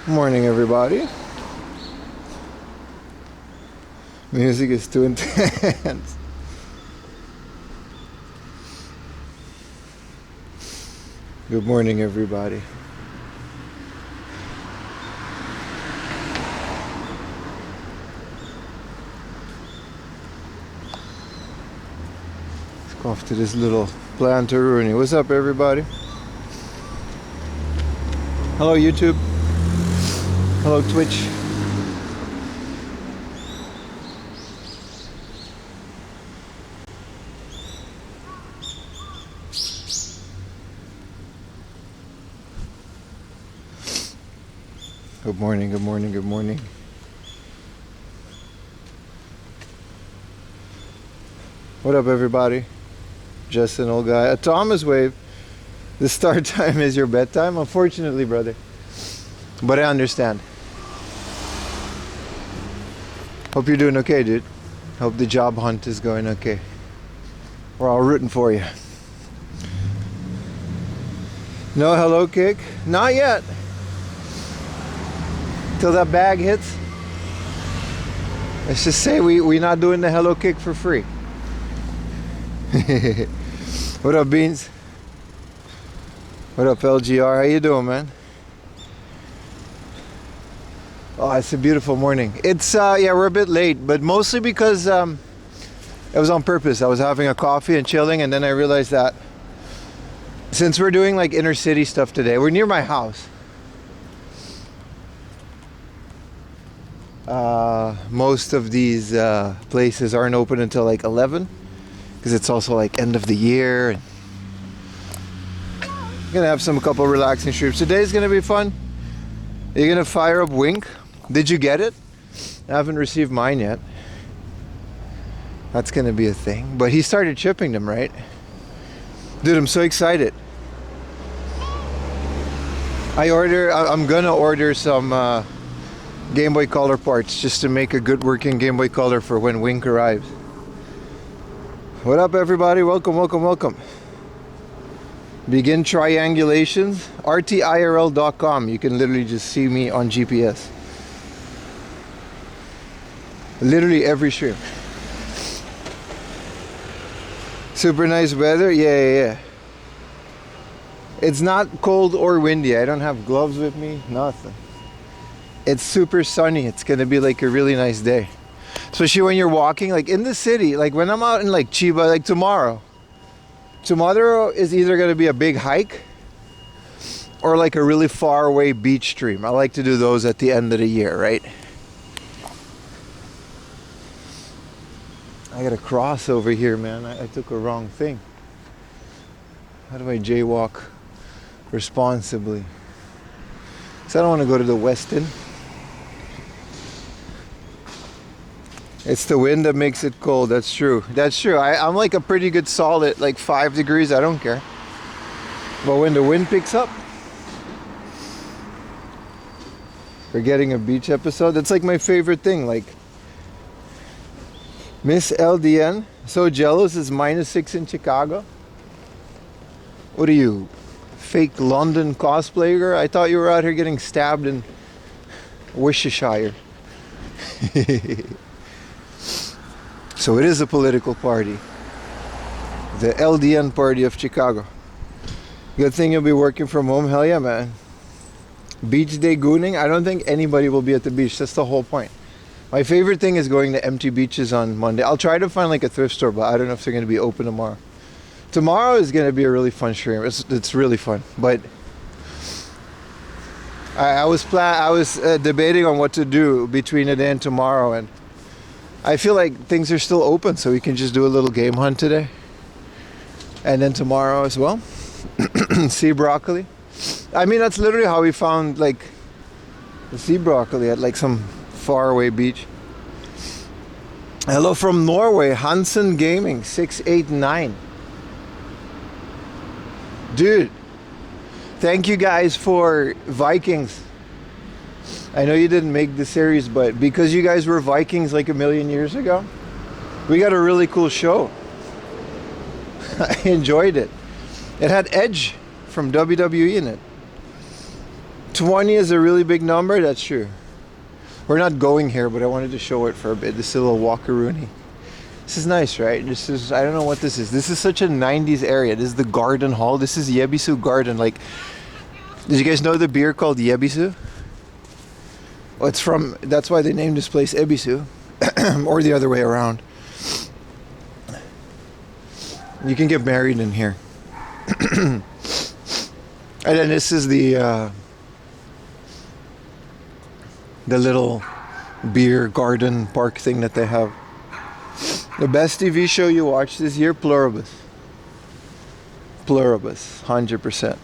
Morning, everybody. Music is too intense. Good morning, everybody. Let's go off to this little plantaroonie. What's up, everybody? Hello, YouTube. Hello, Twitch. Good morning, good morning, good morning. What up, everybody? Just an old guy. A Thomas wave. The start time is your bedtime? Unfortunately, brother. But I understand. Hope you're doing okay, dude. Hope the job hunt is going okay. We're all rooting for you. No hello kick? Not yet. Till that bag hits. Let's just say we're not doing the hello kick for free. What up, Beans? What up, LGR? How you doing, man? Oh, it's a beautiful morning. It's yeah, we're a bit late, but mostly because it was on purpose. I was having a coffee and chilling, and then I realized that since we're doing like inner city stuff today, we're near my house. Most of these places aren't open until like 11 because it's also like end of the year. And I'm gonna have a couple relaxing streams. Today's gonna be fun. You're gonna fire up Wink. Did you get it? I haven't received mine yet. That's gonna be a thing. But he started shipping them, right? Dude, I'm so excited. I'm gonna order some Game Boy Color parts just to make a good working Game Boy Color for when Wink arrives. What up, everybody? Welcome, welcome, welcome. Begin triangulations. RTIRL.com. You can literally just see me on GPS. Literally every stream. Super nice weather. Yeah. It's not cold or windy. I don't have gloves with me. Nothing. It's super sunny. It's gonna be like a really nice day, especially when you're walking like in the city. Like when I'm out in like Chiba, like tomorrow is either gonna be a big hike or like a really far away beach stream. I like to do those at the end of the year, right? I gotta cross over here, man. I took a wrong thing. How do I jaywalk responsibly? So I don't want to go to the Westin. It's the wind that makes it cold. That's true. That's true. I'm like a pretty good solid, like 5 degrees. I don't care. But when the wind picks up, we're getting a beach episode. That's like my favorite thing. Like Miss LDN, so jealous. It's -6 in Chicago. What are you, fake London cosplayer? I thought you were out here getting stabbed in Worcestershire. So it is a political party. The LDN party of Chicago. Good thing you'll be working from home. Hell yeah, man. Beach day gooning. I don't think anybody will be at the beach. That's the whole point. My favorite thing is going to empty beaches on Monday. I'll try to find like a thrift store, but I don't know if they're going to be open tomorrow. Tomorrow is going to be a really fun stream. It's really fun. But I was debating on what to do between today and tomorrow, and I feel like things are still open, so we can just do a little game hunt today. And then tomorrow as well. Sea broccoli. I mean, that's literally how we found like the sea broccoli at like some faraway beach. Hello from Norway, Hansen Gaming 689. Dude, thank you guys for Vikings. I know you didn't make the series, but because you guys were Vikings like a million years ago, we got a really cool show. I enjoyed it. It had Edge from WWE in it. 20 is a really big number, that's true. We're not going here, but I wanted to show it for a bit. This is a little walkaroony. This is nice, right? This is, I don't know what this is. This is such a 90s area. This is the garden hall. This is Yebisu Garden. Like, did you guys know the beer called Yebisu? Well, it's from, that's why they named this place Ebisu. Or the other way around. You can get married in here. And then this is the little beer garden park thing that they have. The best TV show you watched this year, Pluribus. Pluribus, 100%.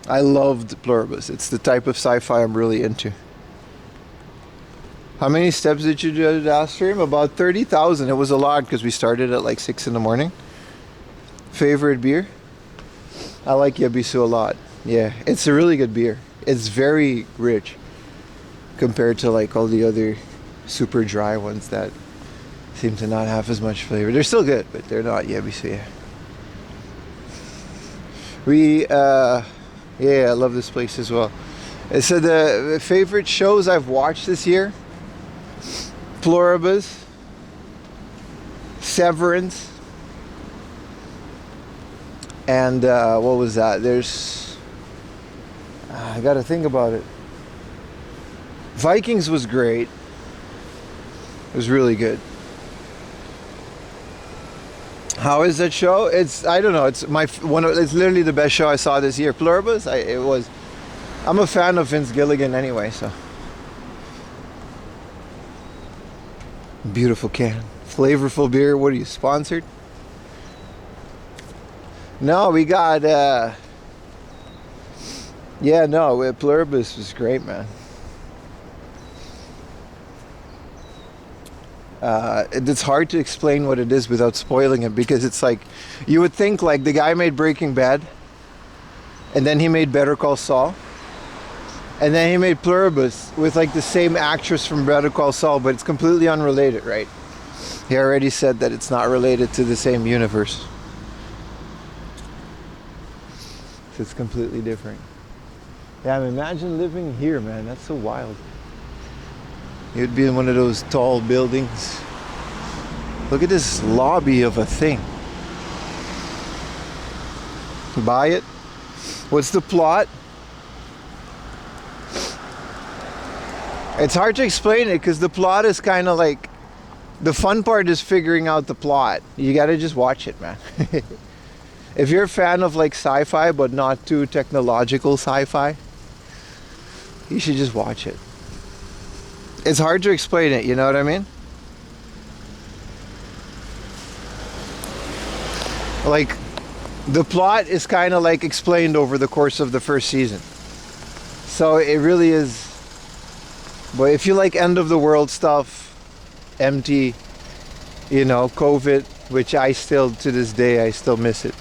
I loved Pluribus. It's the type of sci-fi I'm really into. How many steps did you do at the stream? About 30,000. It was a lot because we started at like 6 in the morning. Favorite beer? I like Yebisu a lot. Yeah, it's a really good beer. It's very rich compared to like all the other super dry ones that seem to not have as much flavor. They're still good, but they're not Yebisu. Yeah. I love this place as well. So the favorite shows I've watched this year: Pluribus, Severance, and what was that? There's, I gotta think about it. Vikings was great. It was really good. How is that show? It's, I don't know. It's it's literally the best show I saw this year. Pluribus. I'm a fan of Vince Gilligan anyway, so. Beautiful can. Flavorful beer. What are you, sponsored? No, we got Pluribus was great, man. It's hard to explain what it is without spoiling it, because it's like, you would think like the guy made Breaking Bad, and then he made Better Call Saul, and then he made Pluribus with like the same actress from Better Call Saul, but it's completely unrelated, right? He already said that it's not related to the same universe. So it's completely different. Yeah, I mean, imagine living here, man. That's so wild. You'd be in one of those tall buildings. Look at this lobby of a thing. Buy it. What's the plot? It's hard to explain it because the plot is kind of like, the fun part is figuring out the plot. You gotta just watch it, man. If you're a fan of like sci-fi but not too technological sci-fi, you should just watch it. It's hard to explain it, you know what I mean? Like, the plot is kind of like explained over the course of the first season. So it really is. But if you like end of the world stuff, empty, you know, COVID, which I still, to this day, I still miss it.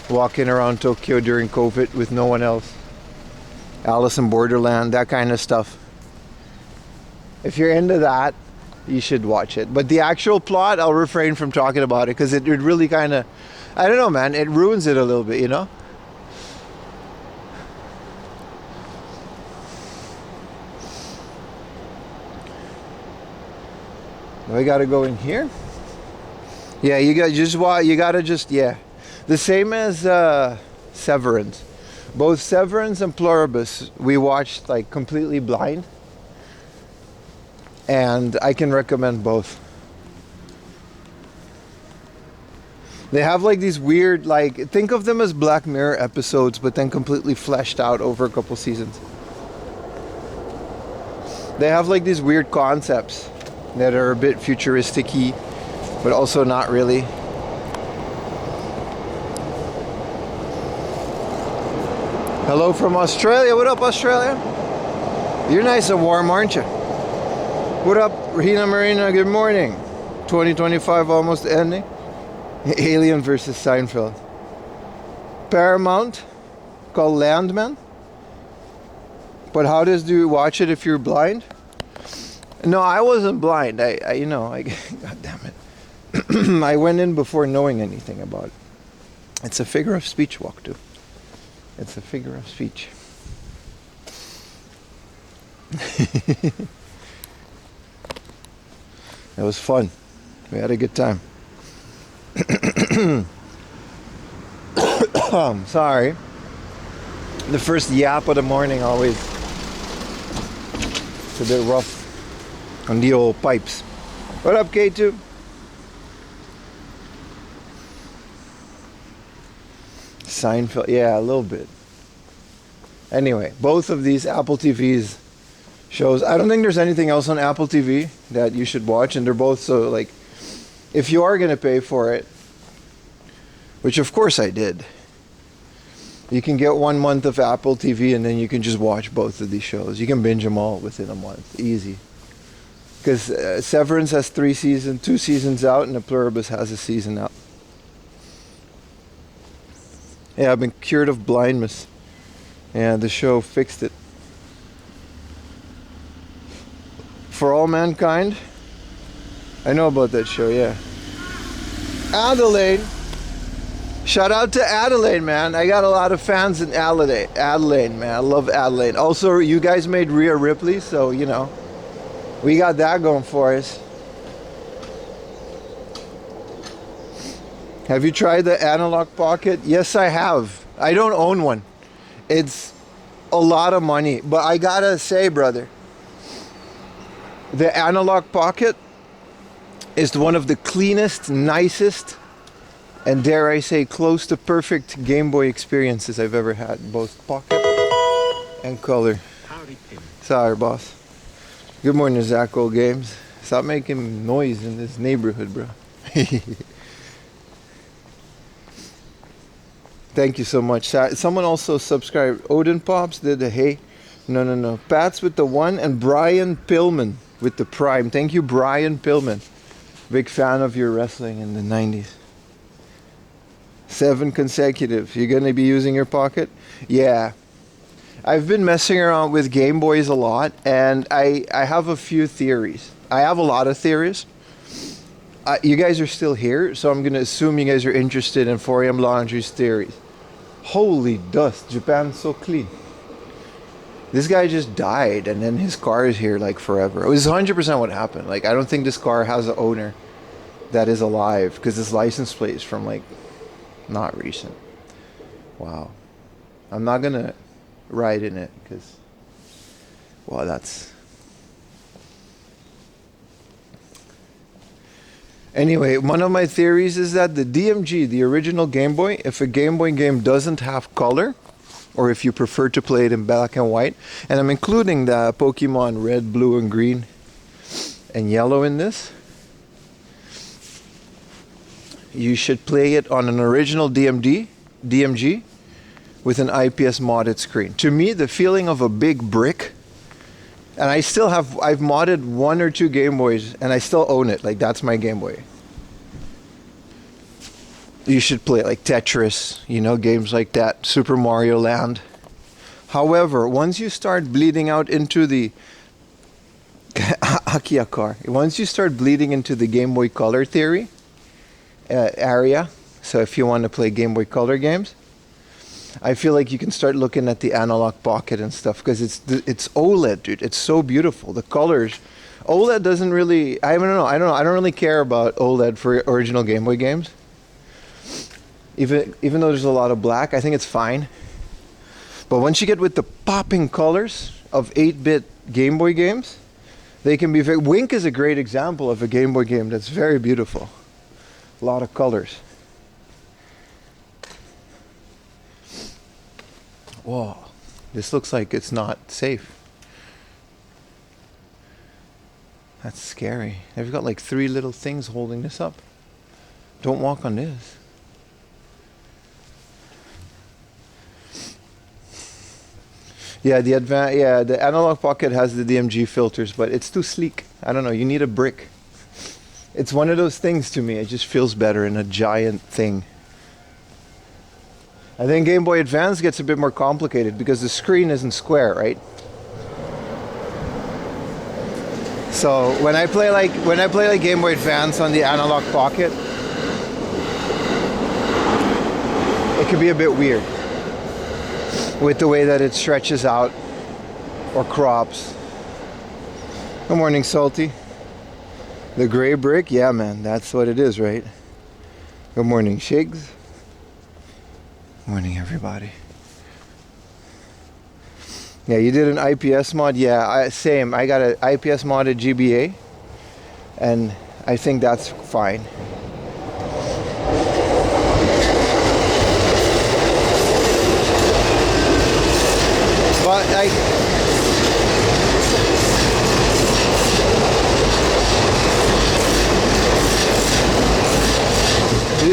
Walking around Tokyo during COVID with no one else. Alice in Borderland, that kind of stuff. If you're into that, you should watch it. But the actual plot, I'll refrain from talking about it because it really kind of, I don't know, man, it ruins it a little bit, you know? We gotta go in here. Yeah, you gotta just, yeah. The same as Severance. Both Severance and Pluribus we watched like completely blind. And I can recommend both. They have like these weird, like, think of them as Black Mirror episodes, but then completely fleshed out over a couple seasons. They have like these weird concepts that are a bit futuristic-y, but also not really. Hello from Australia. What up, Australia? You're nice and warm, aren't you? What up, Rahina Marina? Good morning. 2025 almost ending. Alien versus Seinfeld. Paramount, called Landman. But how do you watch it if you're blind? No, I wasn't blind. I God damn it. I went in before knowing anything about it. It's a figure of speech, Walk to. It's a figure of speech. It was fun. We had a good time. Sorry. The first yap of the morning always. It's a bit rough on the old pipes. What up, K2? Seinfeld, yeah, a little bit. Anyway, both of these Apple TVs shows. I don't think there's anything else on Apple TV that you should watch, and they're both so like. If you are gonna pay for it, which of course I did, you can get 1 month of Apple TV, and then you can just watch both of these shows. You can binge them all within a month, easy. Because Severance has 2 seasons out, and The Pluribus has a season out. Yeah, I've been cured of blindness. Yeah, the show fixed it. For All Mankind? I know about that show, yeah. Adelaide. Shout out to Adelaide, man. I got a lot of fans in Adelaide. Adelaide, man. I love Adelaide. Also, you guys made Rhea Ripley, so, you know, we got that going for us. Have you tried the Analog Pocket? Yes, I have. I don't own one. It's a lot of money. But I gotta say, brother, the Analog Pocket is one of the cleanest, nicest, and dare I say, close to perfect Game Boy experiences I've ever had. Both pocket and color. Howdy, Pim. Sorry, boss. Good morning, Zach Old Games. Stop making noise in this neighborhood, bro. Thank you so much. Someone also subscribed. Odin Pops did the hey. No. Pats with the 1 and Brian Pillman with the Prime. Thank you, Brian Pillman. Big fan of your wrestling in the 90s. 7 consecutive. You're going to be using your pocket? Yeah. I've been messing around with Game Boys a lot, and I have a few theories. I have a lot of theories. You guys are still here, so I'm going to assume you guys are interested in 4am Laundry's theories. Holy dust, Japan's so clean. This guy just died, and then his car is here like forever. It was 100% what happened. Like, I don't think this car has an owner that is alive, because this license plate is from like not recent. Wow. I'm not going to ride in it, because, wow, that's... Anyway, one of my theories is that the DMG, the original Game Boy, if a Game Boy game doesn't have color, or if you prefer to play it in black and white, and I'm including the Pokemon red, blue, and green, and yellow in this, you should play it on an original DMG, with an IPS modded screen. To me, the feeling of a big brick, and I've modded 1 or 2 Game Boys, and I still own it. Like, that's my Game Boy. You should play it like Tetris, you know, games like that, Super Mario Land. However, once you start bleeding out into the Akia car, once you start bleeding into the Game Boy Color theory area, so if you want to play Game Boy Color games, I feel like you can start looking at the Analog Pocket and stuff, because it's OLED, dude. It's so beautiful. The colors, OLED doesn't really. I don't know. I don't really care about OLED for original Game Boy games. Even though there's a lot of black, I think it's fine. But once you get with the popping colors of 8-bit Game Boy games, they can be very. Wink is a great example of a Game Boy game that's very beautiful. A lot of colors. Whoa, this looks like it's not safe. That's scary. They've got like 3 little things holding this up. Don't walk on this. Yeah, the Analog Pocket has the DMG filters, but it's too sleek. I don't know, you need a brick. It's one of those things to me. It just feels better in a giant thing. I think Game Boy Advance gets a bit more complicated because the screen isn't square, right? So when I play like Game Boy Advance on the Analog Pocket, it can be a bit weird with the way that it stretches out or crops. Good morning, Salty. The gray brick? Yeah, man, that's what it is, right? Good morning, Shigs. Morning, everybody. Yeah, you did an IPS mod? Yeah, same. I got an IPS modded GBA, and I think that's fine. But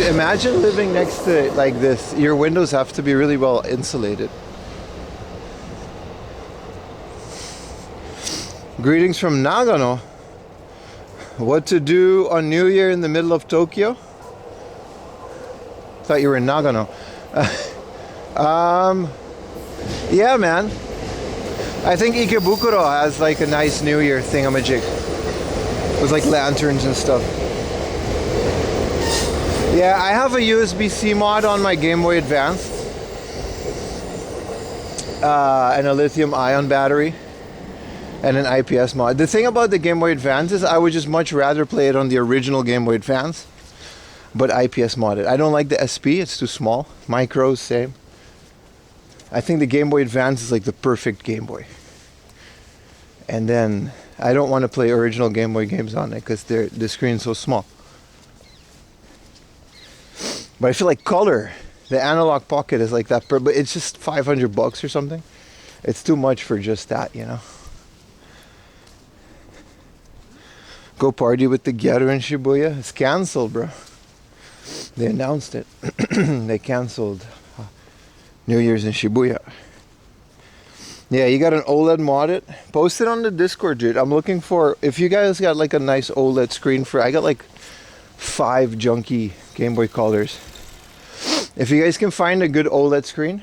imagine living next to it like this. Your windows have to be really well insulated. Greetings from Nagano. What to do on New Year in the middle of Tokyo? Thought you were in Nagano. Yeah, man. I think Ikebukuro has like a nice New Year thingamajig with like lanterns and stuff. Yeah, I have a USB-C mod on my Game Boy Advance and a lithium-ion battery and an IPS mod. The thing about the Game Boy Advance is I would just much rather play it on the original Game Boy Advance, but IPS modded. I don't like the SP, it's too small. Micros, same. I think the Game Boy Advance is like the perfect Game Boy. And then I don't want to play original Game Boy games on it because the screen's so small. But I feel like color, the analog pocket is like that, but it's just $500 or something. It's too much for just that, you know. Go party with the Gyaru in Shibuya. It's canceled, bro. They announced it. They canceled New Year's in Shibuya. Yeah, you got an OLED modded? Post it on the Discord, dude. I'm looking for, if you guys got like a nice OLED screen for, I got like 5 junky Game Boy Colors. If you guys can find a good OLED screen,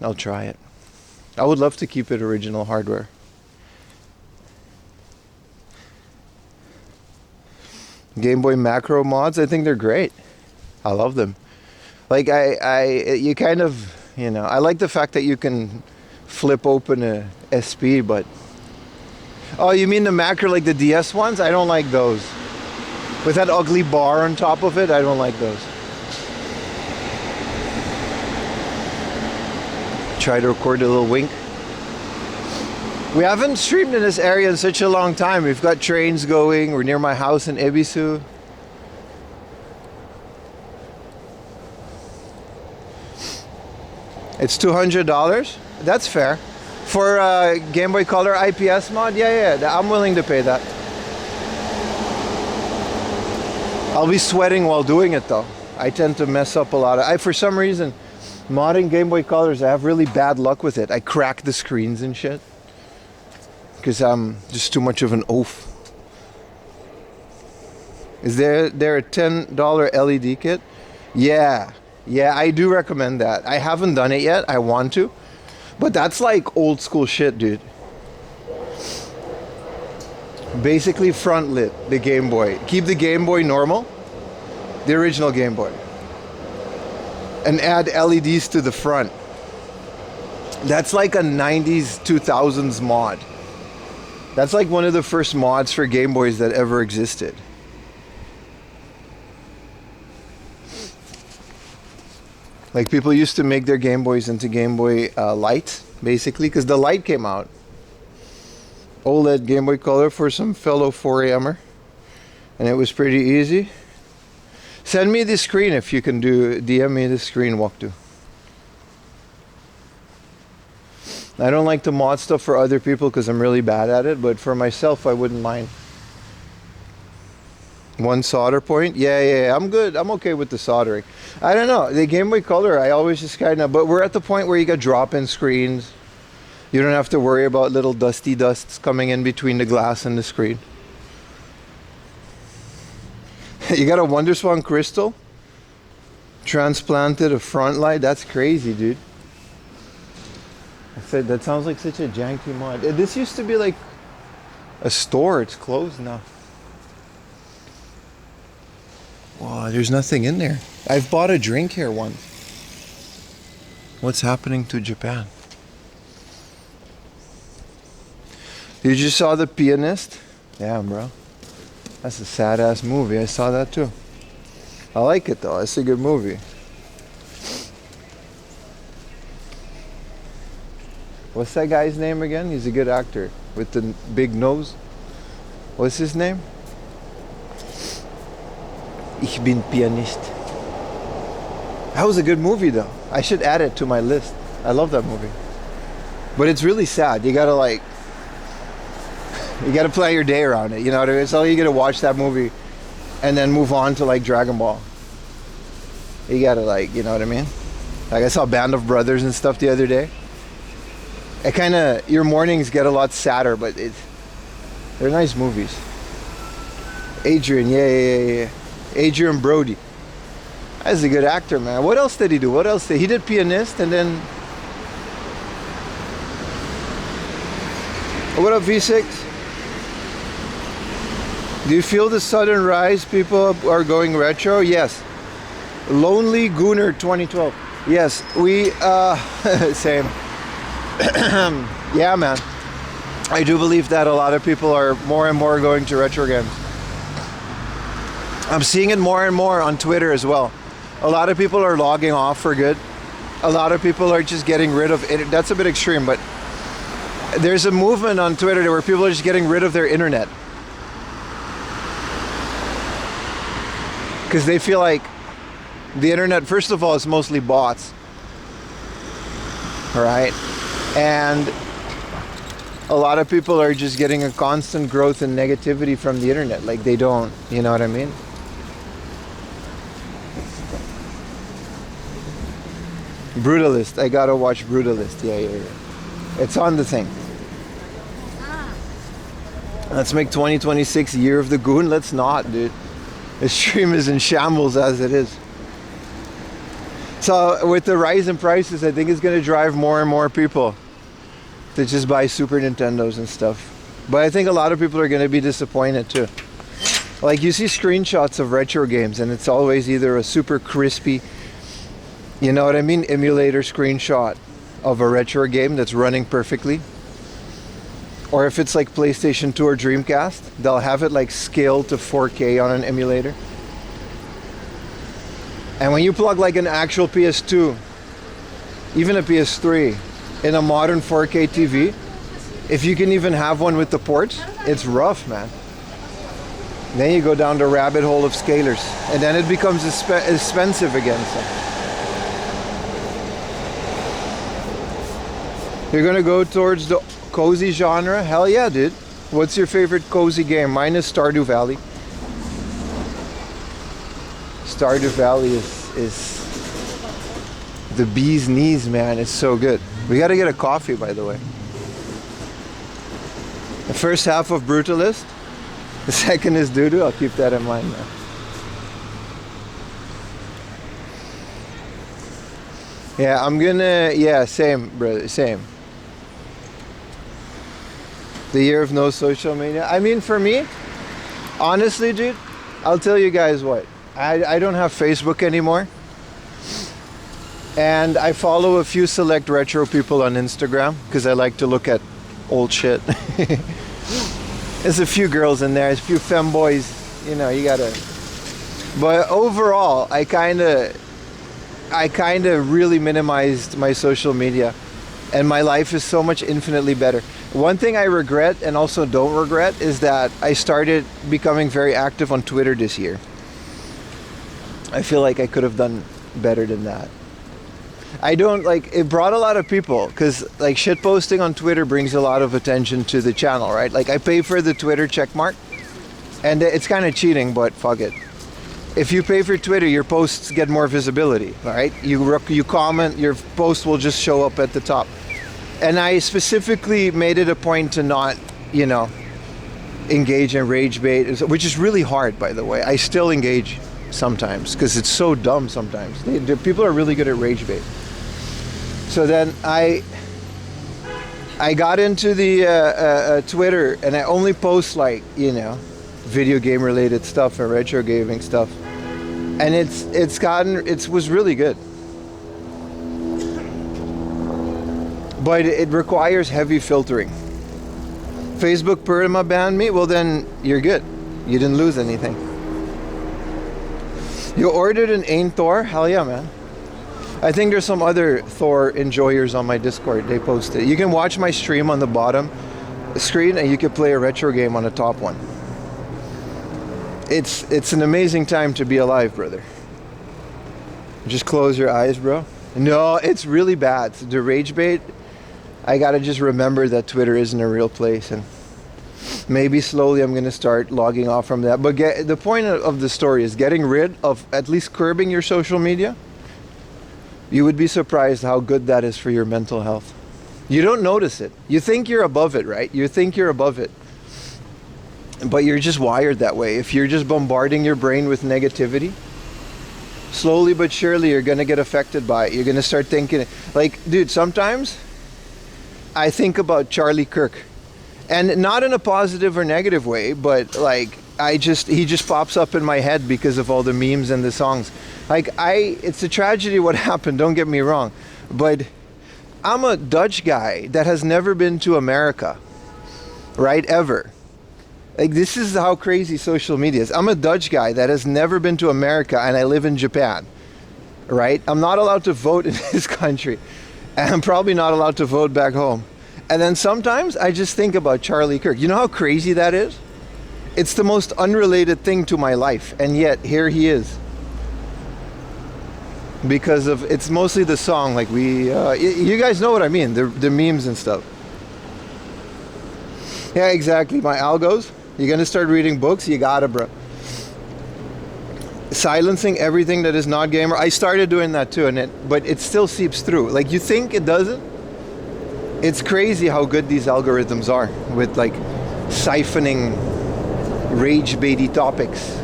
I'll try it. I would love to keep it original hardware. Game Boy macro mods, I think they're great. I love them. Like you kind of, you know, I like the fact that you can flip open a SP, but oh, you mean the macro like the DS ones? I don't like those. With that ugly bar on top of it, I don't like those. Try to record a little wink. We haven't streamed in this area in such a long time. We've got trains going. We're near my house in Ebisu. It's $200. That's fair. For a Game Boy Color IPS mod? Yeah, I'm willing to pay that. I'll be sweating while doing it though. I tend to mess up a lot. For some reason, modding Game Boy Colors, I have really bad luck with it. I crack the screens and shit. Because I'm just too much of an oaf. Is there a $10 LED kit? Yeah, I do recommend that. I haven't done it yet. I want to. But that's like old school shit, dude. Basically front lit the Game Boy. Keep the Game Boy normal. The original Game Boy. And add LEDs to the front. That's like a 90s, 2000s mod. That's like one of the first mods for Game Boys that ever existed. Like people used to make their Game Boys into Game Boy Light, basically, because the light came out. OLED Game Boy Color for some fellow 4AMer. And it was pretty easy. Send me the screen if you can DM me the screen, Waktu. I don't like to mod stuff for other people because I'm really bad at it, but for myself, I wouldn't mind. One solder point? Yeah, I'm good. I'm okay with the soldering. I don't know. The Game Boy Color, I always just kind of, but we're at the point where you got drop-in screens. You don't have to worry about little dusty dusts coming in between the glass and the screen. You got a WonderSwan crystal? Transplanted a front light? That's crazy, dude. I said, that sounds like such a janky mod. This used to be like a store. It's closed now. Wow, there's nothing in there. I've bought a drink here once. What's happening to Japan? You just saw The Pianist? Damn, bro. That's a sad ass movie. I saw that too. I like it though. It's a good movie. What's that guy's name again? He's a good actor with the big nose. What's his name? Ich bin Pianist. That was a good movie though. I should add it to my list. I love that movie. But it's really sad. You gotta plan your day around it. You know what I mean? So you gotta watch that movie and then move on to like Dragon Ball. You gotta you know what I mean? Like I saw Band of Brothers and stuff the other day. It kinda, your mornings get a lot sadder, but they're nice movies. Adrian, yeah. Adrian Brody. That's a good actor, man. What else did he do? He did Pianist, and then what up, V6? Do you feel the sudden rise? People are going retro? Yes. Lonely Gooner 2012. Yes, we same. Yeah, man. I do believe that a lot of people are more and more going to retro games. I'm seeing it more and more on Twitter as well. A lot of people are logging off for good. A lot of people are just getting rid of it. That's a bit extreme, but there's a movement on Twitter where people are just getting rid of their internet. Because they feel like the internet, first of all, is mostly bots. All right? And a lot of people are just getting a constant growth in negativity from the internet. Like they don't, you know what I mean? Brutalist. I gotta watch Brutalist. Yeah. It's on the thing. Let's make 2026 year of the goon. Let's not, dude. The stream is in shambles as it is. So with the rise in prices, I think it's going to drive more and more people to just buy Super Nintendos and stuff. But I think a lot of people are going to be disappointed too. Like you see screenshots of retro games and it's always either a super crispy, you know what I mean, emulator screenshot of a retro game that's running perfectly. Or if it's like PlayStation 2 or Dreamcast, they'll have it like scaled to 4K on an emulator. And when you plug like an actual PS2, even a PS3, in a modern 4K TV, if you can even have one with the ports, it's rough, man. Then you go down the rabbit hole of scalers, and then it becomes expensive again. So. You're gonna go towards the cozy genre? Hell yeah, dude. What's your favorite cozy game? Mine is Stardew Valley. Stardew Valley is the bee's knees, man. It's so good. We gotta get a coffee, by the way. The first half of Brutalist. The second is Doo-Doo. I'll keep that in mind, man. Yeah, I'm gonna... Yeah, same, brother. Same. The year of no social media. I mean, for me, honestly, dude, I'll tell you guys what. I don't have Facebook anymore. And I follow a few select retro people on Instagram because I like to look at old shit. There's a few girls in there, there's a few femboys, you know, you gotta... But overall, I kinda really minimized my social media. And my life is so much infinitely better. One thing I regret and also don't regret is that I started becoming very active on Twitter this year. I feel like I could have done better than that. I don't like, it brought a lot of people because like shit posting on Twitter brings a lot of attention to the channel, right? Like I pay for the Twitter checkmark and it's kind of cheating, but fuck it. If you pay for Twitter, your posts get more visibility, all right? You comment, your post will just show up at the top. And I specifically made it a point to not, you know, engage in rage bait, which is really hard, by the way. I still engage sometimes because it's so dumb sometimes. People are really good at rage bait. So then I got into the Twitter and I only post like, you know, video game related stuff and retro gaming stuff. And it was really good. But it requires heavy filtering. Facebook perma banned me. Well, then you're good. You didn't lose anything. You ordered an Ain Thor? Hell yeah, man. I think there's some other Thor enjoyers on my Discord. They posted. You can watch my stream on the bottom screen, and you can play a retro game on the top one. It's an amazing time to be alive, brother. Just close your eyes, bro. No, it's really bad. The rage bait, I gotta just remember that Twitter isn't a real place, and maybe slowly I'm gonna start logging off from that. But the point of the story is getting rid of, at least curbing your social media. You would be surprised how good that is for your mental health. You don't notice it. You think you're above it, right? You think you're above it. But you're just wired that way. If you're just bombarding your brain with negativity, slowly but surely you're gonna get affected by it. You're gonna start thinking, like, dude, sometimes I think about Charlie Kirk. And not in a positive or negative way, but like, he just pops up in my head because of all the memes and the songs. Like, it's a tragedy what happened, don't get me wrong. But I'm a Dutch guy that has never been to America, right? Ever. Like, this is how crazy social media is. I'm a Dutch guy that has never been to America, and I live in Japan, right? I'm not allowed to vote in this country, and I'm probably not allowed to vote back home. And then sometimes I just think about Charlie Kirk. You know how crazy that is? It's the most unrelated thing to my life, and yet here he is. Because of, it's mostly the song, like you guys know what I mean, the memes and stuff. Yeah, exactly, my algos. You're gonna start reading books, you gotta, bro. Silencing everything that is not gamer. I started doing that too, but it still seeps through. Like, you think it doesn't? It's crazy how good these algorithms are with like siphoning rage baity topics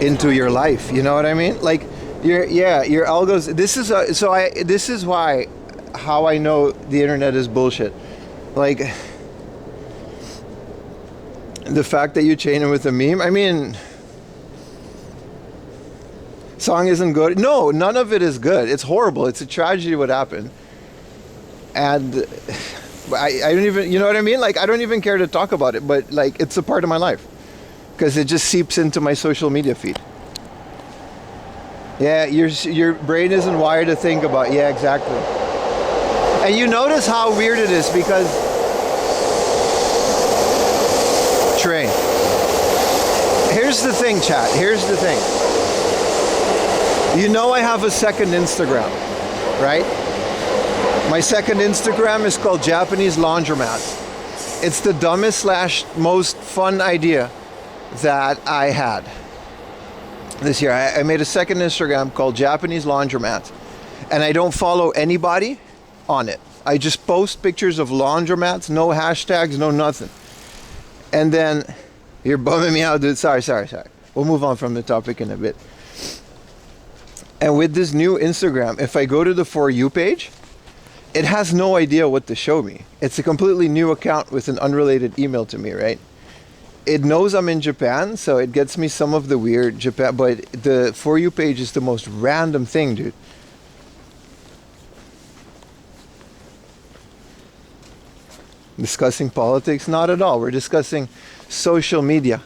into your life. You know what I mean? Like, your algos. This is why how I know the internet is bullshit. Like, the fact that you chain it with a meme. I mean, song isn't good. No, none of it is good. It's horrible. It's a tragedy what happened. And I don't even, you know what I mean? Like, I don't even care to talk about it, but like, it's a part of my life because it just seeps into my social media feed. Yeah, your brain isn't wired to think about. Yeah, exactly. And you notice how weird it is because train. Here's the thing, chat. Here's the thing. You know I have a second Instagram, right? My second Instagram is called Japanese Laundromat. It's the dumbest / most fun idea that I had this year. I made a second Instagram called Japanese Laundromat, and I don't follow anybody on it. I just post pictures of laundromats, no hashtags, no nothing. And then, you're bumming me out, dude. Sorry. We'll move on from the topic in a bit. And with this new Instagram, if I go to the For You page, it has no idea what to show me. It's a completely new account with an unrelated email to me, right? It knows I'm in Japan, so it gets me some of the weird Japan, but the For You page is the most random thing, dude. Discussing politics? Not at all. We're discussing social media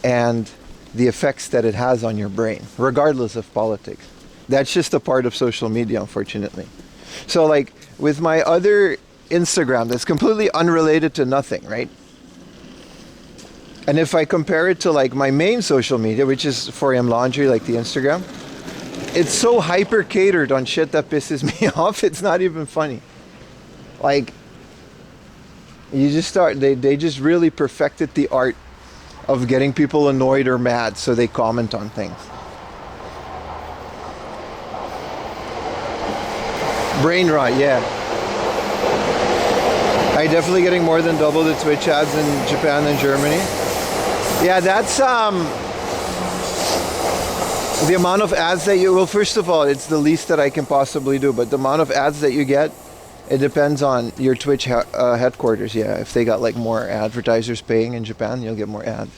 and the effects that it has on your brain, regardless of politics. That's just a part of social media, unfortunately. So like with my other Instagram that's completely unrelated to nothing, right? And if I compare it to like my main social media, which is 4am Laundry, like the Instagram, it's so hyper catered on shit that pisses me off. It's not even funny. Like, you just start, they just really perfected the art of getting people annoyed or mad so they comment on things. Brain rot, yeah. Are you definitely getting more than double the Twitch ads in Japan and Germany? Yeah, that's the amount of ads that you, well, first of all, it's the least that I can possibly do, but the amount of ads that you get, it depends on your Twitch headquarters. Yeah, if they got like more advertisers paying in Japan, you'll get more ads.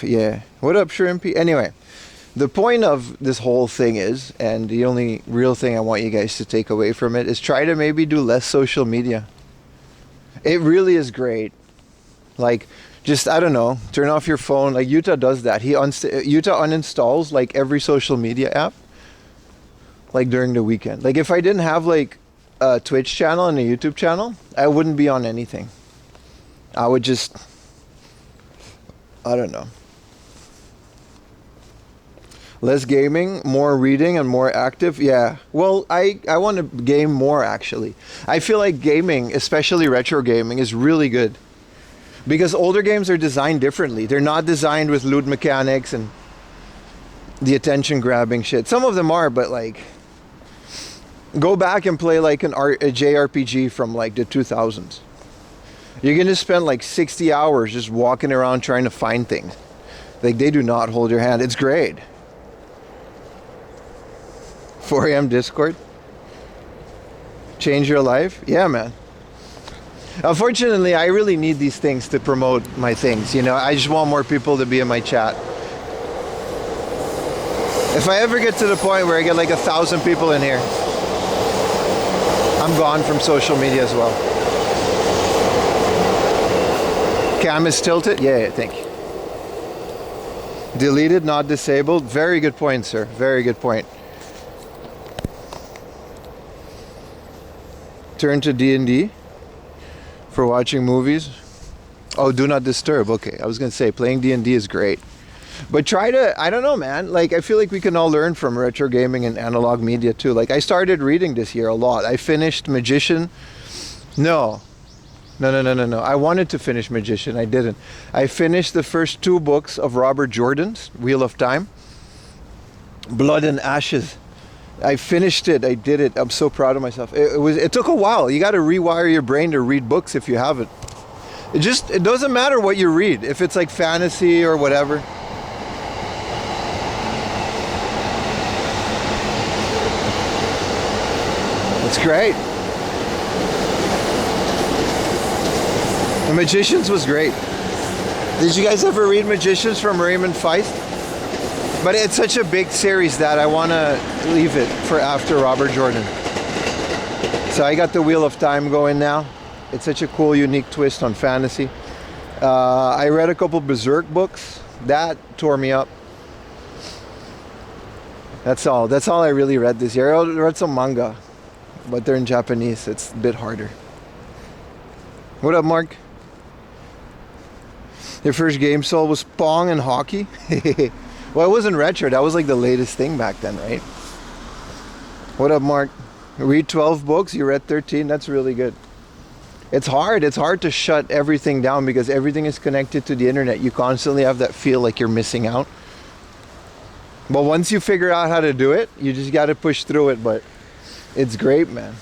Yeah. What up, Shrimpy? Anyway, The point of this whole thing is, and the only real thing I want you guys to take away from it, is try to maybe do less social media. It really is great. Like, just, I don't know, turn off your phone. Like, Utah does that. Utah uninstalls, like, every social media app, like, during the weekend. Like, if I didn't have, like, a Twitch channel and a YouTube channel, I wouldn't be on anything. I would just, I don't know. Less gaming, more reading, and more active. Yeah. Well, I want to game more, actually. I feel like gaming, especially retro gaming, is really good. Because older games are designed differently. They're not designed with loot mechanics and the attention grabbing shit. Some of them are, but like, go back and play like a JRPG from like the 2000s. You're going to spend like 60 hours just walking around trying to find things. Like, they do not hold your hand. It's great. 4 a.m. Discord. Change your life? Yeah, man. Unfortunately, I really need these things to promote my things. You know, I just want more people to be in my chat. If I ever get to the point where I get like 1,000 people in here, I'm gone from social media as well. Cam is tilted? Yeah, thank you. Deleted, not disabled. Very good point, sir. Very good point. Turn to D&D for watching movies. Oh, do not disturb. Okay, I was gonna say playing D&D is great, but try to, I don't know, man. Like, I feel like we can all learn from retro gaming and analog media too. Like, I started reading this year a lot. I finished Magician. No. I wanted to finish Magician. I didn't. I finished the first 2 books of Robert Jordan's Wheel of Time. Blood and Ashes. I finished it. I did it. I'm so proud of myself. It took a while. You got to rewire your brain to read books if you haven't. It doesn't matter what you read. If it's like fantasy or whatever. It's great. The Magicians was great. Did you guys ever read Magicians from Raymond Feist? But it's such a big series that I want to leave it for after Robert Jordan. So I got the Wheel of Time going now. It's such a cool, unique twist on fantasy. I read a couple Berserk books. That tore me up. That's all. That's all I really read this year. I read some manga, but they're in Japanese. It's a bit harder. What up, Mark? Your first game sold was Pong and hockey? Well, it wasn't retro. That was like the latest thing back then, right? What up, Mark? Read 12 books. You read 13. That's really good. It's hard. It's hard to shut everything down because everything is connected to the internet. You constantly have that feel like you're missing out. But once you figure out how to do it, you just got to push through it. But it's great, man.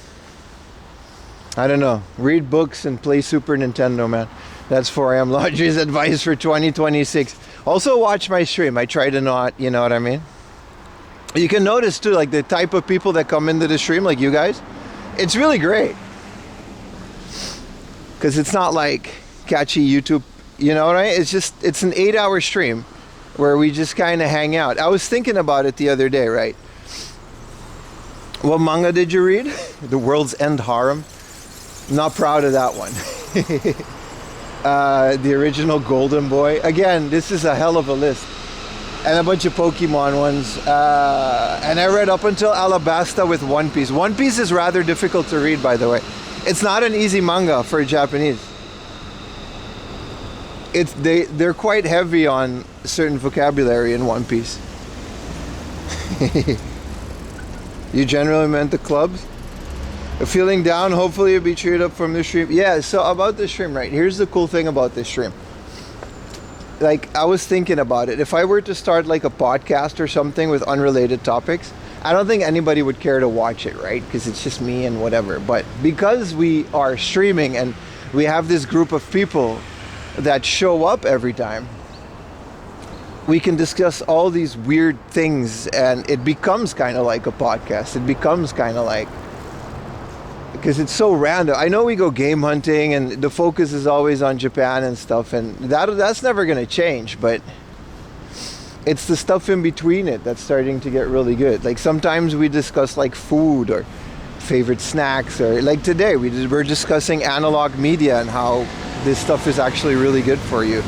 I don't know. Read books and play Super Nintendo, man. That's 4am Laundry's advice for 2026. Also watch my stream. I try to not, you know what I mean? You can notice too, like the type of people that come into the stream, like you guys. It's really great. Because it's not like catchy YouTube, you know what I mean? It's an 8-hour stream where we just kind of hang out. I was thinking about it the other day, right? What manga did you read? The World's End Harem. Not proud of that one. The original Golden Boy. Again, this is a hell of a list. And a bunch of Pokemon ones. And I read up until Alabasta with One Piece. One Piece is rather difficult to read, by the way. It's not an easy manga for Japanese. They're quite heavy on certain vocabulary in One Piece. You generally meant the clubs? Feeling down, hopefully you'll be cheered up from the stream. Yeah, so about the stream, right? Here's the cool thing about this stream. Like, I was thinking about it. If I were to start like a podcast or something with unrelated topics, I don't think anybody would care to watch it, right? Because it's just me and whatever. But because we are streaming and we have this group of people that show up every time, we can discuss all these weird things and it becomes kind of like a podcast. It becomes kind of like, because it's so random. I know we go game hunting and the focus is always on Japan and stuff, and that's never going to change, but It's the stuff in between it that's starting to get really good. Like sometimes we discuss like food or favorite snacks, or like today we're discussing analog media and how this stuff is actually really good for you.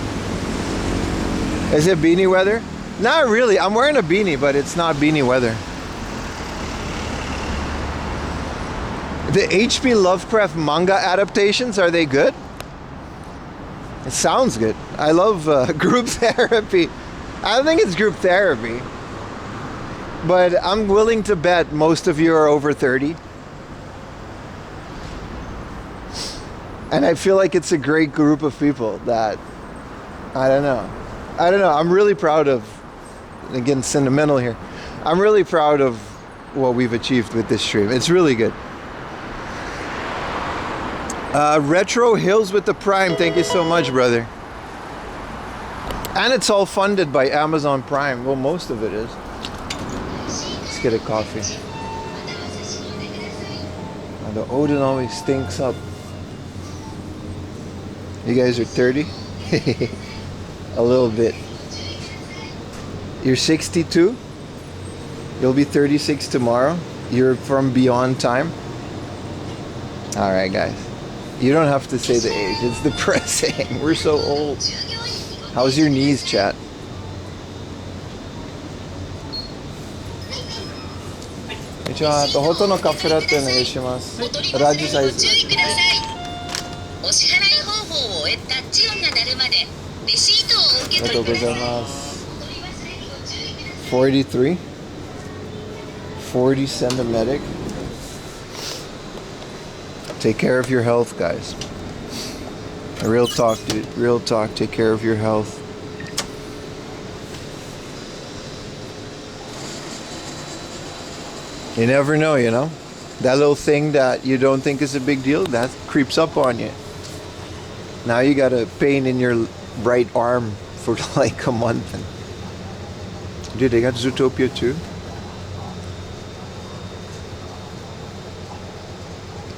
Is it beanie weather? Not really. I'm wearing a beanie, but it's not beanie weather. The H.P. Lovecraft manga adaptations, are they good? It sounds good. I love group therapy. I don't think it's group therapy, but I'm willing to bet most of you are over 30. And I feel like it's a great group of people that, I don't know. I'm really proud of, again, sentimental here. I'm really proud of what we've achieved with this stream. It's really good. Retro Hills with the Prime. Thank you so much, brother. And it's all funded by Amazon Prime. Well, most of it is. Let's get a coffee. The Odin always stinks up. You guys are 30? A little bit. You're 62? You'll be 36 tomorrow? You're from beyond time? Alright, guys. You don't have to say the age. It's depressing. We're so old. How's your knees, chat? $43? 40 send a medic. Take care of your health, guys. Real talk, dude. Real talk. Take care of your health. You never know, you know? That little thing that you don't think is a big deal, that creeps up on you. Now you got a pain in your right arm for like a month. Dude, they got Zootopia too.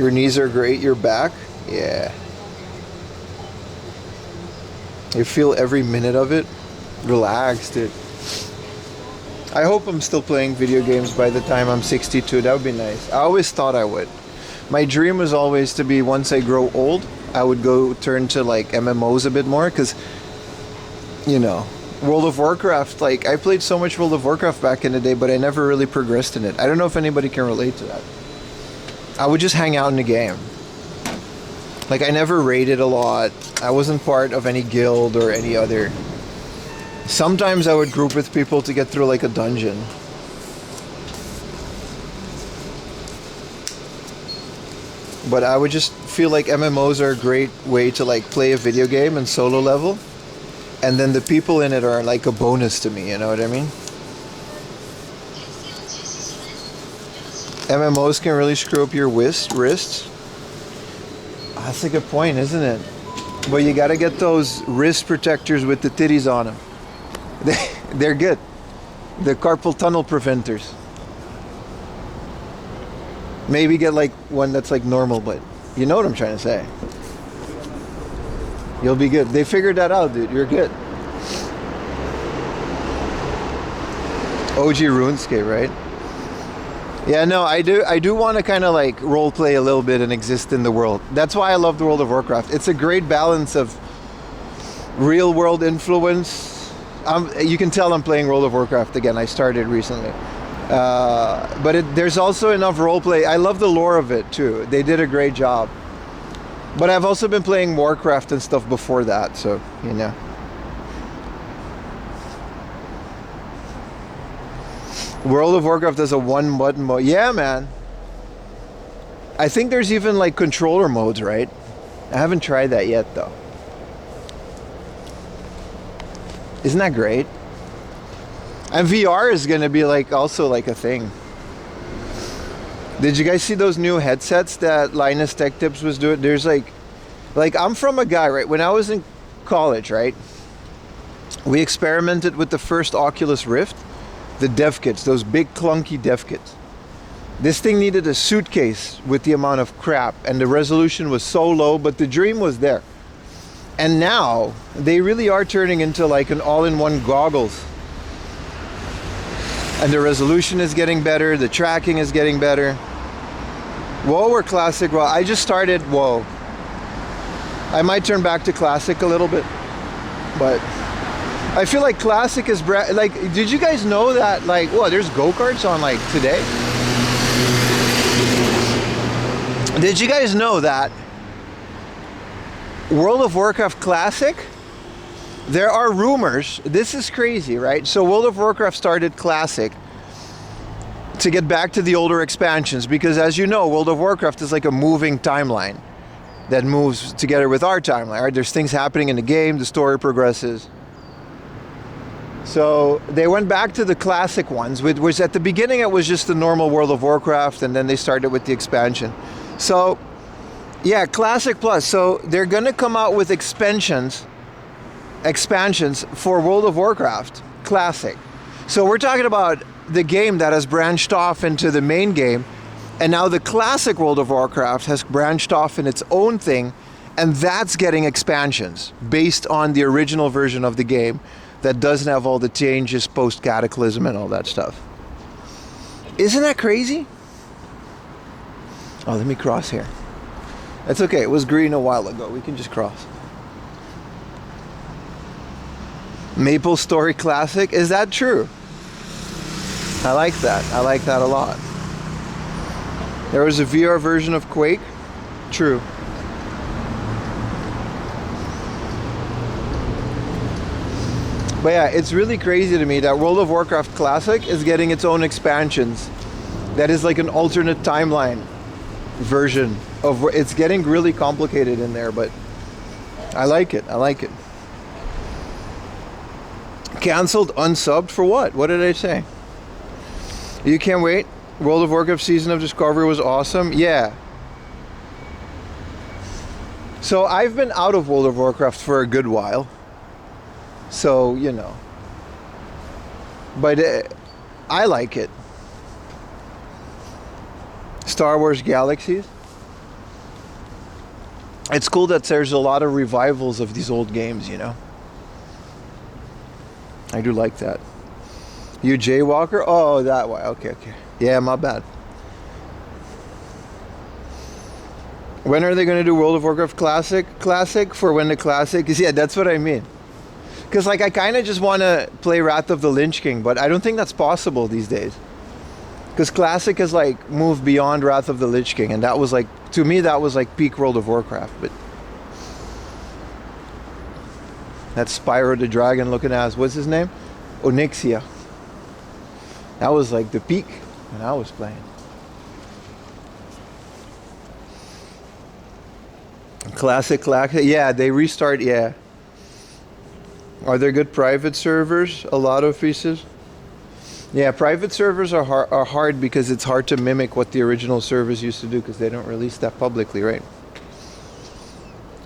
Your knees are great, your back? Yeah. You feel every minute of it? Relax, dude. I hope I'm still playing video games by the time I'm 62. That would be nice. I always thought I would. My dream was always to be, once I grow old, I would go turn to like MMOs a bit more, because, you know, World of Warcraft, like I played so much World of Warcraft back in the day, but I never really progressed in it. I don't know if anybody can relate to that. I would just hang out in the game. Like I never raided a lot. I wasn't part of any guild or any other. Sometimes I would group with people to get through like a dungeon. But I would just feel like MMOs are a great way to like play a video game and solo level. And then the people in it are like a bonus to me, you know what I mean? MMOs can really screw up your wrists. That's a good point, isn't it? But you gotta get those wrist protectors with the titties on them. They're good. The carpal tunnel preventers. Maybe get like one that's like normal, but you know what I'm trying to say. You'll be good. They figured that out, dude. You're good. OG RuneScape, right? Yeah, no, I do want to kind of like role play a little bit and exist in the world. That's why I love the World of Warcraft. It's a great balance of real world influence. You can tell I'm playing World of Warcraft again. I started recently. But there's also enough role play. I love the lore of it too. They did a great job. But I've also been playing Warcraft and stuff before that, so, you know. World of Warcraft has a one button mode. Yeah, man. I think there's even like controller modes, right? I haven't tried that yet though. Isn't that great? And VR is gonna be like also like a thing. Did you guys see those new headsets that Linus Tech Tips was doing? There's like I'm from a guy, right? When I was in college, right? We experimented with the first Oculus Rift. The dev kits, those big clunky dev kits. This thing needed a suitcase with the amount of crap, and the resolution was so low, but the dream was there. And now they really are turning into like an all-in-one goggles. And the resolution is getting better, the tracking is getting better. WoW or Classic? Well, I just started WoW. I might turn back to Classic a little bit, but I feel like Classic is like, did you guys know that, like, well, there's go-karts on, like, today? Did you guys know that World of Warcraft Classic, there are rumors, this is crazy, right? So World of Warcraft started Classic to get back to the older expansions, because as you know, World of Warcraft is like a moving timeline that moves together with our timeline, right? There's things happening in the game, the story progresses. So they went back to the classic ones, which at the beginning it was just the normal World of Warcraft, and then they started with the expansion. So yeah, Classic Plus. So they're gonna come out with expansions for World of Warcraft Classic. So we're talking about the game that has branched off into the main game, and now the classic World of Warcraft has branched off in its own thing, and that's getting expansions based on the original version of the game that doesn't have all the changes post Cataclysm and all that stuff. Isn't that crazy? Oh, let me cross here. That's okay, it was green a while ago, we can just cross. Maple Story Classic, is that true? I like that a lot. There was a VR version of Quake, true. But yeah, it's really crazy to me that World of Warcraft Classic is getting its own expansions. That is like an alternate timeline version of, it's getting really complicated in there, but I like it, I like it. Cancelled, unsubbed for what? What did I say? You can't wait? World of Warcraft Season of Discovery was awesome. Yeah. So I've been out of World of Warcraft for a good while. So, you know. But I like it. Star Wars Galaxies. It's cool that there's a lot of revivals of these old games, you know. I do like that. You Jaywalker? Oh, that way. Okay, okay. Yeah, my bad. When are they going to do World of Warcraft Classic for when the Classic is? Yeah, that's what I mean. Because, like, I kind of just want to play Wrath of the Lynch King, but I don't think that's possible these days. Because Classic has, like, moved beyond Wrath of the Lich King, and that was, like, to me, that was, like, peak World of Warcraft, but... That's Spyro the Dragon looking ass. What's his name? Onyxia. That was, like, the peak when I was playing. Classic. Yeah, they restart, yeah. Are there good private servers? A lot of pieces. Yeah, private servers are hard because it's hard to mimic what the original servers used to do because they don't release that publicly, right?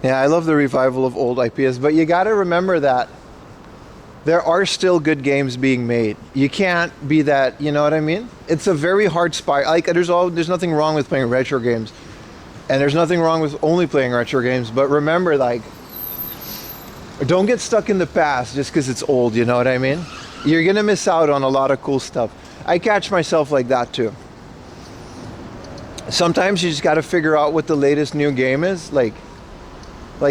Yeah, I love the revival of old IPs, but you gotta remember that there are still good games being made. You can't be that, you know what I mean? It's a very hard spy. Like, there's nothing wrong with playing retro games, and there's nothing wrong with only playing retro games, but remember, like, don't get stuck in the past just because it's old, you know what I mean? You're gonna miss out on a lot of cool stuff. I catch myself like that too. Sometimes you just gotta figure out what the latest new game is. Like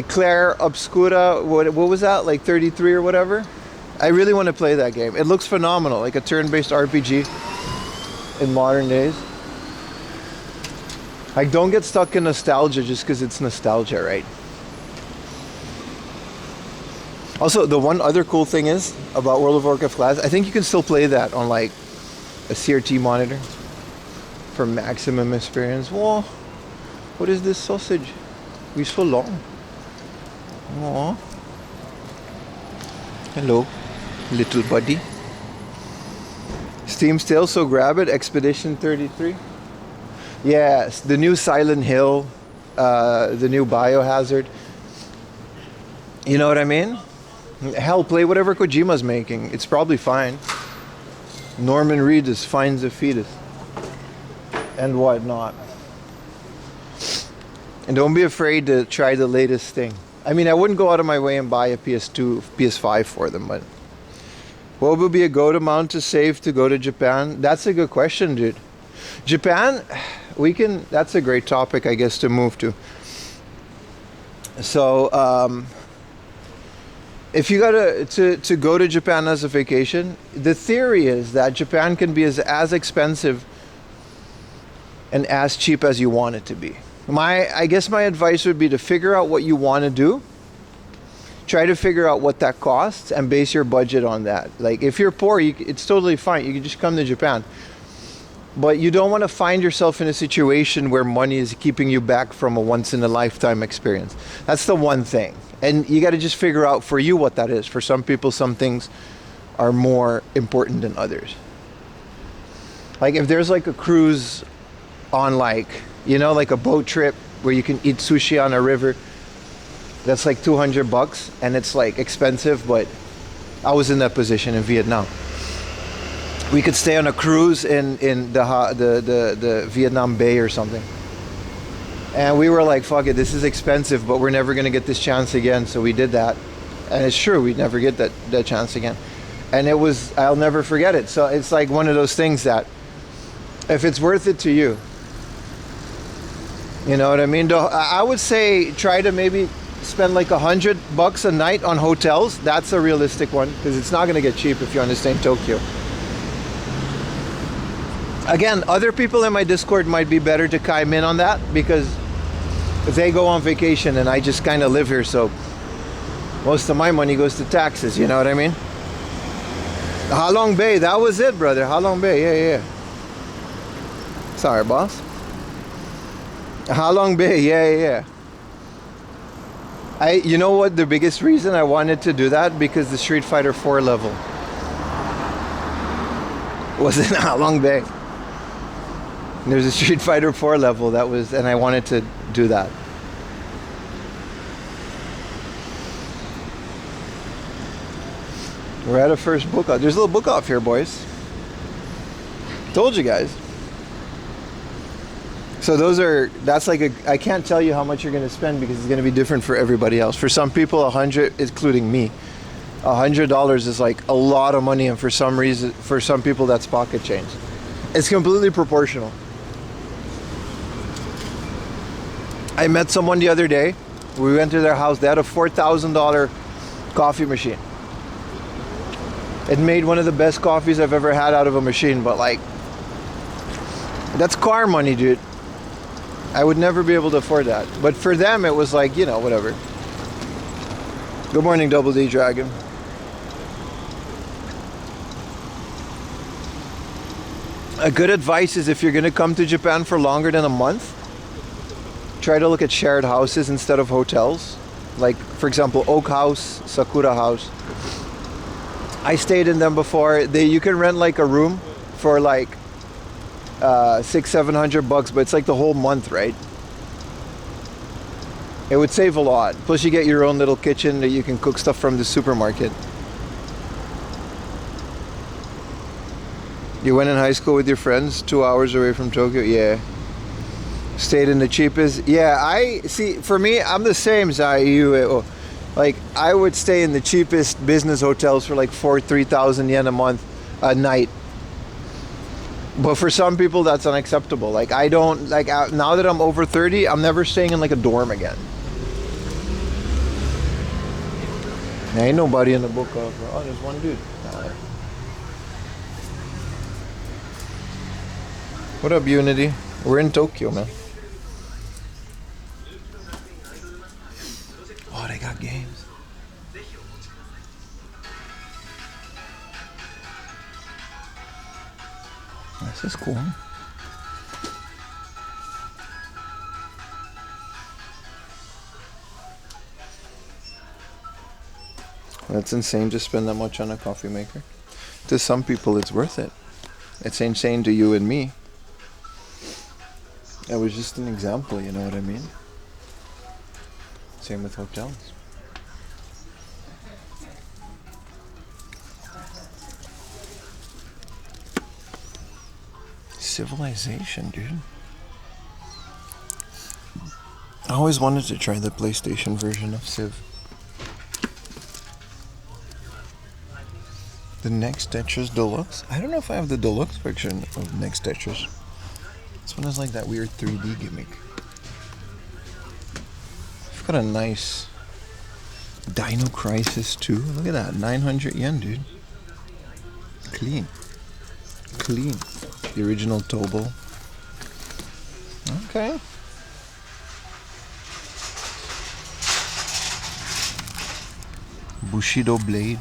Claire Obscura, what was that? Like 33 or whatever? I really want to play that game. It looks phenomenal, like a turn-based RPG in modern days. Like, don't get stuck in nostalgia just because it's nostalgia, right? Also, the one other cool thing is about World of Warcraft Classic, I think you can still play that on like a CRT monitor for maximum experience. Whoa, what is this sausage? We're so long. Aww. Hello, little buddy. Steam still, so grab it. Expedition 33. Yes, the new Silent Hill, the new Biohazard. You know what I mean? Hell, play whatever Kojima's making. It's probably fine. Norman Reedus finds a fetus. And whatnot. And don't be afraid to try the latest thing. I mean, I wouldn't go out of my way and buy a PS2, PS5 for them, but What would be a good amount to save to go to Japan? That's a good question, dude. Japan, that's a great topic, I guess, to move to. So, if you to go to Japan as a vacation, the theory is that Japan can be as expensive and as cheap as you want it to be. I guess my advice would be to figure out what you want to do. Try to figure out what that costs and base your budget on that. Like if you're poor, it's totally fine. You can just come to Japan. But you don't want to find yourself in a situation where money is keeping you back from a once in a lifetime experience. That's the one thing. And you got to just figure out for you what that is. For some people, some things are more important than others. Like if there's like a cruise on like a boat trip where you can eat sushi on a river, that's like $200 and it's like expensive, but I was in that position in Vietnam. We could stay on a cruise in the Vietnam Bay or something. And we were like, fuck it, this is expensive, but we're never gonna get this chance again. So we did that. And it's true, we'd never get that chance again. And I'll never forget it. So it's like one of those things that if it's worth it to you, you know what I mean? I would say try to maybe spend like $100 a night on hotels. That's a realistic one because it's not going to get cheap if you understand Tokyo. Again, other people in my Discord might be better to chime in on that because they go on vacation and I just kind of live here, so most of my money goes to taxes, you know what I mean? Halong Bay, that was it, brother. Halong Bay, yeah. Sorry, boss. Halong Bay, yeah. You know what? The biggest reason I wanted to do that because the Street Fighter 4 level was in Halong Bay. There's a Street Fighter 4 level and I wanted to do that. We're at a first book off. There's a little book off here, boys. Told you guys. So that's like I can't tell you how much you're going to spend because it's going to be different for everybody else. For some people, 100, including me, $100 is like a lot of money, and for some people that's pocket change. It's completely proportional. I met someone the other day. We went to their house. They had a $4,000 coffee machine. It made one of the best coffees I've ever had out of a machine, but like, that's car money, dude. I would never be able to afford that. But for them, it was like, whatever. Good morning, Double D Dragon. A good advice is if you're going to come to Japan for longer than a month, try to look at shared houses instead of hotels. Like, for example, Oak House, Sakura House. I stayed in them before. You can rent like a room for like $600-700, but it's like the whole month, right? It would save a lot. Plus you get your own little kitchen that you can cook stuff from the supermarket. You went in high school with your friends 2 hours away from Tokyo? Yeah. Stayed in the cheapest? Yeah, I see. For me, I'm the same as you. Like, I would stay in the cheapest business hotels for like 3,000 yen a month, a night. But for some people, that's unacceptable. Like, I don't, like, now that I'm over 30, I'm never staying in like a dorm again. There ain't nobody in the book of, oh, there's one dude. What up, Unity? We're in Tokyo, man. Oh, they got games. This is cool. That's insane to spend that much on a coffee maker. To some people, it's worth it. It's insane to you and me. It was just an example, you know what I mean? Same with hotels. Civilization, dude. I always wanted to try the PlayStation version of Civ. The Next Tetris Deluxe? I don't know if I have the deluxe version of Next Tetris. This one is like that weird 3D gimmick. I've got a nice Dino Crisis 2. Look at that, 900 yen, dude. Clean. Clean. The original Tobo. Okay. Bushido Blade.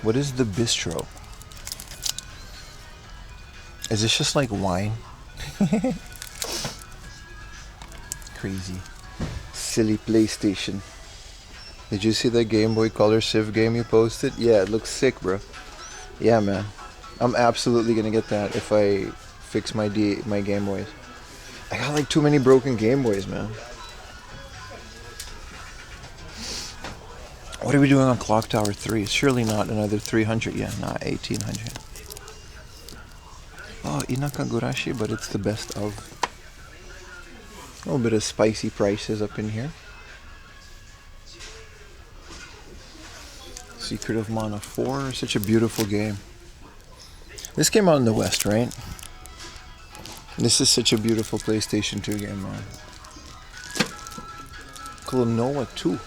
What is the bistro? Is this just like wine? Crazy. Silly PlayStation. Did you see that Game Boy Color Civ game you posted? Yeah, it looks sick, bro. Yeah, man. I'm absolutely gonna get that if I fix my Game Boys. I got like too many broken Game Boys, man. What are we doing on Clock Tower 3? Surely not another 300 yen, not 1800. Oh, Inakagurashi, but it's the best of. A little bit of spicy prices up in here. Secret of Mana 4, such a beautiful game. This came out in the West, right? This is such a beautiful PlayStation 2 game, man. Klonoa 2.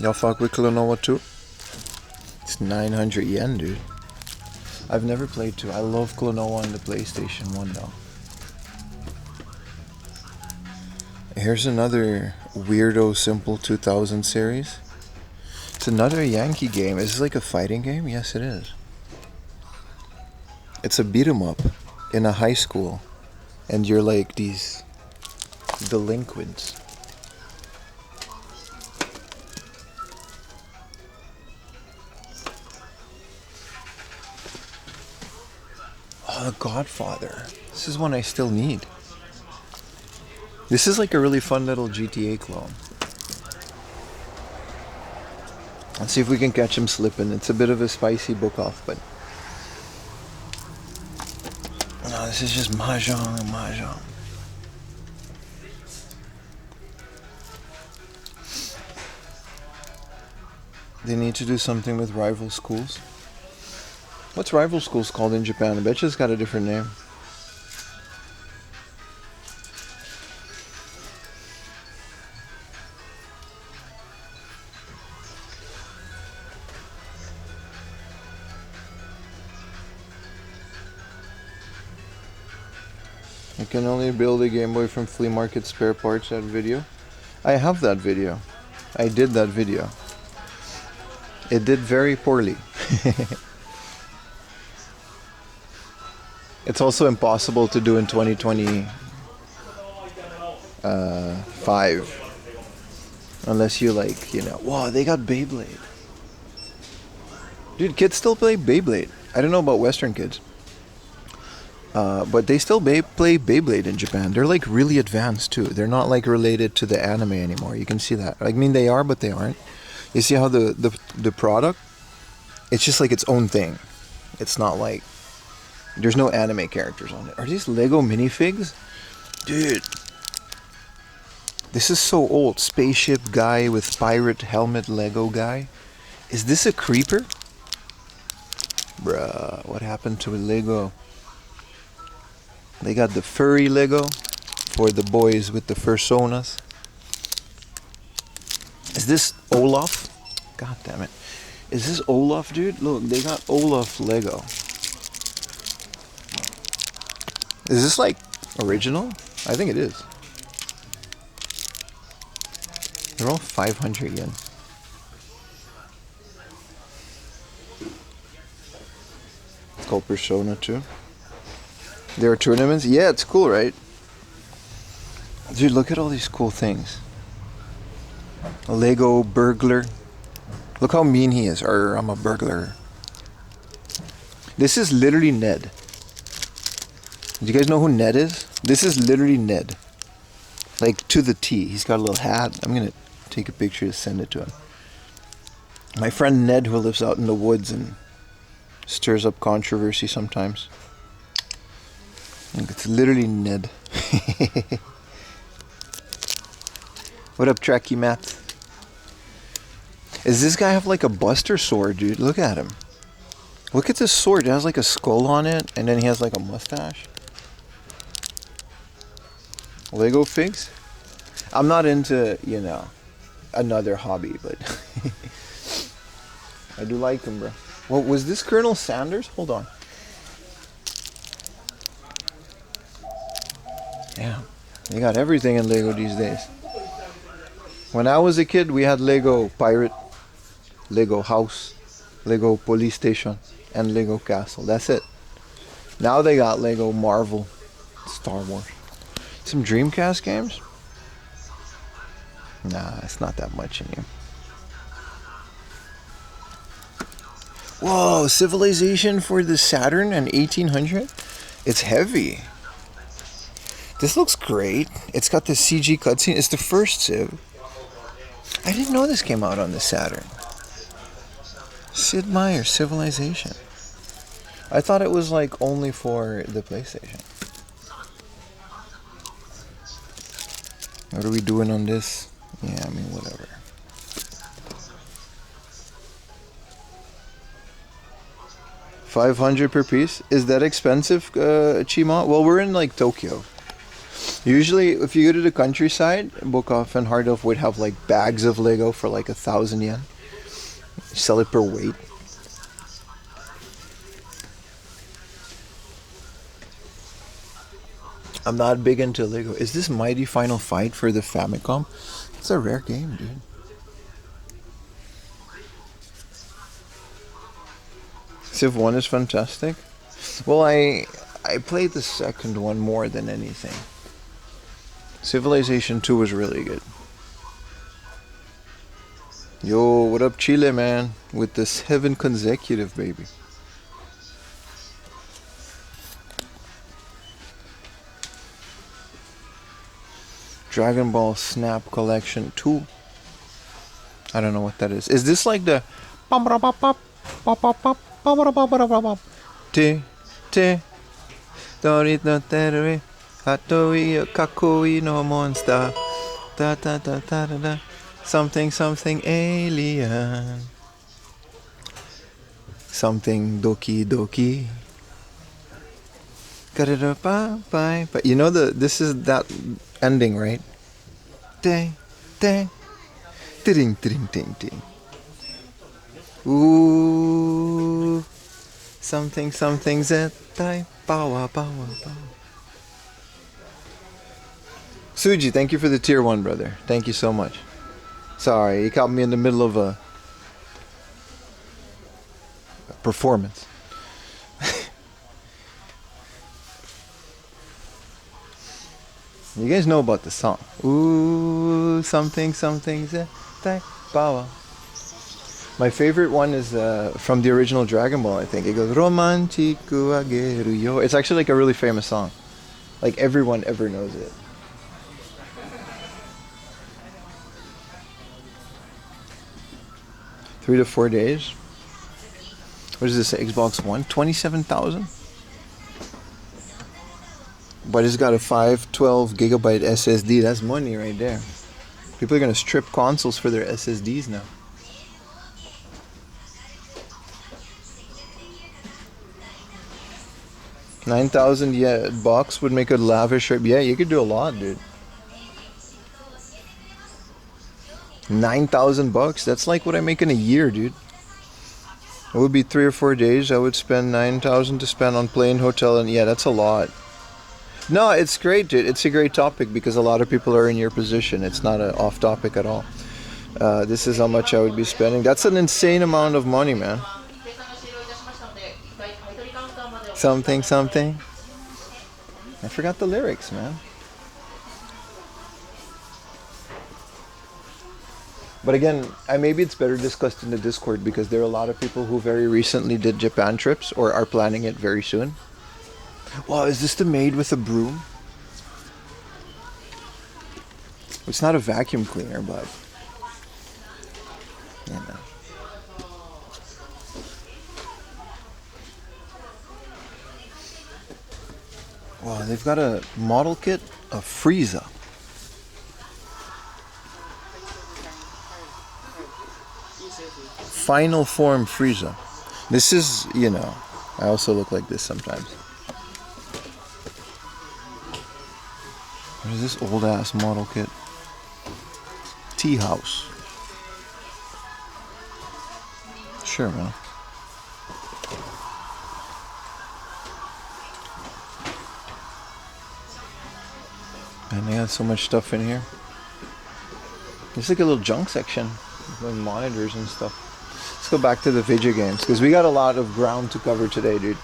Y'all fuck with Klonoa 2? It's 900 yen, dude. I've never played 2. I love Klonoa on the PlayStation 1, though. Here's another weirdo simple 2000 series. It's another Yankee game. Is this like a fighting game? Yes, it is. It's a beat 'em up in a high school, and you're like these delinquents. Oh, The Godfather. This is one I still need. This is like a really fun little GTA clone. Let's see if we can catch him slipping. It's a bit of a spicy book off, but no, this is just mahjong. They need to do something with rival schools. What's rival schools called in Japan? I bet you it's got a different name. You can only build a Game Boy from flea market spare parts. That video. I have that video. I did that video. It did very poorly. It's also impossible to do in 2025 unless you like, you know. Wow, they got Beyblade. Dude, kids still play Beyblade. I don't know about Western kids. But they still play Beyblade in Japan. They're like really advanced too. They're not like related to the anime anymore. You can see that. I mean, they are, but they aren't. You see how the product, it's just like its own thing. It's not like, there's no anime characters on it. Are these Lego minifigs? Dude. This is so old. Spaceship guy with pirate helmet Lego guy. Is this a creeper? Bruh, what happened to Lego? They got the furry Lego for the boys with the fursonas. Is this Olaf? God damn it. Is this Olaf, dude? Look, they got Olaf Lego. Is this like original? I think it is. They're all 500 yen. It's called Persona 2. There are tournaments? Yeah, it's cool, right? Dude, look at all these cool things. A Lego burglar. Look how mean he is. Or I'm a burglar. This is literally Ned. Do you guys know who Ned is? This is literally Ned. Like to the T. He's got a little hat. I'm going to take a picture to send it to him. My friend Ned, who lives out in the woods and stirs up controversy sometimes. It's literally Ned. What up, Trekkie Matt? Does this guy have like a Buster sword, dude? Look at him. Look at this sword. It has like a skull on it, and then he has like a mustache. Lego figs? I'm not into, you know, another hobby, but I do like them, bro. Well, was this Colonel Sanders? Hold on. Yeah, they got everything in Lego these days. When I was a kid, we had Lego Pirate, Lego House, Lego Police Station, and Lego Castle. That's it. Now they got Lego Marvel, Star Wars. Some Dreamcast games? Nah, it's not that much in here. Whoa, Civilization for the Saturn and 1800? It's heavy. This looks great. It's got the CG cutscene. It's the first Civ. I didn't know this came out on the Saturn. Sid Meier's Civilization. I thought it was like only for the PlayStation. What are we doing on this? Yeah, I mean, whatever. $500 per piece? Is that expensive, Chima? Well, we're in like Tokyo. Usually, if you go to the countryside, Bokov and Hardolf would have like bags of Lego for like 1,000 yen. Sell it per weight. I'm not big into Lego. Is this Mighty Final Fight for the Famicom? It's a rare game, dude. Civ 1 is fantastic. Well, I played the second one more than anything. Civilization 2 was really good. Yo, what up, Chile, man? With the 7 consecutive, baby. Dragon Ball Snap Collection 2. I don't know what that is. Is this like the te te dorito terui hatoi kakoi no monster da da da da da da something something alien something doki doki. But you know this is that ending, right? Ding, ding, ding, ding, ding, ding. Ooh, something, something, zettai, power, power, power. Suji, thank you for the tier 1, brother. Thank you so much. Sorry, you caught me in the middle of a performance. You guys know about the song. Ooh, something, something, zettai, power. My favorite one is from the original Dragon Ball, I think. It goes, Romantiku ageru yo. It's actually like a really famous song. Like everyone ever knows it. $3 to 4 days. What does this say? Xbox One? 27,000? But it's got a 512 gigabyte SSD. That's money right there. People are going to strip consoles for their SSDs now. $9,000, yeah, box would make a lavish. Yeah, you could do a lot, dude. $9,000. That's like what I make in a year, dude. It would be 3 or 4 days. I would spend 9,000 to spend on plane, hotel, and yeah, that's a lot. No, it's great, dude. It's a great topic because a lot of people are in your position. It's not an off topic at all. This is how much I would be spending. That's an insane amount of money, man. Something, something. I forgot the lyrics, man. But again, maybe it's better discussed in the Discord because there are a lot of people who very recently did Japan trips or are planning it very soon. Wow, is this the maid with a broom? It's not a vacuum cleaner, but you know. Wow, they've got a model kit of Frieza. Final Form Frieza. This is, you know, I also look like this sometimes. What is this old ass model kit? Tea House. Sure, man. And they got so much stuff in here. There's like a little junk section with monitors and stuff. Let's go back to the video games because we got a lot of ground to cover today, dude.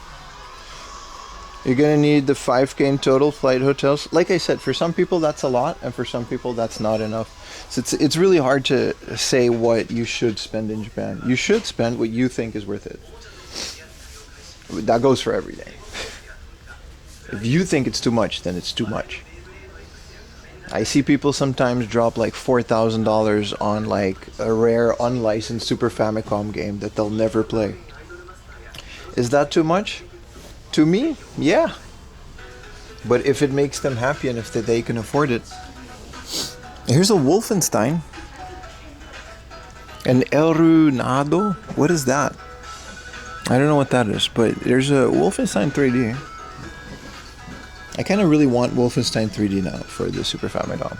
You're gonna need the 5K in total flight hotels. Like I said, for some people that's a lot, and for some people that's not enough. So it's really hard to say what you should spend in Japan. You should spend what you think is worth it. That goes for every day. If you think it's too much, then it's too much. I see people sometimes drop like $4,000 on like a rare unlicensed Super Famicom game that they'll never play. Is that too much? To me, yeah. But if it makes them happy and if they can afford it. Here's a Wolfenstein. An Elrunado? What is that? I don't know what that is, but there's a Wolfenstein 3D. I kind of really want Wolfenstein 3D now for the Super Famicom.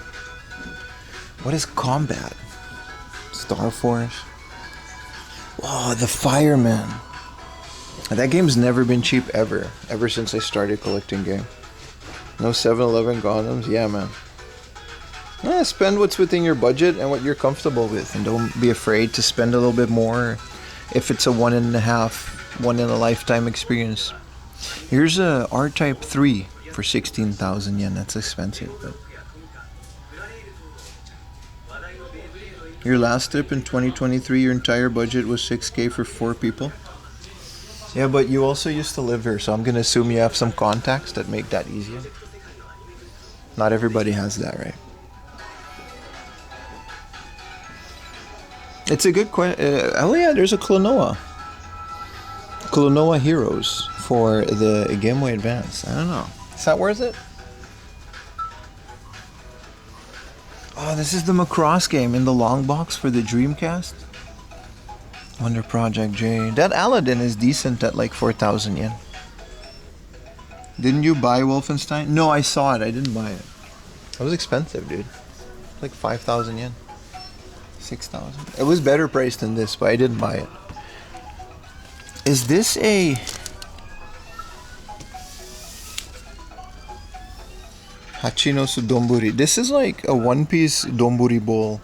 What is Combat? Star Force? Oh, the Fireman. That game's never been cheap ever since I started collecting game. No 7-Eleven Gundams? Yeah, man. Yeah, spend what's within your budget and what you're comfortable with, and don't be afraid to spend a little bit more if it's a one in a lifetime experience. Here's a R-Type 3 for 16,000 yen. That's expensive, but your last trip in 2023, your entire budget was 6K for 4 people. Yeah, but you also used to live here, so I'm gonna assume you have some contacts that make that easier. Not everybody has that, right? It's a good question. Oh yeah, there's a Klonoa Heroes for the Game Boy Advance. I don't know. Is that worth it? Oh, this is the Macross game in the long box for the Dreamcast. Wonder Project J. That Aladdin is decent at like 4,000 yen. Didn't you buy Wolfenstein? No, I saw it. I didn't buy it. It was expensive, dude. Like 5,000 yen. 6,000. It was better priced than this, but I didn't buy it. Is this a... Hachinosu Donburi. This is like a One Piece Donburi bowl.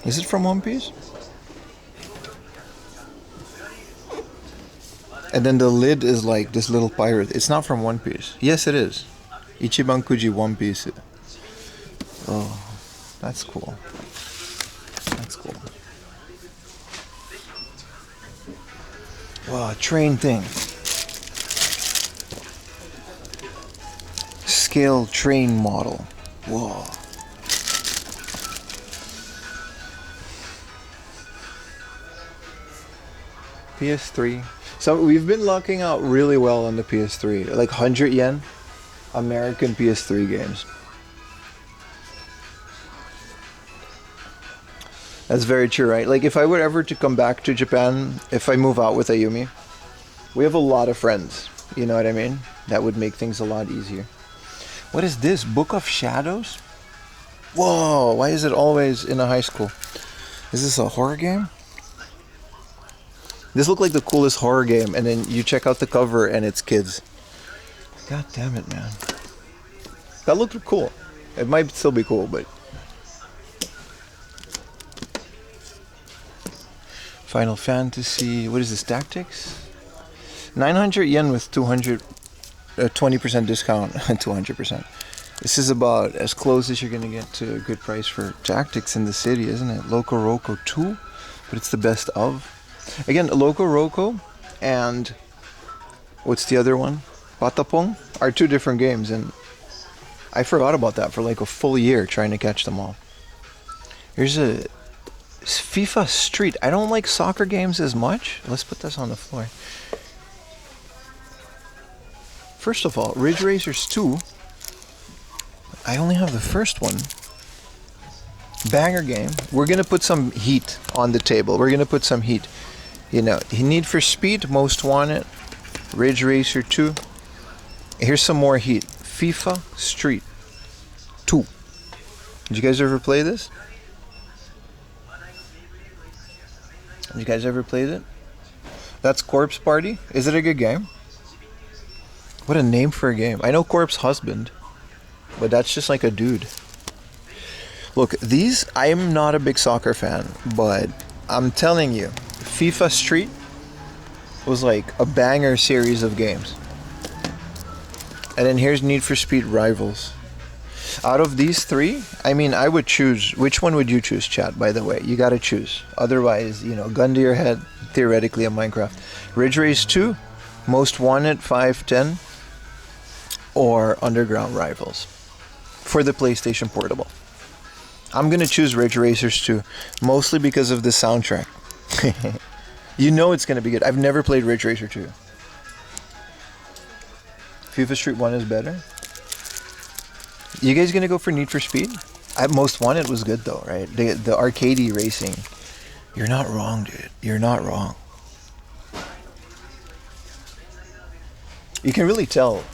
Is it from One Piece? And then the lid is like this little pirate. It's not from One Piece. Yes, it is. Ichiban Kuji One Piece. Oh, that's cool. That's cool. Wow, train thing. Scale train model. Whoa. PS3. So we've been lucking out really well on the PS3. Like 100 yen, American PS3 games. That's very true, right? Like if I were ever to come back to Japan, if I move out with Ayumi, we have a lot of friends. You know what I mean? That would make things a lot easier. What is this? Book of Shadows? Whoa, why is it always in a high school? Is this a horror game? This looked like the coolest horror game, and then you check out the cover and it's kids. God damn it, man. That looked cool. It might still be cool, but... Final Fantasy... What is this? Tactics? 900 yen with 20% discount. 200%. This is about as close as you're going to get to a good price for Tactics in the city, isn't it? Loco Roco 2, but it's the best of. Again, Loco Roco and what's the other one? Patapong are two different games, and I forgot about that for like a full year trying to catch them all. Here's a FIFA Street. I don't like soccer games as much. Let's put this on the floor. First of all, Ridge Racers 2. I only have the first one. Banger game. We're gonna put some heat on the table. We're gonna put some heat. You know, Need for Speed, Most Wanted, Ridge Racer 2. Here's some more heat. FIFA Street 2. Did you guys ever play this? Did you guys ever play it? That's Corpse Party. Is it a good game? What a name for a game. I know Corpse Husband, but that's just like a dude. Look, these, I'm not a big soccer fan, but I'm telling you, FIFA Street was like a banger series of games. And then here's Need for Speed Rivals. Out of these three, I mean, I would choose. Which one would you choose, chat, by the way? You gotta choose. Otherwise, you know, gun to your head, theoretically, a Minecraft. Ridge Race 2, Most Wanted 510, or Underground Rivals for the PlayStation Portable. I'm gonna choose Ridge Racers 2, mostly because of the soundtrack. You know it's gonna be good. I've never played Ridge Racer 2. FIFA Street 1 is better. You guys gonna go for Need for Speed? Most Wanted was good though, right? The arcadey racing. You're not wrong, dude. You're not wrong. You can really tell.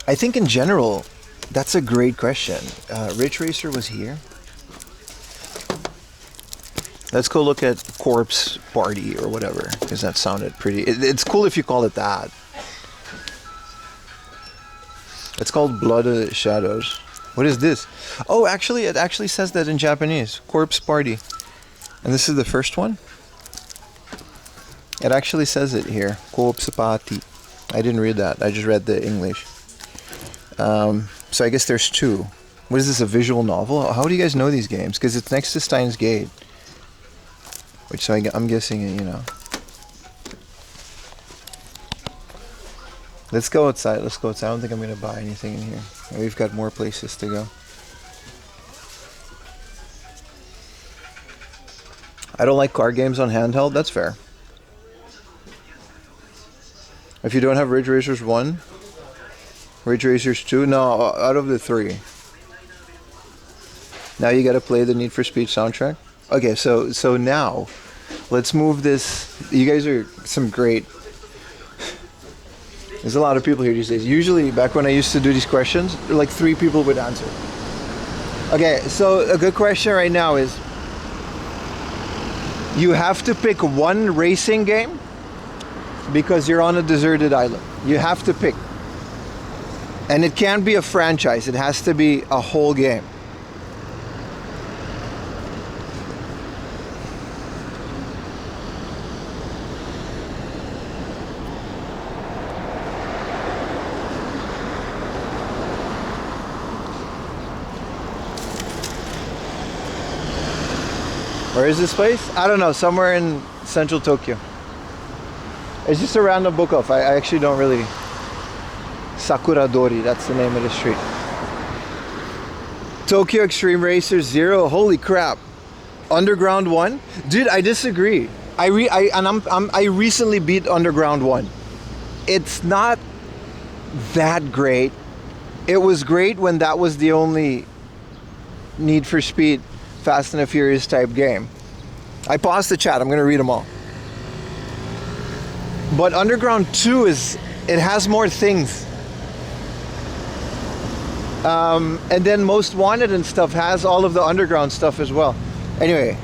I think in general, that's a great question. Ridge Racer was here. Let's go look at Corpse Party or whatever, because that sounded pretty. It's cool if you call it that. It's called Blood of the Shadows. What is this? Oh, actually, it actually says that in Japanese. Corpse Party. And this is the first one? It actually says it here. Corpse Party. I didn't read that. I just read the English. So I guess there's two. What is this, a visual novel? How do you guys know these games? Because it's next to Steins Gate. Which, so I'm guessing, you know. Let's go outside. Let's go outside. I don't think I'm going to buy anything in here. We've got more places to go. I don't like car games on handheld. That's fair. If you don't have Ridge Racers 1, Ridge Racers 2, no, out of the three. Now you got to play the Need for Speed soundtrack. Okay, so now let's move this. You guys are some great. There's a lot of people here these days. Usually, back when I used to do these questions, like 3 people would answer. Okay, so a good question right now is, you have to pick one racing game because you're on a deserted island. You have to pick. And it can't be a franchise. It has to be a whole game. Where is this place? I don't know, somewhere in central Tokyo. It's just a random book off. I actually don't really. Sakura Dori, that's the name of the street. Tokyo Extreme Racer 0, holy crap. Underground 1? Dude, I disagree. I recently beat Underground 1. It's not that great. It was great when that was the only Need for Speed Fast and the Furious type game. I paused the chat, I'm gonna read them all. But Underground 2 it has more things. And then Most Wanted and stuff has all of the underground stuff as well. Anyway,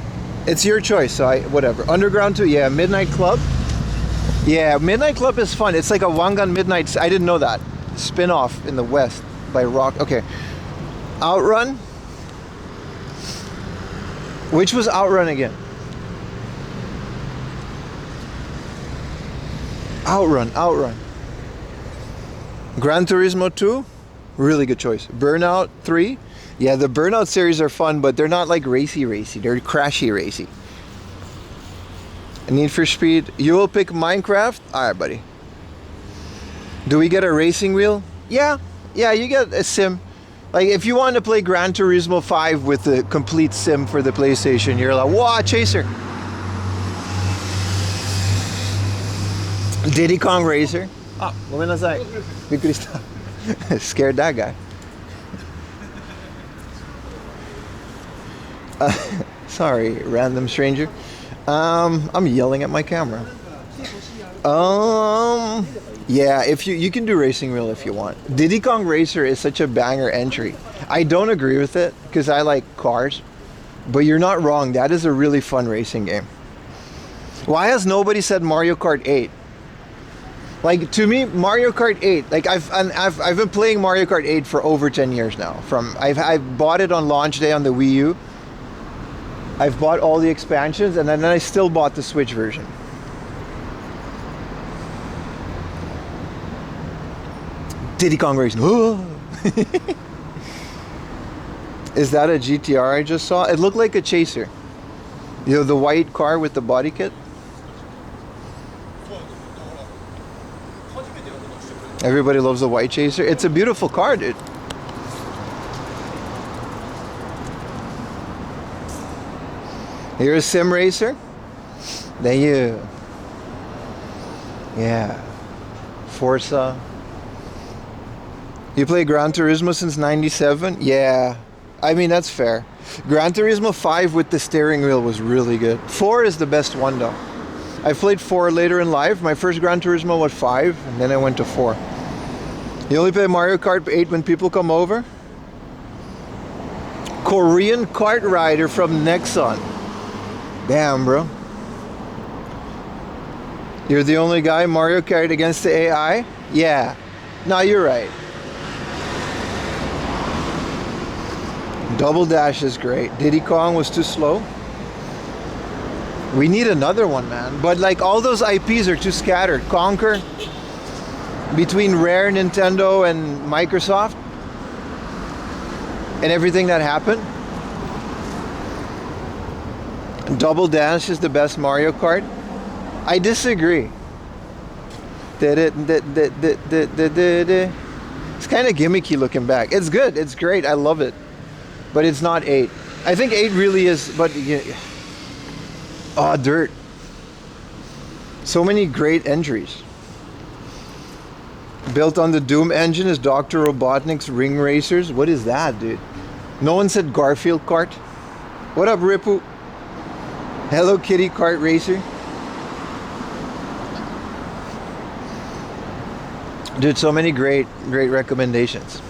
it's your choice, so whatever. Underground 2, yeah, Midnight Club. Yeah, Midnight Club is fun. It's like a Wangan Midnight, I didn't know that. Spin-off in the West by Rock. Okay. Outrun. Which was Outrun again? Outrun. Gran Turismo 2, really good choice. Burnout 3, yeah, the Burnout series are fun, but they're not like racy. They're crashy. Need for Speed, you will pick Minecraft? Alright, buddy. Do we get a racing wheel? Yeah, you get a sim. Like, if you want to play Gran Turismo 5 with the complete sim for the PlayStation, you're like, wow, Chaser. Diddy Kong Racer. Ah, gomenasai. Bikkurishita. Scared that guy. Sorry, random stranger. I'm yelling at my camera. Yeah, if you can do Racing Wheel if you want. Diddy Kong Racer is such a banger entry. I don't agree with it because I like cars, but you're not wrong. That is a really fun racing game. Why has nobody said Mario Kart 8? Like, to me, Mario Kart 8, like I've been playing Mario Kart 8 for over 10 years now. I've bought it on launch day on the Wii U. I've bought all the expansions, and then I still bought the Switch version. Diddy Kong Racing. Is that a GTR I just saw? It looked like a Chaser. You know, the white car with the body kit? Everybody loves the white Chaser. It's a beautiful car, dude. Here's a sim racer. Then you. Yeah. Forza. You play Gran Turismo since '97? Yeah. I mean, that's fair. Gran Turismo 5 with the steering wheel was really good. 4 is the best one, though. I played 4 later in life. My first Gran Turismo was 5, and then I went to 4. You only play Mario Kart 8 when people come over? Korean kart rider from Nexon. Damn, bro. You're the only guy Mario Kart against the AI? Yeah. No, you're right. Double Dash is great. Diddy Kong was too slow. We need another one, man. But like all those IPs are too scattered. Conquer between Rare, Nintendo, and Microsoft, and everything that happened. Double Dash is the best Mario Kart. I disagree. It's kind of gimmicky looking back. It's good. It's great. I love it. But it's not 8. I think 8 really is, but yeah. Oh, dirt. So many great entries. Built on the Doom engine is Dr. Robotnik's Ring Racers. What is that, dude? No one said Garfield Kart. What up, Ripu? Hello Kitty Kart Racer. Dude, so many great recommendations.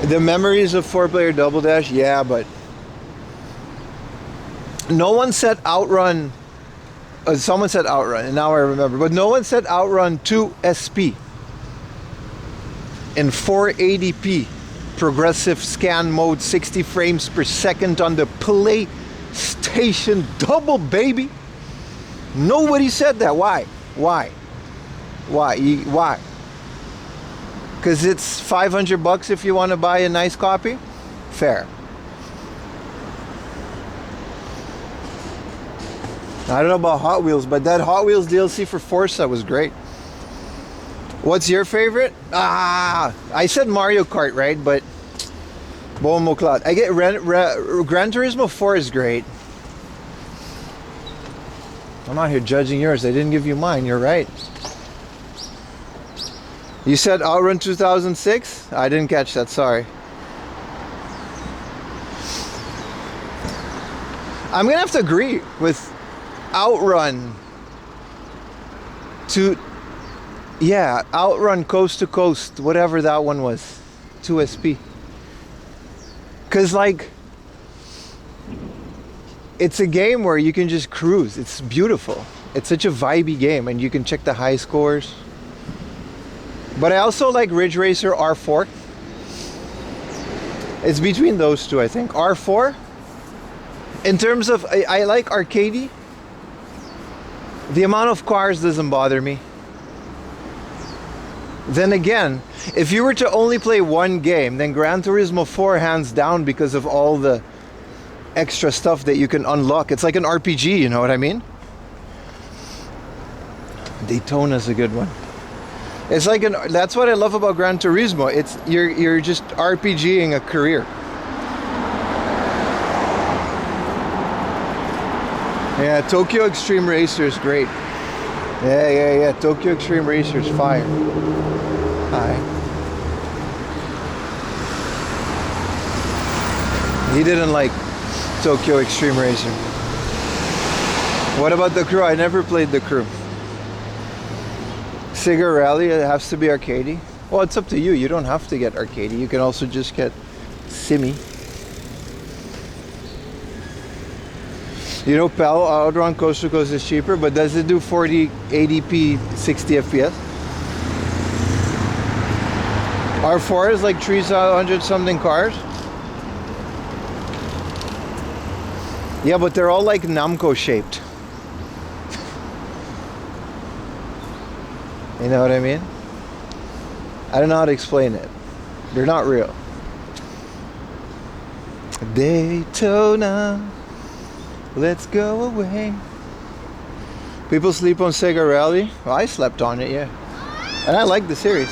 The memories of 4-player Double Dash, yeah, but no one said Outrun. Someone said Outrun, and now I remember. But no one said Outrun 2 SP in 480p progressive scan mode, 60 frames per second on the PlayStation Double, baby. Nobody said that. Why? Because it's $500 if you want to buy a nice copy? Fair. I don't know about Hot Wheels, but that Hot Wheels DLC for Forza was great. What's your favorite? I said Mario Kart, right? But Bomo Cloud. I get Gran Turismo 4 is great. I'm not here judging yours. I didn't give you mine. You're right. You said Outrun 2006? I didn't catch that. Sorry. I'm gonna have to agree with Outrun Outrun Coast to Coast, whatever that one was, 2SP. Cause like, it's a game where you can just cruise. It's beautiful. It's such a vibey game, and you can check the high scores. But I also like Ridge Racer R4. It's between those two, I think. R4, in terms of, I like arcadey. The amount of cars doesn't bother me. Then again, if you were to only play one game, then Gran Turismo 4 hands down because of all the extra stuff that you can unlock. It's like an RPG, you know what I mean? Daytona's a good one. It's like that's what I love about Gran Turismo. It's you're just RPGing a career. Yeah, Tokyo Extreme Racer is great. Yeah. Tokyo Extreme Racer is fire. Hi. He didn't like Tokyo Extreme Racing. What about the Crew? I never played the Crew. Sega Rally, it has to be arcadey. Well, it's up to you. You don't have to get arcadey. You can also just get simmy. You know, PAL Outrun Coast to Coast is cheaper, but does it do 40, 80p, 60 FPS? R4 is like 300 something cars. Yeah, but they're all like Namco shaped. You know what I mean? I don't know how to explain it. They're not real. Daytona, let's go away. People sleep on Sega Rally. Well, I slept on it, yeah. And I like the series.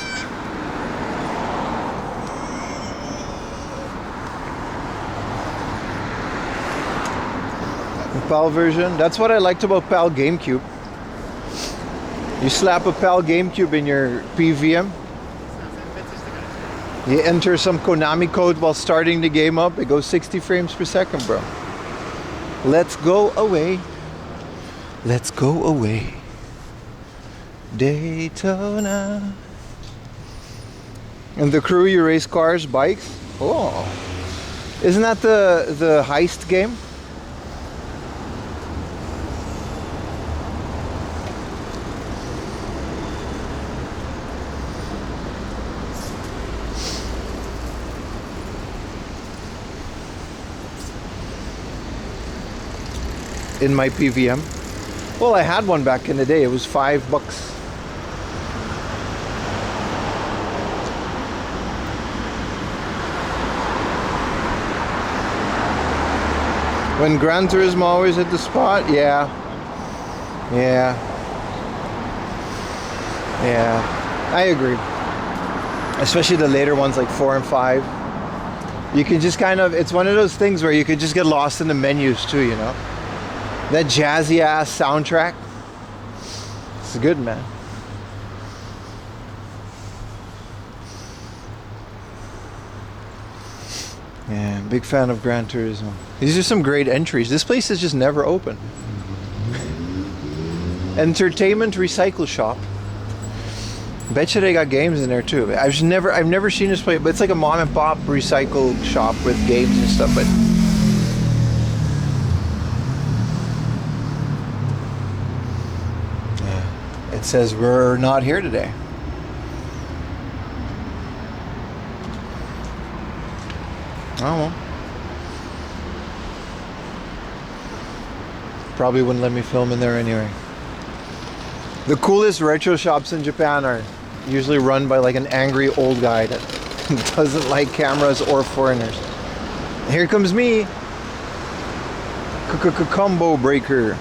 The PAL version. That's what I liked about PAL GameCube. You slap a PAL GameCube in your PVM. You enter some Konami code while starting the game up. It goes 60 frames per second, bro. Let's go away. Let's go away. Daytona. And the Crew, you race cars, bikes. Oh. Isn't that the heist game? In my PVM. Well, I had one back in the day. It was $5. When Gran Turismo always hit the spot, yeah. I agree. Especially the later ones like 4 and 5. You can just kind of, it's one of those things where you could just get lost in the menus too, you know? That jazzy ass soundtrack. It's good, man. Yeah, big fan of Gran Turismo. These are some great entries. This place is just never open. Entertainment Recycle Shop. Bet you they got games in there too. I've never seen this place, but it's like a mom and pop recycle shop with games and stuff. But it says we're not here today. Oh well. Probably wouldn't let me film in there anyway. The coolest retro shops in Japan are usually run by like an angry old guy that doesn't like cameras or foreigners. Here comes me. Combo breaker.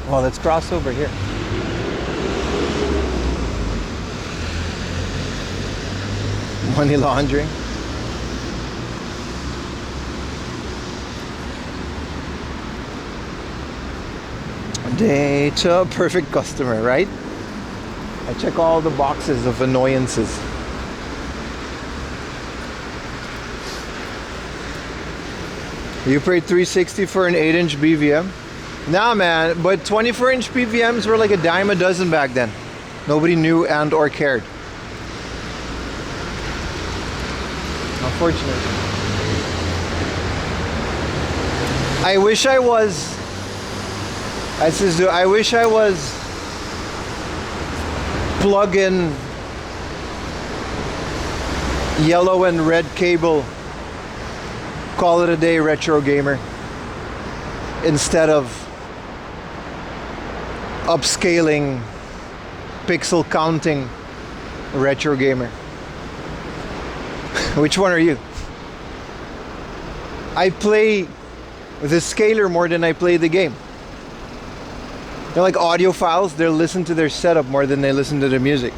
Well, let's cross over here. Money laundering. Data, perfect customer, right? I check all the boxes of annoyances. You paid $360 for an 8-inch BVM? Nah, man, but 24-inch PVMs were like a dime a dozen back then. Nobody knew and or cared. Unfortunately. I wish I was plug-in yellow and red cable, call it a day retro gamer, instead of upscaling, pixel counting retro gamer. Which one are you? I play the scaler more than I play the game. They're like audiophiles, they'll listen to their setup more than they listen to the music.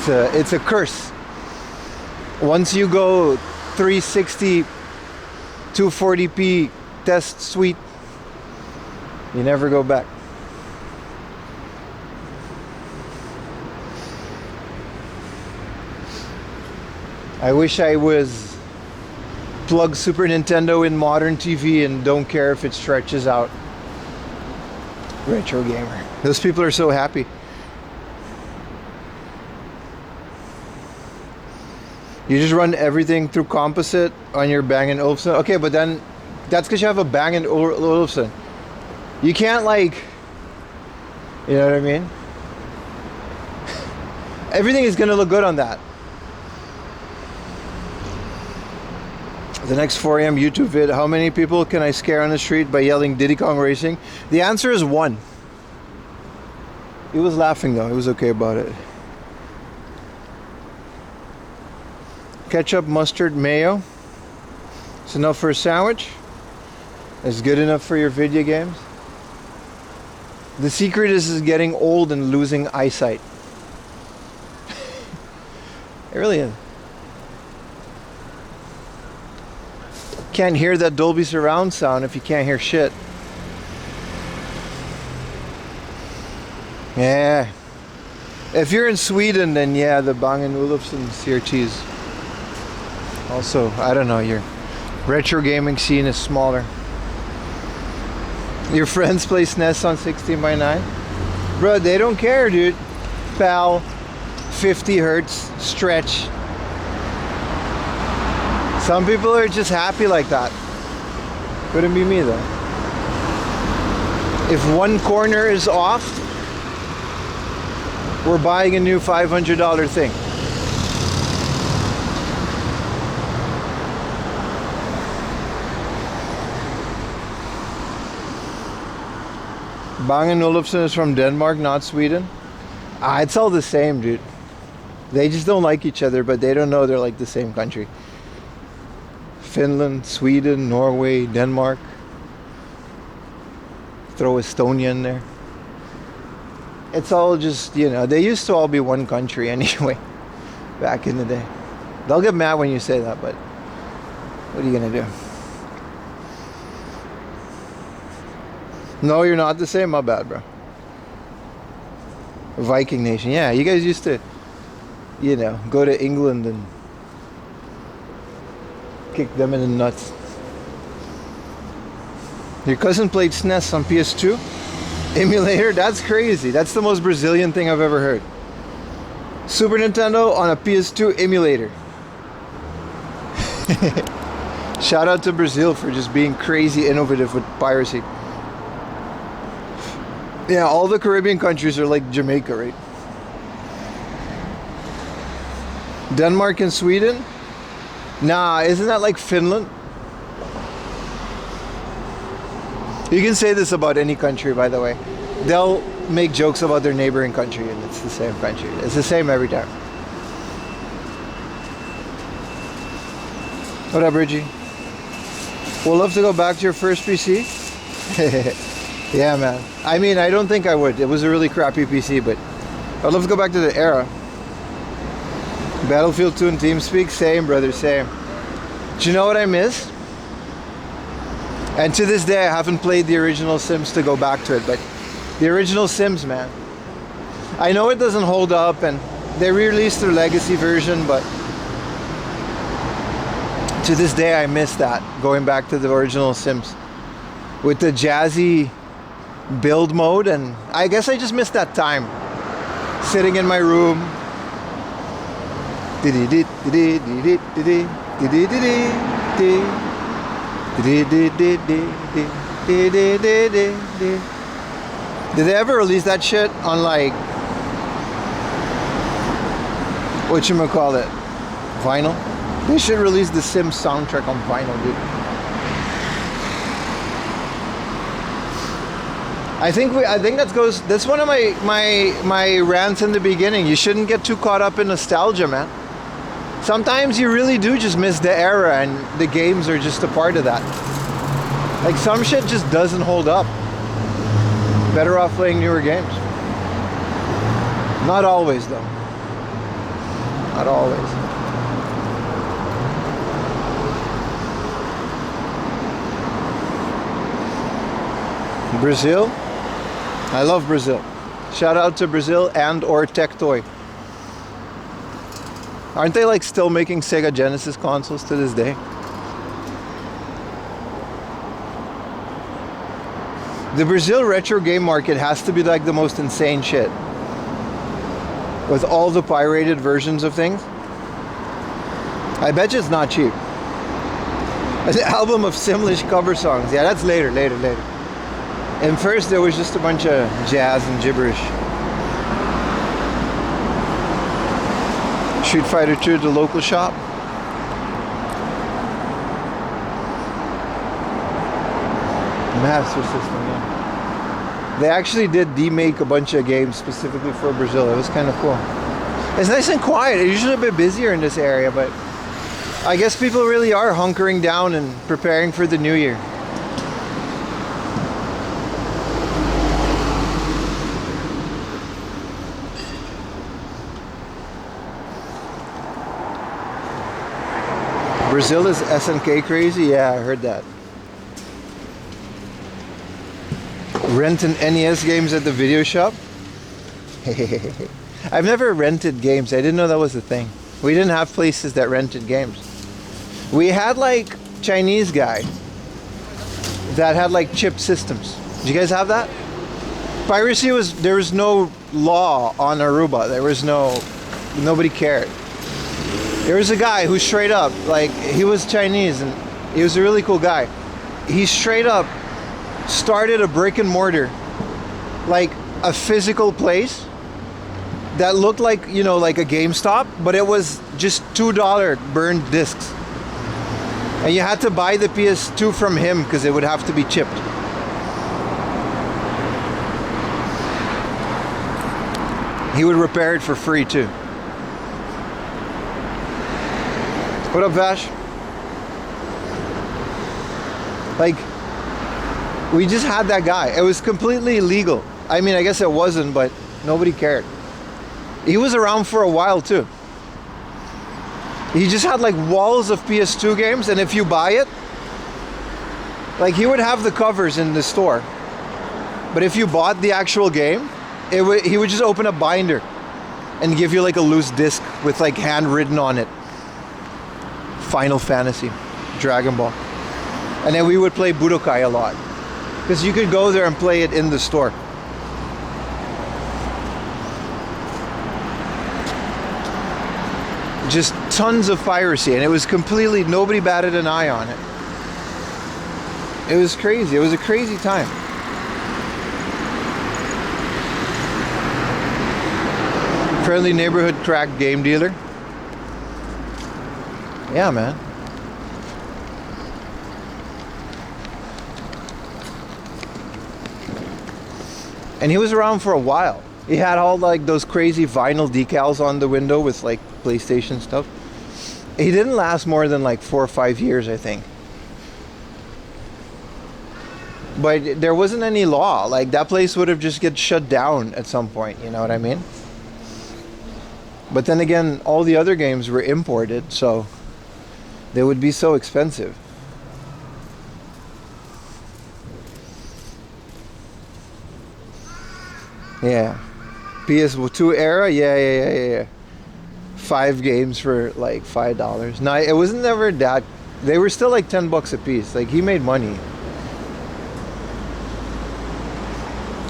It's a curse. Once you go 360, 240p test, sweet. You never go back. I wish I was plug Super Nintendo in modern TV and don't care if it stretches out. Retro gamer. Those people are so happy. You just run everything through composite on your Bang & Olufsen. Okay, but then that's because you have a Bang & Olufsen. You can't, like, you know what I mean? Everything is going to look good on that. The next 4 a.m. YouTube vid, how many people can I scare on the street by yelling Diddy Kong Racing? The answer is 1. He was laughing though, he was okay about it. Ketchup, mustard, mayo. It's enough for a sandwich. It's good enough for your video games. The secret is getting old and losing eyesight. It really is. Can't hear that Dolby surround sound if you can't hear shit. Yeah. If you're in Sweden, then yeah, the Bang & Olufsen's here cheese. Also, I don't know, your retro gaming scene is smaller. Your friends play SNES on 16:9? Bro, they don't care, dude. Pal, 50 hertz, stretch. Some people are just happy like that. Couldn't be me though. If one corner is off, we're buying a new $500 thing. Bang & Olufsen is from Denmark, not Sweden. It's all the same, dude. They just don't like each other, but they don't know they're like the same country. Finland, Sweden, Norway, Denmark. Throw Estonia in there. It's all just, you know, they used to all be one country anyway, back in the day. They'll get mad when you say that, but what are you gonna do? No, you're not the same. My bad, bro. Viking Nation. Yeah, you guys used to, you know, go to England and kick them in the nuts. Your cousin played SNES on PS2 emulator? That's crazy. That's the most Brazilian thing I've ever heard. Super Nintendo on a PS2 emulator. Shout out to Brazil for just being crazy innovative with piracy. Yeah, all the Caribbean countries are like Jamaica, right? Denmark and Sweden? Nah, isn't that like Finland? You can say this about any country, by the way. They'll make jokes about their neighboring country and it's the same country. It's the same every time. What up, Bridgie? We'll love to go back to your first PC. Yeah, man. I mean, I don't think I would. It was a really crappy PC, but I'd love to go back to the era. Battlefield 2 and TeamSpeak, same, brother, same. Do you know what I miss? And to this day, I haven't played the original Sims to go back to it, but the original Sims, man. I know it doesn't hold up, and they re-released their legacy version, but to this day, I miss that, going back to the original Sims. With the jazzy build mode, and I guess I just missed that time. Sitting in my room. Did they ever release that shit on like whatchamacallit? Vinyl? They should release the Sims soundtrack on vinyl, dude. I think that's one of my rants in the beginning. You shouldn't get too caught up in nostalgia, man. Sometimes you really do just miss the era, and the games are just a part of that. Like, some shit just doesn't hold up. Better off playing newer games. Not always, though. Not always. Brazil. I love Brazil. Shout out to Brazil and or Tectoy. Aren't they like still making Sega Genesis consoles to this day? The Brazil retro game market has to be like the most insane shit. With all the pirated versions of things. I bet you it's not cheap. An album of Simlish cover songs. Yeah, that's later. And first there was just a bunch of jazz and gibberish. Street Fighter 2 at the local shop. Master System, yeah. They actually did demake a bunch of games specifically for Brazil. It was kind of cool. It's nice and quiet. It's usually a bit busier in this area, but I guess people really are hunkering down and preparing for the new year. Brazil is SNK crazy? Yeah, I heard that. Renting NES games at the video shop? I've never rented games. I didn't know that was a thing. We didn't have places that rented games. We had like Chinese guy that had like chip systems. Did you guys have that? Piracy there was no law on Aruba. Nobody cared. There was a guy who straight up, like, he was Chinese and he was a really cool guy. He straight up started a brick and mortar, like a physical place that looked like, you know, like a GameStop, but it was just $2 burned discs. And you had to buy the PS2 from him because it would have to be chipped. He would repair it for free too. What up, Vash? Like, we just had that guy. It was completely illegal. I mean, I guess it wasn't, but nobody cared. He was around for a while too. He just had like walls of PS2 games, and if you buy it, like, he would have the covers in the store. But if you bought the actual game, he would just open a binder and give you like a loose disc with like handwritten on it. Final Fantasy, Dragon Ball. And then we would play Budokai a lot. Because you could go there and play it in the store. Just tons of piracy, and it was completely, nobody batted an eye on it. It was crazy. It was a crazy time. Friendly neighborhood crack game dealer. Yeah, man. And he was around for a while. He had all like those crazy vinyl decals on the window with like PlayStation stuff. He didn't last more than like 4 or 5 years, I think. But there wasn't any law. Like, that place would have just get shut down at some point, you know what I mean? But then again, all the other games were imported, so they would be so expensive. Yeah. PS2 era? Yeah. 5 games for like $5. No, it wasn't never that. They were still like $10 a piece. Like, he made money.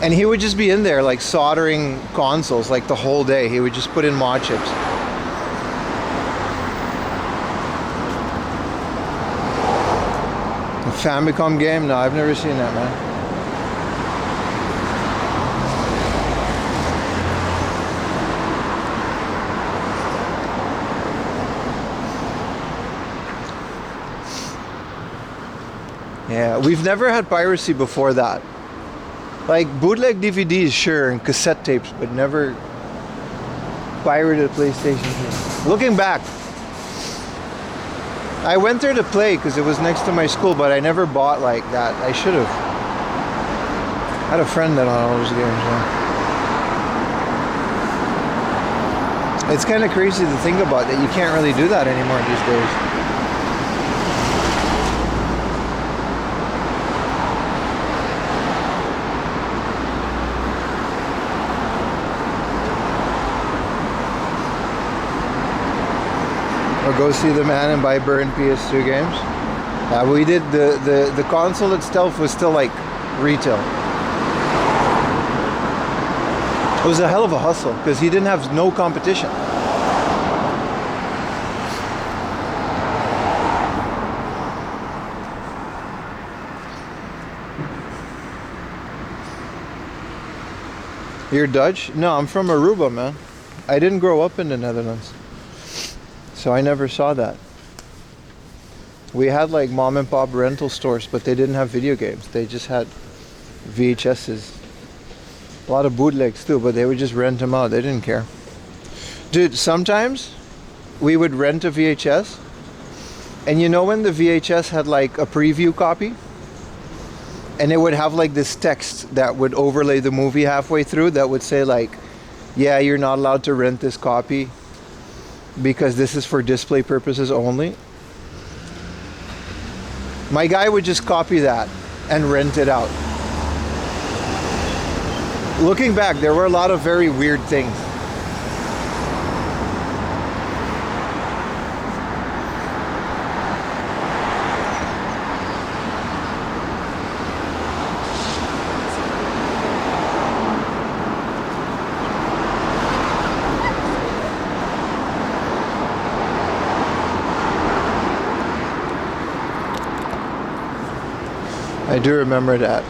And he would just be in there like soldering consoles like the whole day. He would just put in mod chips. A Famicom game? No, I've never seen that, man. Yeah, we've never had piracy before that. Like, bootleg DVDs, sure, and cassette tapes, but never pirated PlayStation. Looking back, I went there to play because it was next to my school, but I never bought like that. I should have. I had a friend that on all those games. Yeah. It's kind of crazy to think about that you can't really do that anymore these days. Or go see the man and buy burned PS2 games. We did the console itself was still like retail. It was a hell of a hustle because he didn't have no competition. You're Dutch? No, I'm from Aruba, man. I didn't grow up in the Netherlands, so I never saw that. We had like mom and pop rental stores, but they didn't have video games. They just had VHSs. A lot of bootlegs too, but they would just rent them out. They didn't care. Dude, sometimes we would rent a VHS, and you know when the VHS had like a preview copy? And it would have like this text that would overlay the movie halfway through that would say like, yeah, you're not allowed to rent this copy because this is for display purposes only. My guy would just copy that and rent it out. Looking back, there were a lot of very weird things. I do remember that.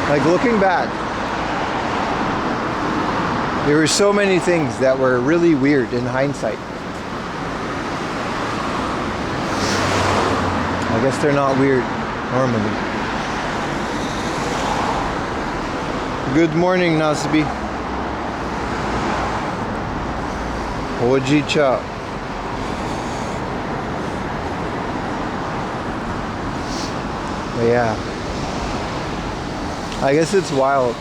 Like looking back, there were so many things that were really weird in hindsight. I guess they're not weird normally. Good morning, Nasbi. Ojicha. But yeah, I guess it's wild.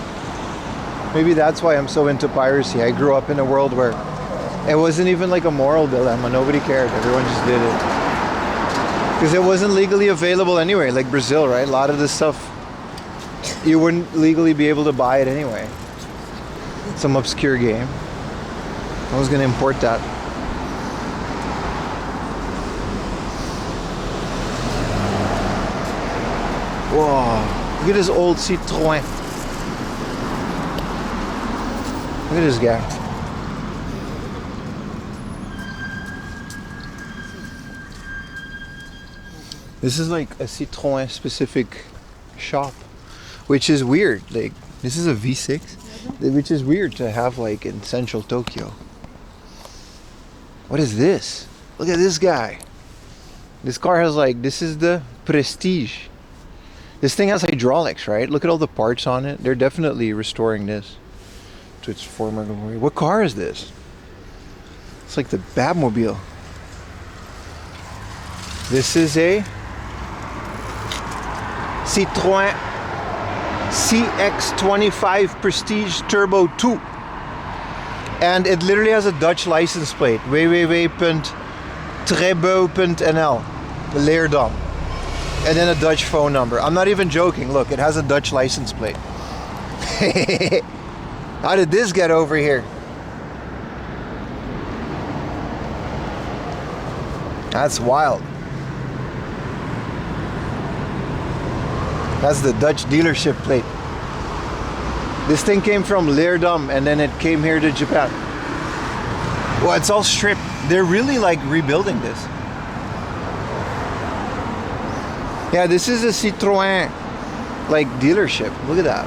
Maybe that's why I'm so into piracy. I grew up in a world where it wasn't even like a moral dilemma. Nobody cared. Everyone just did it. Because it wasn't legally available anyway, like Brazil, right? A lot of this stuff, you wouldn't legally be able to buy it anyway. Some obscure game. I was going to import that. Whoa, look at this old Citroën. Look at this guy. This is like a Citroën specific shop, which is weird. Like, this is a V6, which is weird to have like in central Tokyo. What is this? Look at this guy. This car has like, this is the Prestige. This thing has hydraulics, right? Look at all the parts on it. They're definitely restoring this to its former glory. What car is this? It's like the Batmobile. This is a Citroën CX-25 Prestige Turbo 2. And it literally has a Dutch license plate. www.trebo.nl Leerdam. And then a Dutch phone number. I'm not even joking. Look, it has a Dutch license plate. How did this get over here? That's wild. That's the Dutch dealership plate. This thing came from Leerdam and then it came here to Japan. Well, it's all stripped. They're really like rebuilding this. Yeah, this is a Citroën like dealership. Look at that.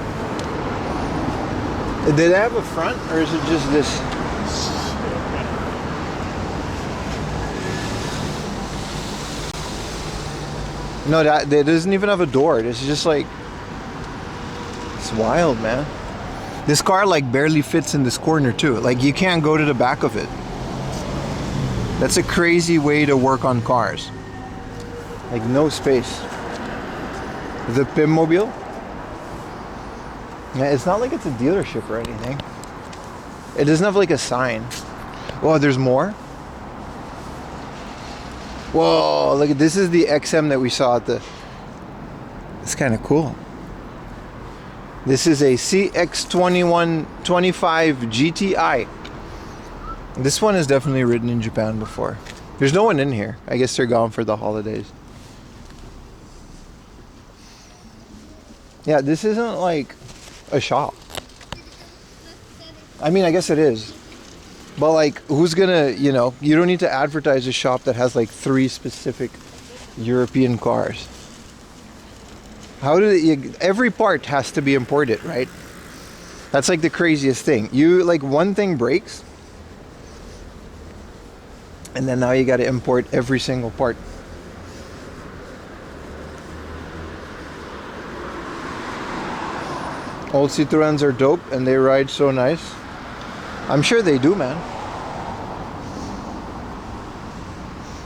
Did they have a front or is it just this? No, that doesn't even have a door. This is just like, it's wild, man. This car like barely fits in this corner too. Like you can't go to the back of it. That's a crazy way to work on cars. Like no space. The Pimmobile. Yeah, it's not like it's a dealership or anything. It doesn't have like a sign. Oh, there's more? Whoa, look at this. Is the XM that we saw at the... It's kind of cool. This is a CX-25 GTI. This one is definitely written in Japan before. There's no one in here. I guess they're gone for the holidays. Yeah, this isn't like a shop. I mean, I guess it is. But like, who's gonna, you know, you don't need to advertise a shop that has like 3 specific European cars. How do you, every part has to be imported, right? That's like the craziest thing. You, like, one thing breaks, and then now you gotta import every single part. Old Citroens are dope and they ride so nice. I'm sure they do, man.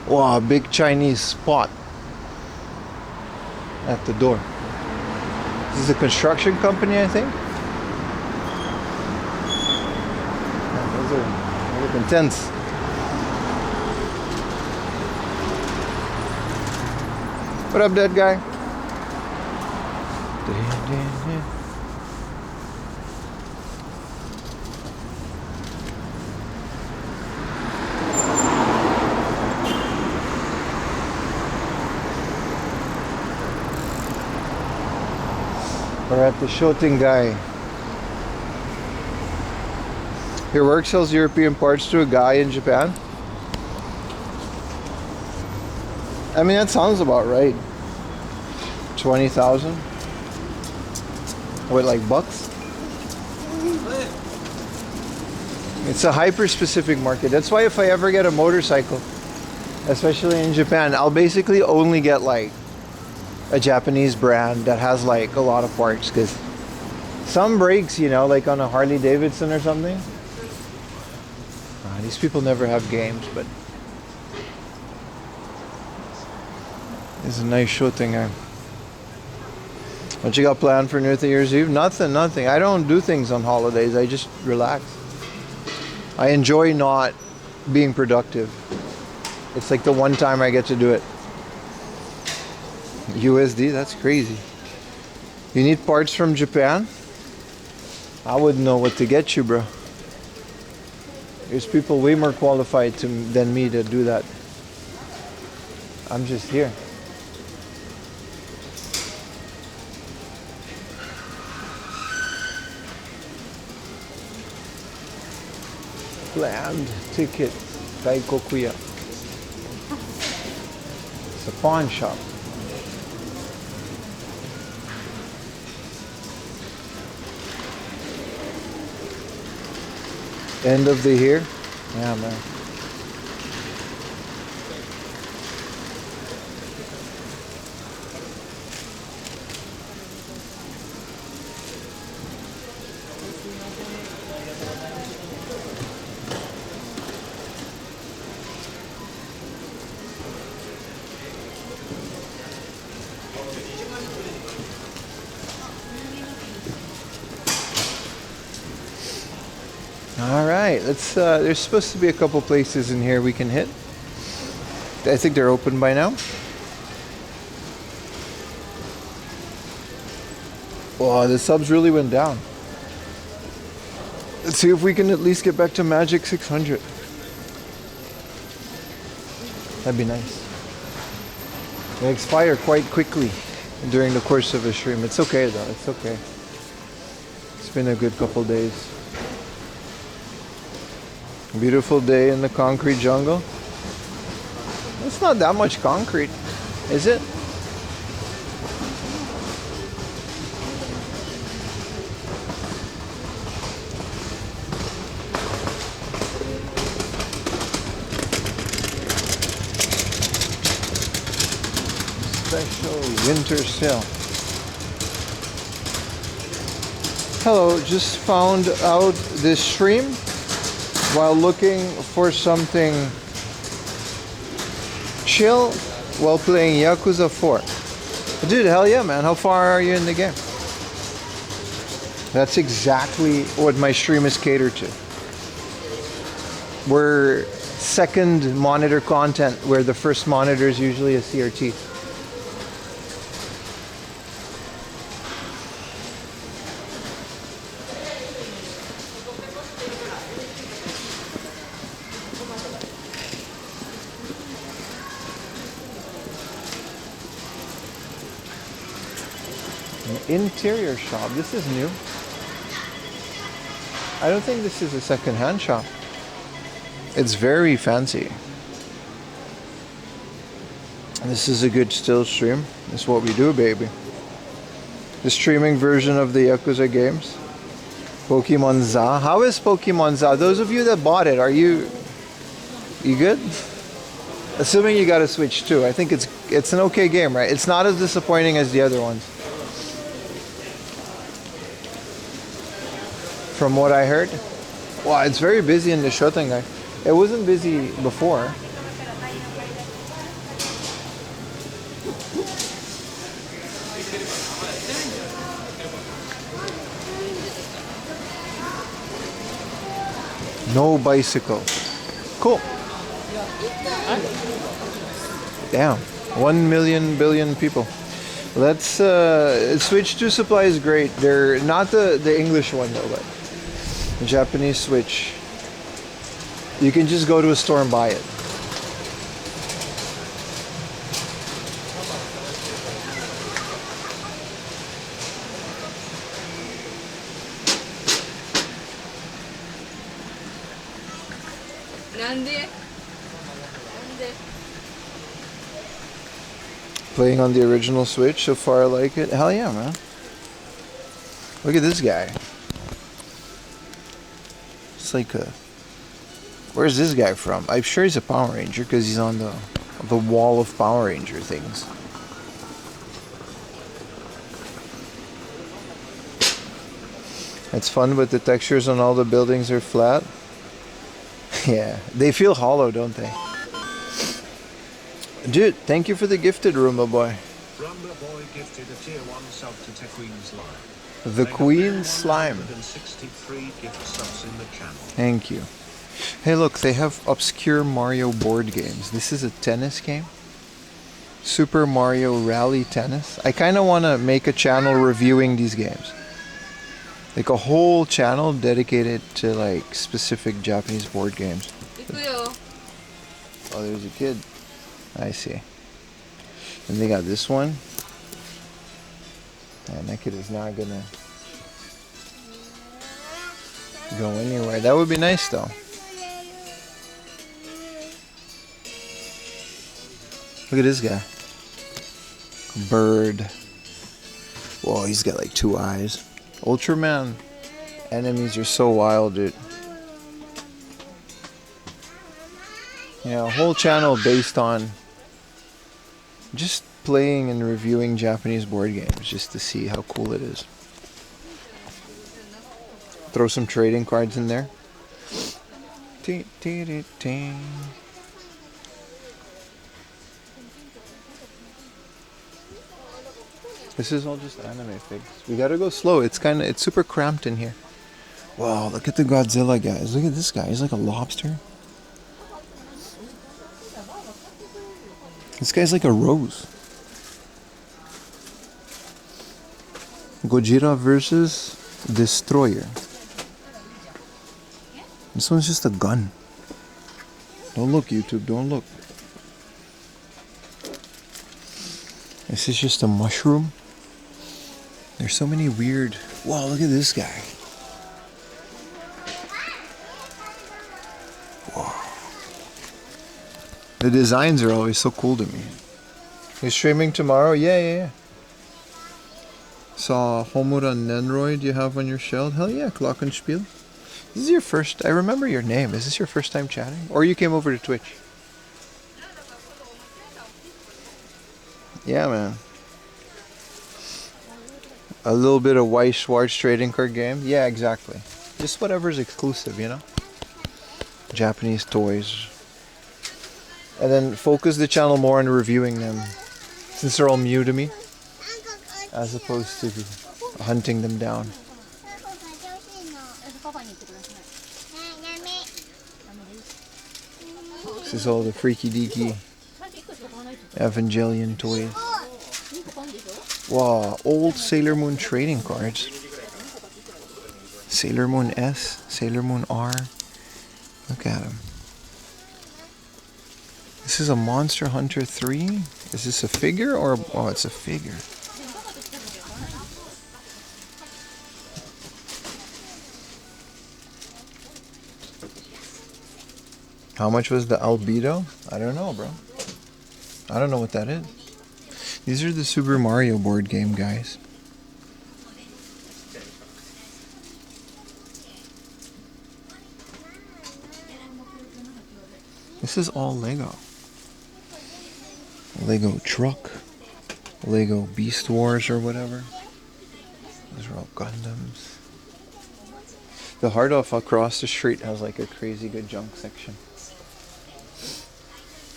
Wow, big Chinese spot at the door. This is a construction company, I think. Yeah, those look intense. What up, dead guy? We're at the Shoutengai. Your work sells European parts to a guy in Japan? I mean, that sounds about right. 20,000? What, like bucks? It's a hyper-specific market. That's why if I ever get a motorcycle, especially in Japan, I'll basically only get like a Japanese brand that has like a lot of parts, because some brakes, you know, like on a Harley Davidson or something. These people never have games, but it's a nice show thing. What you got planned for New Year's Eve? Nothing. I don't do things on holidays. I just relax. I enjoy not being productive. It's like the one time I get to do it. USD, that's crazy. You need parts from Japan? I wouldn't know what to get you, bro. There's people way more qualified than me to do that. I'm just here. Planned ticket, Daikokuya. It's a pawn shop. End of the year? Yeah, man. All right, let's. There's supposed to be a couple places in here we can hit. I think they're open by now. Wow, the subs really went down. Let's see if we can at least get back to Magic 600. That'd be nice. They expire quite quickly during the course of a stream. It's okay though, it's okay. It's been a good couple days. Beautiful day in the concrete jungle. It's not that much concrete, is it? Special winter sale. Hello, just found out this stream while looking for something chill while playing Yakuza 4. Dude, hell yeah, man. How far are you in the game? That's exactly what my stream is catered to. We're second monitor content, where the first monitor is usually a CRT. Interior shop. This is new. I don't think this is a second-hand shop. It's very fancy. This is a good still stream. That's what we do, baby. The streaming version of the Yakuza games. Pokemon Za. How is Pokemon Za? Those of you that bought it, are you good? Assuming you got a Switch too. I think it's an okay game, right? It's not as disappointing as the other ones. From what I heard. Wow, it's very busy in the Shoutengai. It wasn't busy before. No bicycle. Cool. Damn. 1 million billion people. Let's Switch 2 supply is great. They're not the English one though, but the Japanese Switch. You can just go to a store and buy it. Playing on the original Switch, so far I like it. Hell yeah, man. Look at this guy. It's like a... Where's this guy from? I'm sure he's a Power Ranger because he's on the wall of Power Ranger things. It's fun, but the textures on all the buildings are flat. Yeah, they feel hollow, don't they? Dude, thank you for the gifted, Roomba Boy. Roomba Boy gifted a tier 1 sub to the Queen Slime. The Queen Slime. 163 gift subs in the channel. Thank you. Hey look, they have obscure Mario board games. This is a tennis game. Super Mario Rally Tennis. I kind of want to make a channel reviewing these games. Like a whole channel dedicated to like specific Japanese board games. Oh, there's a kid. I see. And they got this one. And that kid is not gonna go anywhere. That would be nice though. Look at this guy. Bird. Whoa, he's got like 2 eyes. Ultraman. Enemies are so wild, dude. Yeah, a whole channel based on just playing and reviewing Japanese board games just to see how cool it is. Throw some trading cards in there. This is all just anime figs. We gotta go slow. It's super cramped in here. Wow, look at the Godzilla guys. Look at this guy. He's like a lobster. This guy's like a rose. Gojira versus Destroyer. This one's just a gun. Don't look, YouTube. Don't look. This is just a mushroom. There's so many weird... Wow, look at this guy. Wow. The designs are always so cool to me. You're streaming tomorrow? Yeah. Saw Homura Nenroid you have on your shelf. Hell yeah, Glockenspiel. This is your first... I remember your name. Is this your first time chatting? Or you came over to Twitch? Yeah, man. A little bit of Weiss Schwartz trading card game. Yeah, exactly. Just whatever's exclusive, you know? Japanese toys. And then focus the channel more on reviewing them. Since they're all new to me. As opposed to hunting them down. This is all the freaky deaky Evangelion toys. Wow, old Sailor Moon trading cards. Sailor Moon S, Sailor Moon R. Look at them. This is a Monster Hunter 3? Is this a figure or... Oh, it's a figure. How much was the albedo? I don't know, bro. I don't know what that is. These are the Super Mario board game, guys. This is all Lego. Lego truck. Lego Beast Wars or whatever. Those are all Gundams. The Hard Off across the street has like a crazy good junk section.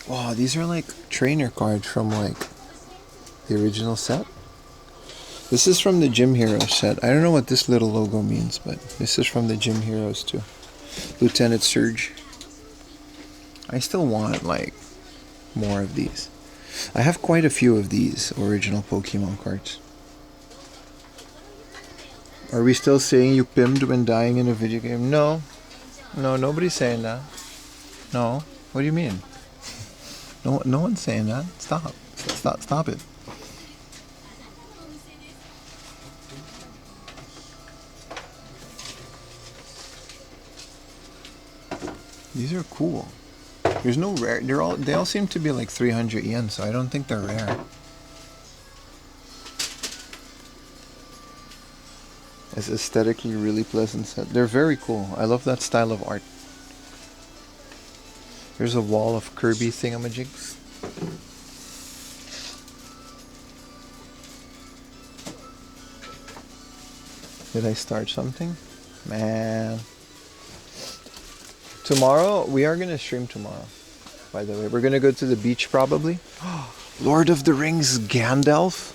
Wow, these are like trainer cards from like the original set. This is from the Gym Heroes set. I don't know what this little logo means, but this is from the Gym Heroes too. Lieutenant Surge. I still want like more of these. I have quite a few of these original Pokemon cards. Are we still saying you pimped when dying in a video game? No. No, nobody's saying that. No. What do you mean? No one's saying that. Stop it. These are cool. There's no rare. They all seem to be like 300 yen, so I don't think they're rare. It's aesthetically really pleasant set. They're very cool. I love that style of art. There's a wall of Kirby thingamajigs. Did I start something? Man. Tomorrow, we are going to stream tomorrow. By the way, we're going to go to the beach probably. Lord of the Rings Gandalf.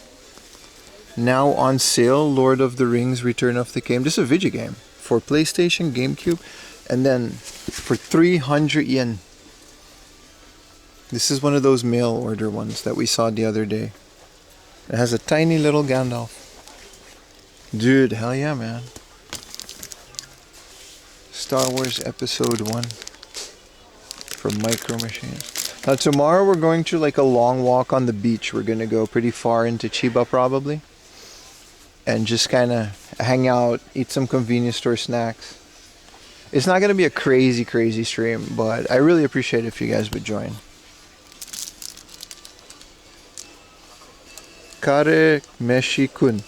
Now on sale, Lord of the Rings Return of the King. This is a video game for PlayStation, GameCube, and then for 300 yen. This is one of those mail order ones that we saw the other day. It has a tiny little Gandalf. Dude, hell yeah, man. Star Wars Episode 1 from Micro Machines. Now tomorrow we're going to like a long walk on the beach. We're going to go pretty far into Chiba probably. And just kind of hang out, eat some convenience store snacks. It's not going to be a crazy stream, but I really appreciate it if you guys would join. Kare Meshi Kun.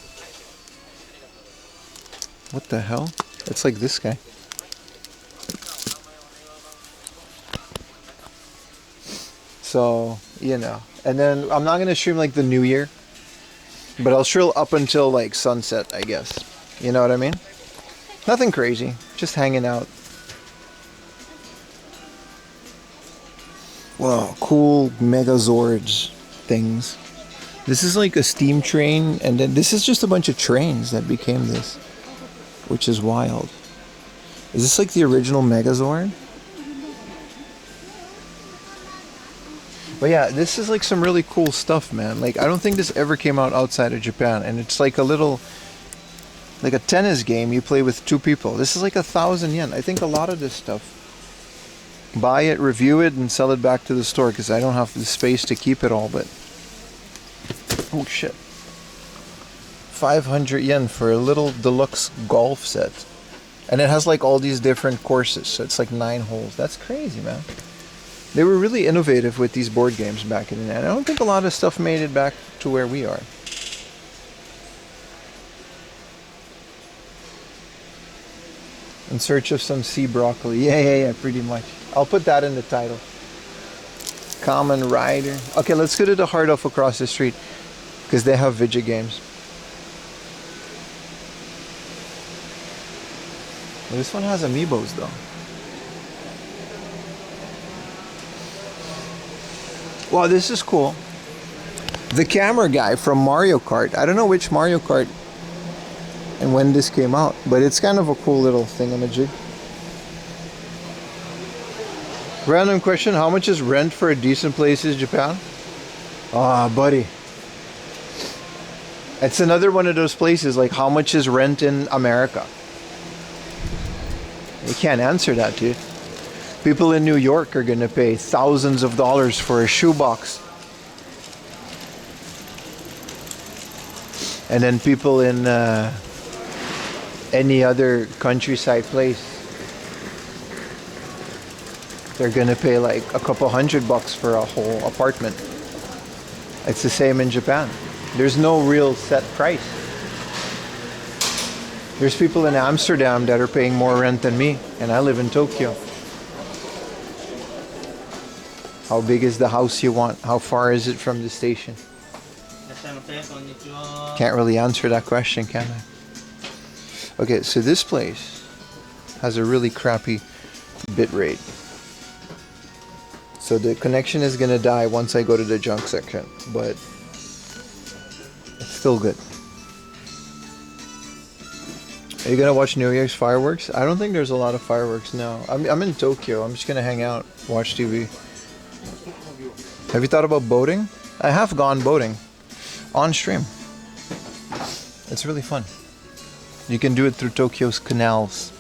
What the hell? It's like this guy. So, you know. And then I'm not going to stream like the New Year. But I'll stream up until like sunset, I guess. You know what I mean? Nothing crazy. Just hanging out. Whoa, cool Megazords things. This is like a steam train, and then this is just a bunch of trains that became this, which is wild. Is this like the original Megazord? But yeah, this is like some really cool stuff, man. Like, I don't think this ever came out outside of Japan, and it's like a little, like a tennis game you play with two people. This is like 1,000 yen. I think a lot of this stuff, buy it, review it, and sell it back to the store, because I don't have the space to keep it all, but oh shit. 500 yen for a little deluxe golf set. And it has like all these different courses, so it's like 9 holes. That's crazy, man. They were really innovative with these board games back in the day. And I don't think a lot of stuff made it back to where we are. In search of some sea broccoli. Yeah, pretty much. I'll put that in the title. Common Rider. Okay, let's go to the Hard Off across the street, because they have video games. Well, this one has amiibos though. Wow, this is cool. The camera guy from Mario Kart. I don't know which Mario Kart and when this came out, but it's kind of a cool little thingamajig. Random question, how much is rent for a decent place in Japan? Ah, buddy. It's another one of those places, like how much is rent in America? You can't answer that, dude. People in New York are going to pay thousands of dollars for a shoebox. And then people in any other countryside place they're gonna pay like a couple $100 for a whole apartment. It's the same in Japan. There's no real set price. There's people in Amsterdam that are paying more rent than me, and I live in Tokyo. How big is the house you want? How far is it from the station? Can't really answer that question, can I? Okay, so this place has a really crappy bit rate. So the connection is gonna die once I go to the junk section, but it's still good. Are you gonna watch New Year's fireworks? I don't think there's a lot of fireworks now. I'm in Tokyo. I'm just gonna hang out, watch TV. Have you thought about boating? I have gone boating on stream. It's really fun. You can do it through Tokyo's canals.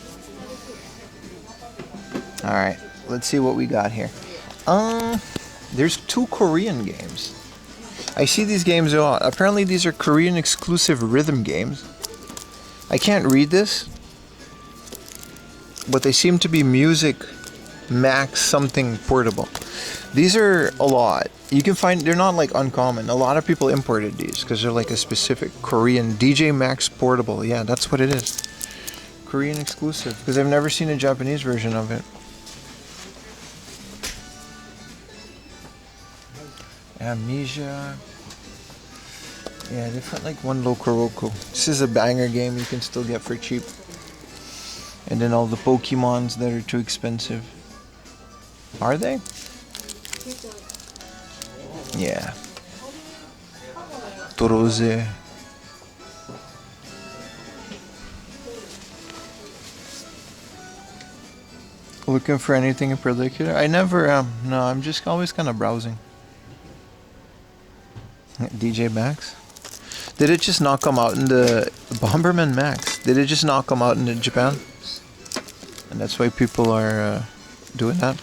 All right, let's see what we got here. There's 2 Korean games. I see these games a lot. Apparently these are Korean exclusive rhythm games. I can't read this, but they seem to be Music Max something portable. These are a lot. You can find, they're not like uncommon. A lot of people imported these because they're like a specific Korean DJ Max portable. Yeah, that's what it is. Korean exclusive, because I've never seen a Japanese version of it. Amnesia. Yeah, they've got like one Locoroco. This is a banger game you can still get for cheap. And then all the Pokemons that are too expensive. Are they? Yeah. Torose. Looking for anything in particular? I never am. No, I'm just always kind of browsing. DJ Max? Did it just not come out in the Bomberman Max? Did it just not come out in Japan? And that's why people are doing that?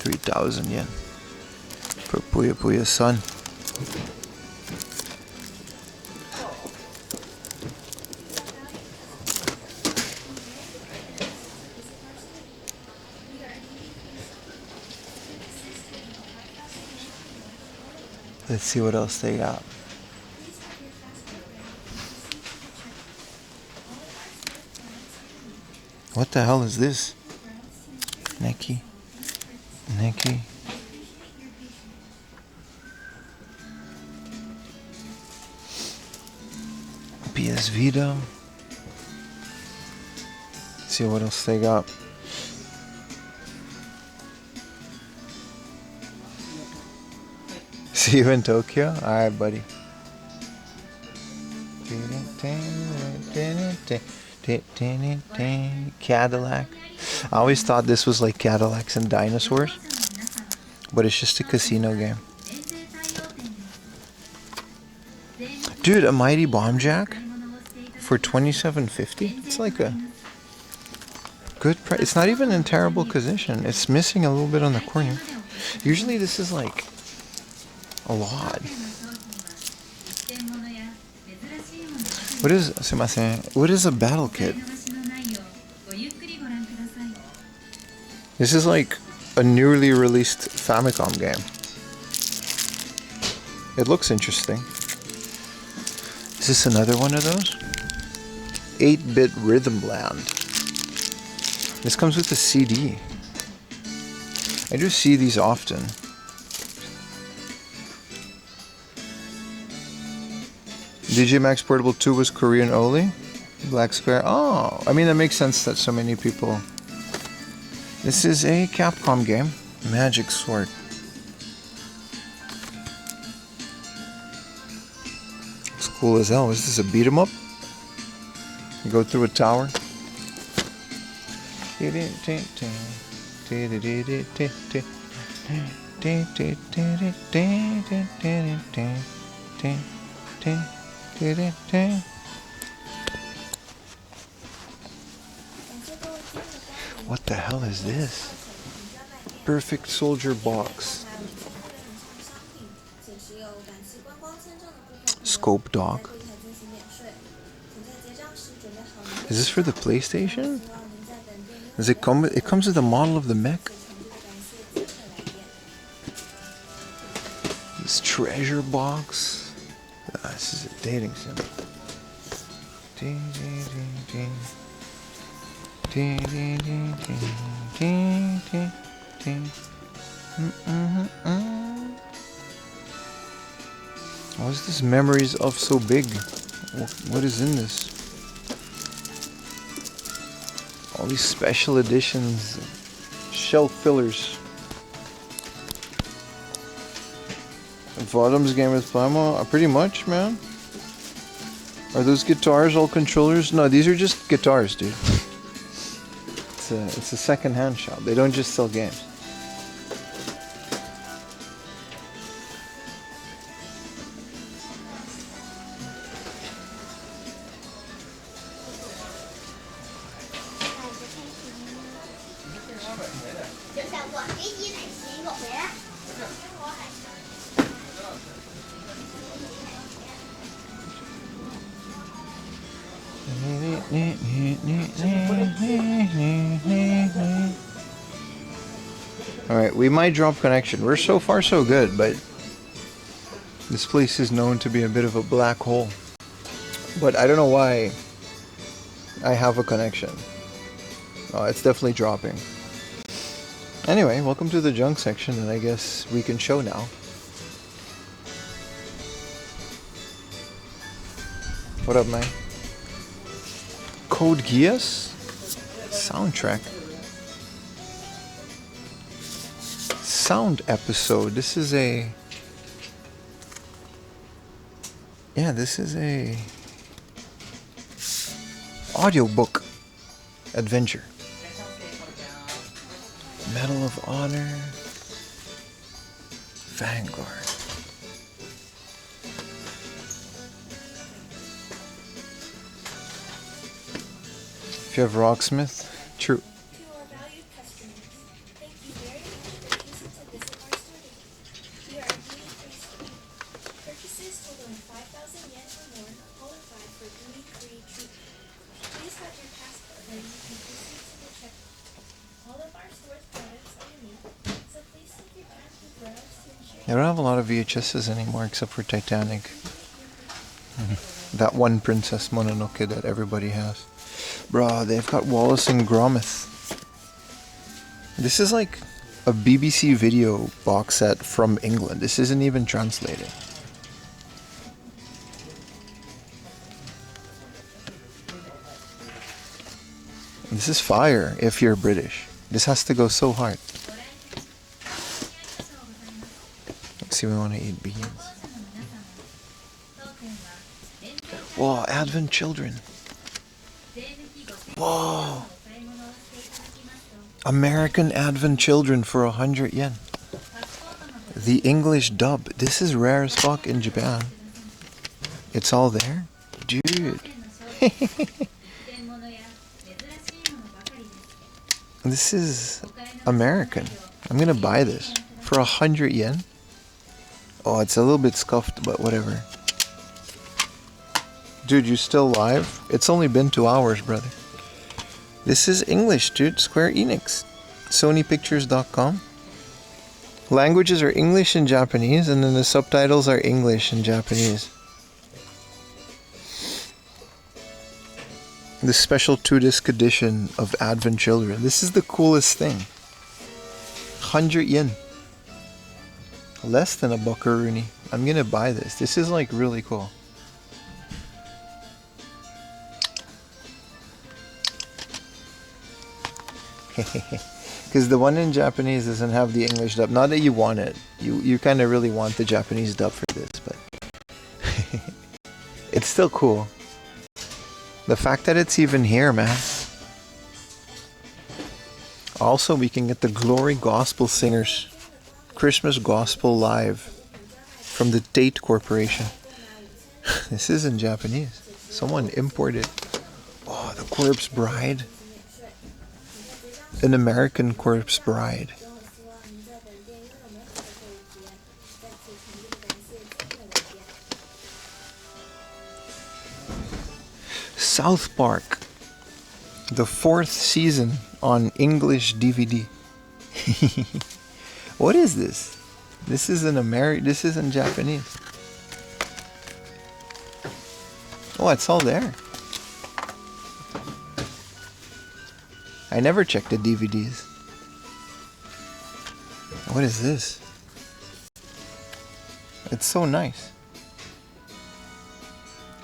3,000 yen for Puya Puya's son. Let's see what else they got. What the hell is this? Neki. PS Vita. Let's see what else they got. See you in Tokyo? Alright, buddy. Cadillac. I always thought this was like Cadillacs and dinosaurs, but it's just a casino game. Dude, a Mighty Bomb Jack for $27.50? It's like a good price. It's not even in terrible condition. It's missing a little bit on the corner. Usually this is like a lot. What is a battle kit? This is like a newly released Famicom game. It looks interesting. Is this another one of those? 8-bit Rhythm Land. This comes with a CD. I do see these often. DJ Max Portable 2 was Korean only. Black Square. Oh, I mean, that makes sense that so many people. This is a Capcom game. Magic Sword. It's cool as hell. Is this a beat 'em up? You go through a tower. What the hell is this? Perfect Soldier Box. Scope Dog. Is this for the PlayStation? Does it come with, it comes with a model of the mech? This treasure box. This is a dating sim. Ding, ding, ding, ding. Ding, ding, ding, ding, ding, ding. What is this memories of so big? What is in this? All these special editions, shelf fillers. Vodum's game with Plasma, pretty much, man. Are those guitars all controllers? No, these are just guitars, dude. It's a second-hand shop. They don't just sell games. Alright, we might drop connection. We're so far so good, but this place is known to be a bit of a black hole. But I don't know why I have a connection. Oh, it's definitely dropping. Anyway, welcome to the junk section, and I guess we can show now. What up, man? Code Geass? Soundtrack. Sound episode. This is a... Yeah, this is a... audiobook adventure. Medal of Honor. Vanguard. If you have Rocksmith, true. To our valued customers, thank you very much for choosing to visit our store. We are a duty-free store. Purchases totaling 5,000 yen or more qualify for duty-free treatment. Please have your passport ready and proceed to the checkout. All of our store's products are unique, so please take your time to browse to ensure. I don't have a lot of VHSs anymore except for Titanic. That one Princess Mononoke that everybody has. Bruh, they've got Wallace and Gromit. This is like a BBC video box set from England. This isn't even translated. This is fire if you're British. This has to go so hard. Let's see, we want to eat beans. Whoa, Advent Children. Whoa. American Advent Children for 100 yen. The English dub. This is rare as fuck in Japan. It's all there? Dude. This is American. I'm gonna buy this for 100 yen. Oh, it's a little bit scuffed, but whatever. Dude, you still live? It's only been 2 hours, brother. This is English, dude. Square Enix. SonyPictures.com. Languages are English and Japanese, and then the subtitles are English and Japanese. The special 2-disc edition of Advent Children. This is the coolest thing. 100 yen. Less than a buckaroonie. I'm gonna buy this. This is like really cool. Because the one in Japanese doesn't have the English dub. Not that you want it. You kind of really want the Japanese dub for this, but it's still cool. The fact that it's even here, man. Also, we can get the Glory Gospel Singers Christmas Gospel Live from the Tate Corporation. This is in Japanese. Someone imported. Oh, the Corpse Bride. An American Corpse Bride. South Park. The 4th season on English DVD. What is this? This is this is in Japanese. Oh, it's all there. I never checked the DVDs. What is this? It's so nice.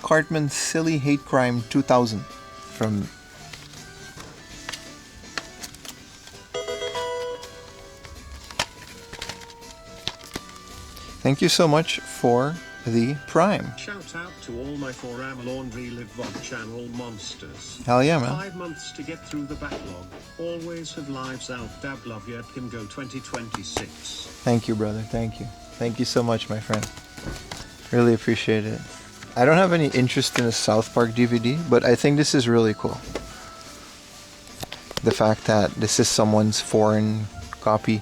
Cartman's Silly Hate Crime 2000 from Thank you so much for the Prime. Shout out to all my 4am laundry live VOD channel monsters. Hell yeah, man. 5 months to get through the backlog. Always have lives out. Dab love ya. Can go 2026. Thank you, brother. Thank you. Thank you so much, my friend. Really appreciate it. I don't have any interest in a South Park DVD, but I think this is really cool. The fact that this is someone's foreign copy.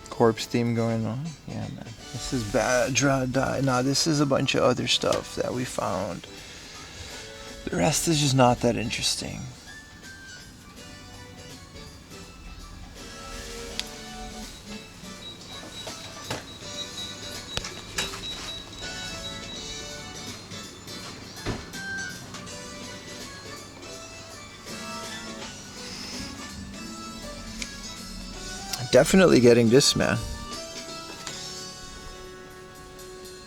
Corpse theme going on. Yeah, man. This is Badra Die. Nah, this is a bunch of other stuff that we found. The rest is just not that interesting. Definitely getting this, man.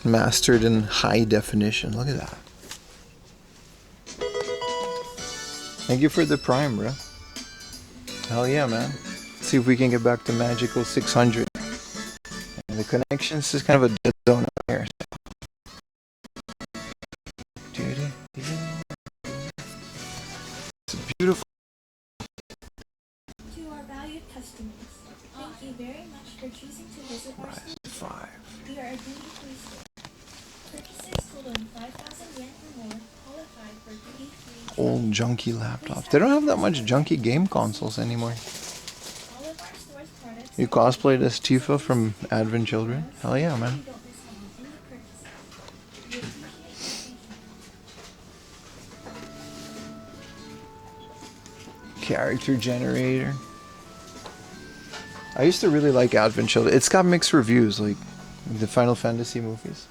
Mastered in high definition. Look at that. Thank you for the Prime, bro. Hell yeah, man. Let's see if we can get back to magical 600. And the connections is kind of a dead zone out here. It's beautiful. To our valued customers, thank you very much for choosing to visit our store. 5. We are a duty-free store. Purchases totaling 5,000 yen or more qualify for duty-free. Old junky laptops. They don't have that much junky game consoles anymore. All of our store's products. You cosplayed as Tifa from Advent Children? Hell yeah, man. You don't miss out on any purchases. We appreciate your patience. Character generator. I used to really like Advent Children. It's got mixed reviews, like the Final Fantasy movies.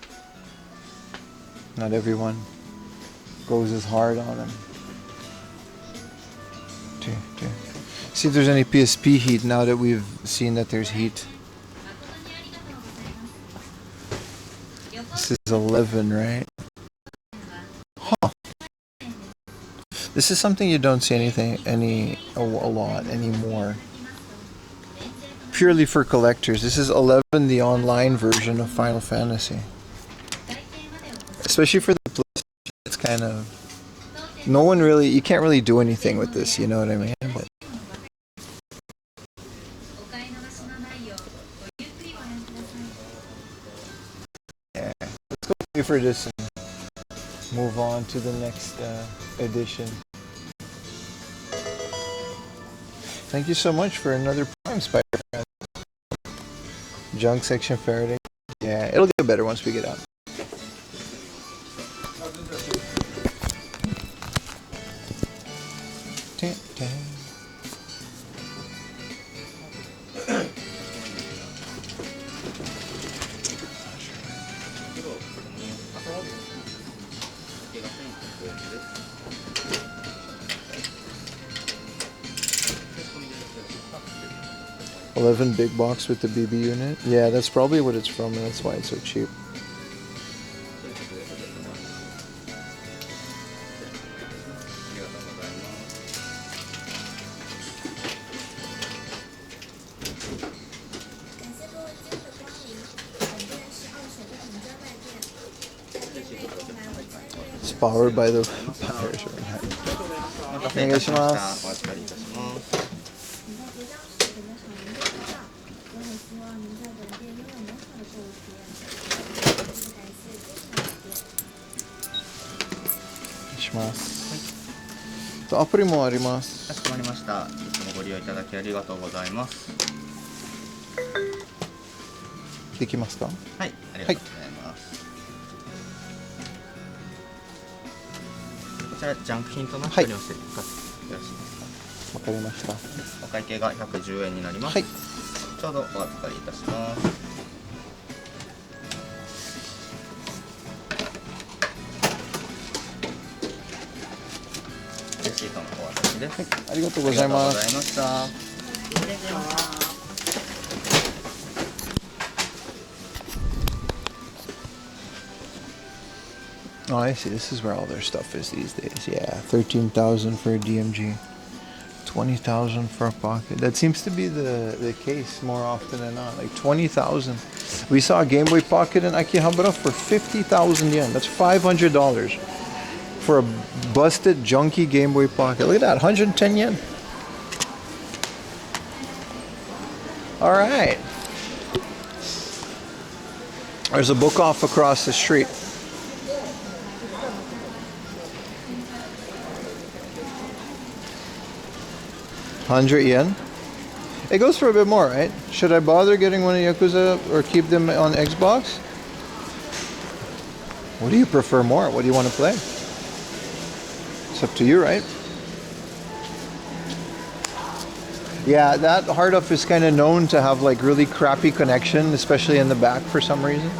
Not everyone goes as hard on them. See if there's any PSP heat now that we've seen that there's heat. This is 11, right? Huh. This is something you don't see a lot anymore. Purely for collectors. This is 11, the online version of Final Fantasy. Especially for the PlayStation, it's kind of... you can't really do anything with this, you know what I mean? But yeah, let's go pay for this and move on to the next edition. Thank you so much for another Prime Spider-Man. Junk section Faraday. Yeah, it'll get better once we get out. Dun, dun. $11 big box with the BB unit. Yeah, that's probably what it's from, and that's why it's so cheap. It's powered by the power shore. お願いします。お預かりいたします。します。アプリもあります。かしこまりました。いつもご利用いただきありがとうございます。できますか？はい、ありがとうございます。ちらジャンク品となっておりまして、よろしいですか。わかりました。お会計が110円になります。はい。ちょうどお預かりいたします。レシートのお渡しです。ありがとうございます。ありがとうございました。Oh, I see. This is where all their stuff is these days. Yeah, 13,000 for a DMG, 20,000 for a pocket. That seems to be the case more often than not. Like 20,000. We saw a Game Boy Pocket in Akihabara for 50,000 yen. That's $500 for a busted, junky Game Boy Pocket. Look at that, 110 yen. All right. There's a book off across the street. $100. It goes for a bit more, right? Should I bother getting one of Yakuza or keep them on Xbox? What do you prefer more? What do you want to play? It's up to you, right? Yeah, that hard off is kind of known to have like really crappy connection, especially in the back for some reason.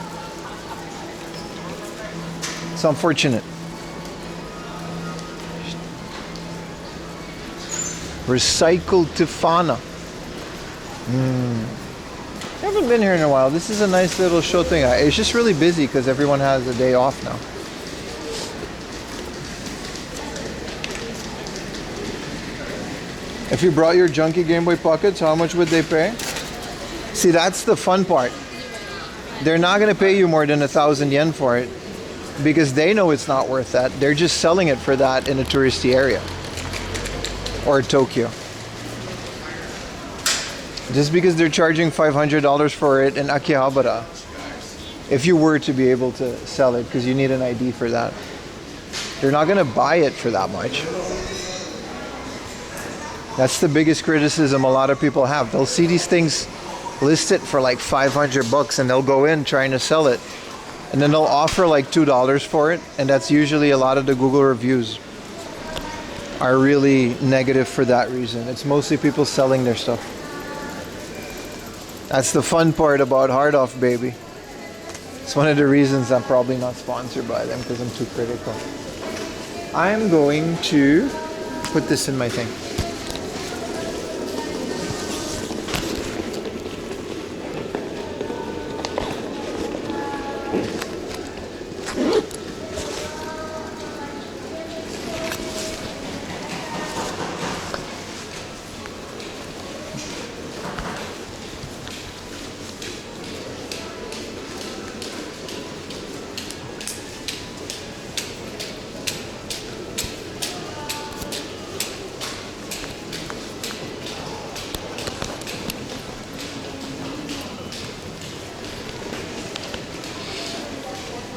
It's unfortunate. Recycled Tifana. I haven't been here in a while. This is a nice little Shoutengai. It's just really busy because everyone has a day off now. If you brought your junky Game Boy Pockets, how much would they pay? See, that's the fun part. They're not going to pay you more than 1,000 yen for it because they know it's not worth that. They're just selling it for that in a touristy area. Or Tokyo. Just because they're charging $500 for it in Akihabara, if you were to be able to sell it, because you need an ID for that, they're not going to buy it for that much. That's the biggest criticism a lot of people have. They'll see these things listed for like 500 bucks and they'll go in trying to sell it, and then they'll offer like $2 for it, and that's usually a lot of the Google reviews are really negative for that reason. It's mostly people selling their stuff. That's the fun part about Hard Off, baby. It's one of the reasons I'm probably not sponsored by them, because I'm too critical. I'm going to put this in my thing.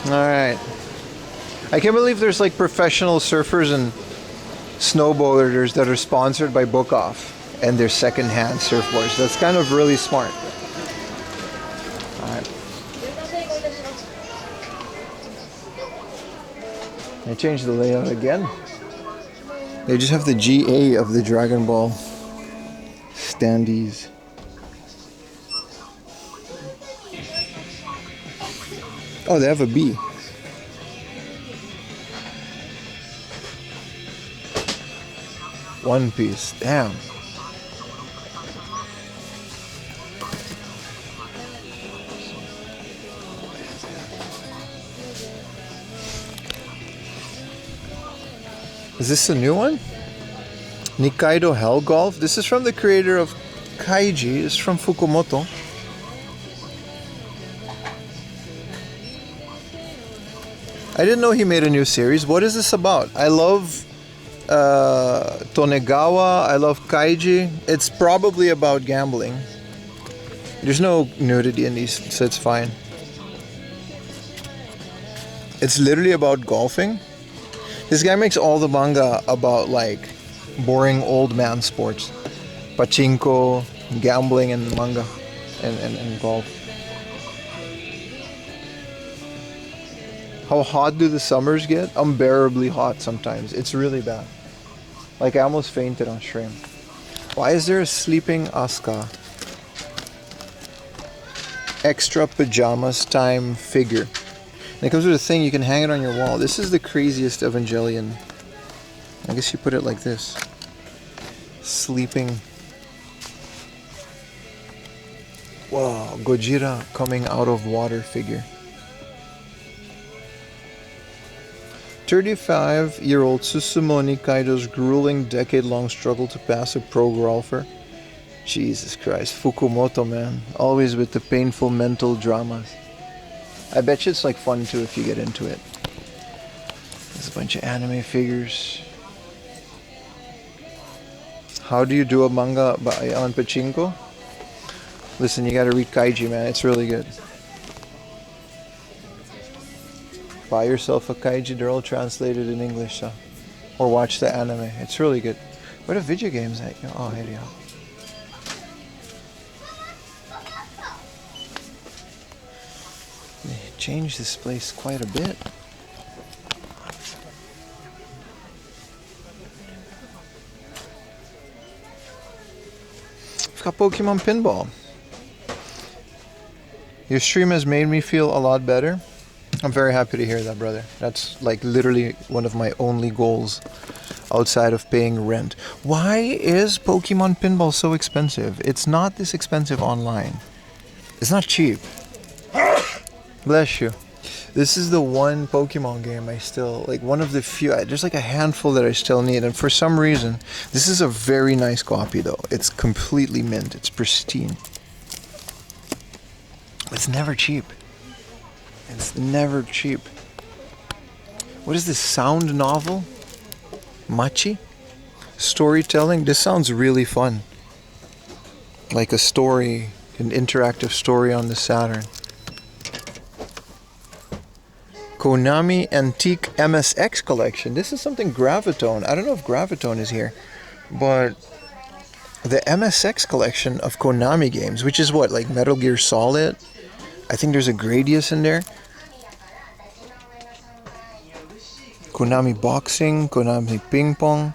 Alright. I can't believe there's like professional surfers and snowboarders that are sponsored by Book Off and their second-hand surfboards. That's kind of really smart. Alright. I changed the layout again. They just have the GA of the Dragon Ball standees. Oh, they have a B. One Piece. Damn. Is this a new one? Nikkaido Hell Golf. This is from the creator of Kaiji. It's from Fukumoto. I didn't know he made a new series. What is this about? I love Tonegawa. I love Kaiji. It's probably about gambling. There's no nudity in these, so it's fine. It's literally about golfing. This guy makes all the manga about like boring old man sports. Pachinko, gambling, and manga, and golf. How hot do the summers get? Unbearably hot sometimes. It's really bad. Like I almost fainted on stream. Why is there a sleeping Asuka? Extra pajamas time figure. And it comes with a thing, you can hang it on your wall. This is the craziest Evangelion. I guess you put it like this. Sleeping. Whoa, Gojira coming out of water figure. 35-year-old Susumoni Kaido's grueling decade-long struggle to pass a pro golfer. Jesus Christ, Fukumoto, man. Always with the painful mental dramas. I bet you it's like fun too if you get into it. There's a bunch of anime figures. How do you do a manga on Pachinko? Listen, you gotta read Kaiji, man. It's really good. Buy yourself a Kaiji. They're all translated in English, so. Or watch the anime. It's really good. What are video games at? Oh, here you go. They changed this place quite a bit. We've got Pokemon Pinball. Your stream has made me feel a lot better. I'm very happy to hear that, brother. That's like literally one of my only goals outside of paying rent. Why is Pokemon Pinball so expensive? It's not this expensive online. It's not cheap. Bless you. This is the one Pokemon game I still, like one of the few, there's like a handful that I still need, and for some reason, this is a very nice copy though. It's completely mint, it's pristine. It's never cheap. It's never cheap. What is this, sound novel? Machi? Storytelling? This sounds really fun. Like a story, an interactive story on the Saturn. Konami Antique MSX Collection. This is something Gravitone. I don't know if Gravitone is here, but the MSX collection of Konami games, which is what, like Metal Gear Solid? I think there's a Gradius in there. Konami Boxing, Konami Ping Pong,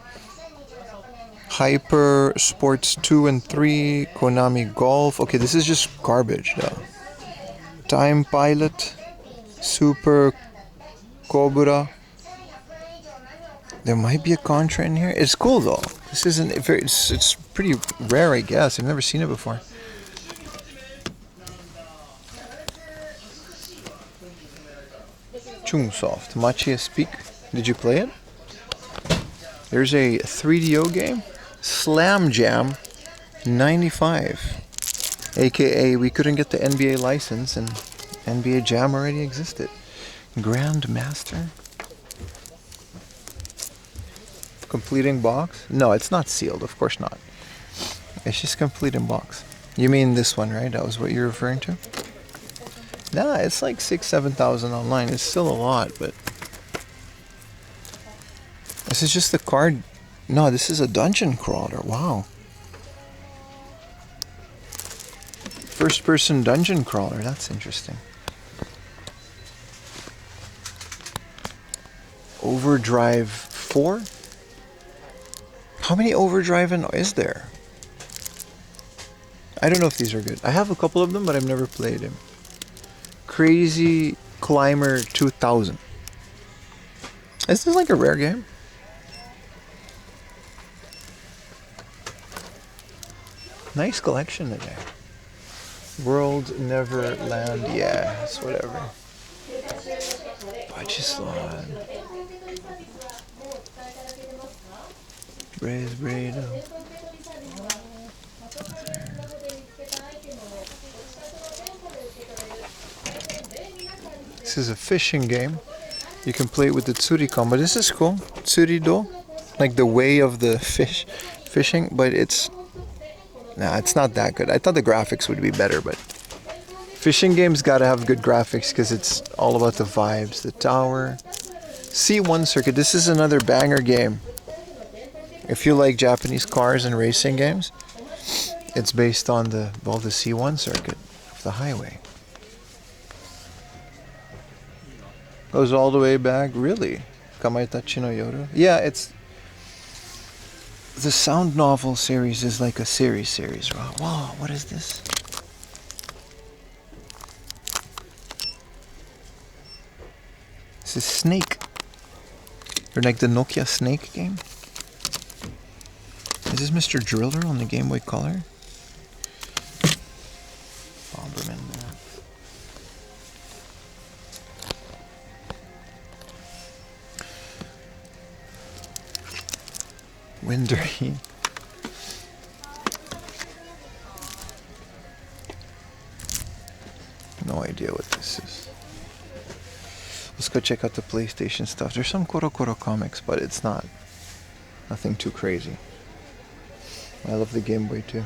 Hyper Sports 2 and 3, Konami Golf. Okay, this is just garbage though. Time Pilot, Super Cobra. There might be a Contra in here. It's cool though. This isn't very, it's pretty rare, I guess. I've never seen it before. Chungsoft, Machia Speak. Did you play it? There's a 3DO game, Slam Jam 95. AKA we couldn't get the NBA license and NBA Jam already existed. Grandmaster. Completing box? No, it's not sealed, of course not. It's just completing box. You mean this one, right? That was what you're referring to? Nah, it's like 6,000-7,000 online. It's still a lot, but this is just the card. No, this is a dungeon crawler. Wow. First person dungeon crawler. That's interesting. Overdrive 4? How many Overdrive is there? I don't know if these are good. I have a couple of them, but I've never played them. Crazy Climber 2000. Is this like a rare game? Nice collection today. World Neverland. Yeah, it's whatever. Pachislon. Braised burrito. This is a fishing game. You can play it with the Tsurikon, but this is cool. Tsurido, like the way of the fishing, but it's not that good. I thought the graphics would be better, but fishing games gotta have good graphics because it's all about the vibes. The tower, C1 Circuit. This is another banger game. If you like Japanese cars and racing games, it's based on the C1 Circuit of the highway. Goes all the way back, really? Kamaitachi no Yoru? Yeah, it's... The sound novel series is like a series. Wow, what is this? This is Snake. Or like the Nokia Snake game. Is this Mr. Driller on the Game Boy Color? Bomberman. Windery. No idea what this is. Let's go check out the PlayStation stuff. There's some Koro Koro comics, but it's nothing too crazy. I love the Game Boy too.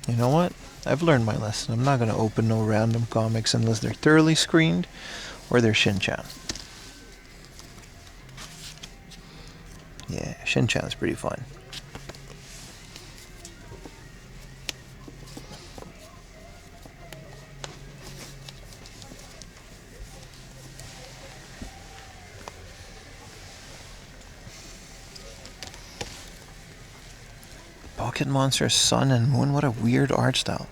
You know what? I've learned my lesson. I'm not going to open no random comics unless they're thoroughly screened or they're Shin-chan. Yeah, Shin-chan's pretty fun. Pocket Monsters Sun and Moon, what a weird art style.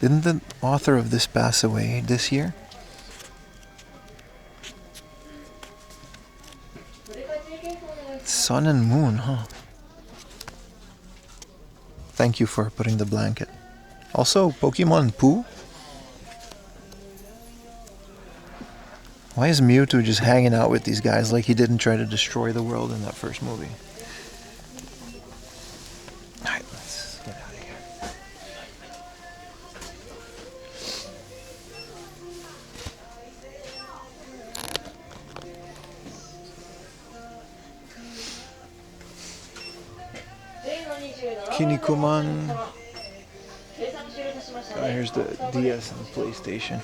Didn't the author of this pass away this year? Sun and Moon, huh? Thank you for putting the blanket. Also, Pokemon Pooh? Why is Mewtwo just hanging out with these guys like he didn't try to destroy the world in that first movie? Alright, let's get out of here. Kinnikuman. Here's the DS and PlayStation.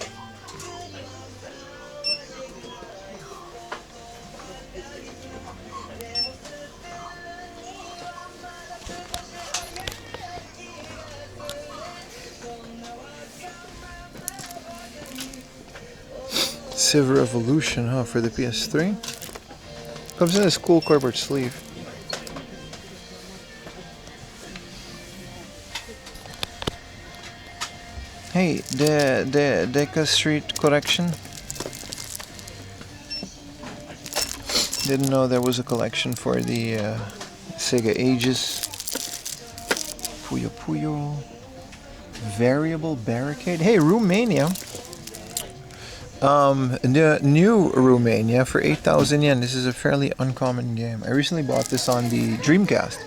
Civ Revolution, huh, for the PS3. Comes in a cool cardboard sleeve. Hey, the Deca Street collection. Didn't know there was a collection for the Sega Ages. Puyo Puyo. Variable Barricade. Hey, Romania. The new Romania for 8,000 yen. This is a fairly uncommon game. I recently bought this on the Dreamcast.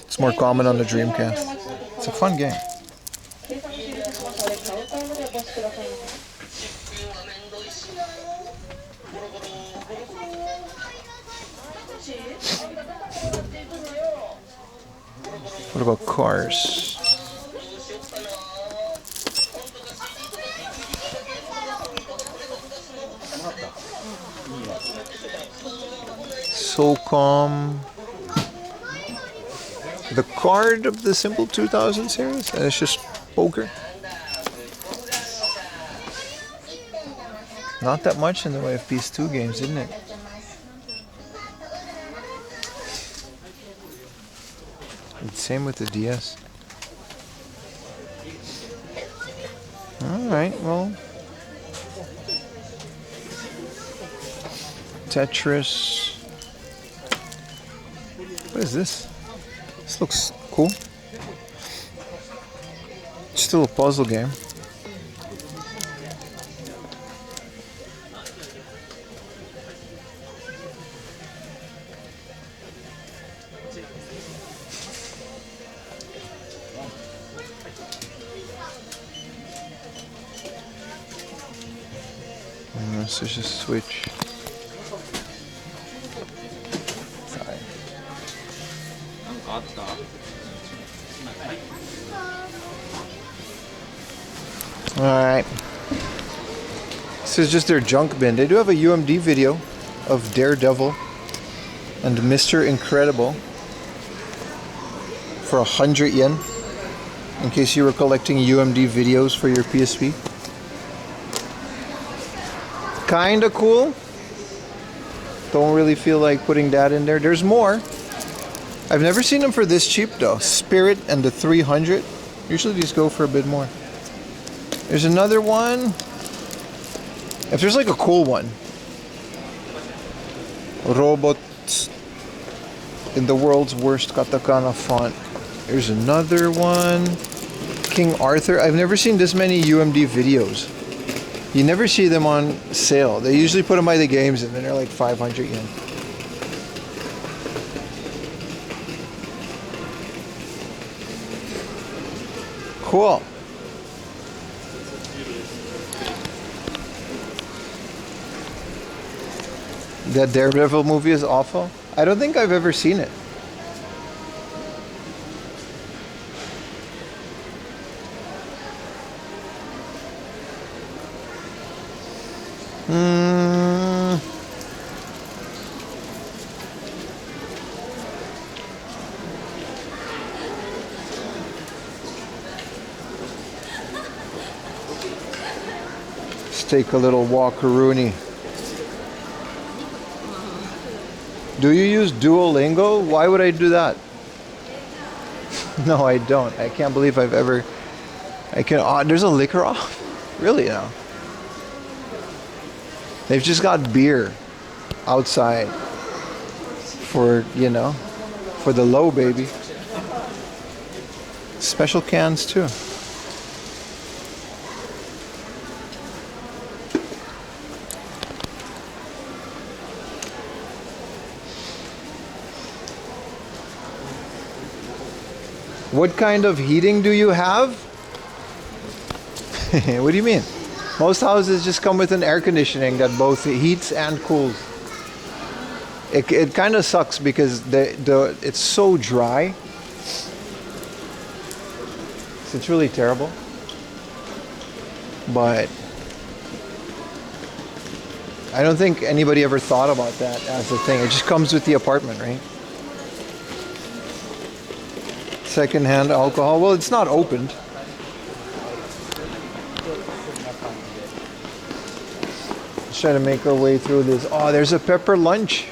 It's more common on the Dreamcast. It's a fun game. What about cars? SOCOM. The card of the Simple 2000 series, and it's just poker. Not that much in the way of PS2 games, isn't it? Same with the DS. Alright, well. Tetris. What is this? This looks cool. It's still a puzzle game. This is just Switch. Sorry. Alright. This is just their junk bin. They do have a UMD video of Daredevil. and Mr. Incredible for 100 yen. In case you were collecting UMD videos for your PSP. Kinda cool. Don't really feel like putting that in there. There's more. I've never seen them for this cheap though. Spirit and the 300. Usually these go for a bit more. There's another one. If there's like a cool one. Robots in the world's worst katakana font. There's another one. King Arthur. I've never seen this many UMD videos. You never see them on sale. They usually put them by the games and then they're like 500 yen. Cool. That Daredevil movie is awful. I don't think I've ever seen it. Let's take a little walk-a-rooney. Do you use Duolingo? Why would I do that? No, I don't. I can't believe I've ever... there's a liquor off? Really now? They've just got beer outside for, you know, for the low baby. Special cans too. What kind of heating do you have? What do you mean? Most houses just come with an air conditioning that both heats and cools. It kind of sucks because it's so dry. So it's really terrible. But I don't think anybody ever thought about that as a thing. It just comes with the apartment, right? Secondhand alcohol. Well, it's not opened. Let's try to make our way through this. Oh, there's a pepper lunch.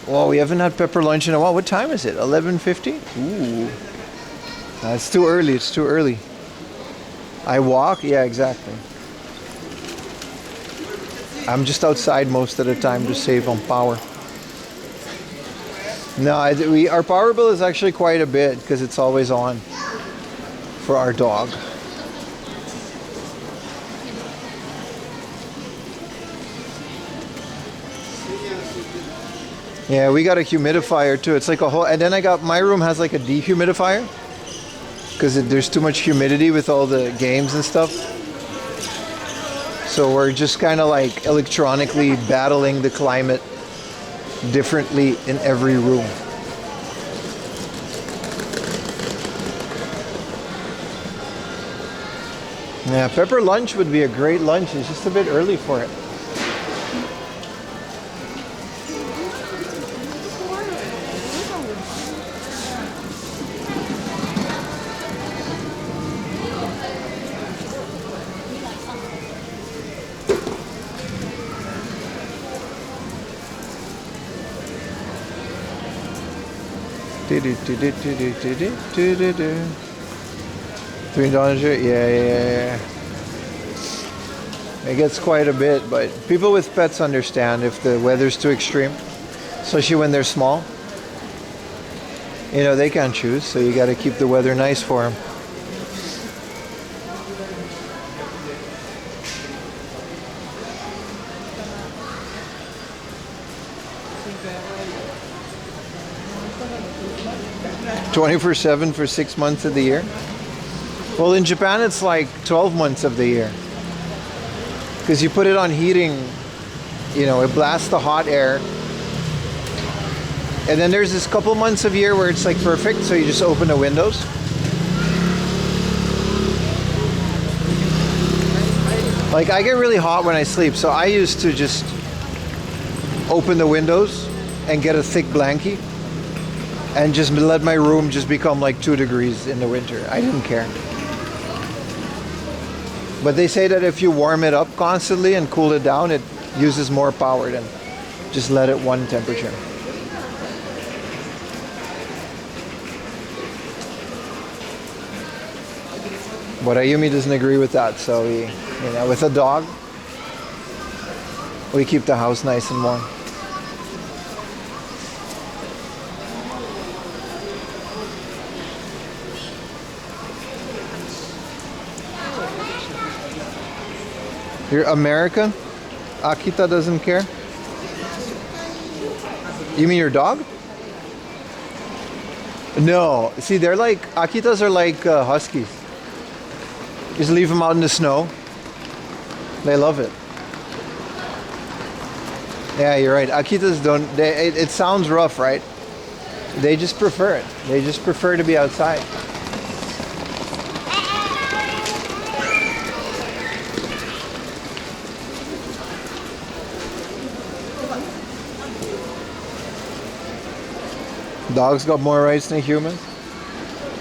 Well, we haven't had pepper lunch in a while. What time is it? 11:50? Ooh. It's too early. It's too early. I walk? Yeah, exactly. I'm just outside most of the time to save on power. No, our power bill is actually quite a bit because it's always on for our dog. Yeah, we got a humidifier too. It's like a whole, and then my room has like a dehumidifier because there's too much humidity with all the games and stuff. So we're just kind of like electronically battling the climate differently in every room. Yeah, pepper lunch would be a great lunch. It's just a bit early for it. $3, yeah. It gets quite a bit, but people with pets understand if the weather's too extreme, especially when they're small. You know, they can't choose, so you got to keep the weather nice for them. $24/7 for 6 months of the year. Well, in Japan, it's like 12 months of the year. Because you put it on heating, you know, it blasts the hot air. And then there's this couple months of year where it's like perfect, so you just open the windows. Like I get really hot when I sleep, so I used to just open the windows and get a thick blankie and just let my room just become like 2 degrees in the winter. I didn't care. But they say that if you warm it up constantly and cool it down, it uses more power than just let it one temperature. But Ayumi doesn't agree with that, so we, with a dog, we keep the house nice and warm. You're American? Akita doesn't care? You mean your dog? No. See, they're like, Akitas are like huskies. Just leave them out in the snow. They love it. Yeah, you're right. Akitas don't, it sounds rough, right? They just prefer it. They just prefer to be outside. Dogs got more rights than humans?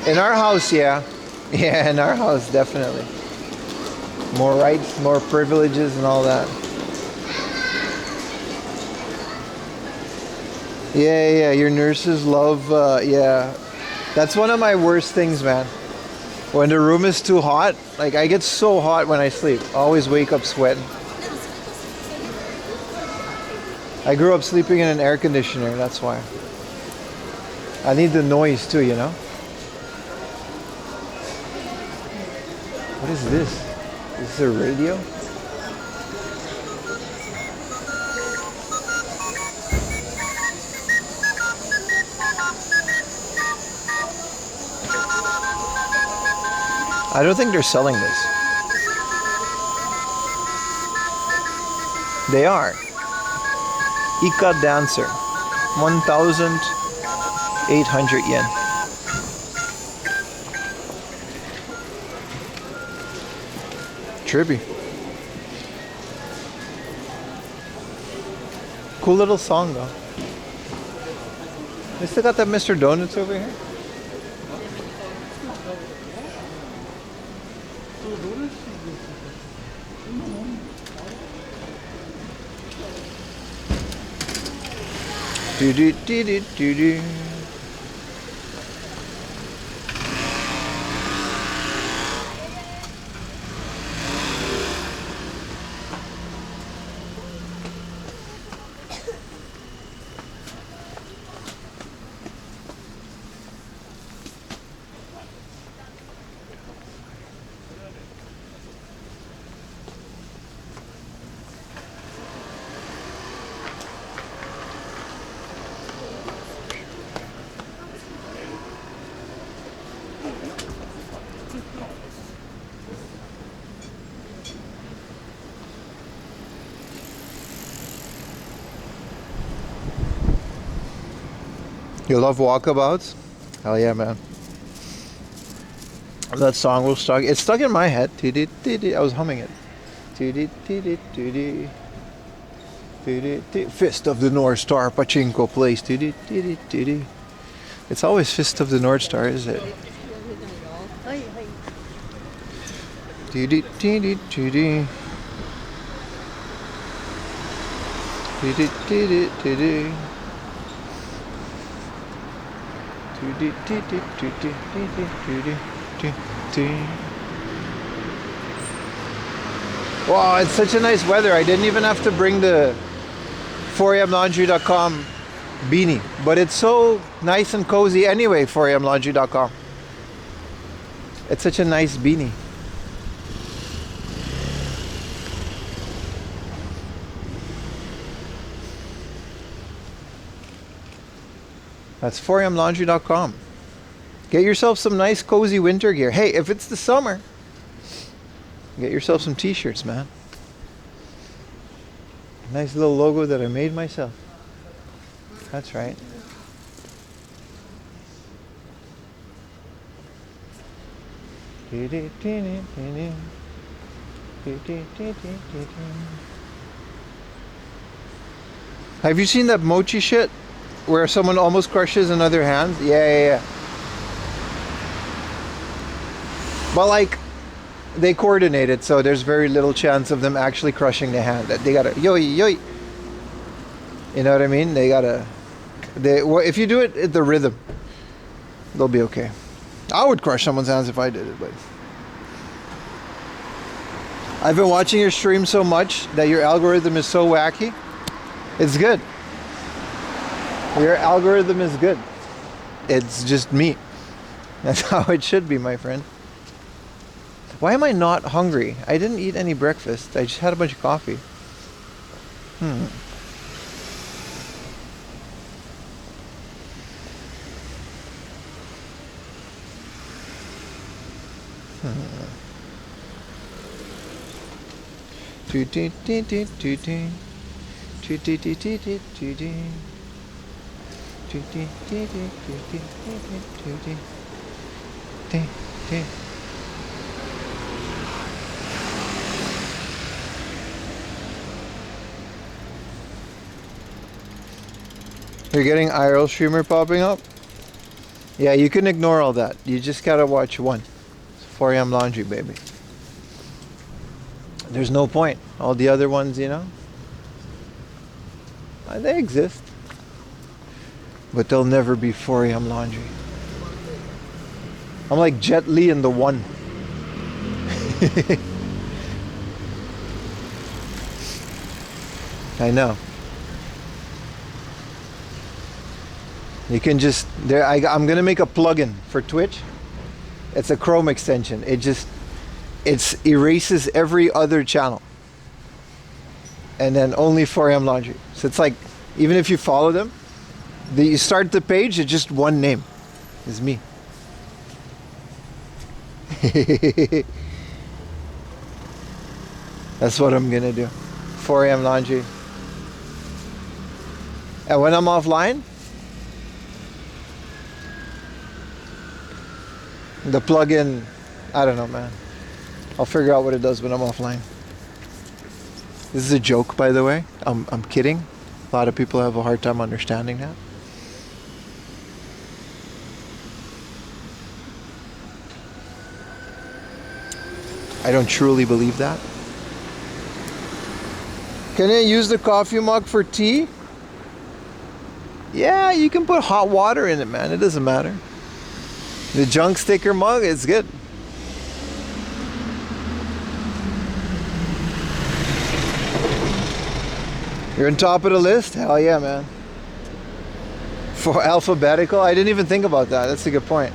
In our house, yeah. Yeah, in our house, definitely. More rights, more privileges and all that. Yeah, your nurses love, yeah. That's one of my worst things, man. When the room is too hot, like I get so hot when I sleep. I always wake up sweating. I grew up sleeping in an air conditioner, that's why. I need the noise too, you know? What is this? Is this a radio? I don't think they're selling this. They are. Ika Dancer. 1,800 yen. Trippy. Cool little song though. They still got that Mr. Donuts over here? Do do do do do do. You love walkabouts? Hell yeah, man. That song was stuck. It's stuck in my head. I was humming it. Fist of the North Star pachinko place. It's always Fist of the North Star, is it? Wow, it's such a nice weather. I didn't even have to bring the 4amlaundry.com beanie, but it's so nice and cozy anyway. 4amlaundry.com. It's such a nice beanie. That's 4amlaundry.com. Get yourself some nice cozy winter gear. Hey, if it's the summer, get yourself some t-shirts, man. Nice little logo that I made myself. That's right. Have you seen that mochi shit? where someone almost crushes another hand. Yeah. But like, they coordinate it, so there's very little chance of them actually crushing the hand. They gotta yo. You know what I mean? If you do it at the rhythm, they'll be okay. I would crush someone's hands if I did it, but I've been watching your stream so much that your algorithm is so wacky. It's good. Your algorithm is good. It's just me. That's how it should be, my friend. Why am I not hungry? I didn't eat any breakfast. I just had a bunch of coffee. You're getting IRL streamer popping up? Yeah, you can ignore all that. You just gotta watch one. It's 4 a.m. laundry, baby. There's no point. All the other ones, you know, they exist. But they'll never be 4 a.m. laundry. I'm like Jet Li in the one. I know. You can just I'm gonna make a plugin for Twitch. It's a Chrome extension. It erases every other channel, and then only 4am laundry. So it's like, even if you follow them, you start the page, it's just one name. It's me. That's what I'm gonna do. 4am laundry. And when I'm offline, the plugin, I don't know, man. I'll figure out what it does when I'm offline. This is a joke, by the way. I'm kidding. A lot of people have a hard time understanding that. I don't truly believe that. Can you use the coffee mug for tea? Yeah, you can put hot water in it, man. It doesn't matter. The junk sticker mug is good. You're on top of the list? Hell yeah, man. For alphabetical? I didn't even think about that. That's a good point.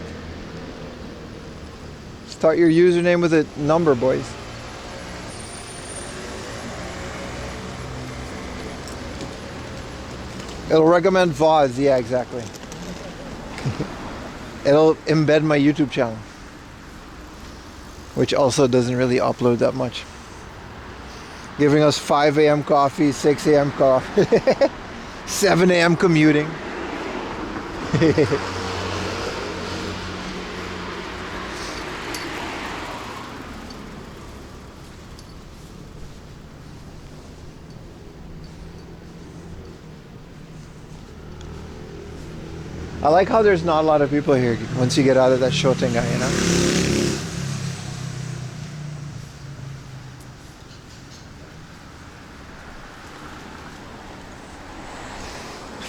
Start your username with a number, boys. It'll recommend VODs. Yeah, exactly. It'll embed my YouTube channel, which also doesn't really upload that much. Giving us 5 a.m. coffee, 6 a.m. coffee, 7 a.m. commuting. I like how there's not a lot of people here once you get out of that Shoutengai, you know?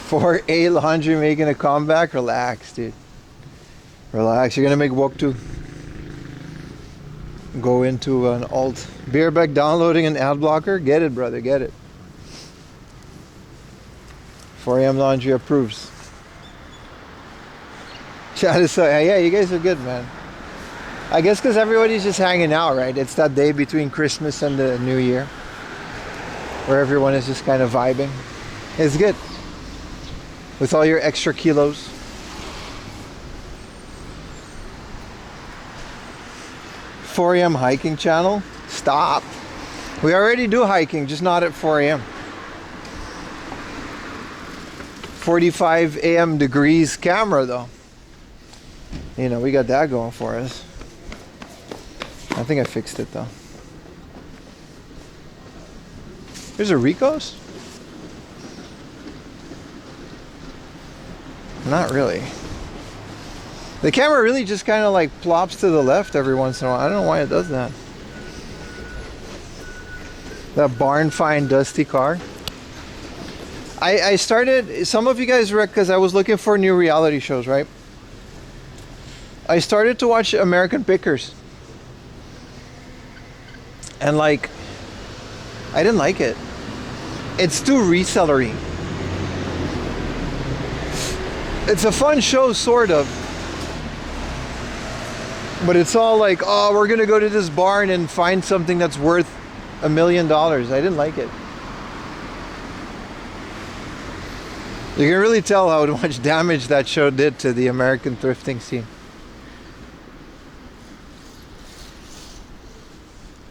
For a laundry making a comeback, relax, dude. Relax. You're gonna make Woktu go into an alt. Beerbeck downloading an ad blocker. Get it, brother. Get it. 4am laundry approves. Chat is so, yeah, you guys are good, man. I guess because everybody's just hanging out, right? It's that day between Christmas and the New Year where everyone is just kind of vibing. It's good. With all your extra kilos. "4am hiking channel? Stop. We already do hiking, just not at 4am. 45am degrees camera though. You know, we got that going for us. I think I fixed it though. There's a Rico's? Not really. The camera really just kind of like plops to the left every once in a while. I don't know why it does that. That barn find dusty car. I started, some of you guys because I was looking for new reality shows, right? I started to watch American Pickers. And like, I didn't like it. It's too resellery. It's a fun show, sort of. But it's all like, oh, we're gonna go to this barn and find something that's worth $1 million. I didn't like it. You can really tell how much damage that show did to the American thrifting scene.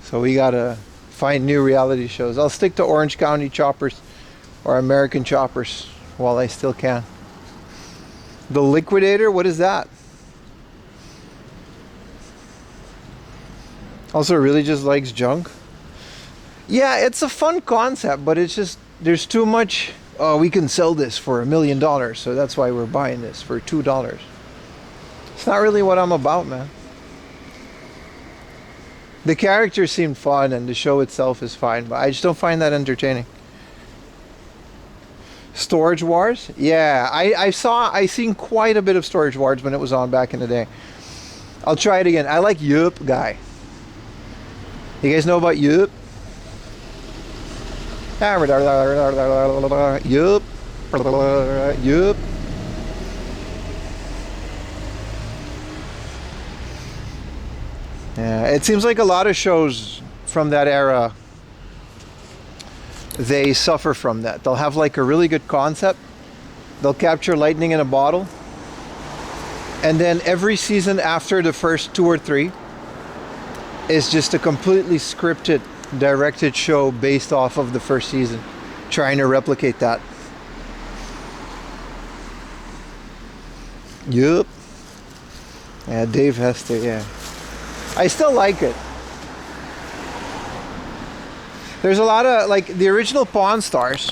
So we gotta find new reality shows. I'll stick to Orange County Choppers or American Choppers while I still can. The Liquidator, what is that? Also really just likes junk. Yeah, it's a fun concept, but it's just, there's too much, oh, we can sell this for $1 million, so that's why we're buying this for $2. It's not really what I'm about, man. The characters seem fun and the show itself is fine, but I just don't find that entertaining. Storage Wars? Yeah, I seen quite a bit of Storage Wars when it was on back in the day. I'll try it again. I like Yup Guy. You guys know about Yup? Yup. Yup. Yeah, it seems like a lot of shows from that era, they suffer from that. They'll have like a really good concept. They'll capture lightning in a bottle. And then every season after the first 2 or 3 is just a completely scripted, directed show based off of the first season, trying to replicate that. Yup. Yeah, Dave Hester, yeah. I still like it. There's a lot of, like, the original Pawn Stars.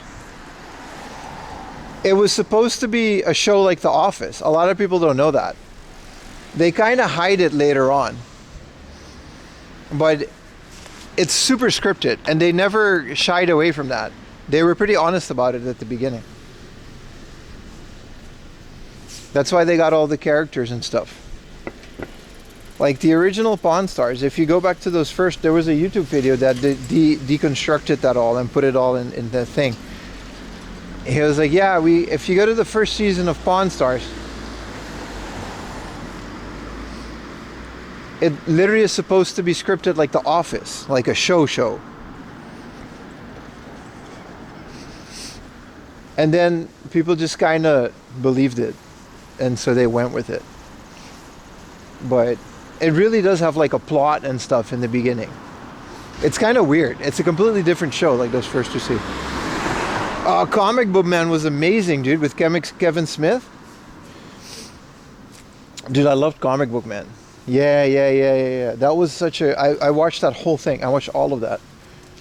It was supposed to be a show like The Office. A lot of people don't know that. They kind of hide it later on. But it's super scripted, and they never shied away from that. They were pretty honest about it at the beginning. That's why they got all the characters and stuff. Like the original Pawn Stars, if you go back to those first, there was a YouTube video that deconstructed that all and put it all in the thing. He was like, yeah, if you go to the first season of Pawn Stars, it literally is supposed to be scripted like The Office, like a show. And then people just kind of believed it, and so they went with it. But it really does have like a plot and stuff in the beginning. It's kind of weird. It's a completely different show, like those first 2 seasons. Comic Book Man was amazing, dude, with Kevin Smith. Dude, I loved Comic Book Man. Yeah. That was such a... I watched that whole thing. I watched all of that.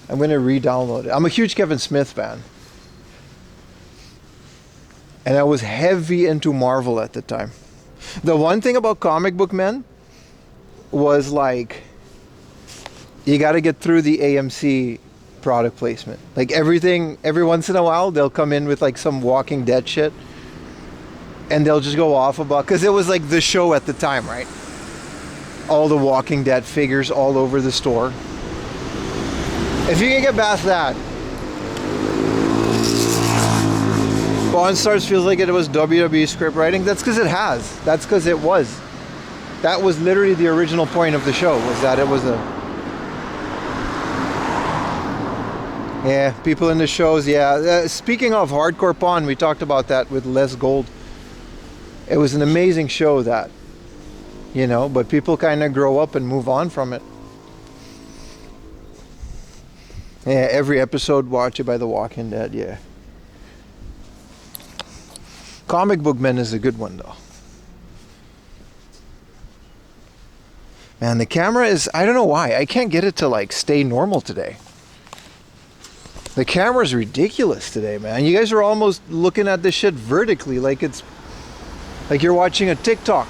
I'm going to re-download it. I'm a huge Kevin Smith fan. And I was heavy into Marvel at the time. The one thing about Comic Book Men was like, you got to get through the AMC product placement. Like every once in a while, they'll come in with like some Walking Dead shit. And they'll just go off about, because it was like the show at the time, right? All the Walking Dead figures all over the store. If you can get past that, Pawn Stars feels like it was WWE script writing. That's because it has. That's because it was. That was literally the original point of the show, was that it was a... Yeah, people in the shows, yeah. Speaking of Hardcore Pawn, we talked about that with Les Gold. It was an amazing show, that, you know, but people kind of grow up and move on from it. Yeah, every episode watched by The Walking Dead, yeah. Comic Book Men is a good one, though. Man, the camera is... I don't know why. I can't get it to, like, stay normal today. The camera's ridiculous today, man. You guys are almost looking at this shit vertically, like it's Like you're watching a TikTok.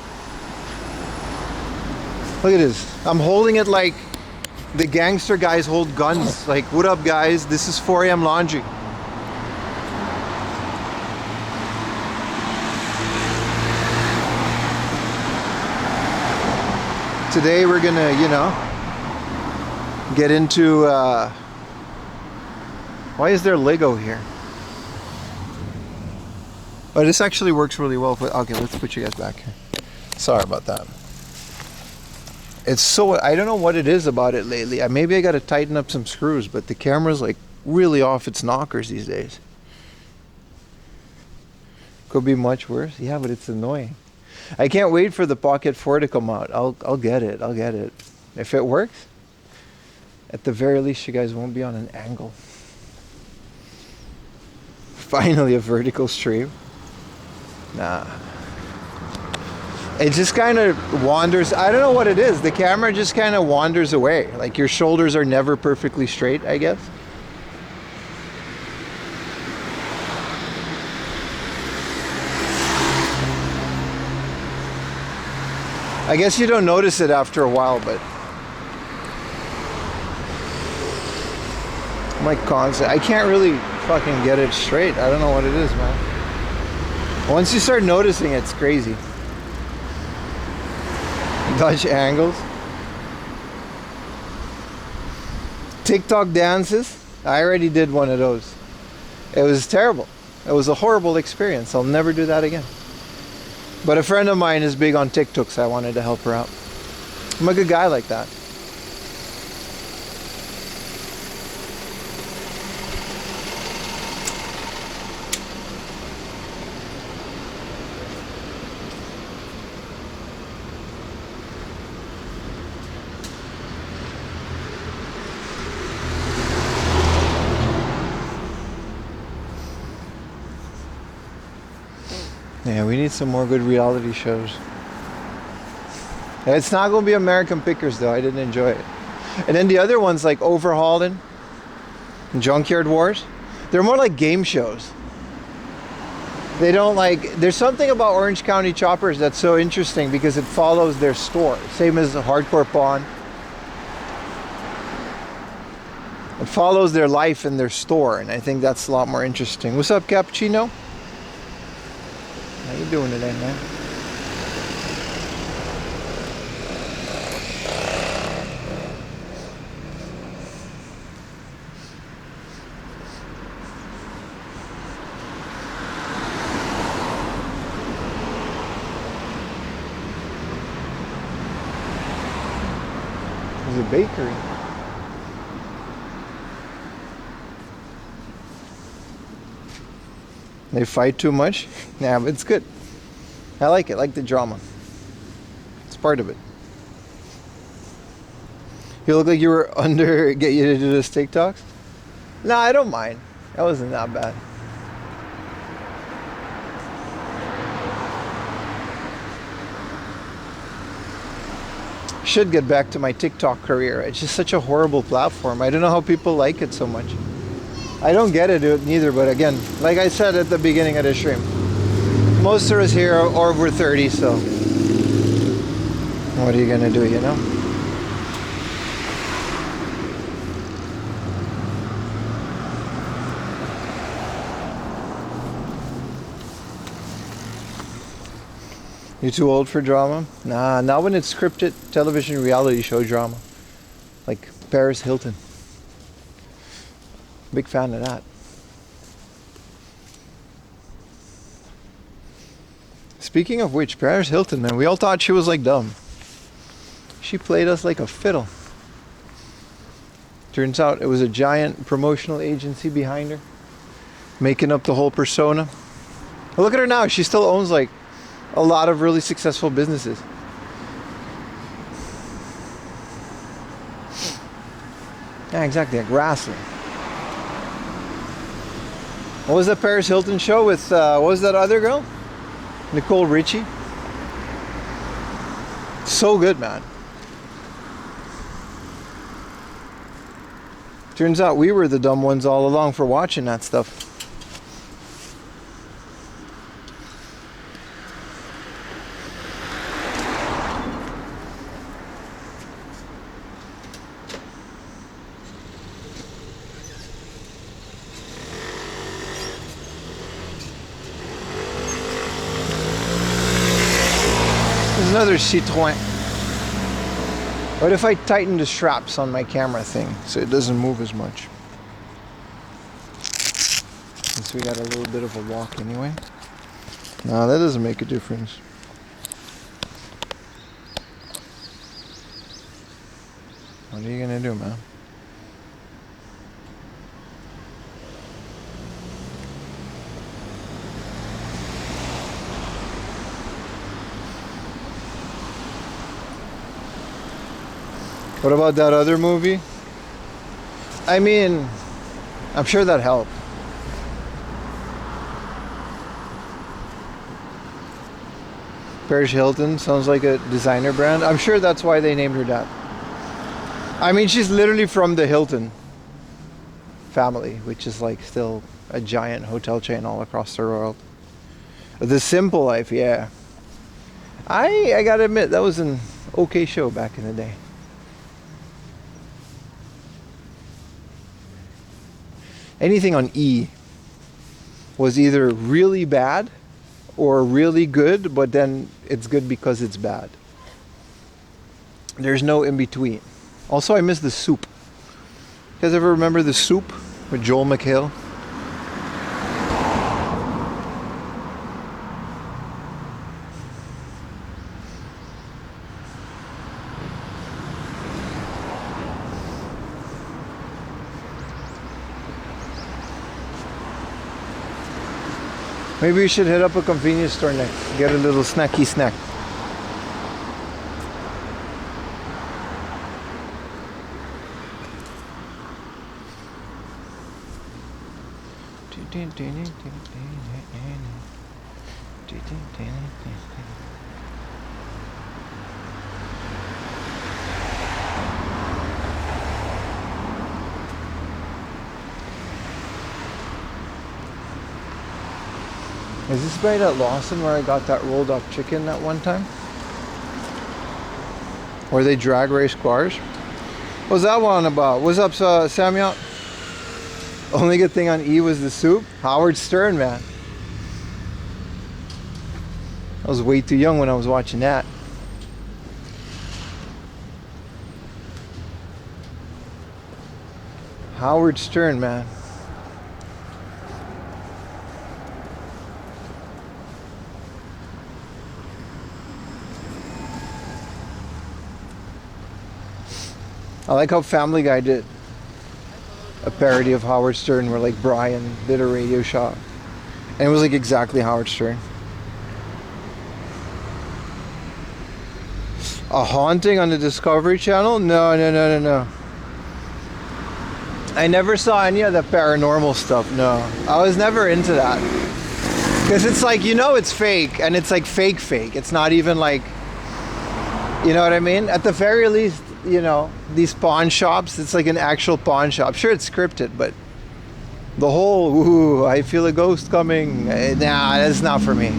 Look at this. I'm holding it like the gangster guys hold guns. Like, what up, guys? This is 4 a.m. laundry. Today we're gonna, you know, get into, why is there Lego here? Oh, this actually works really well. Okay, let's put you guys back here. Sorry about that. It's so, I don't know what it is about it lately. Maybe I gotta tighten up some screws, but the camera's like really off its knockers these days. Could be much worse. Yeah, but it's annoying. I can't wait for the Pocket 4 to come out. I'll get it. I'll get it. If it works, at the very least, you guys won't be on an angle. Finally, a vertical stream. Nah. It just kind of wanders. I don't know what it is. The camera just kind of wanders away. Like your shoulders are never perfectly straight, I guess. I guess you don't notice it after a while, but my concept, I can't really fucking get it straight. I don't know what it is, man. Once you start noticing it, it's crazy. Dutch angles. TikTok dances. I already did one of those. It was terrible. It was a horrible experience. I'll never do that again. But a friend of mine is big on TikTok, so I wanted to help her out. I'm a good guy like that. Yeah, we need some more good reality shows. It's not going to be American Pickers, though. I didn't enjoy it. And then the other ones, like Overhauling and Junkyard Wars, they're more like game shows. They don't like... There's something about Orange County Choppers that's so interesting because it follows their store. Same as Hardcore Pawn. It follows their life in their store, and I think that's a lot more interesting. What's up, Cappuccino? How you doing today, man? There's a bakery. They fight too much? Nah, but it's good. I like it. I like the drama. It's part of it. You look like you were get you to do this TikToks? No, I don't mind. That wasn't that bad. Should get back to my TikTok career. It's just such a horrible platform. I don't know how people like it so much. I don't get it neither, but again, like I said at the beginning of the stream, most of us here are over 30, so what are you gonna do, you know? You too old for drama? Nah, not when it's scripted television reality show drama. Like Paris Hilton. Big fan of that. Speaking of which, Paris Hilton, man, we all thought she was like dumb. She played us like a fiddle. Turns out it was a giant promotional agency behind her, making up the whole persona. Look at her now. She still owns like a lot of really successful businesses. Yeah, exactly, like wrestling. What was that Paris Hilton show with, what was that other girl? Nicole Richie. So good, man. Turns out we were the dumb ones all along for watching that stuff. another Citroën. What if I tighten the straps on my camera thing so it doesn't move as much? Since we got a little bit of a walk anyway. No, that doesn't make a difference. What are you gonna do, man? What about that other movie? I mean, I'm sure that helped. Paris Hilton sounds like a designer brand. I'm sure that's why they named her that. I mean, she's literally from the Hilton family, which is like still a giant hotel chain all across the world. The Simple Life, yeah. I gotta admit, that was an okay show back in the day. Anything on E was either really bad or really good, but then it's good because it's bad. There's no in between. Also, I miss The Soup. You guys ever remember The Soup with Joel McHale? Maybe we should hit up a convenience store next. Get a little snacky snack. Is this right at Lawson where I got that rolled up chicken that one time? Where they drag race cars? What's that one about? What's up, Samuel? Only good thing on E was The Soup. Howard Stern, man. I was way too young when I was watching that. Howard Stern, man. I like how Family Guy did a parody of Howard Stern where like Brian did a radio show. And it was like exactly Howard Stern. A haunting on the Discovery Channel? No. I never saw any of the paranormal stuff, no. I was never into that. Because it's like, you know it's fake, and it's like fake. It's not even like, you know what I mean? At the very least, you know, these pawn shops, it's like an actual pawn shop. Sure, it's scripted, but the whole, ooh, I feel a ghost coming, nah, that's not for me.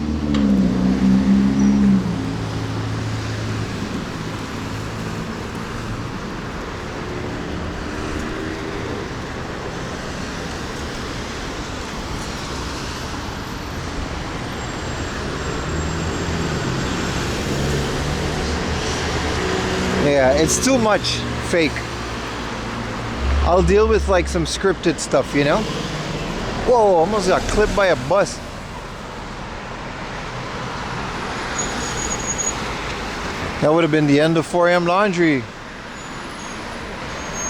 Yeah, it's too much fake. I'll deal with like some scripted stuff, you know? Whoa, almost got clipped by a bus. That would have been the end of 4 a.m. laundry.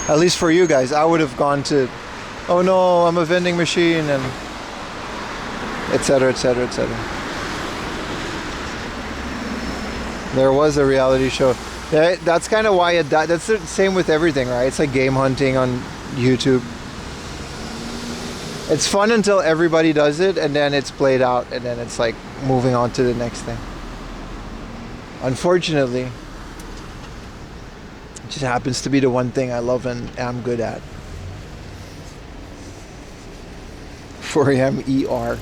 At least for you guys. I would have gone to, oh no, I'm a vending machine, and etc. There was a reality show. That's kind of why it died. That's the same with everything, right? It's like game hunting on YouTube. It's fun until everybody does it, and then it's played out, and then it's like moving on to the next thing. Unfortunately, it just happens to be the one thing I love and am good at. 4 a.m. ER.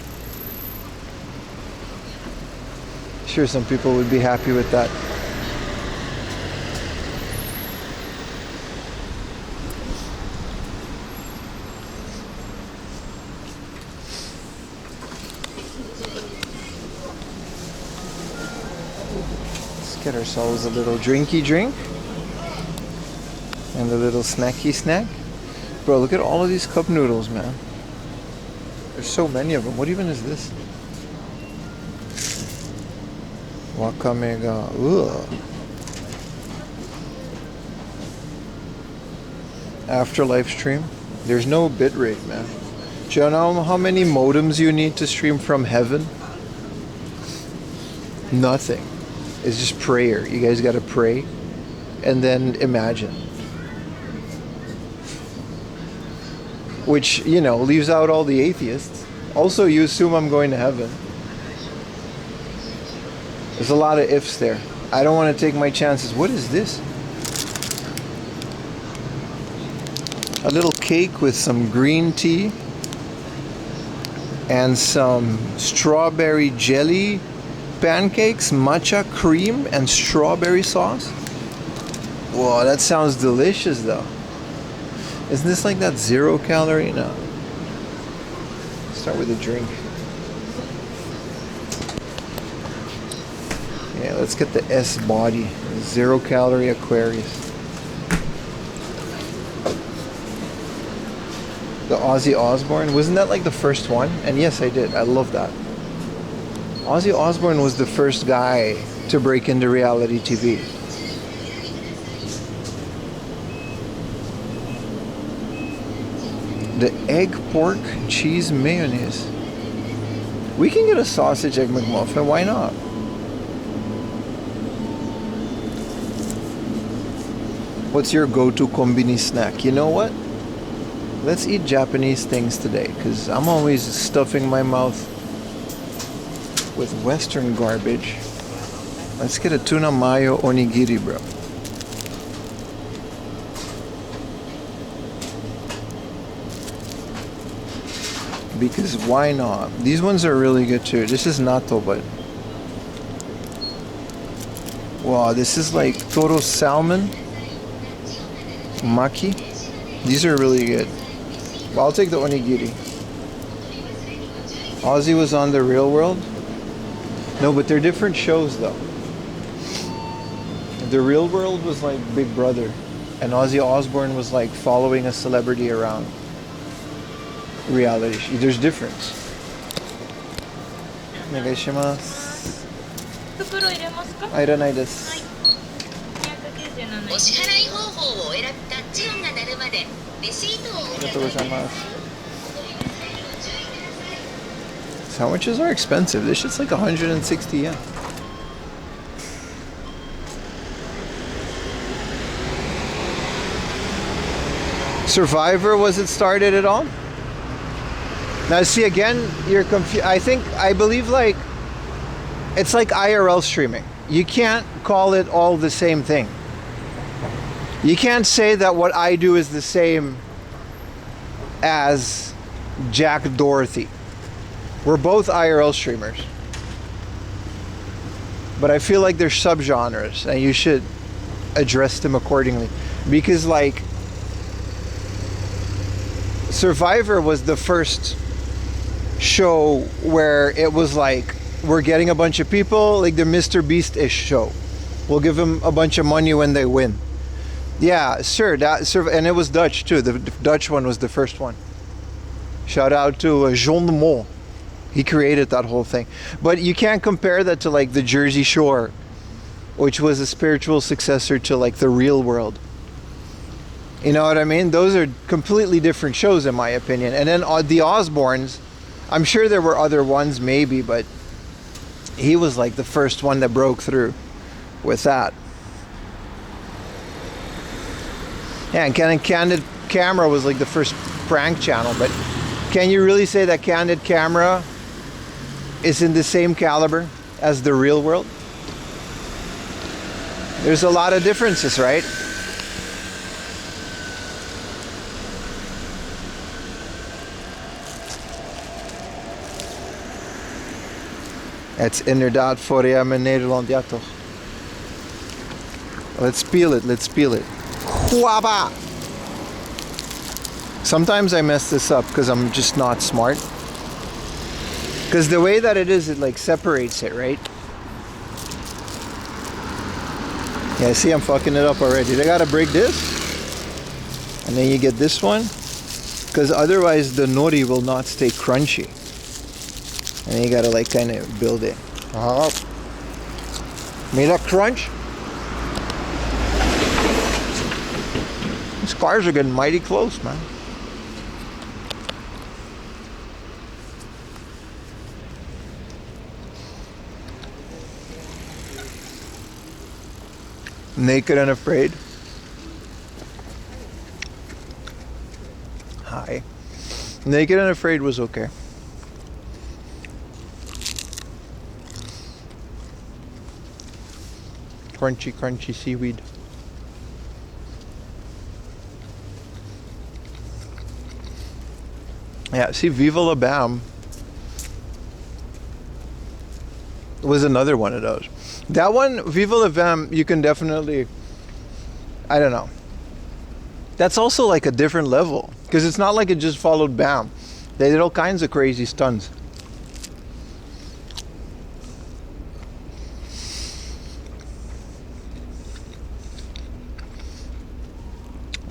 Sure, some people would be happy with that. Get ourselves a little drinky drink. And a little snacky snack. Bro, look at all of these cup noodles, man. There's so many of them. What even is this? Wakame ga. Ugh. After live stream, there's no bitrate, man. Do you know how many modems you need to stream from heaven? Nothing. It's just prayer. You guys gotta pray and then imagine. Which, you know, leaves out all the atheists. Also, you assume I'm going to heaven. There's a lot of ifs there. I don't want to take my chances. What is this? A little cake with some green tea and some strawberry jelly pancakes, matcha cream and strawberry sauce. Whoa, that sounds delicious though. Isn't this like that 0 calorie? No. Start with a drink. Yeah, let's get the S body. 0 calorie Aquarius. The Ozzy Osbourne, wasn't that like the first one? And yes, I did. I love that. Ozzy Osbourne was the first guy to break into reality TV. The egg, pork, cheese, mayonnaise. We can get a sausage egg McMuffin, why not? What's your go-to kombini snack? You know what? Let's eat Japanese things today, because I'm always stuffing my mouth with Western garbage. Let's get a tuna mayo onigiri, bro. Because why not? These ones are really good too. This is natto, but wow, this is like toro salmon maki. These are really good. Well, I'll take the onigiri. Ozzy was on The Real World. No, but they're different shows though. The Real World was like Big Brother, and Ozzy Osbourne was like following a celebrity around. Reality. There's difference. Negaishimasu. 袋入れますか？I don't know this. はい。297円。お支払い方法を選びタッチ音が鳴るまでレシートをお受けください。 Sandwiches are expensive. This shit's like 160 yen. Survivor, was it started at all? Now see, again, you're confused. I believe like it's like IRL streaming. You can't call it all the same thing. You can't say that what I do is the same as Jack Dorothy. We're both IRL streamers. But I feel like they're subgenres and you should address them accordingly. Because like Survivor was the first show where it was like we're getting a bunch of people, like the Mr. Beast-ish show. We'll give them a bunch of money when they win. Yeah, sure. And it was Dutch too. The Dutch one was the first one. Shout out to Jean de Mol. He created that whole thing. But you can't compare that to like the Jersey Shore, which was a spiritual successor to like the Real World. You know what I mean? Those are completely different shows in my opinion. And then the Osbournes, I'm sure there were other ones maybe, but he was like the first one that broke through with that. Yeah, and Candid Camera was like the first prank channel, but can you really say that Candid Camera is in the same caliber as the Real World? There's a lot of differences, right? Het is inderdaad voor hem in Nederland, ja toch? Let's peel it, let's peel it. Huaba! Sometimes I mess this up because I'm just not smart. Because the way that it is, it like separates it, right? Yeah, see, I'm fucking it up already. They gotta break this, and then you get this one, because otherwise the nori will not stay crunchy. And then you gotta like kind of build it. Made that crunch. These cars are getting mighty close, man. Naked and Afraid. Hi. Naked and Afraid was okay. Crunchy, crunchy seaweed. Yeah, see, Viva La Bam was another one of those. That one, Viva La Bam, you can definitely, I don't know. That's also like a different level, because it's not like it just followed Bam. They did all kinds of crazy stunts.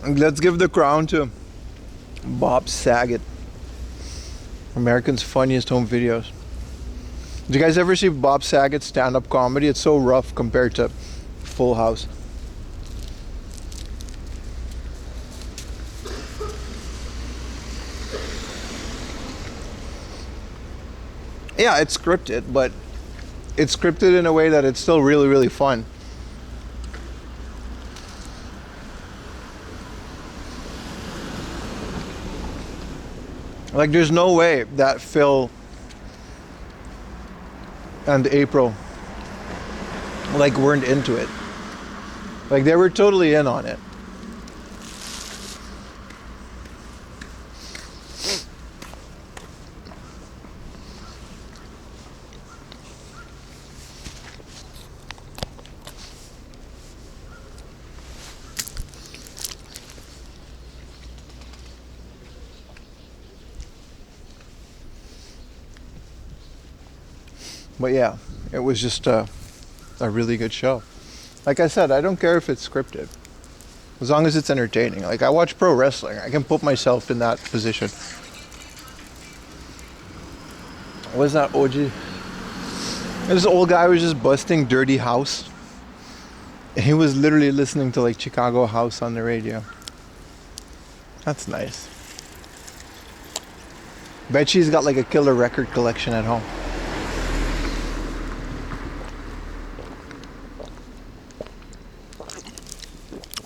Let's give the crown to Bob Saget, America's Funniest Home Videos. Did you guys ever see Bob Saget's stand-up comedy? It's so rough compared to Full House. Yeah, it's scripted, but it's scripted in a way that it's still really, really fun. Like, there's no way that Phil and April like weren't into it. Like, they were totally in on it. But yeah, it was just a really good show. Like I said, I don't care if it's scripted, as long as it's entertaining. Like, I watch pro wrestling. I can put myself in that position. What was that, OG? This old guy was just busting Dirty House. He was literally listening to like Chicago House on the radio. That's nice. Bet she's got like a killer record collection at home.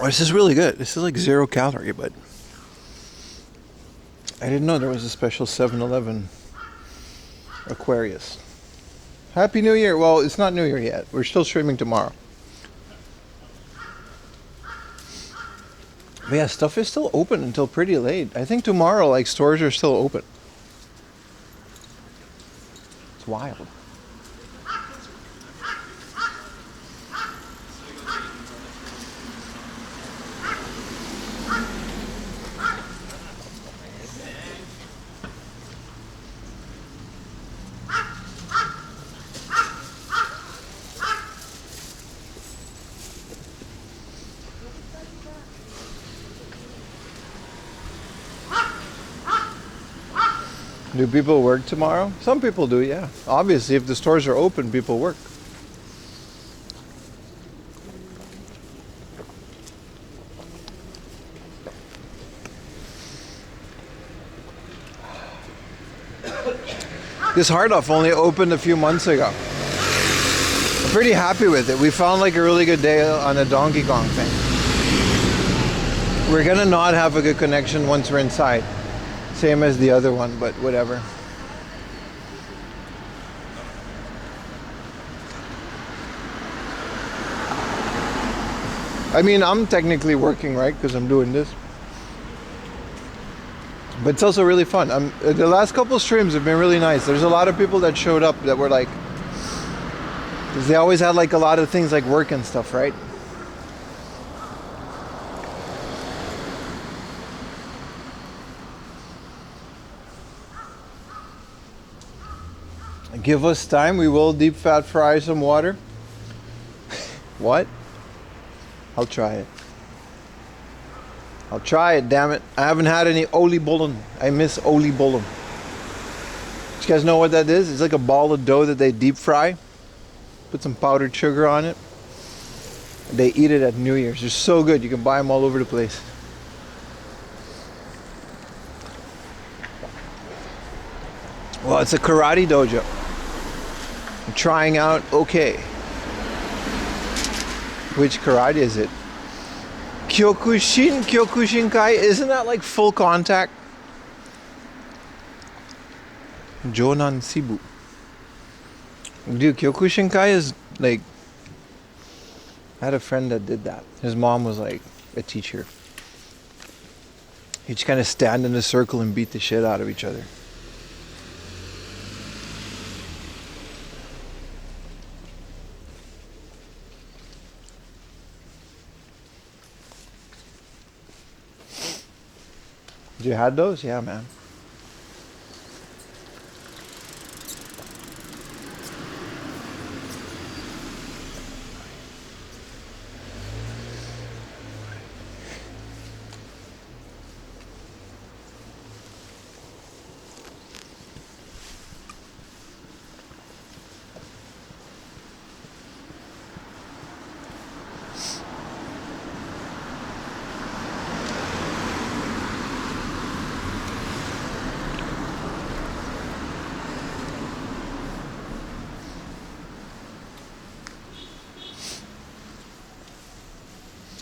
Oh, this is really good. This is like 0 calorie, but I didn't know there was a special 7-Eleven Aquarius. Happy New Year. Well, it's not New Year yet. We're still streaming tomorrow. But yeah, stuff is still open until pretty late. I think tomorrow, like, stores are still open. It's wild. Do people work tomorrow? Some people do, yeah. Obviously, if the stores are open, people work. This Hard Off only opened a few months ago. I'm pretty happy with it. We found like a really good day on a Donkey Kong thing. We're gonna not have a good connection once we're inside. Same as the other one, but whatever. I mean, I'm technically working, right? Because I'm doing this. But it's also really fun. The last couple streams have been really nice. There's a lot of people that showed up that were like, because they always had like a lot of things like work and stuff, right? Give us time. We will deep fat fry some water. What? I'll try it. I'll try it, damn it. I haven't had any oliebollen. I miss oliebollen. You guys know what that is? It's like a ball of dough that they deep fry. Put some powdered sugar on it. They eat it at New Year's. They're so good. You can buy them all over the place. Well, it's a karate dojo. I'm trying out, okay. Which karate is it? Kyokushinkai, isn't that like full contact? Jonan Sibu. Dude, Kyokushinkai is like, I had a friend that did that. His mom was like a teacher. You just kind of stand in a circle and beat the shit out of each other. You had those? Yeah, man.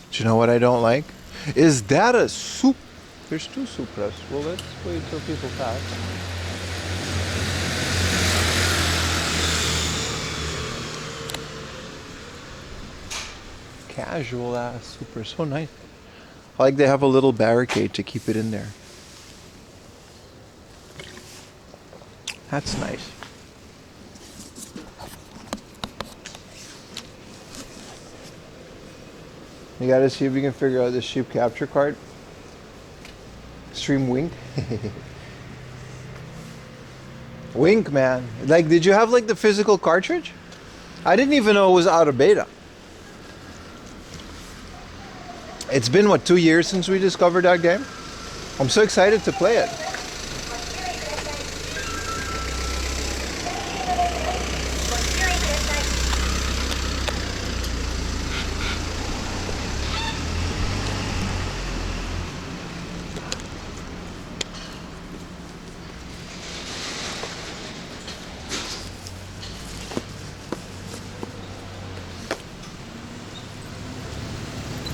Do you know what I don't like? Is that a soup? There's two Supras. Well, let's wait till people pass. Casual ass Supra. So nice. I like they have a little barricade to keep it in there. That's nice. You gotta see if you can figure out this sheep capture card. Stream Wink. Wink, man. Like, did you have like the physical cartridge? I didn't even know it was out of beta. It's been, what, 2 years since we discovered that game? I'm so excited to play it.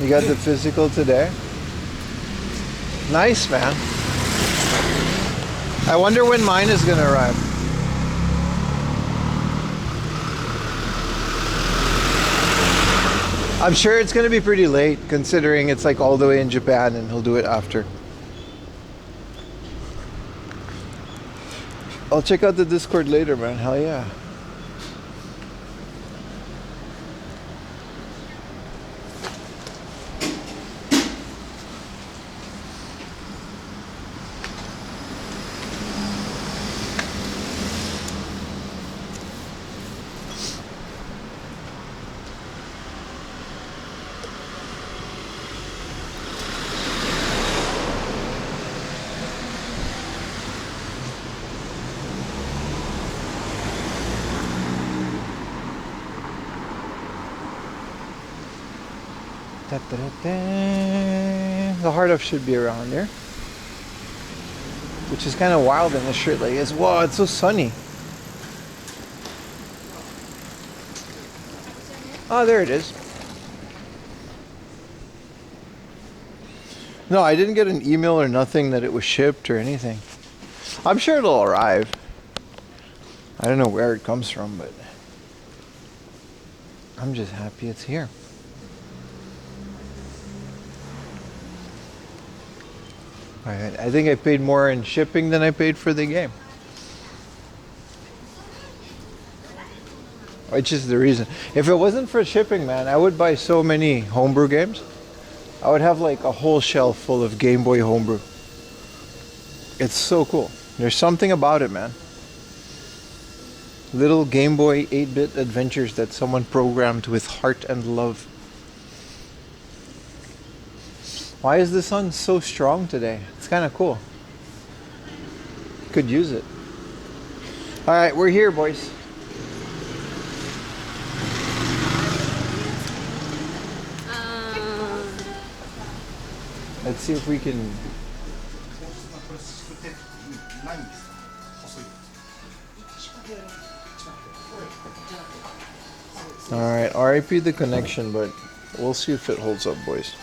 You got the physical today? Nice, man. I wonder when mine is gonna arrive. I'm sure it's gonna be pretty late considering it's like all the way in Japan and he'll do it after. I'll check out the Discord later, man. Hell yeah. The heart of should be around there, which is kind of wild in the shirt like this. Wow, it's so sunny. Oh, there it is. No, I didn't get an email or nothing that it was shipped or anything. I'm sure it'll arrive. I don't know where it comes from, but I'm just happy it's here. Alright, I think I paid more in shipping than I paid for the game. Which is the reason. If it wasn't for shipping, man, I would buy so many homebrew games. I would have like a whole shelf full of Game Boy homebrew. It's so cool. There's something about it, man. Little Game Boy 8-bit adventures that someone programmed with heart and love. Why is the sun so strong today? It's kind of cool. Could use it. All right, we're here, boys. Let's see if we can. All right, RIP the connection, but we'll see if it holds up, boys.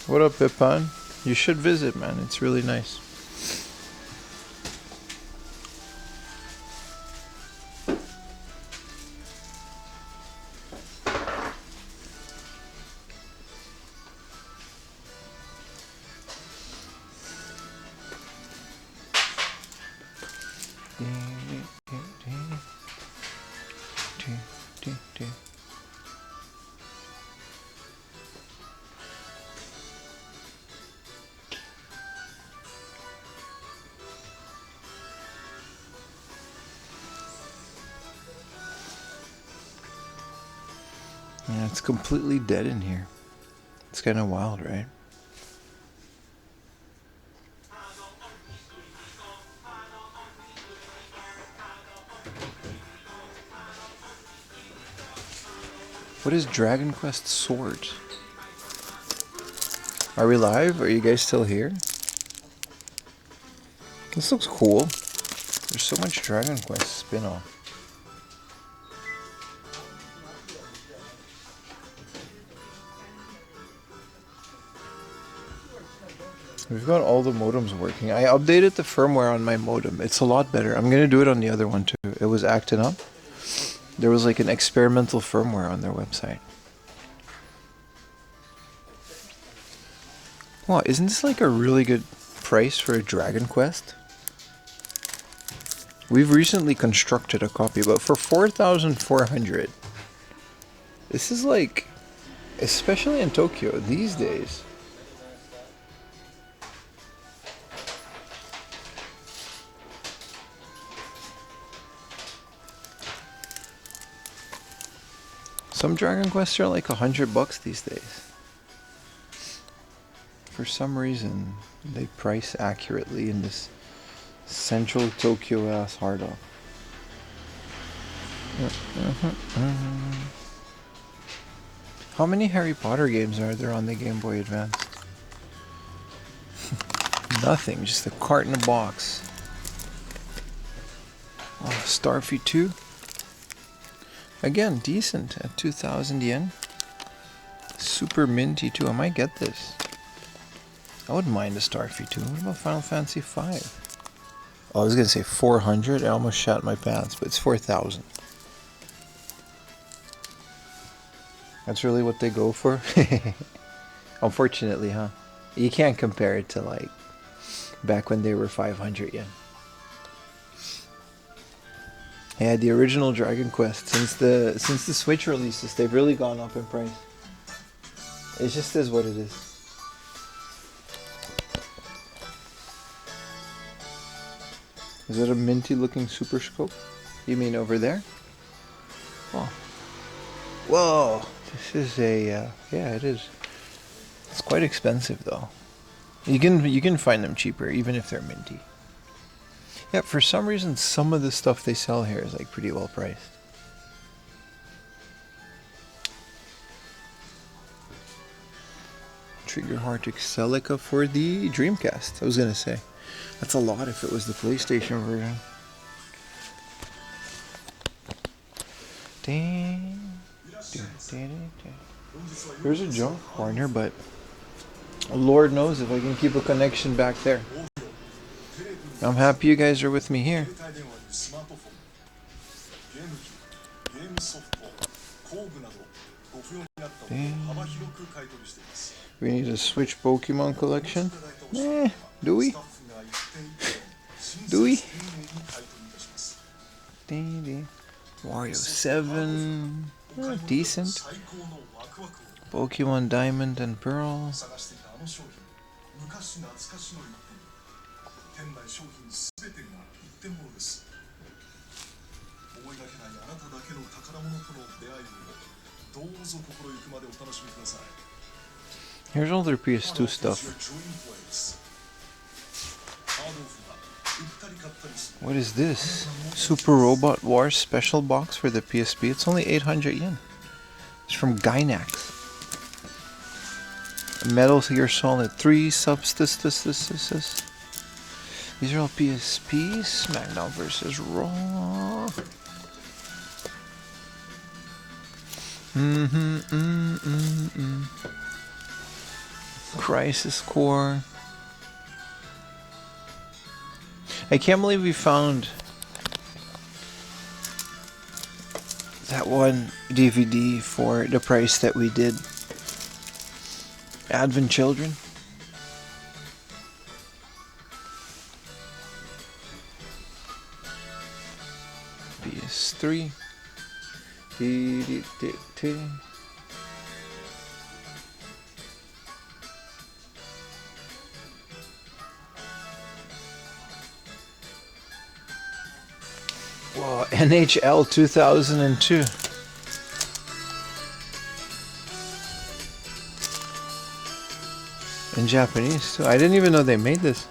What up, Pippan? You should visit, man. It's really nice. Yeah, it's completely dead in here. It's kind of wild, right? What is Dragon Quest Sword? Are we live? Are you guys still here? This looks cool. There's so much Dragon Quest spin-off. We've got all the modems working. I updated the firmware on my modem. It's a lot better. I'm going to do it on the other one too. It was acting up. There was like an experimental firmware on their website. Wow, isn't this like a really good price for a Dragon Quest? We've recently constructed a copy, but for 4,400, this is like, especially in Tokyo these days. Some Dragon Quests are like $100 these days. For some reason, they price accurately in this central Tokyo ass hard off. How many Harry Potter games are there on the Game Boy Advance? Nothing, just a cart in a box. Oh, Starfy 2. Again, decent at 2,000 yen. Super minty too. I might get this. I wouldn't mind a Starfy 2. What about Final Fantasy 5? Oh, I was gonna say 400. I almost shot my pants, but it's 4,000. That's really what they go for? Unfortunately, huh? You can't compare it to like back when they were 500 yen. Yeah, the original Dragon Quest, since the Switch releases, they've really gone up in price. It just is what it is. Is that a minty looking super scope? You mean over there? Oh. Whoa! This is a yeah, it is. It's quite expensive though. You can find them cheaper even if they're minty. Yeah, for some reason, some of the stuff they sell here is like pretty well priced. Trigger Heart Excelica for the Dreamcast. I was gonna say, that's a lot if it was the PlayStation version. There's a jump corner, but Lord knows if I can keep a connection back there. I'm happy you guys are with me here. We need a Switch Pokemon collection? Do we? Do we? Wario 7. Decent. Pokemon Diamond and Pearl. Here's all their PS2 stuff. What is this? Super Robot Wars special box for the PSP. It's only 800 yen. It's from Gainax. Metal Gear Solid 3 Subsistence. These are all PSP. SmackDown vs. Raw. Crisis Core. I can't believe we found that one DVD for the price that we did. Advent Children. PS3. Whoa, NHL 2002. In Japanese too. I didn't even know they made this.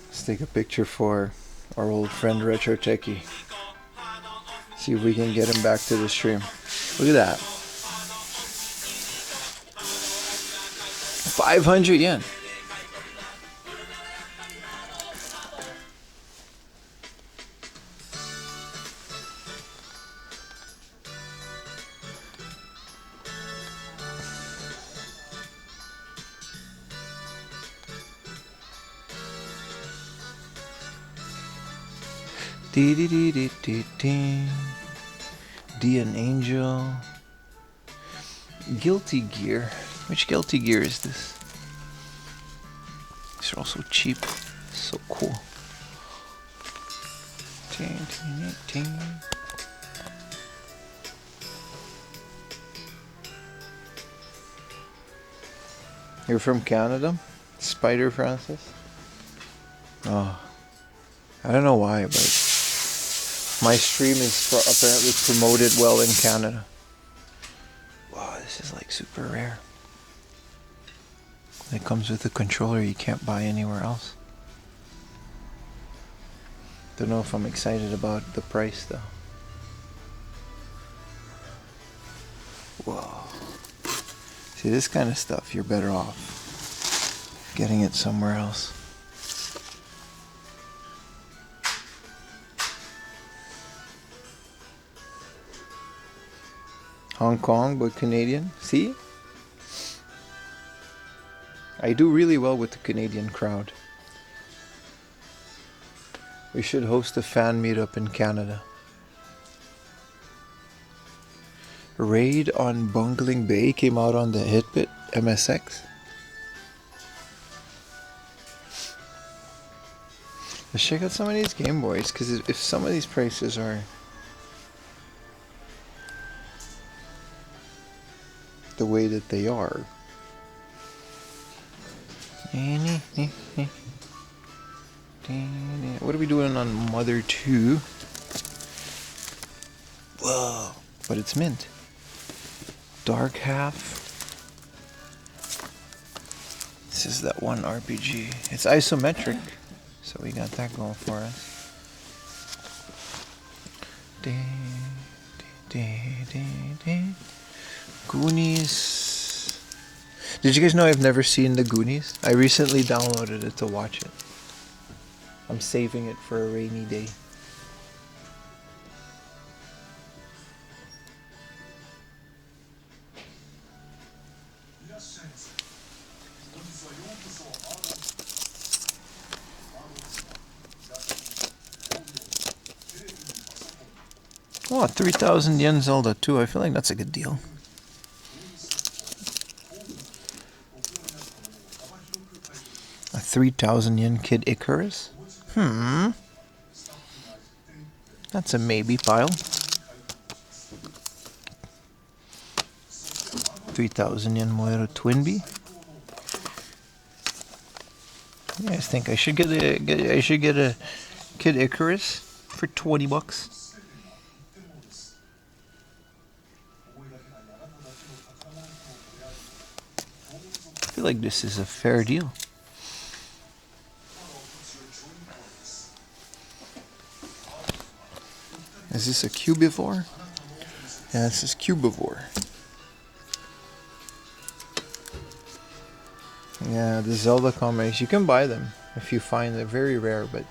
Let's take a picture for our old friend Retro Techie. See if we can get him back to the stream. Look at that. 500 yen. D an Angel. Guilty Gear. Which Guilty Gear is this? These are also cheap. So cool. You're from Canada? Spider Francis? Oh. I don't know why, but my stream is apparently promoted well in Canada. Wow, this is like super rare. It comes with a controller you can't buy anywhere else. Don't know if I'm excited about the price though. Whoa. See, this kind of stuff, you're better off getting it somewhere else. Hong Kong, but Canadian. See? I do really well with the Canadian crowd. We should host a fan meetup in Canada. Raid on Bungling Bay came out on the Hitbit MSX. Let's check out some of these Game Boys, because if some of these prices are the way that they are. What are we doing on Mother 2? Whoa, but it's mint. Dark Half. This is that one RPG. It's isometric, so we got that going for us. Goonies. Did you guys know I've never seen the Goonies? I recently downloaded it to watch it. I'm saving it for a rainy day. Oh, 3,000 yen Zelda 2. I feel like that's a good deal. A 3,000 yen Kid Icarus? That's a maybe pile. 3,000 yen Moero Twinbee. Yeah, I think I should get a Kid Icarus for 20 bucks. like this is a fair deal. Is this a cubivore? Yeah, this is cubivore. Yeah, the Zelda comics, you can buy them if you find them. Very rare, but...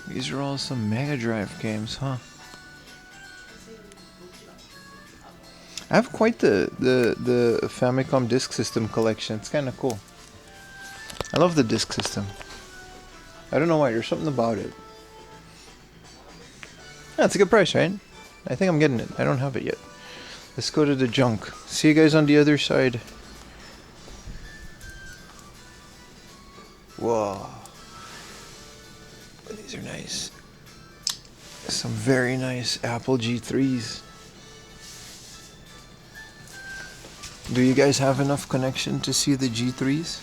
These are all some Mega Drive games, huh? I have quite the Famicom Disk System collection. It's kind of cool. I love the Disk System. I don't know why, there's something about it. Yeah, it's a good price, right? I think I'm getting it. I don't have it yet. Let's go to the junk. See you guys on the other side. Whoa. These are nice. Some very nice Apple G3s. Do you guys have enough connection to see the G3s?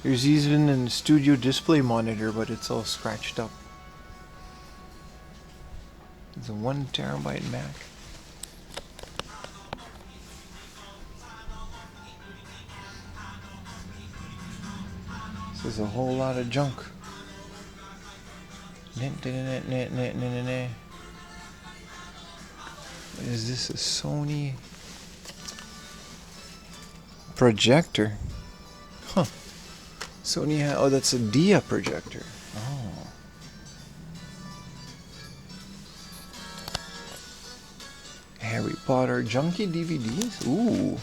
There's even a studio display monitor, but it's all scratched up. It's a 1 terabyte Mac. This is a whole lot of junk. Is this a Sony projector? Huh. Sony oh, that's a Dia projector. Oh. Harry Potter junky DVDs? Ooh.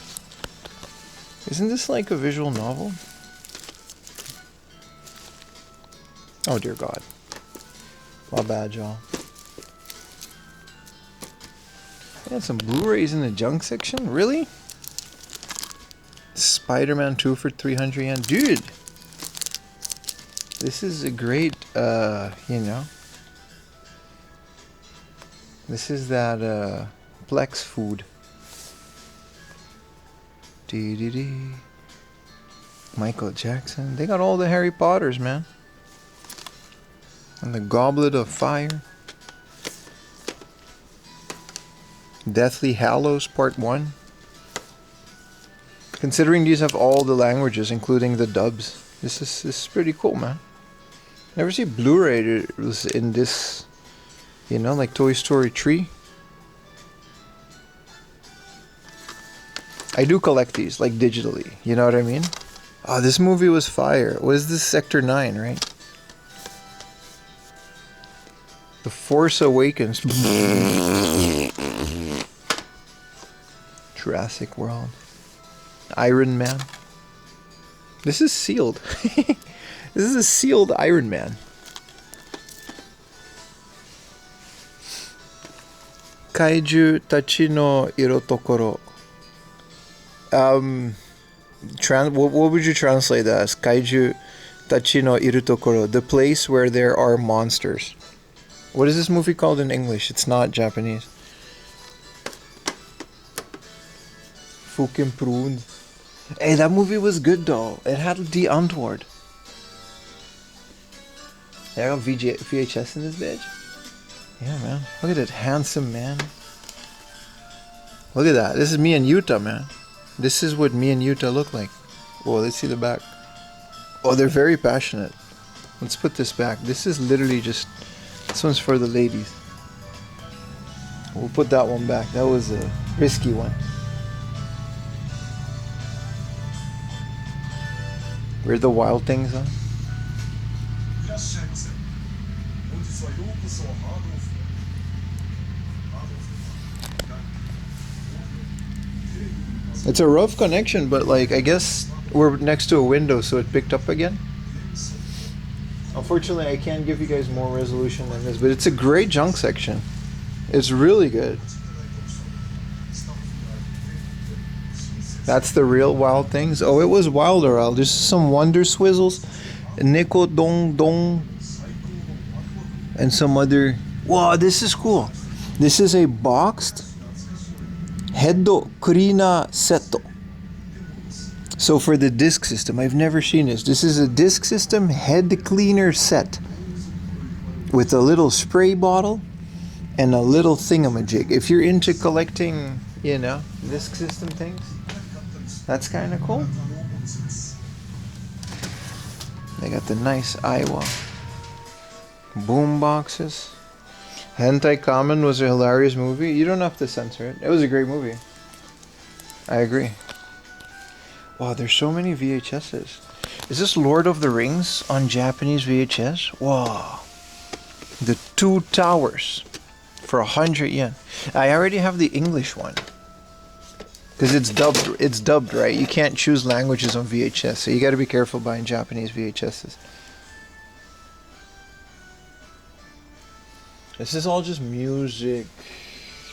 Isn't this like a visual novel? Oh dear God. My bad, y'all. Yeah, some Blu-rays in the junk section? Really? Spider-Man 2 for 300 yen. Dude! This is a great, you know. This is that, Plex food. Dee-dee-dee. Michael Jackson. They got all the Harry Potters, man. And the Goblet of Fire. Deathly Hallows Part 1. Considering these have all the languages, including the dubs, this is pretty cool, man. Never see Blu-ray in this, you know, like Toy Story 3. I do collect these, like digitally, you know what I mean? Oh, this movie was fire. What is this, Sector 9, right? The Force Awakens. Jurassic World. Iron Man. This is sealed. This is a sealed Iron Man. Kaiju Tachi no Irotokoro. What would you translate that as? Kaiju Tachi no Irotokoro. The place where there are monsters. What is this movie called in English? It's not Japanese. Fucking pruned. Hey, that movie was good though. It had the Antwoord. They got VHS in this bitch. Yeah, man. Look at that handsome man. Look at that. This is me and Utah, man. This is what me and Utah look like. Whoa, let's see the back. Oh, they're very passionate. Let's put this back. This is literally just... This one's for the ladies. We'll put that one back. That was a risky one. Where the wild things are? It's a rough connection, but like I guess we're next to a window, so it picked up again. Unfortunately, I can't give you guys more resolution than this, but it's a great junk section. It's really good. That's the real wild things. Oh, it was wild RL. There's some Wonder Swizzles, Nico Dong Dong, and some other. Wow, this is cool. This is a boxed Heddo Kurina Seto. So for the disc system, I've never seen this. This is a disc system head cleaner set with a little spray bottle and a little thingamajig. If you're into collecting, you know, disc system things, that's kind of cool. They got the nice Iowa boom boxes. Hentai Kamen was a hilarious movie. You don't have to censor it. It was a great movie. I agree. Wow, there's so many VHSs. Is this Lord of the Rings on Japanese VHS? Wow. The Two Towers for 100 yen. I already have the English one. Because it's dubbed. It's dubbed, right? You can't choose languages on VHS, so you got to be careful buying Japanese VHSs. This is all just music.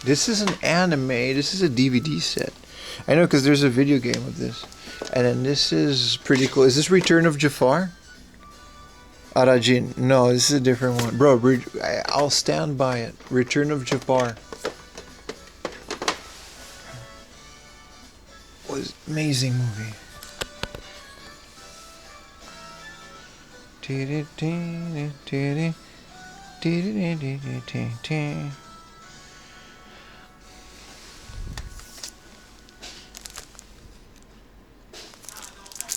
This is an anime. This is a DVD set. I know, because there's a video game of this. And then this is pretty cool. Is this Return of Jafar? Arajin. No, this is a different one. Bro, I'll stand by it. Return of Jafar. Was amazing movie.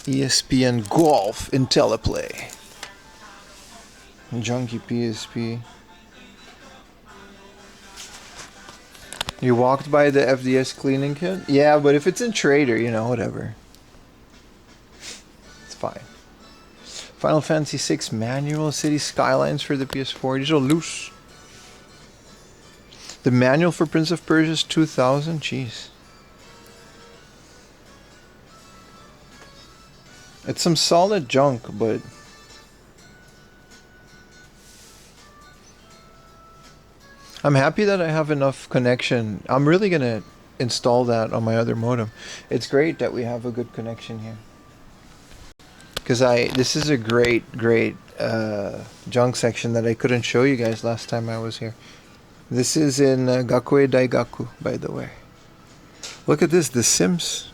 ESPN Golf in teleplay. Junkie PSP. You walked by the FDS cleaning kit? Yeah, but if it's in Trader, you know, whatever. It's fine. Final Fantasy VI Manual City Skylines for the PS4. These are loose. The manual for Prince of Persia's 2000? Jeez. It's some solid junk, but... I'm happy that I have enough connection. I'm really going to install that on my other modem. It's great that we have a good connection here. Because this is a great junk section that I couldn't show you guys last time I was here. This is in Gakue Daigaku, by the way. Look at this, The Sims.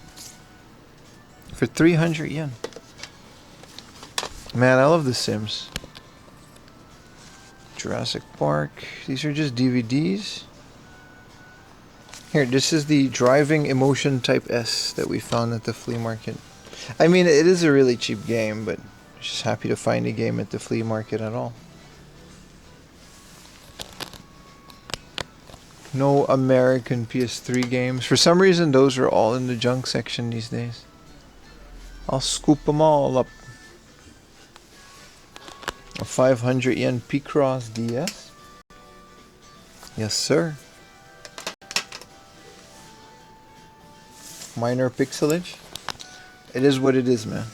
For 300 yen. Man, I love The Sims. Jurassic Park. These are just DVDs. Here, this is the Driving Emotion Type S that we found at the flea market. I mean, it is a really cheap game, but I'm just happy to find a game at the flea market at all. No American PS3 games. For some reason, those are all in the junk section these days. I'll scoop them all up. A 500 yen P-Cross DS. Yes, sir. Minor pixelage. It is what it is, man.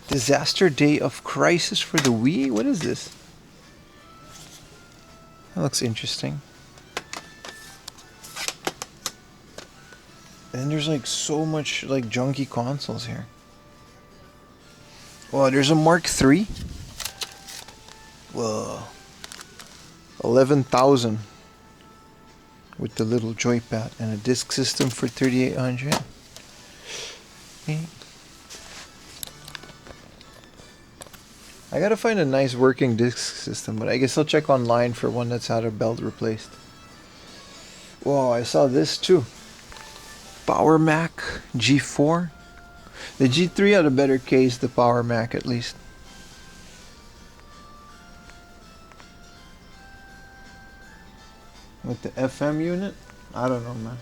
Disaster Day of Crisis for the Wii? What is this? That looks interesting. And there's like so much like junky consoles here. Oh, there's a Mark III. Whoa. 11,000 with the little joypad and a disc system for 3,800. I gotta find a nice working disc system, but I guess I'll check online for one that's had a belt replaced. Whoa, I saw this too. Power Mac G4. The G3 had a better case, the Power Mac at least. With the FM unit? I don't know, man.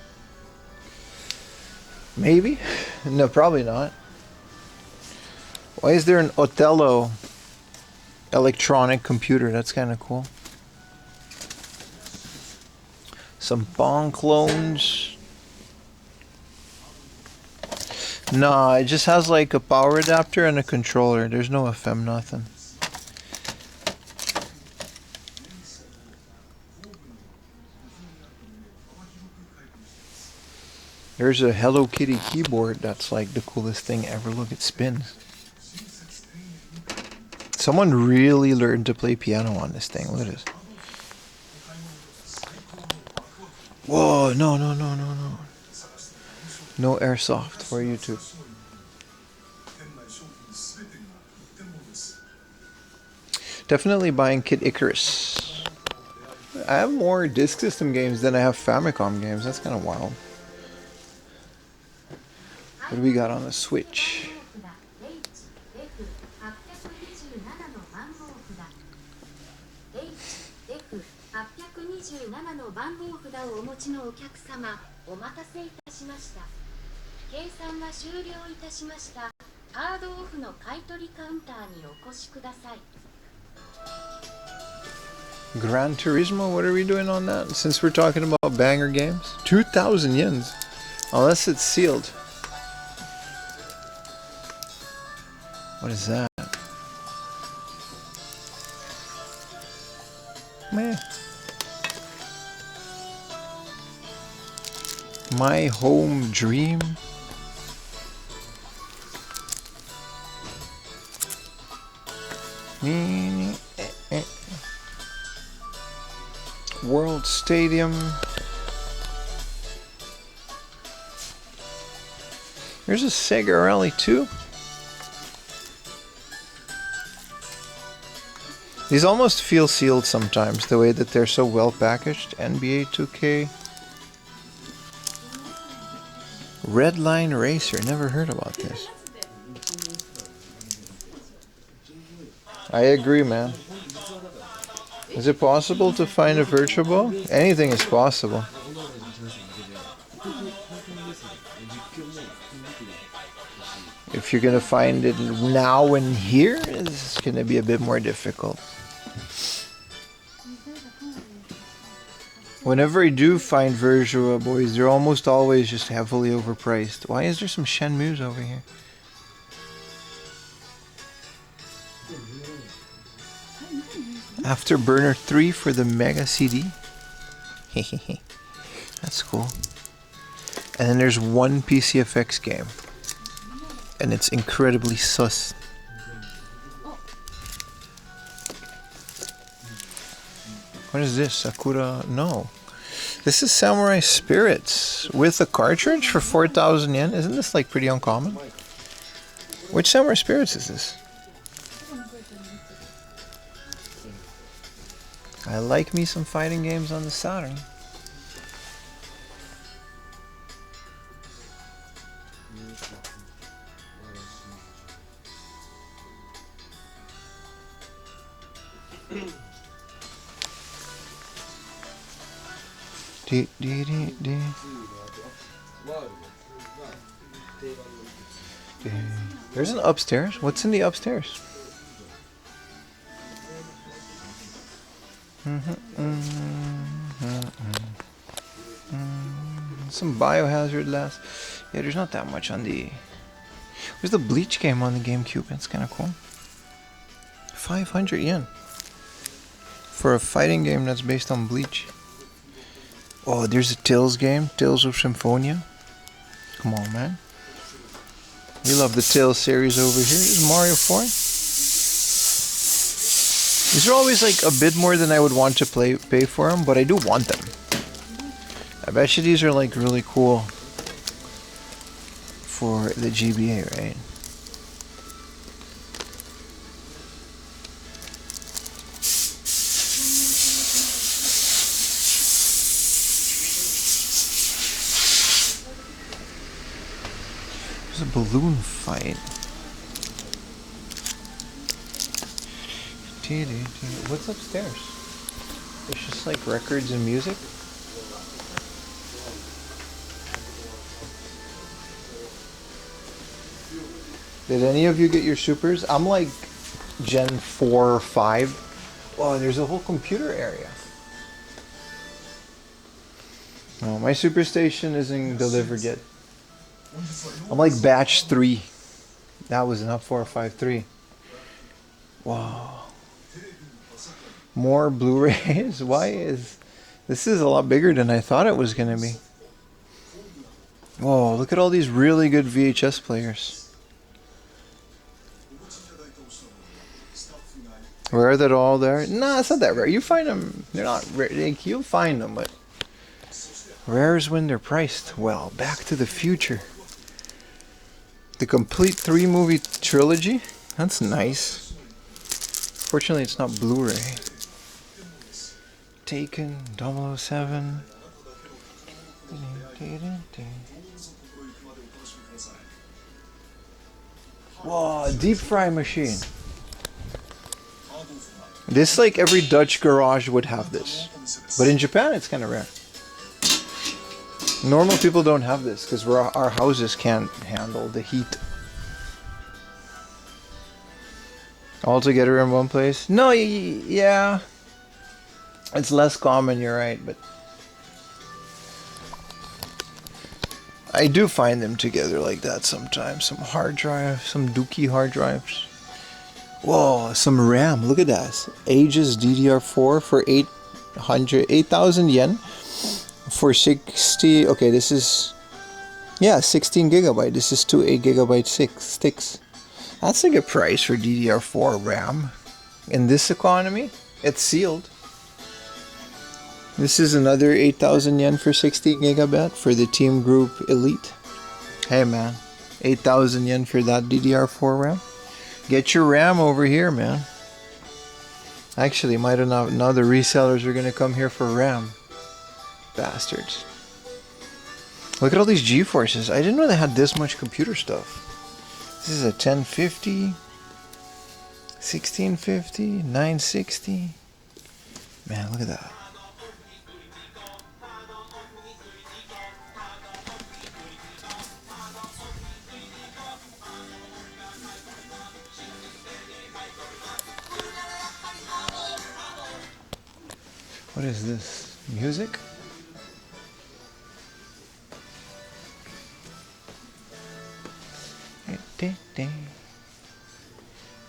Maybe? No, probably not. Why is there an Othello electronic computer? That's kind of cool. Some Bong clones. Nah, it just has like a power adapter and a controller. There's no FM, nothing. There's a Hello Kitty keyboard that's like the coolest thing ever. Look, it spins. Someone really learned to play piano on this thing. Look at this. Whoa, no. No airsoft for YouTube. Definitely buying Kid Icarus. I have more Disk System games than I have Famicom games. That's kind of wild. What do we got on the Switch? Gran Turismo, what are we doing on that? Since we're talking about banger games? 2,000 yens. Unless it's sealed. What is that? Meh. My Home Dream. World Stadium. There's a Sega Rally 2. These almost feel sealed sometimes, the way that they're so well packaged. NBA 2K. Redline Racer, never heard about this. I agree, man. Is it possible to find a Virtual Boy? Anything is possible. If you're gonna find it now and here, it's gonna be a bit more difficult. Whenever I do find Virtua Boys, they're almost always just heavily overpriced. Why is there some Shenmues over here? Afterburner 3 for the Mega CD. That's cool. And then there's one PCFX game. And it's incredibly sus. What is this? Sakura? No. This is Samurai Spirits with a cartridge for 4,000 yen. Isn't this like pretty uncommon? Which Samurai Spirits is this? I like me some fighting games on the Saturn. There's an upstairs. What's in the upstairs? Some Biohazard last. Yeah, there's not that much on the... Where's the Bleach game on the GameCube? It's kind of cool. 500 yen. For a fighting game that's based on Bleach. Oh, there's a Tales game. Tales of Symphonia. Come on, man. We love the Tales series over here. This is Mario 4. These are always like a bit more than I would want to pay for them, but I do want them. I bet you these are like really cool for the GBA, right? There's a balloon fight. What's upstairs? It's just like records and music. Did any of you get your supers? I'm like Gen 4 or 5. Oh, there's a whole computer area. No, my super station isn't delivered yet. I'm like batch 3. That was an up 453. Wow. More Blu-rays? Why is... This is a lot bigger than I thought it was going to be. Whoa, look at all these really good VHS players. Rare that all there? Nah, it's not that rare. You find them, they're not rare. You'll find them, but rare is when they're priced. Well, Back to the Future. The complete 3-movie trilogy? That's nice. Fortunately, it's not Blu-ray. Taken 007. Whoa, deep fry machine. This, like, every Dutch garage would have this. But in Japan, it's kind of rare. Normal people don't have this because our houses can't handle the heat. All together in one place? No, yeah. It's less common, you're right, but I do find them together like that sometimes. Some hard drive, some Dookie hard drives. Whoa, some RAM. Look at that. Aegis DDR4 for 8,000 yen for 60. Okay, this is 16 gigabyte. This is 2 8 gigabyte sticks. That's a good price for DDR4 RAM. In this economy, it's sealed. This is another 8,000 yen for 16 gigabyte for the Team Group Elite. Hey man, 8,000 yen for that DDR4 RAM. Get your RAM over here, man. Actually, might have not. Now the resellers are gonna come here for RAM. Bastards. Look at all these GeForces. I didn't know they had this much computer stuff. This is a 1050, 1650, 960. Man, look at that. What is this? Music?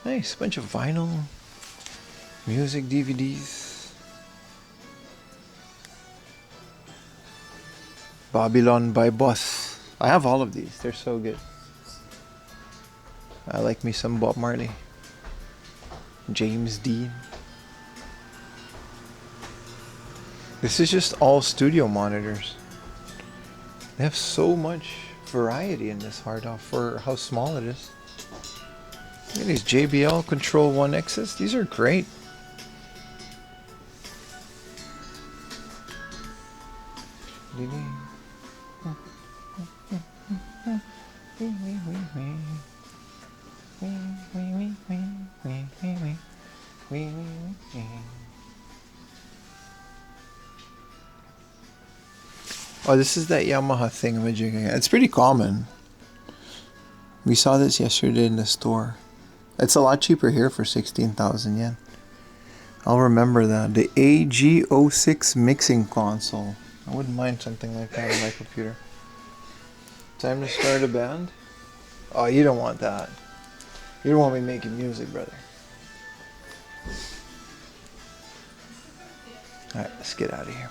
Nice, bunch of vinyl, music DVDs. Babylon by Boss. I have all of these. They're so good. I like me some Bob Marley. James Dean. This is just all studio monitors. They have so much variety in this hard off for how small it is. Look at these JBL Control 1X's. These are great. Oh, this is that Yamaha thingamajig again. It's pretty common. We saw this yesterday in the store. It's a lot cheaper here for 16,000 yen. I'll remember that. The AG06 mixing console. I wouldn't mind something like that on my computer. Time to start a band? Oh, you don't want that. You don't want me making music, brother. Alright, let's get out of here.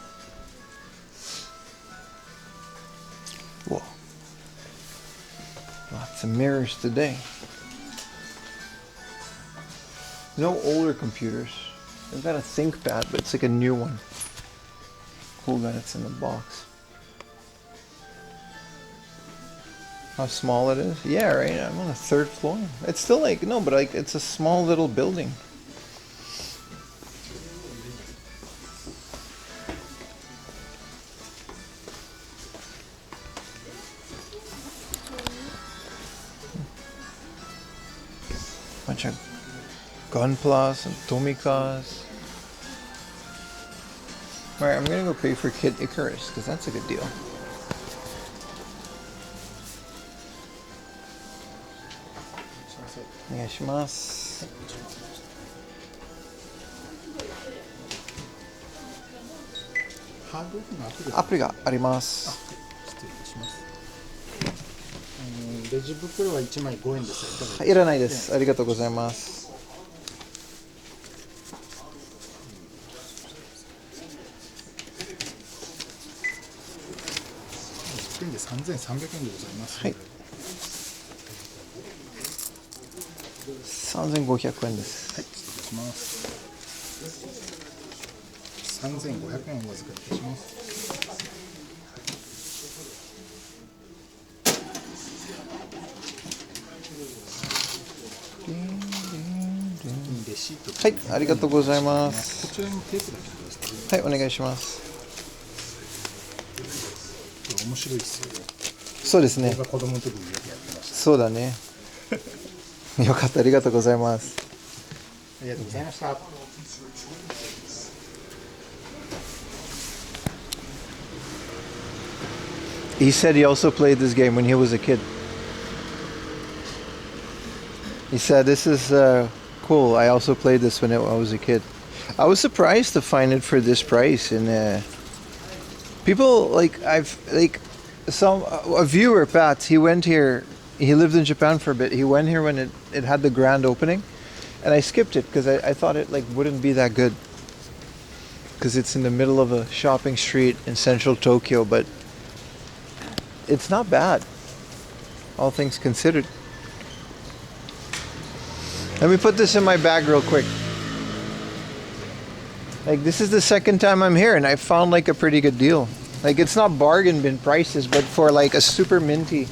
Whoa. Lots of mirrors today. No older computers. I've got a ThinkPad, but it's like a new one. Cool that it's in the box. How small it is? Yeah, right. I'm on the 3rd floor. It's still like, no, but like it's a small little building. Bunch of Gunplas and Tomikas. Alright, I'm gonna go pay for Kid Icarus, because that's a good deal. Onegaishimasu. Appがあります。レジ袋は1枚5円ですよ。いらないです。ありがとうございます。1点で3,300円でございます。はい。3,500円です。はい、失礼します。3,500円お預かりいたします。レシートはい、ありがとうございます。こちらにテープだけください。はい、お願いします。面白いですよ。そうですね。僕が子供の時によくやってました。そうだね。よかった、ありがとうございます。ありがとうございました。He said he also played this game when he was a kid. He said, "This is cool. I also played this when I was a kid." I was surprised to find it for this price. And people a viewer, Pat. He went here. He lived in Japan for a bit. He went here when it had the grand opening, and I skipped it because I thought it wouldn't be that good because it's in the middle of a shopping street in central Tokyo, but it's not bad, all things considered. Let me put this in my bag real quick. This is the second time I'm here and I found a pretty good deal. It's not bargain bin prices, but for a super minty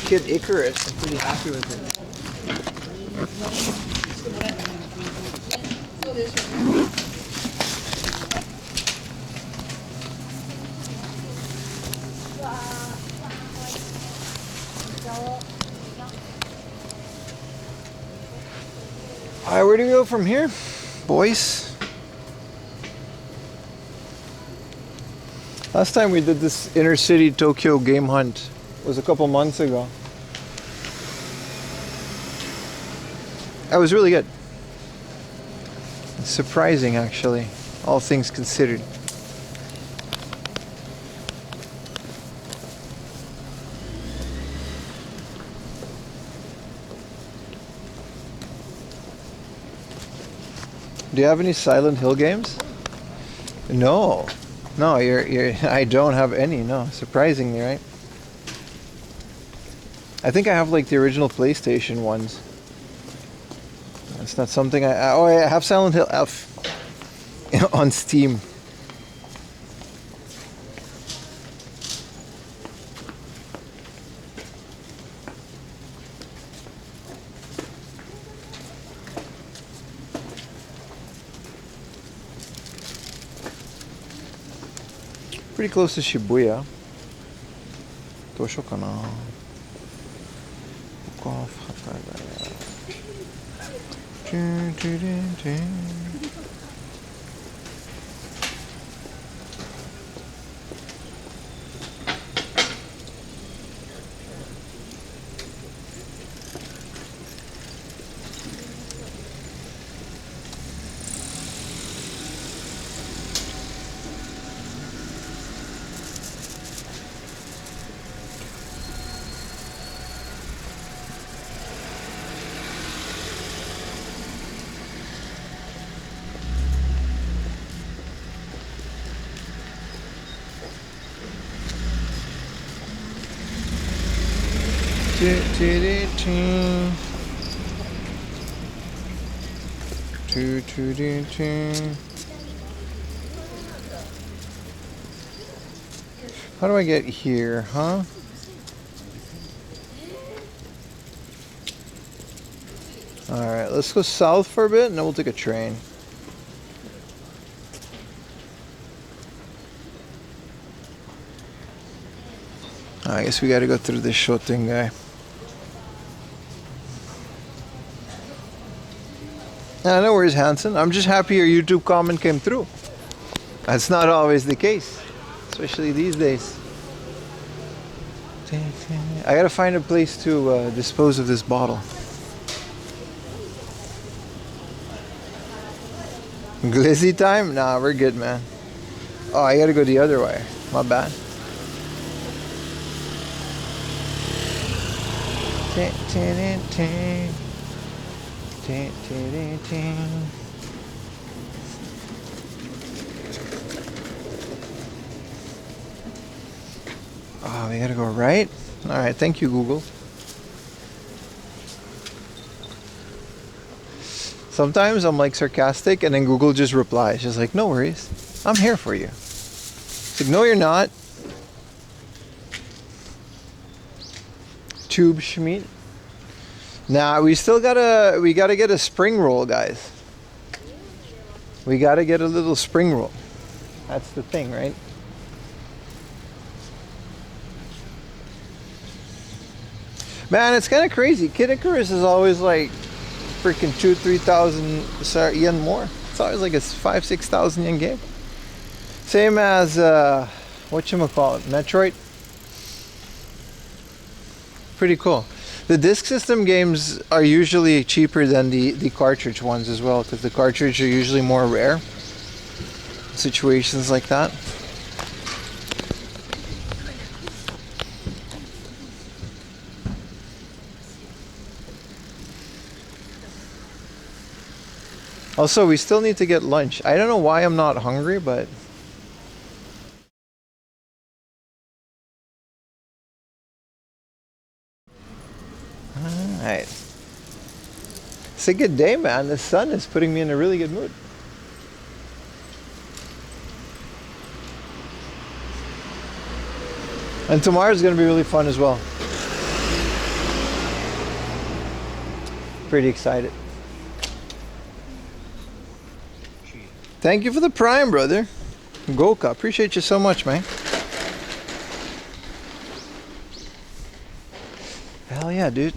Kid Icarus, I'm pretty happy with it. Alright, where do we go from here, boys? Last time we did this inner city Tokyo game hunt was a couple months ago. That was really good. It's surprising, actually, all things considered. Do you have any Silent Hill games? No. No, I don't have any, no. Surprisingly, right? I think I have the original PlayStation ones. It's not something I have Silent Hill F on Steam. Pretty close to Shibuya. どうしようかな。Book off 幡ヶ谷。How do I get here, huh? Alright, let's go south for a bit and then we'll take a train. I guess we gotta go through this Shoutengai. No worries, Hanson. I'm just happy your YouTube comment came through. That's not always the case, especially these days. I gotta find a place to dispose of this bottle. Glizzy time? Nah, we're good, man. Oh, I gotta go the other way. My bad. Oh, we gotta go right? Alright, thank you, Google. Sometimes I'm sarcastic and then Google just replies. Just no worries. I'm here for you. It's no, you're not. Tube Schmidt. Nah, we gotta get a spring roll, guys. We gotta get a little spring roll. That's the thing, right? Man, it's kind of crazy. Kid Icarus is always like freaking 2,000-3,000 yen more. It's always like a 5,000-6,000 yen game. Same as whatchamacallit, Metroid. Pretty cool. The disc system games are usually cheaper than the cartridge ones as well, because the cartridge are usually more rare. Situations like that. Also, we still need to get lunch. I don't know why I'm not hungry, but alright. It's a good day, man. The sun is putting me in a really good mood. And tomorrow's gonna be really fun as well. Pretty excited. Thank you for the Prime, brother. Goka, appreciate you so much, man. Hell yeah, dude.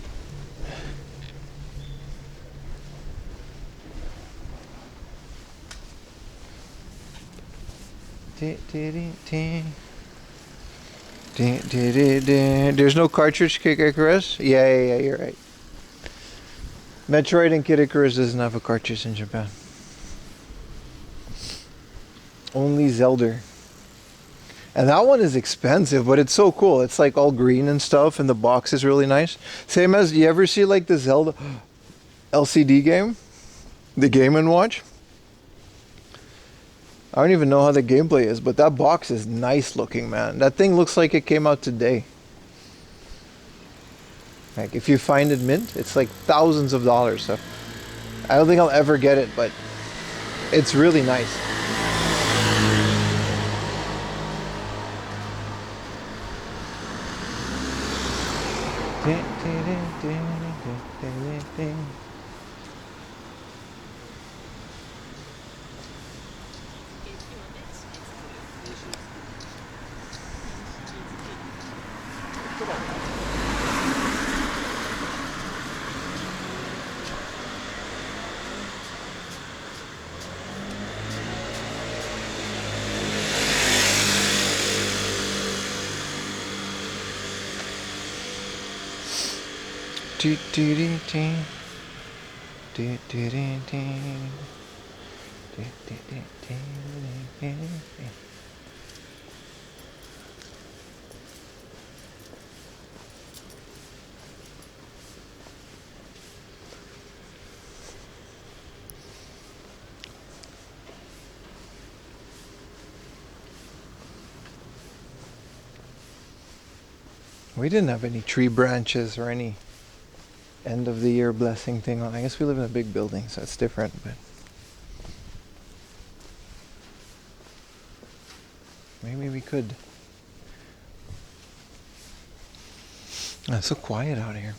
There's no cartridge Kid Icarus? Yeah, you're right. Metroid and Kid Icarus doesn't have a cartridge in Japan. Only Zelda. And that one is expensive, but it's so cool. It's like all green and stuff, and the box is really nice. Same as, you ever see like the Zelda LCD game? The Game & Watch? I don't even know how the gameplay is, but that box is nice looking, man. That thing looks like it came out today. Like, if you find it mint, it's like thousands of dollars. So I don't think I'll ever get it, but it's really nice. We didn't have any tree branches or any end of the year blessing thing on. I guess we live in a big building, so it's different, but maybe we could. Oh, it's so quiet out here.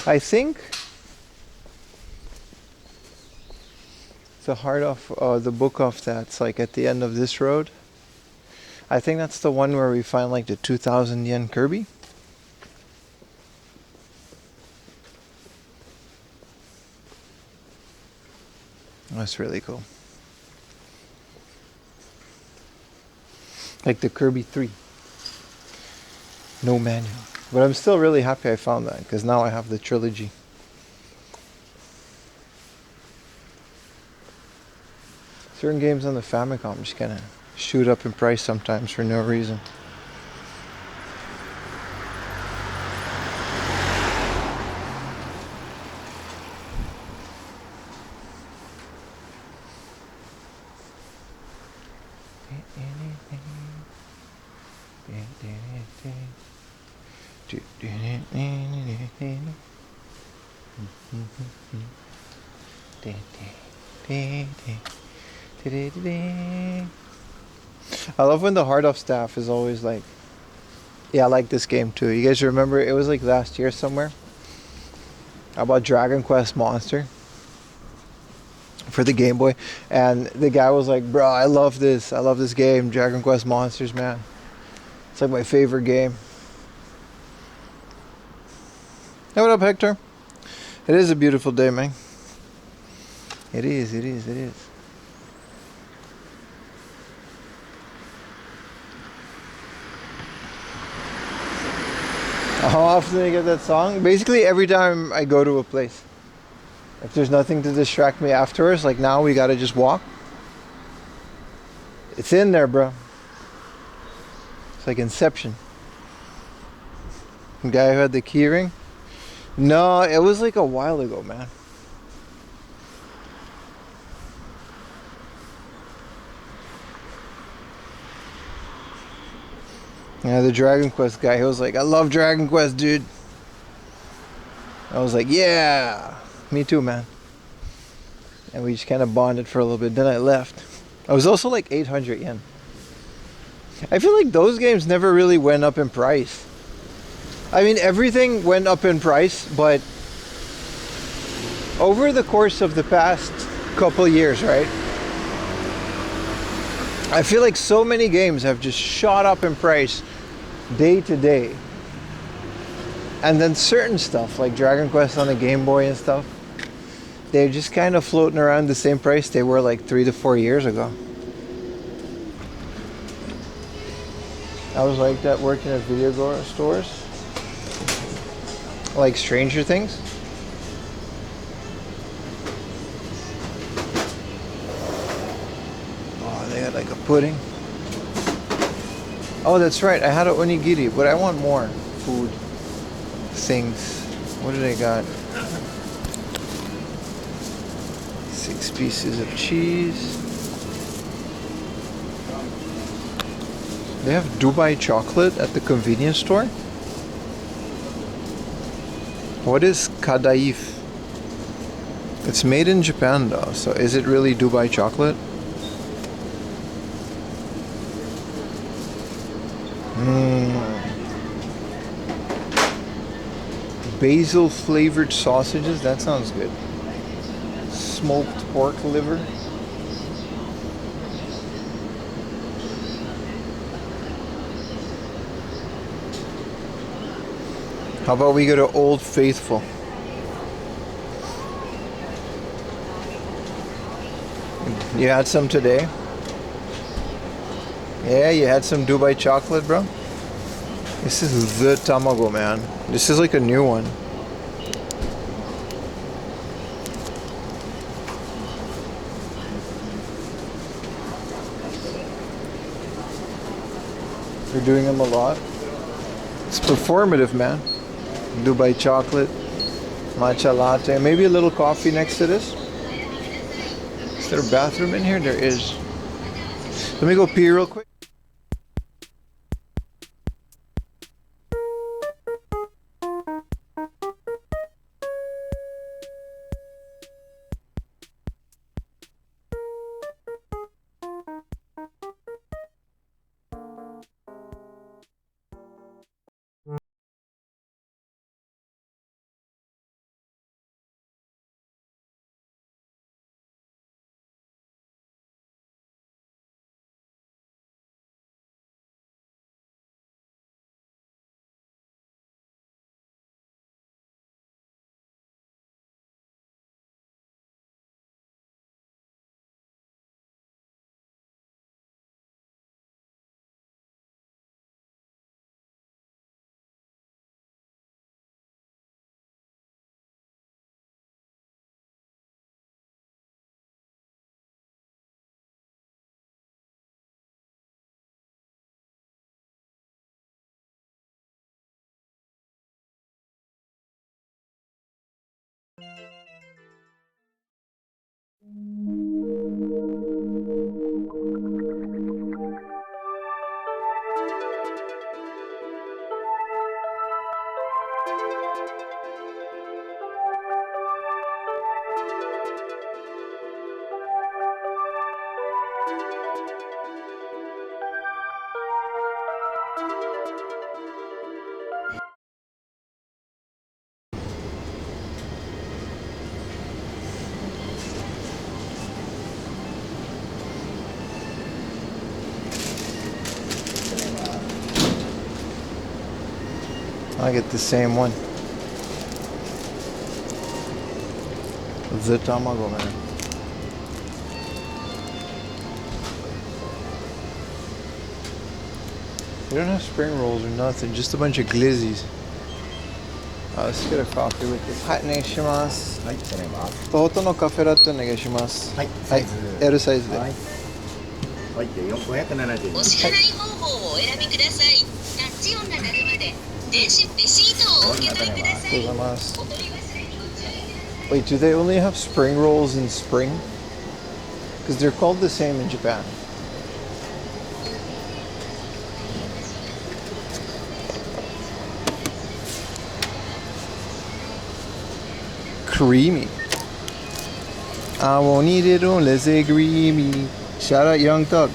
I think the heart of the book of that's like at the end of this road. I think that's the one where we find like the 2,000 yen Kirby. That's really cool. Like the Kirby 3. No manual. But I'm still really happy I found that, because now I have the trilogy. Certain games on the Famicom just kind of shoot up in price sometimes for no reason. I love when the hard off staff is always like, yeah, I like this game too. You guys remember it was like last year somewhere about Dragon Quest Monster for the Game Boy, and the guy was like, bro, I love this game, Dragon Quest Monsters, man. It's like my favorite game. Hey, what up, Hector? It is a beautiful day, man. It is. How often do I get that song? Basically every time I go to a place. If there's nothing to distract me afterwards, like now we gotta just walk. It's in there, bro. It's like Inception. The guy who had the key ring? No, it was like a while ago, man. Yeah, the Dragon Quest guy, he was like, I love Dragon Quest, dude. I was like, yeah, me too, man. And we just kind of bonded for a little bit. Then I left. I was also like 800 yen. I feel like those games never really went up in price. I mean, everything went up in price, but over the course of the past couple years, right? I feel like so many games have just shot up in price day to day. And then certain stuff like Dragon Quest on the Game Boy and stuff, they're just kind of floating around the same price they were like 3 to 4 years ago. I was like that working at video stores. Like Stranger Things. Oh, they had like a pudding. Oh, that's right. I had an onigiri, but I want more food things. What did I got? 6 pieces of cheese. They have Dubai chocolate at the convenience store. What is kadaif? It's made in Japan though, so is it really Dubai chocolate? Basil flavored sausages, that sounds good. Smoked pork liver. How about we go to Old Faithful? You had some today? Yeah, you had some Dubai chocolate, bro? This is the tamago, man. This is like a new one. You're doing them a lot. It's performative, man. Dubai chocolate, matcha latte, maybe a little coffee next to this. Is there a bathroom in here? There is. Let me go pee real quick. I get the same one. The tamago, man. We don't have spring rolls or nothing, just a bunch of glizzies. Let's get a coffee with this. Hi, onegaishimasu. はい、それは。とホットのカフェラテお願いします。はい、サイズ。 L サイズで。はい。はい、で570円。お支払い方法をお選びください。タッチ音が鳴るまでレシートをお受け取りください。ありがとうございます。お取り忘れにご注意ください。 Wait, do they only have spring rolls in spring? Because they're called the same in Japan. Creamy. I won't eat it unless it's creamy. Shout out Young Thug.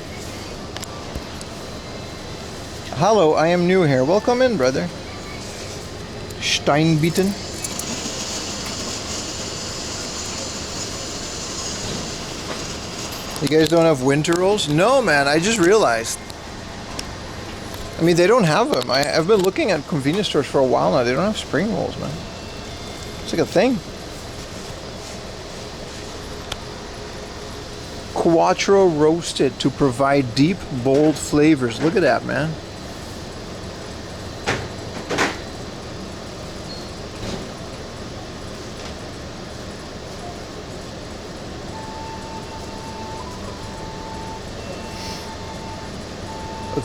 Hello, I am new here. Welcome in, brother. Steinbeaten. You guys don't have winter rolls? No, man, I just realized. I mean, they don't have them. I've been looking at convenience stores for a while now. They don't have spring rolls, man. It's like a thing. Quattro roasted to provide deep, bold flavors. Look at that, man.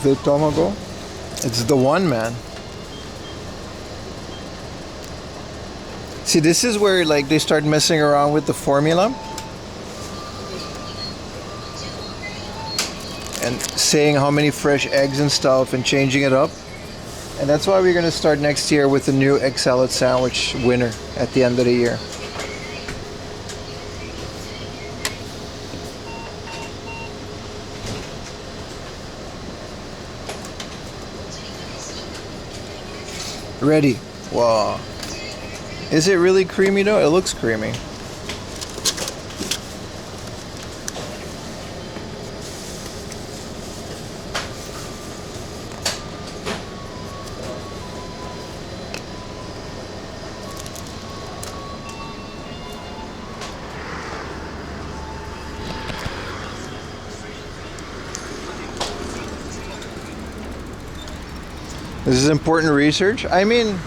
The tamago, it's the one, man. See, this is where like they start messing around with the formula and saying how many fresh eggs and stuff and changing it up. And that's why we're gonna start next year with the new egg salad sandwich winner at the end of the year. Ready. Wow. Is it really creamy though? It looks creamy. This is important research. I mean,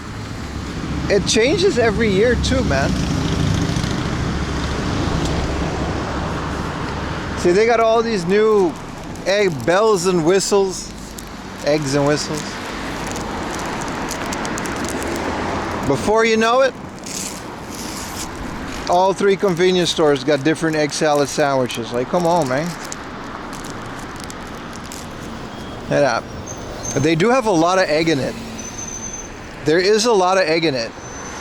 it changes every year too, man. See, they got all these new egg bells and whistles, eggs and whistles. Before you know it, all three convenience stores got different egg salad sandwiches. Like, come on, man. Head up. They do have a lot of egg in it. There is a lot of egg in it.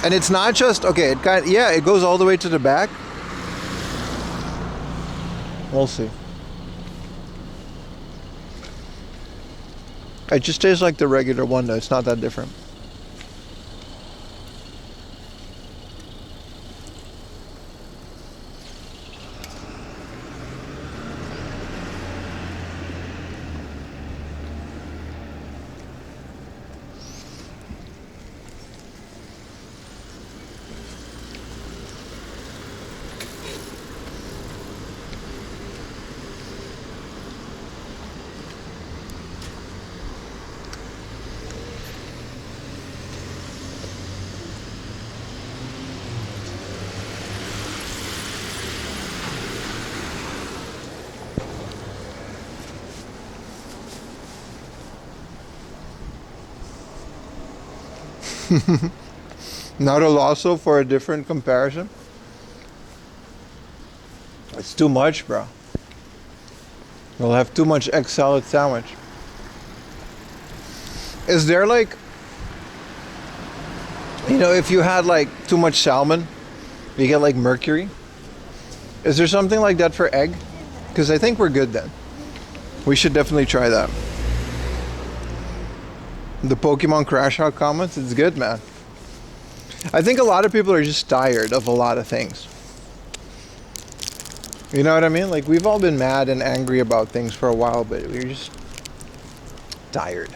And it's not just, okay, it goes all the way to the back. We'll see. It just tastes like the regular one though. It's not that different. Not a losso for a different comparison. It's too much, bro. We'll have too much egg salad sandwich. Is there like, You know, if you had like too much salmon, you get like mercury. Is there something like that for egg? Because I think we're good then. We should definitely try that. The Pokemon Crash Out comments, it's good, man. I think a lot of people are just tired of a lot of things. You know what I mean? Like, we've all been mad and angry about things for a while, but we're just tired.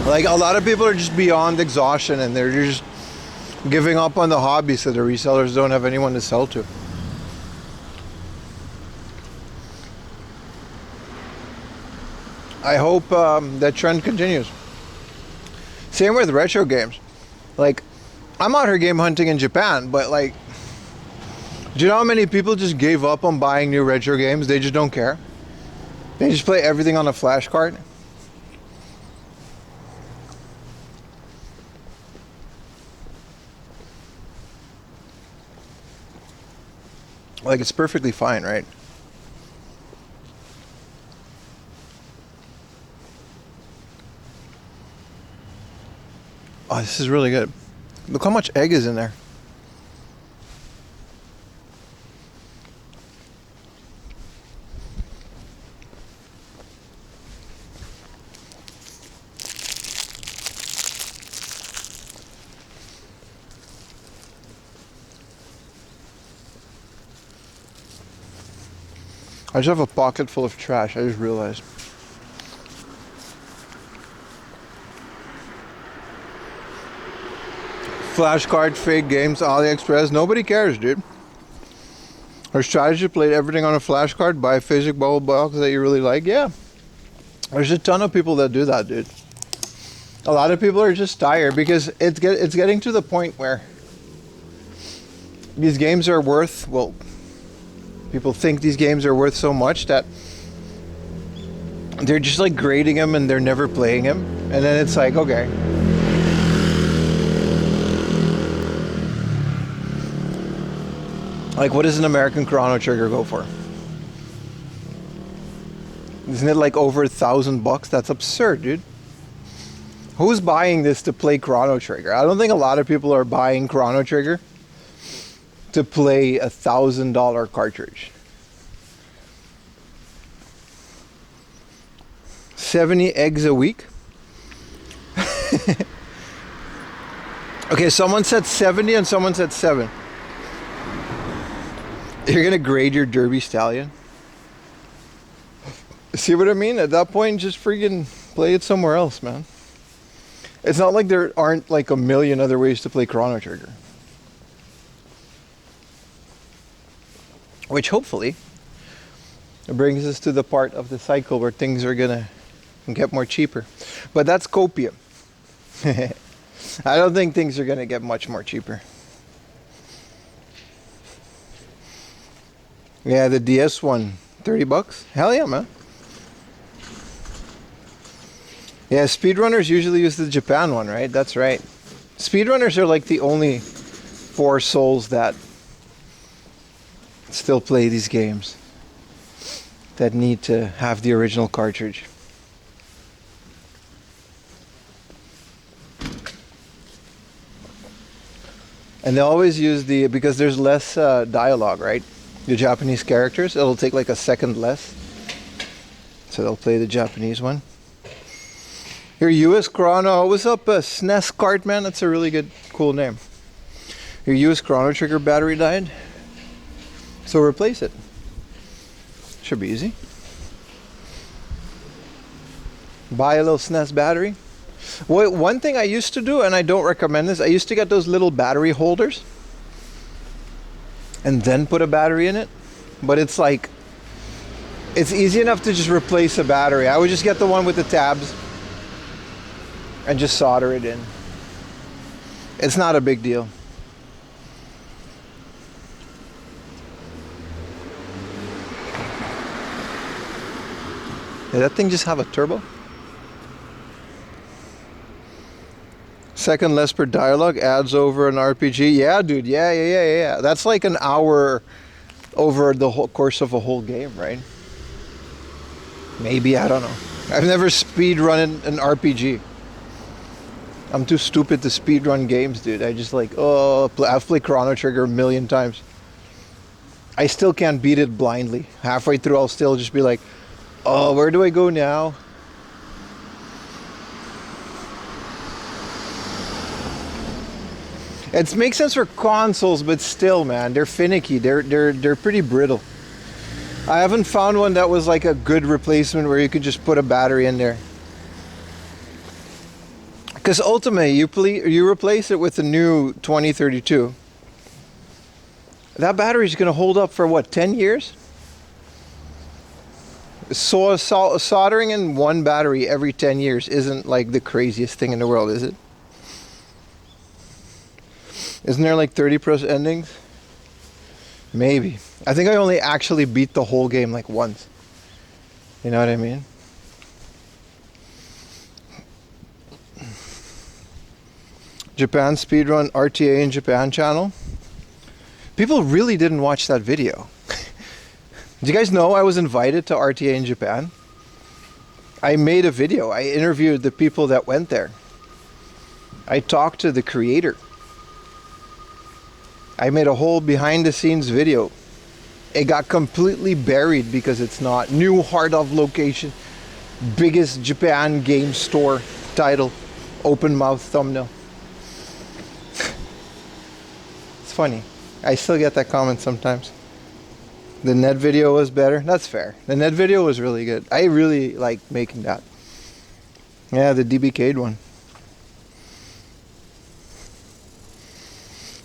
Like, a lot of people are just beyond exhaustion and they're just giving up on the hobby so the resellers don't have anyone to sell to. I hope that trend continues. Same with retro games. Like, I'm out here game hunting in Japan, but like, do you know how many people just gave up on buying new retro games? They just don't care. They just play everything on a flash card. Like, it's perfectly fine, right? Oh, this is really good. Look how much egg is in there. I just have a pocket full of trash, I just realized. Flashcard, fake games, AliExpress, nobody cares, dude. Our strategy played everything on a flashcard, buy a physical bubble box that you really like. Yeah, there's a ton of people that do that, dude. A lot of people are just tired because it's getting to the point where these games are worth, well, people think these games are worth so much that they're just like grading them and they're never playing them. And then it's like, okay. Like, what does an American Chrono Trigger go for? Isn't it like over $1,000? That's absurd, dude. Who's buying this to play Chrono Trigger? I don't think a lot of people are buying Chrono Trigger to play a $1,000 cartridge. 70 eggs a week? Okay, someone said 70 and someone said 7. You're gonna grade your Derby Stallion? See what I mean? At that point, just freaking play it somewhere else, man. It's not like there aren't like a million other ways to play Chrono Trigger. Which hopefully brings us to the part of the cycle where things are gonna get more cheaper. But that's copium. I don't think things are gonna get much more cheaper. Yeah, the DS one, $30? Hell yeah, man. Yeah, speedrunners usually use the Japan one, right? That's right. Speedrunners are like the only 4 souls that still play these games, that need to have the original cartridge. And they always use the, because there's less dialogue, right? The Japanese characters, it'll take like a second less. So they'll play the Japanese one. Your US Chrono, what's up, SNES Cart, man? That's a really good, cool name. Your US Chrono Trigger battery died, so replace it. Should be easy. Buy a little SNES battery. Well, one thing I used to do, and I don't recommend this, I used to get those little battery holders and then put a battery in it. But it's like, it's easy enough to just replace a battery. I would just get the one with the tabs and just solder it in. It's not a big deal. Did that thing just have a turbo? Second less per dialogue, adds over an RPG. Yeah, dude, yeah. That's like an hour over the whole course of a whole game, right? Maybe, I don't know. I've never speed run an RPG. I'm too stupid to speed run games, dude. I just like, I've played Chrono Trigger a million times. I still can't beat it blindly. Halfway through, I'll still just be like, oh, where do I go now? It makes sense for consoles, but still, man, they're finicky. They're pretty brittle. I haven't found one that was like a good replacement where you could just put a battery in there. Because ultimately, you replace it with the new 2032. That battery is going to hold up for what, 10 years? So soldering in one battery every 10 years isn't like the craziest thing in the world, is it? Isn't there like 30+ endings? Maybe. I think I only actually beat the whole game like once. You know what I mean? Japan Speedrun RTA in Japan channel. People really didn't watch that video. Do you guys know I was invited to RTA in Japan? I made a video. I interviewed the people that went there. I talked to the creator. I made a whole behind the scenes video. It got completely buried because it's not. New heart of location. Biggest Japan game store title. Open mouth thumbnail. It's funny. I still get that comment sometimes. The net video was better. That's fair. The net video was really good. I really like making that. Yeah, the DBK'd one.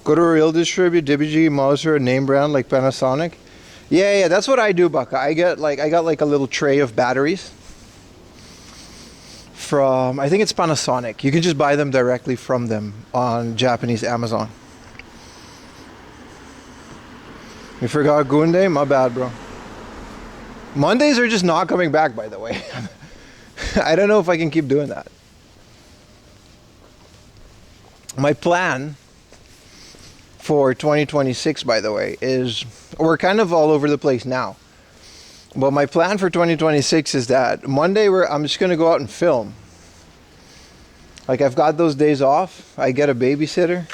Go to a real distributor, DBG, Mouser, a name brand like Panasonic. Yeah, that's what I do, Baka. I got like a little tray of batteries from, I think it's Panasonic. You can just buy them directly from them on Japanese Amazon. You forgot Gunday? My bad, bro. Mondays are just not coming back, by the way. I don't know if I can keep doing that. My plan for 2026, by the way, is we're kind of all over the place now. But my plan for 2026 is that Monday I'm just going to go out and film. Like, I've got those days off. I get a babysitter.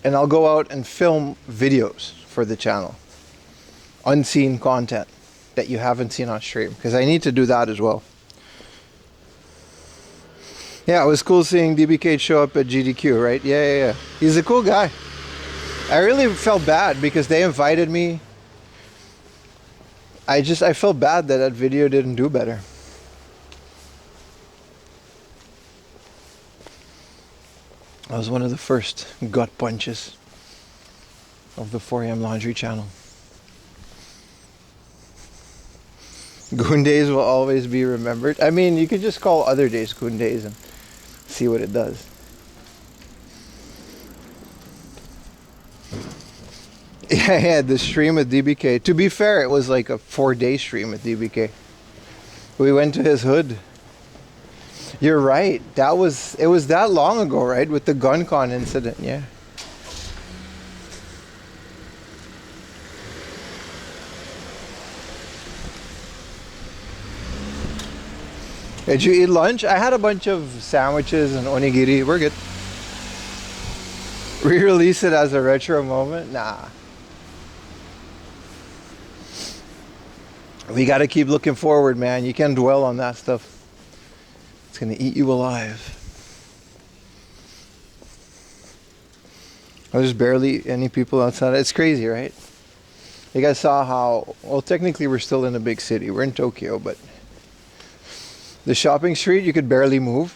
And I'll go out and film videos for the channel. Unseen content that you haven't seen on stream. Because I need to do that as well. Yeah, it was cool seeing DBK show up at GDQ, right? Yeah. He's a cool guy. I really felt bad because they invited me. I felt bad that video didn't do better. That was one of the first gut punches of the 4am Laundry channel. Goon Days will always be remembered. I mean, you could just call other days Goon Days and see what it does. Yeah, the stream with DBK. To be fair, it was like a 4-day stream with DBK. We went to his hood. You're right. It was that long ago, right? With the GunCon incident, yeah. Did you eat lunch? I had a bunch of sandwiches and onigiri. We're good. Re-release it as a retro moment? Nah. We gotta keep looking forward, man. You can't dwell on that stuff. It's gonna eat you alive. There's barely any people outside. It's crazy, right? You guys saw how, well, technically we're still in a big city. We're in Tokyo, but the shopping street, you could barely move.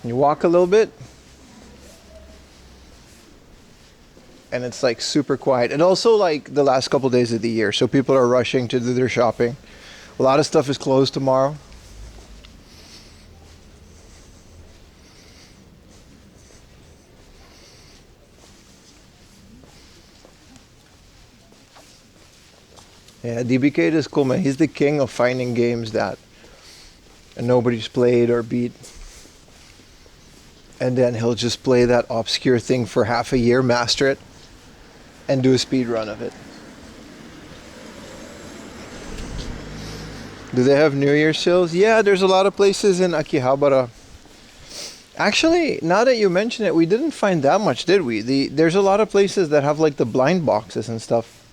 You walk a little bit, and it's like super quiet. And also like the last couple days of the year, so people are rushing to do their shopping. A lot of stuff is closed tomorrow. Yeah, DBK is cool, man. He's the king of finding games that nobody's played or beat. And then he'll just play that obscure thing for half a year, master it, and do a speed run of it. Do they have New Year sales? Yeah, there's a lot of places in Akihabara. Actually, now that you mention it, we didn't find that much, did we? There's a lot of places that have like the blind boxes and stuff.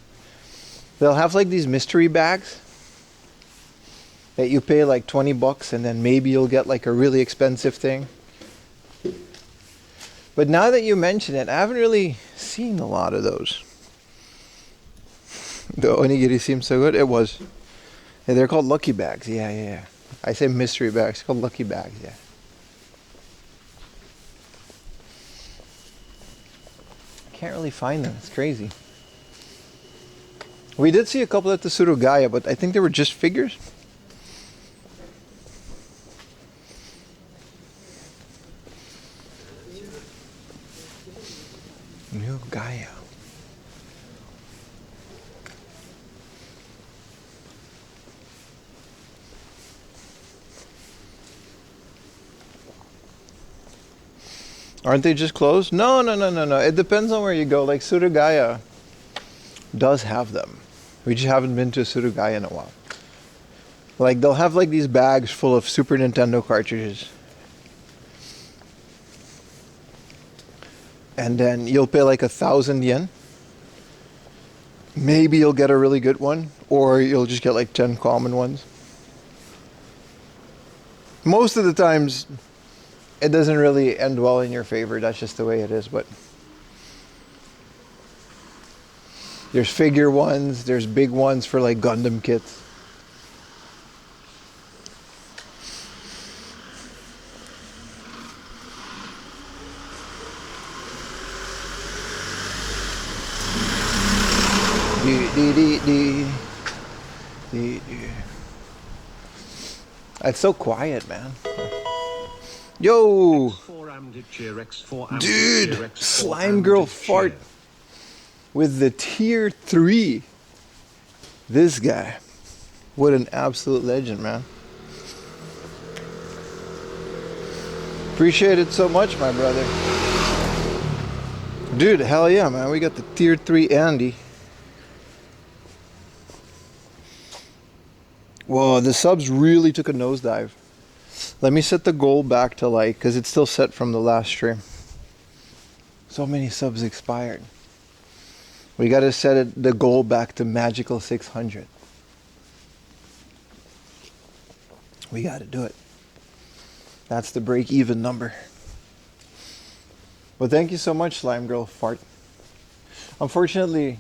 They'll have like these mystery bags that you pay like 20 bucks and then maybe you'll get like a really expensive thing. But now that you mention it, I haven't really seen a lot of those. The onigiri seems so good. It was. Yeah, they're called lucky bags. Yeah. I say mystery bags. It's called lucky bags. Yeah. Can't really find them. It's crazy. We did see a couple at the Surugaya, but I think they were just figures. New Gaia. Aren't they just closed? No. It depends on where you go. Like Surugaya does have them. We just haven't been to Surugaya in a while. Like they'll have like these bags full of Super Nintendo cartridges. And then you'll pay like 1,000 yen. Maybe you'll get a really good one, or you'll just get like 10 common ones. Most of the times, it doesn't really end well in your favor. That's just the way it is. But there's figure ones, there's big ones for like Gundam kits. It's so quiet, man. Yo! Dude! Slime Girl Fart with the tier 3. This guy. What an absolute legend, man. Appreciate it so much, my brother. Dude, hell yeah, man. We got the tier 3 Andy. Whoa, the subs really took a nosedive. Let me set the goal back to like, because it's still set from the last stream. So many subs expired. We got to set the goal back to magical 600. We got to do it. That's the break-even number. Well, thank you so much, Slime Girl Fart. Unfortunately,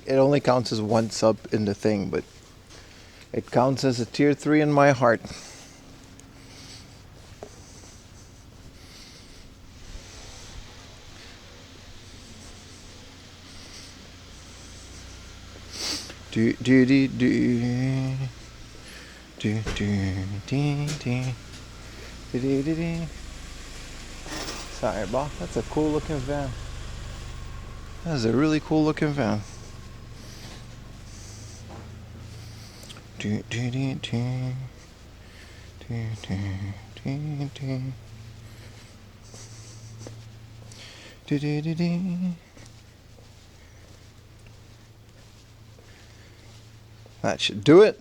it only counts as one sub in the thing, but it counts as a tier 3 in my heart. Do do do do do do do do. Sorry, Bob. That's a cool looking van. That is a really cool looking van. Do do do do do do do do do do do. That should do it.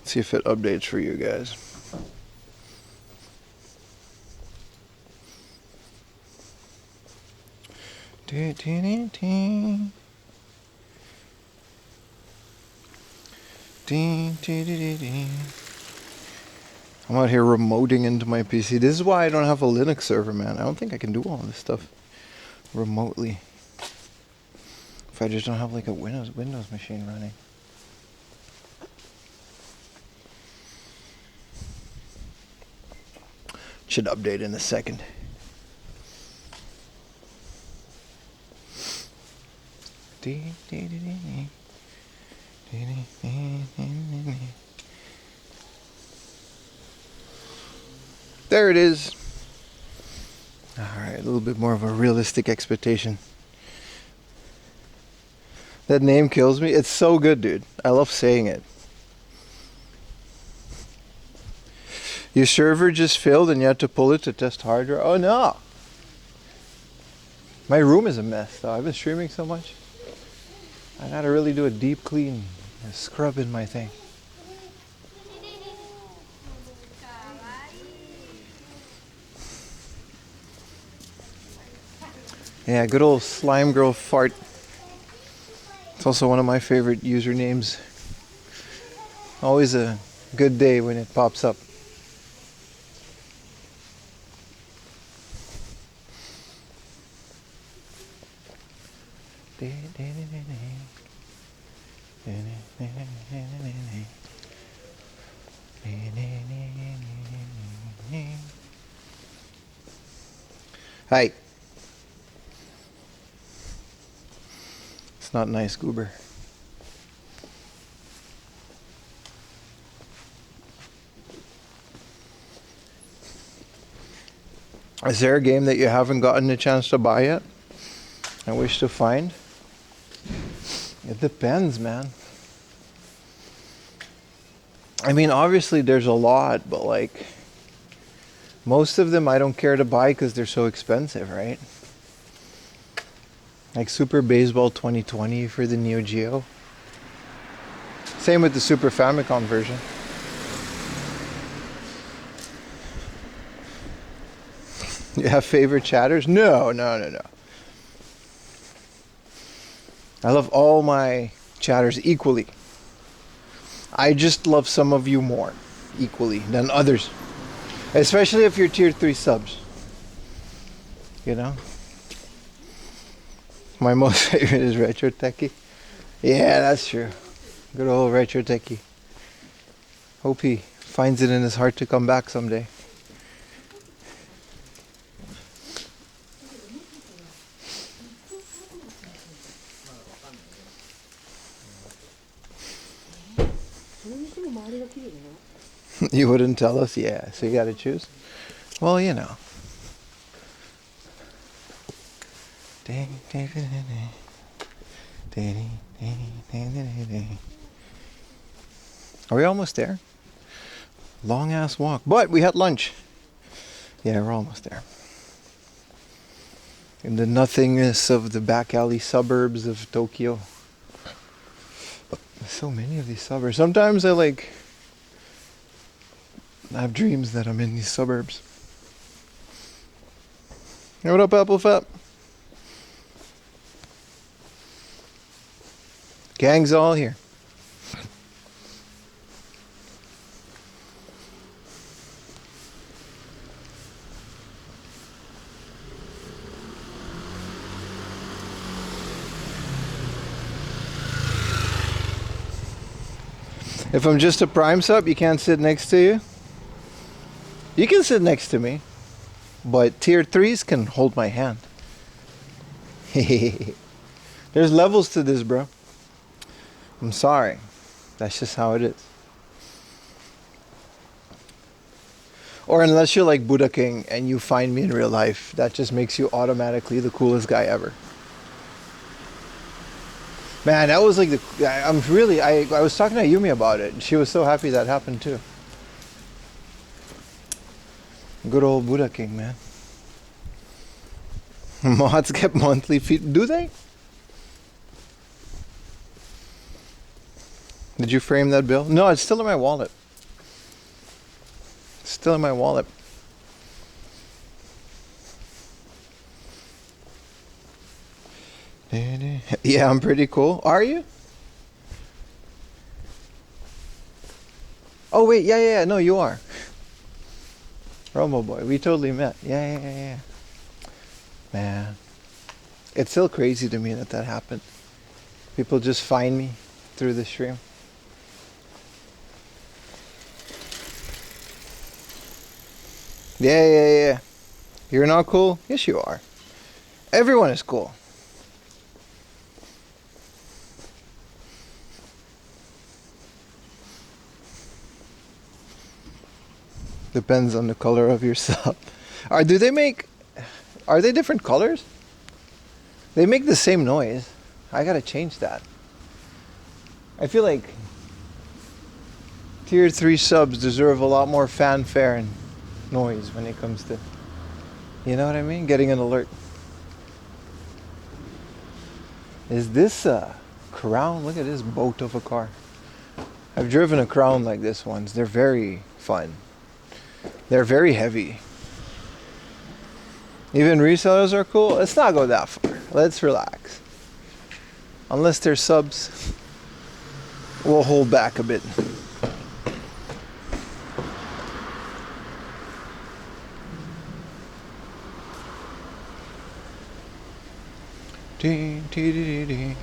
Let's see if it updates for you guys. Do do do do. I'm out here remoting into my PC. This is why I don't have a Linux server, man. I don't think I can do all this stuff remotely if I just don't have like a Windows machine running. Should update in a second. There it is. Alright, a little bit more of a realistic expectation. That name kills me. It's so good, dude. I love saying it. Your server just failed and you had to pull it to test hardware. Oh no! My room is a mess though. I've been streaming so much. I gotta really do a deep clean, a scrub in my thing. Yeah, good old slime girl fart. It's also one of my favorite usernames. Always a good day when it pops up. Hi. It's not nice, Goober. Is there a game that you haven't gotten a chance to buy yet? I wish to find? It depends, man. I mean, obviously there's a lot, but like most of them I don't care to buy because they're so expensive, right? Like Super Baseball 2020 for the Neo Geo. Same with the Super Famicom version. You have favorite chatters? No. I love all my chatters equally. I just love some of you more equally than others. Especially if you're tier 3 subs. You know? My most favorite is Retro Techie. Yeah, that's true. Good old Retro Techie. Hope he finds it in his heart to come back someday. You wouldn't tell us? Yeah, so you gotta choose? Well, you know. Are we almost there? Long ass walk. But we had lunch. Yeah, we're almost there. In the nothingness of the back alley suburbs of Tokyo. So many of these suburbs. Sometimes I have dreams that I'm in these suburbs. Hey, what up, Apple Fat? Gang's all here. If I'm just a Prime sub, you can't sit next to you. You can sit next to me, but tier 3s can hold my hand. There's levels to this, bro. I'm sorry. That's just how it is. Or unless you're like Buddha King and you find me in real life, that just makes you automatically the coolest guy ever. Man, that was like I was talking to Yumi about it, and she was so happy that happened too. Good old Buddha King, man. Mods get monthly feet. Do they? Did you frame that bill? No, it's still in my wallet. It's still in my wallet. Yeah, I'm pretty cool. Are you? Oh wait, yeah. No, you are. Romo boy, we totally met. Yeah. Man, it's still crazy to me that happened. People just find me through the stream. Yeah. You're not cool? Yes, you are. Everyone is cool. Depends on the color of your sub. Are they different colors? They make the same noise. I gotta change that. I feel like tier 3 subs deserve a lot more fanfare and noise when it comes to, you know what I mean? Getting an alert. Is this a Crown? Look at this boat of a car. I've driven a Crown like this once. They're very fun. They're very heavy. Even resellers are cool. Let's not go that far. Let's relax. Unless they're subs, we'll hold back a bit. Ding, dee, dee, dee, dee.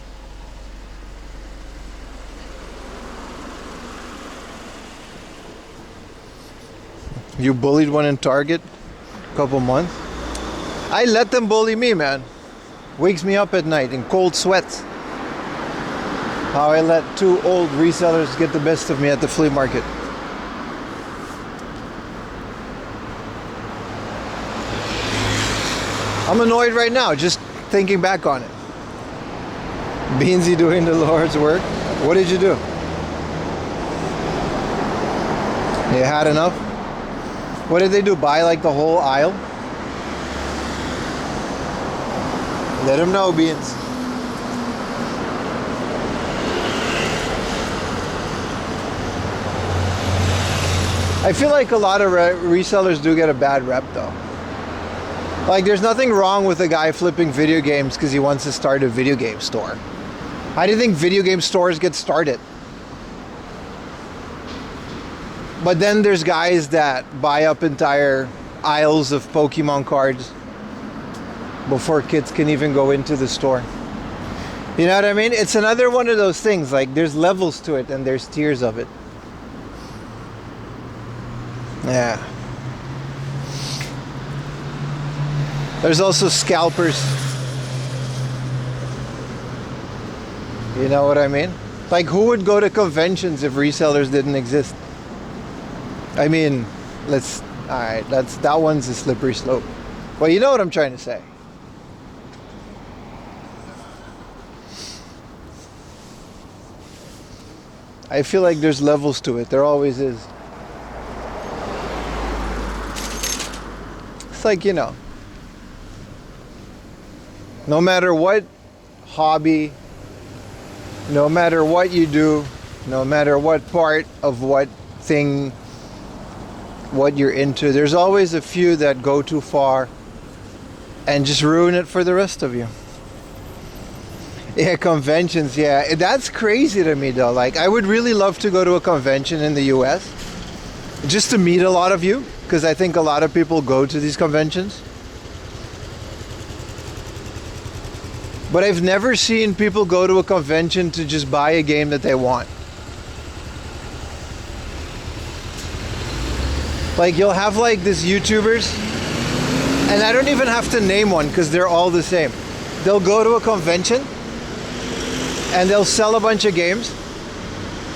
You bullied one in Target a couple months. I let them bully me, man. Wakes me up at night in cold sweats. How I let two old resellers get the best of me at the flea market. I'm annoyed right now just thinking back on it. Beansy doing the Lord's work. What did you do? You had enough? What did they do? Buy like the whole aisle? Let them know, Beans. I feel like a lot of resellers do get a bad rep though. Like there's nothing wrong with a guy flipping video games because he wants to start a video game store. How do you think video game stores get started? But then there's guys that buy up entire aisles of Pokemon cards before kids can even go into the store. You know what I mean? It's another one of those things, like there's levels to it and there's tiers of it. Yeah. There's also scalpers. You know what I mean? Like who would go to conventions if resellers didn't exist? I mean, alright, that one's a slippery slope. Well, you know what I'm trying to say. I feel like there's levels to it. There always is. It's like, you know, no matter what hobby, no matter what you do, no matter what part of what thing, what you're into, there's always a few that go too far and just ruin it for the rest of you. Yeah, conventions, yeah. That's crazy to me though. Like, I would really love to go to a convention in the US just to meet a lot of you, because I think a lot of people go to these conventions. But I've never seen people go to a convention to just buy a game that they want. Like, you'll have like these YouTubers, and I don't even have to name one because they're all the same. They'll go to a convention and they'll sell a bunch of games,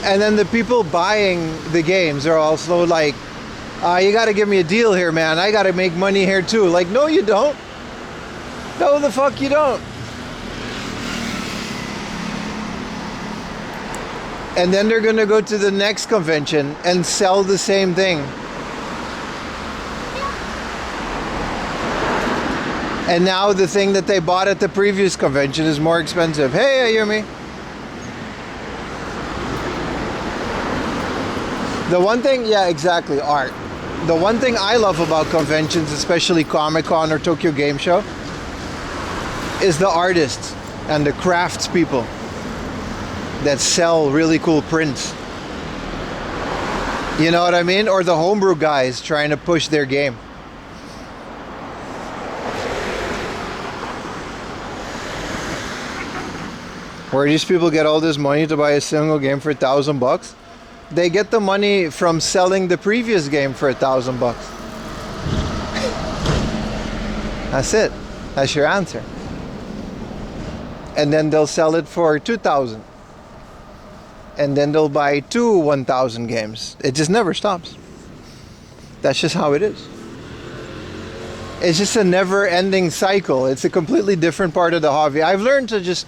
and then the people buying the games are also like, you gotta give me a deal here, man. I gotta make money here too. Like, no you don't. No the fuck you don't. And then they're gonna go to the next convention and sell the same thing. And now the thing that they bought at the previous convention is more expensive. Hey, you hear me? The one thing, yeah, exactly, art. The one thing I love about conventions, especially Comic-Con or Tokyo Game Show, is the artists and the crafts people that sell really cool prints. You know what I mean? Or the homebrew guys trying to push their game. Where these people get all this money to buy a single game for $1,000, they get the money from selling the previous game for $1,000. That's it. That's your answer. And then they'll sell it for $2,000. And then they'll buy two 1,000 games. It just never stops. That's just how it is. It's just a never-ending cycle. It's a completely different part of the hobby. I've learned to just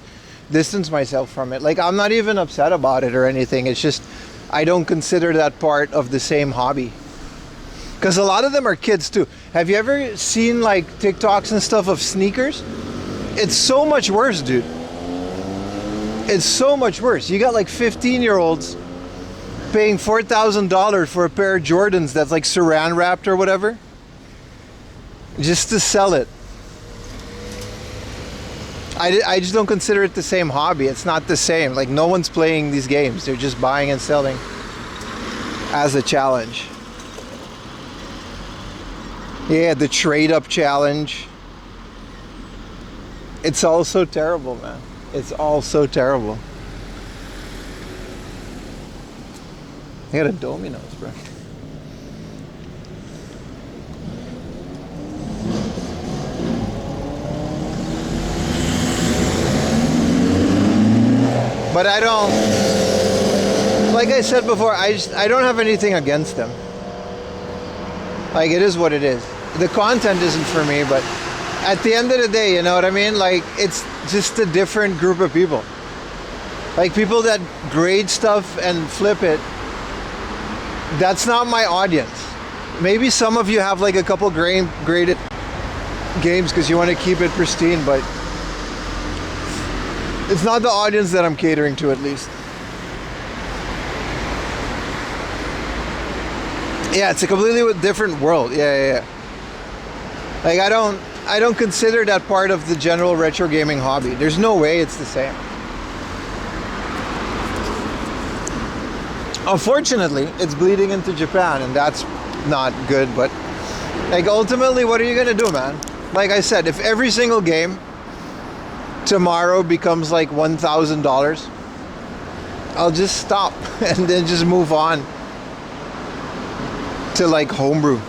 distance myself from it. Like, I'm not even upset about it or anything. It's just I don't consider that part of the same hobby. Because a lot of them are kids too. Have you ever seen like TikToks and stuff of sneakers? It's so much worse, dude. It's so much worse. You got like 15-year-olds paying $4,000 for a pair of Jordans that's like saran wrapped or whatever, just to sell it. I just don't consider it the same hobby. It's not the same. Like, no one's playing these games. They're just buying and selling as a challenge. Yeah, the trade up challenge. It's all so terrible, man. It's all so terrible. I got a Domino's, bro. But I don't, like I said before, I don't have anything against them. Like, it is what it is. The content isn't for me, but at the end of the day, you know what I mean? Like, it's just a different group of people. Like, people that grade stuff and flip it, that's not my audience. Maybe some of you have like a couple graded games because you want to keep it pristine, but it's not the audience that I'm catering to, at least. Yeah, it's a completely different world. Yeah. Like, I don't consider that part of the general retro gaming hobby. There's no way it's the same. Unfortunately, it's bleeding into Japan, and that's not good, but like, ultimately, what are you gonna do, man? Like I said, if every single game tomorrow becomes like $1,000, I'll just stop and then just move on to like homebrew.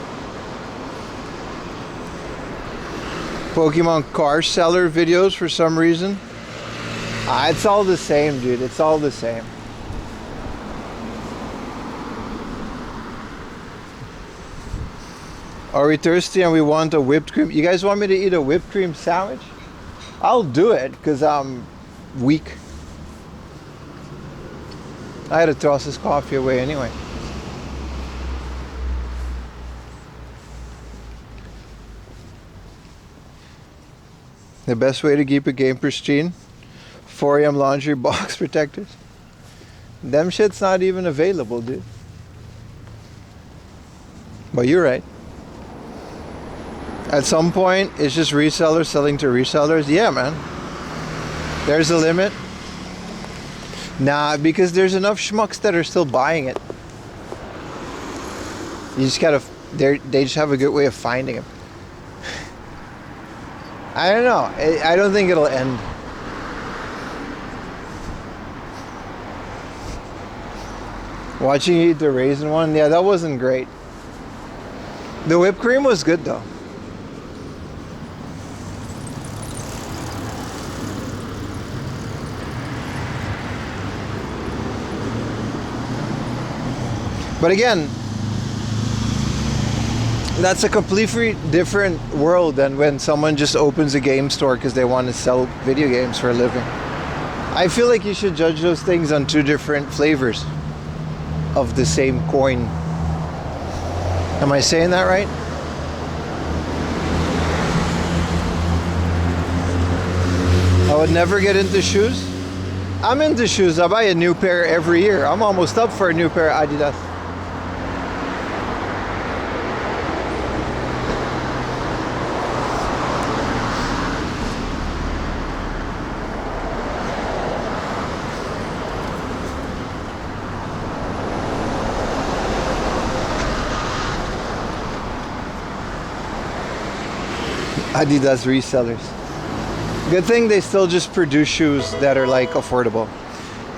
Pokemon car seller videos for some reason. It's all the same, dude. It's all the same. Are we thirsty and we want a whipped cream? You guys want me to eat a whipped cream sandwich? I'll do it because I'm weak. I had to toss this coffee away anyway. The best way to keep a game pristine? 4 AM laundry box protectors. Them shit's not even available, dude. But you're right. At some point, it's just resellers selling to resellers. Yeah, man. There's a limit. Nah, because there's enough schmucks that are still buying it. You just gotta, they just have a good way of finding them. I don't know. I don't think it'll end. Watching you eat the raisin one, yeah, that wasn't great. The whipped cream was good though. But again, that's a completely different world than when someone just opens a game store because they want to sell video games for a living. I feel like you should judge those things on two different flavors of the same coin. Am I saying that right? I would never get into shoes. I'm into shoes. I buy a new pair every year. I'm almost up for a new pair of Adidas. Adidas resellers. Good thing they still just produce shoes that are like affordable.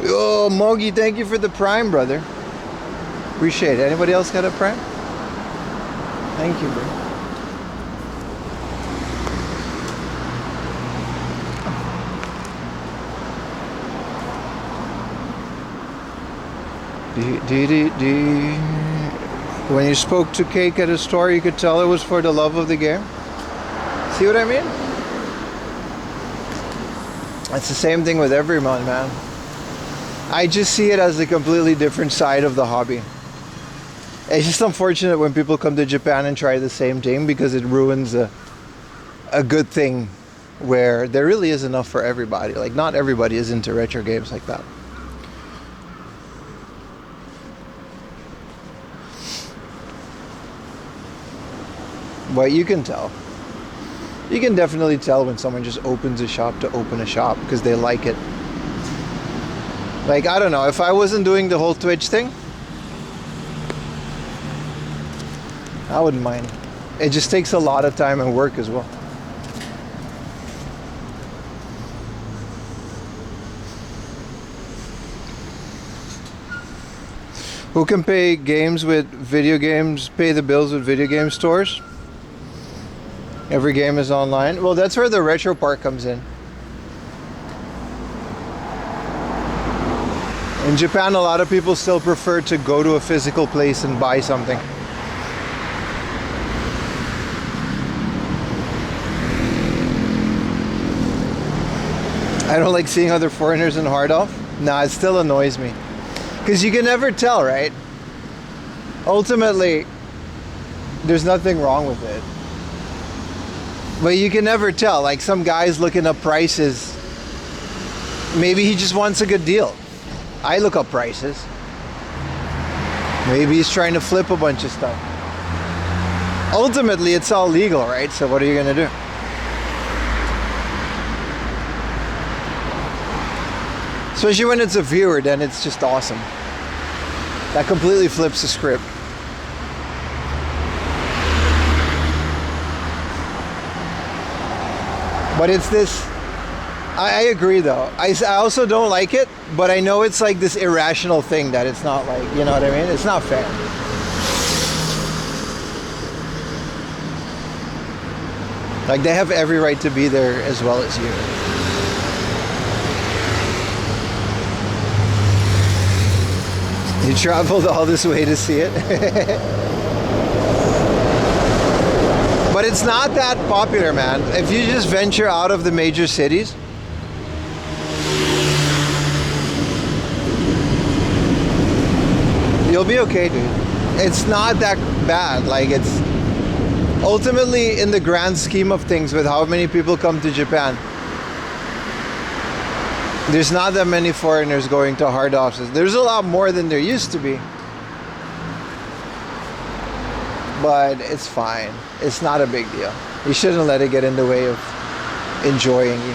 Oh, Mogi, thank you for the Prime, brother. Appreciate it. Anybody else got a Prime? Thank you, bro. When you spoke to Cake at a store, you could tell it was for the love of the game. See what I mean? It's the same thing with everyone, man. I just see it as a completely different side of the hobby. It's just unfortunate when people come to Japan and try the same thing because it ruins a good thing where there really is enough for everybody. Like, not everybody is into retro games like that. But you can tell. You can definitely tell when someone just opens a shop to open a shop because they like it. Like, I don't know, if I wasn't doing the whole Twitch thing, I wouldn't mind. It just takes a lot of time and work as well. Who can pay games with video games, pay the bills with video game stores? Every game is online. Well, that's where the retro part comes in. In Japan, a lot of people still prefer to go to a physical place and buy something. I don't like seeing other foreigners in hard off. Nah, it still annoys me. Because you can never tell, right? Ultimately, there's nothing wrong with it. But you can never tell. Like, some guy's looking up prices. Maybe he just wants a good deal. I look up prices. Maybe he's trying to flip a bunch of stuff. Ultimately, it's all legal, right? So what are you gonna do? Especially when it's a viewer, then it's just awesome. That completely flips the script. But it's this, I agree though. I also don't like it, but I know it's like this irrational thing that it's not like, you know what I mean? It's not fair. Like, they have every right to be there as well as you. You traveled all this way to see it? But it's not that popular, man. If you just venture out of the major cities, you'll be okay, dude. It's not that bad. Like, it's ultimately, in the grand scheme of things, with how many people come to Japan, there's not that many foreigners going to hard offices. There's a lot more than there used to be. But it's fine. It's not a big deal. You shouldn't let it get in the way of enjoying you.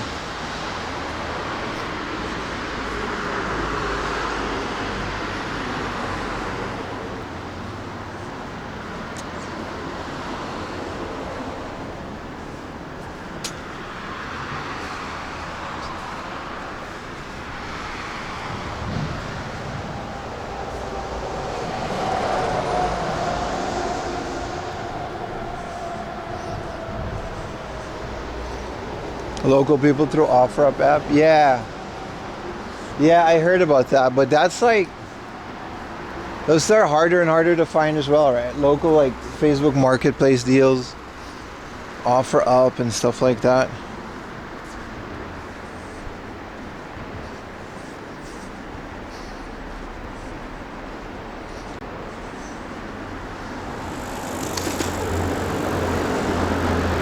Local people through OfferUp app. Yeah, I heard about that, but that's like, those are harder and harder to find as well, right? Local, like, Facebook Marketplace deals, OfferUp and stuff like that.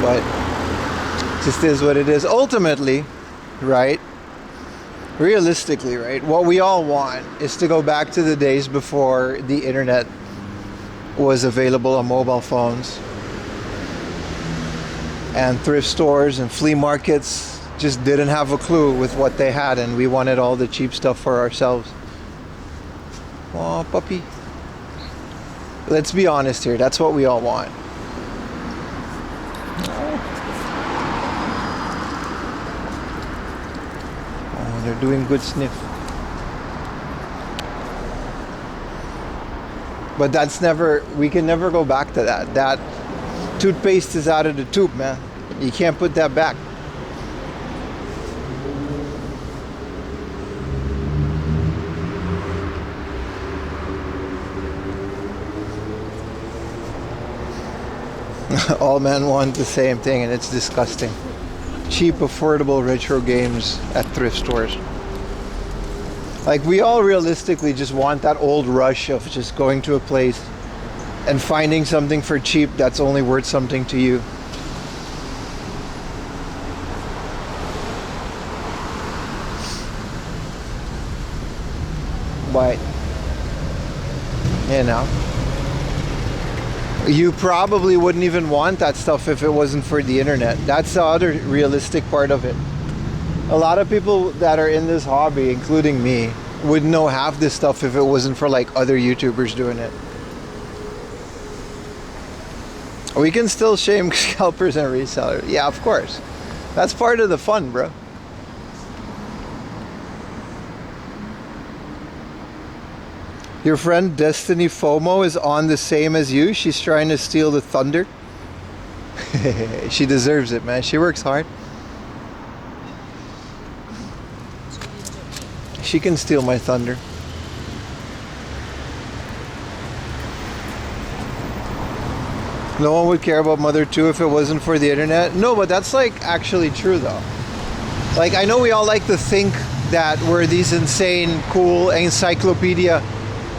But just is what it is. Ultimately, right? Realistically, right? What we all want is to go back to the days before the internet was available on mobile phones. And thrift stores and flea markets just didn't have a clue with what they had, and we wanted all the cheap stuff for ourselves. Oh, puppy. Let's be honest here. That's what we all want. They're doing good sniff. But that's never, we can never go back to that. That toothpaste is out of the tube, man. You can't put that back. All men want the same thing, and it's disgusting. Cheap, affordable retro games at thrift stores. Like, we all realistically just want that old rush of just going to a place and finding something for cheap that's only worth something to you. But, you know, You probably wouldn't even want that stuff if it wasn't for the internet. That's the other realistic part of it. A lot of people that are in this hobby, including me, wouldn't know half this stuff if it wasn't for like other YouTubers doing it. We can still shame scalpers and resellers. Yeah, of course. That's part of the fun, bro. Your friend Destiny FOMO is on the same as you. She's trying to steal the thunder. She deserves it, man. She works hard. She can steal my thunder. No one would care about Mother 2 if it wasn't for the internet. No, but that's like actually true though. Like, I know we all like to think that we're these insane, cool encyclopedia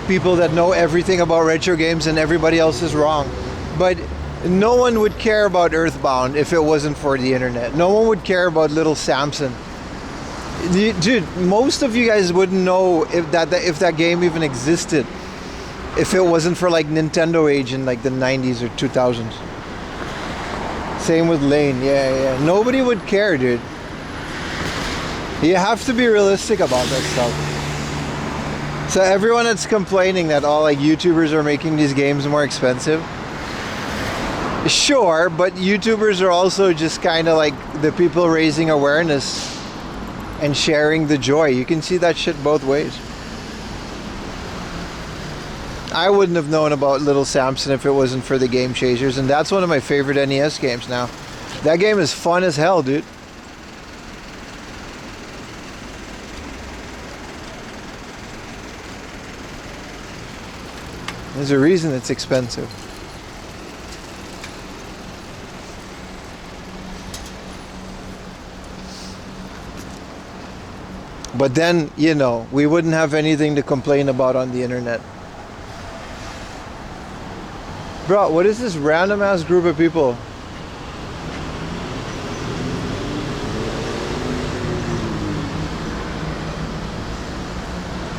people that know everything about retro games and everybody else is wrong. But no one would care about Earthbound if it wasn't for the internet. No one would care about Little Samson. Dude, most of you guys wouldn't know if that game even existed if it wasn't for like Nintendo age in like the 90s or 2000s. Same with Lane. Yeah. Nobody would care, dude. You have to be realistic about that stuff. So everyone that's complaining that all like YouTubers are making these games more expensive, sure, but YouTubers are also just kind of like the people raising awareness and sharing the joy. You can see that shit both ways. I wouldn't have known about Little Samson if it wasn't for the Game Chasers, and that's one of my favorite NES games now. That game is fun as hell, dude. There's a reason it's expensive. But then, you know, we wouldn't have anything to complain about on the internet. Bro, what is this random ass group of people?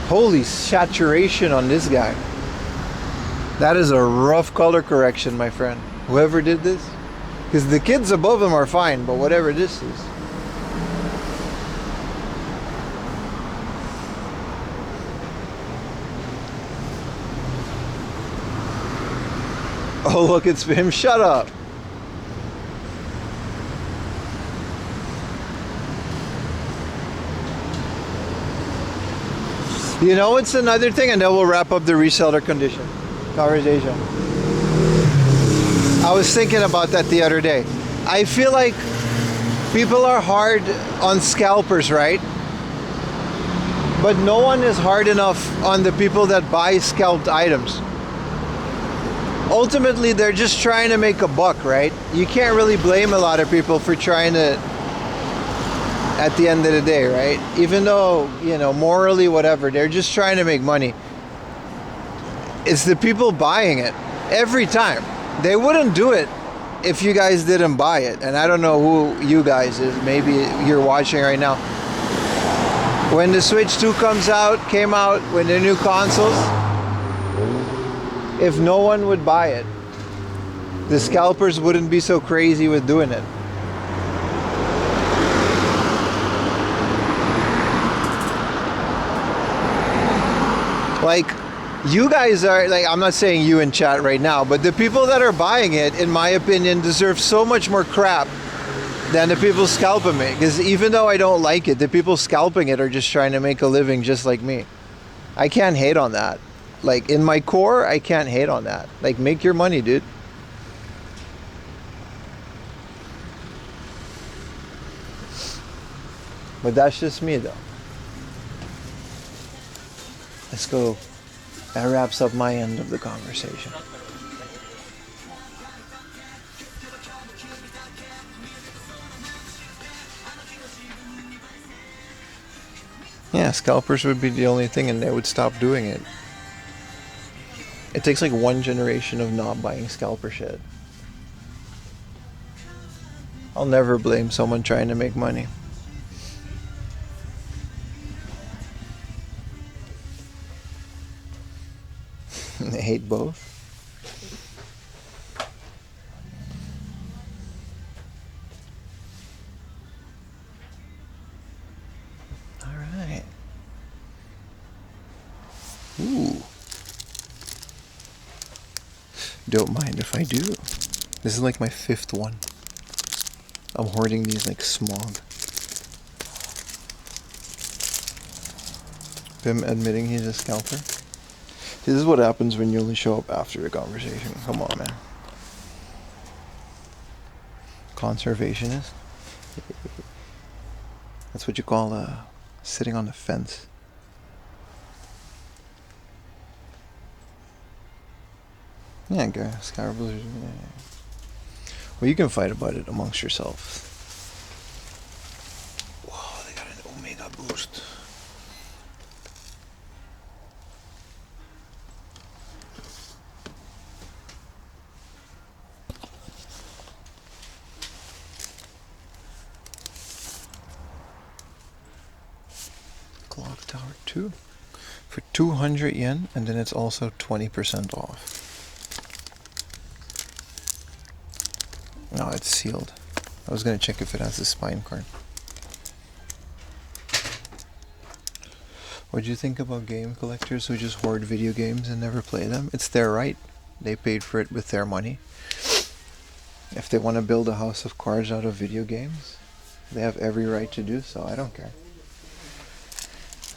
Holy saturation on this guy. That is a rough color correction, my friend. Whoever did this. Because the kids above him are fine, but whatever this is. Oh, look, it's him. Shut up. You know, it's another thing, and then we'll wrap up the reseller conversation. I was thinking about that the other day. I feel like people are hard on scalpers, right? But no one is hard enough on the people that buy scalped items. Ultimately, they're just trying to make a buck, right? You can't really blame a lot of people for trying to, at the end of the day, right? Even though, you know, morally, whatever, they're just trying to make money. It's the people buying it every time. They wouldn't do it if you guys didn't buy it. And I don't know who you guys is. Maybe you're watching right now. When the Switch 2 came out, when the new consoles, if no one would buy it, the scalpers wouldn't be so crazy with doing it. Like, you guys are, like, I'm not saying you in chat right now, but the people that are buying it, in my opinion, deserve so much more crap than the people scalping it. Because even though I don't like it, the people scalping it are just trying to make a living just like me. I can't hate on that. Like, in my core, I can't hate on that. Like, make your money, dude. But that's just me, though. Let's go. That wraps up my end of the conversation. Yeah, scalpers would be the only thing, and they would stop doing it. It takes like one generation of not buying scalper shit. I'll never blame someone trying to make money. I hate both. Ooh. Don't mind if I do. This is like my 5th one. I'm hoarding these like smog. Him admitting he's a scalper. This is what happens when you only show up after a conversation. Come on, man. Conservationist? That's what you call sitting on the fence. Yeah, guys, Scarables. Yeah. Well, you can fight about it amongst yourselves. Wow, they got an Omega boost. Clock Tower 2 for 200 yen, and then it's also 20% off. No, it's sealed. I was gonna check if it has the spine card. What do you think about game collectors who just hoard video games and never play them? It's their right. They paid for it with their money. If they want to build a house of cards out of video games, they have every right to do so. I don't care.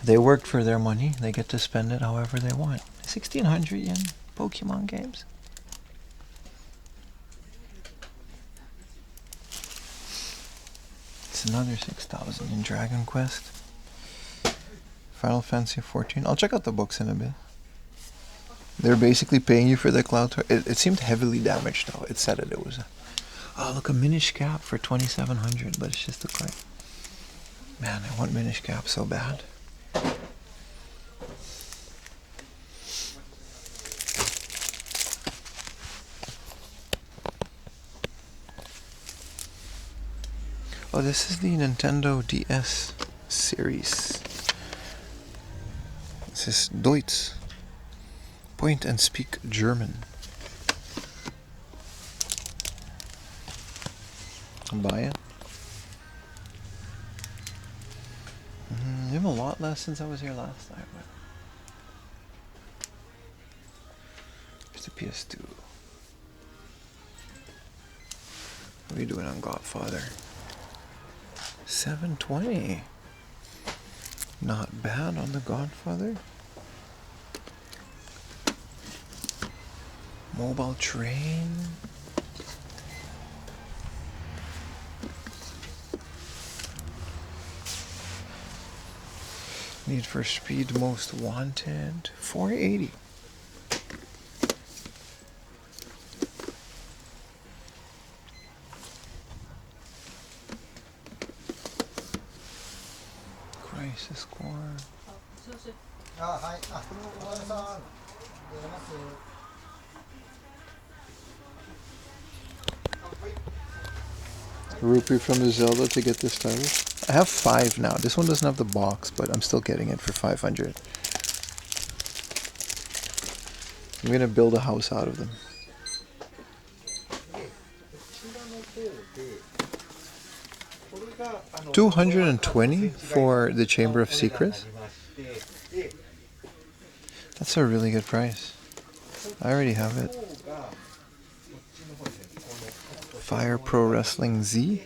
They worked for their money. They get to spend it however they want. 1,600 yen Pokemon games. It's another 6,000 in Dragon Quest. Final Fantasy 14. I'll check out the books in a bit. They're basically paying you for the cloud toy. It seemed heavily damaged though. It said it was oh look, a Minish Cap for 2,700, but it's just a clay. Man, I want Minish Cap so bad. Oh, this is the Nintendo DS series. This is Deutsch. Point and speak German. Buy it. You have a lot less since I was here last time. Here's the PS2. What are you doing on Godfather? 720. Not bad on the Godfather. Mobile Train. Need for Speed Most Wanted. 480. Crisis Core. Rupee from the Zelda to get this started. I have 5 now. This one doesn't have the box, but I'm still getting it for 500. I'm gonna build a house out of them. 220 for the Chamber of Secrets? That's a really good price. I already have it. Fire Pro Wrestling Z?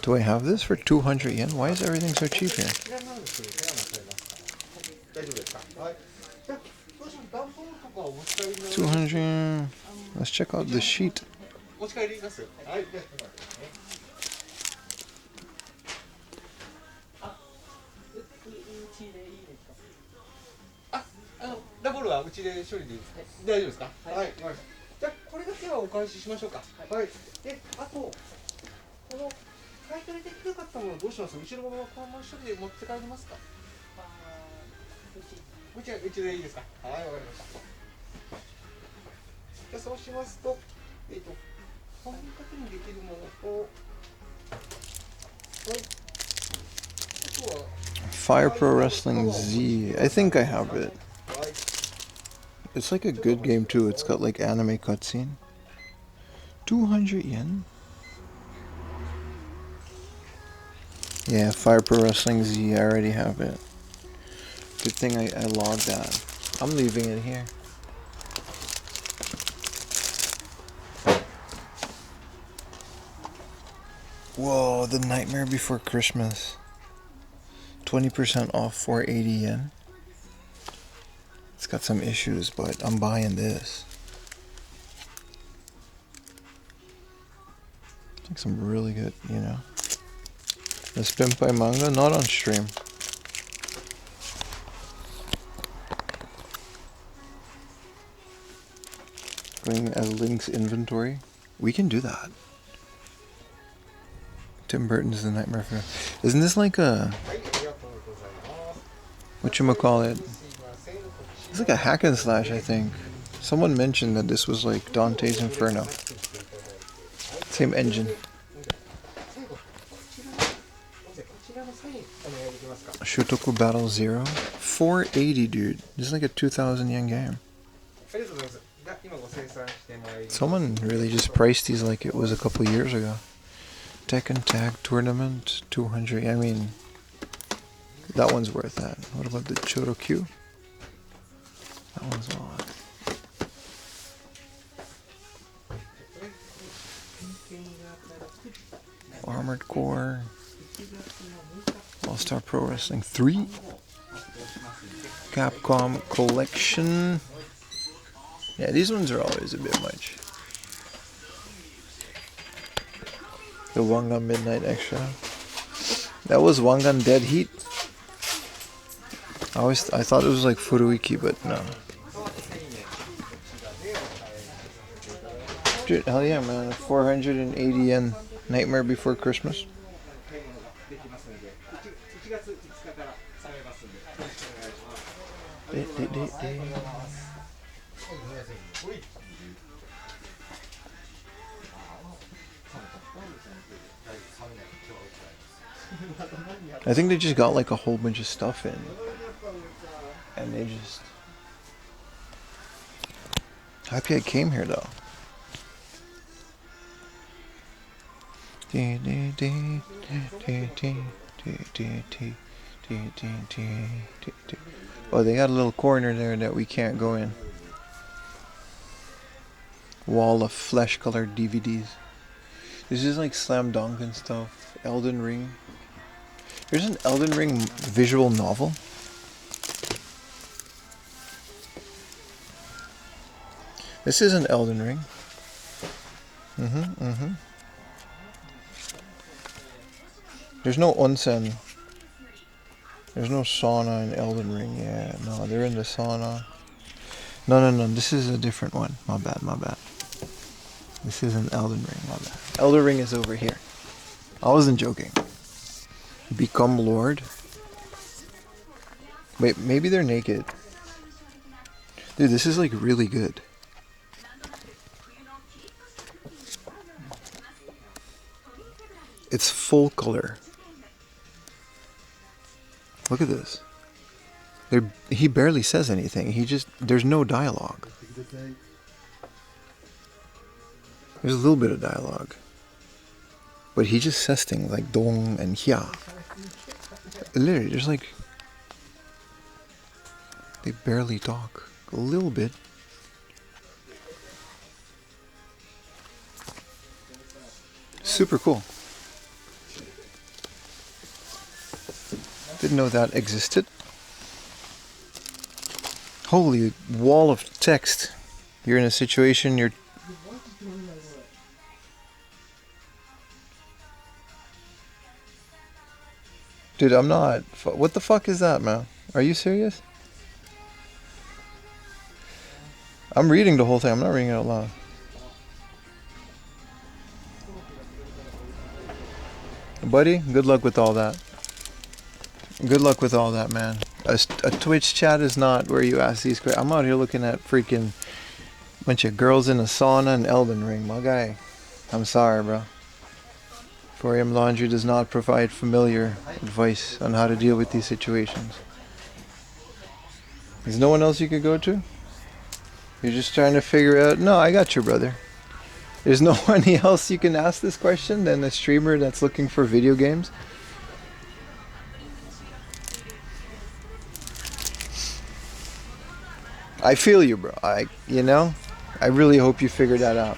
Do I have this for 200 yen? Why is everything so cheap here? 200. Let's check out the sheet. Fire Pro Wrestling Z. I think I have it. It's like a good game too. It's got like anime cutscene. 200 yen? Yeah, Fire Pro Wrestling Z. I already have it. Good thing I logged that. I'm leaving it here. Whoa, the Nightmare Before Christmas. 20% off 480 yen. It's got some issues, but I'm buying this. I think some really good, you know. The Spinpai manga, not on stream. Going as Link's inventory. We can do that. Tim Burton's The Nightmare Before. Isn't this like a... whatchamacallit? It's like a hack and slash, I think. Someone mentioned that this was like Dante's Inferno. Same engine. Shutoku Battle Zero. 480, dude. This is like a 2,000 yen game. Someone really just priced these like it was a couple years ago. Tekken Tag Tournament, 200. I mean, that one's worth that. What about the Chorokyu? That one's a lot. Armored Core. All-Star Pro Wrestling 3. Capcom Collection. Yeah, these ones are always a bit much. The Wangan Midnight Extra. That was Wangan Dead Heat. I thought it was like Furuiki, but no. Dude, hell yeah, man. 480 yen. Nightmare Before Christmas. I think they just got like a whole bunch of stuff in. And they just... Happy I came here though. Oh, they got a little corner there that we can't go in. Wall of flesh-colored DVDs. This is like Slam Dunk and stuff. Elden Ring. There's an Elden Ring visual novel. This is an Elden Ring. There's no onsen. There's no sauna in Elden Ring. Yeah, no, they're in the sauna. No. This is a different one. My bad. This is an Elden Ring. My bad. Elden Ring is over here. I wasn't joking. Become Lord. Wait, maybe they're naked. Dude, this is like really good. It's full color. Look at this. He barely says anything. There's no dialogue. There's a little bit of dialogue. But he just says things like dong and hya. Literally, there's like... They barely talk. A little bit. Super cool. Didn't know that existed. Holy wall of text. You're in a situation, you're... Dude, I'm not... What the fuck is that, man? Are you serious? I'm reading the whole thing. I'm not reading it out loud. Buddy, good luck with all that. Good luck with all that, man. A Twitch chat is not where you ask these questions. I'm out here looking at freaking bunch of girls in a sauna and Elden Ring, my guy. I'm sorry, bro. 4am Laundry does not provide familiar advice on how to deal with these situations. There's no one else you could go to? You're just trying to figure out... No, I got you, brother. There's no one else you can ask this question than a streamer that's looking for video games? I feel you, bro. I really hope you figure that out.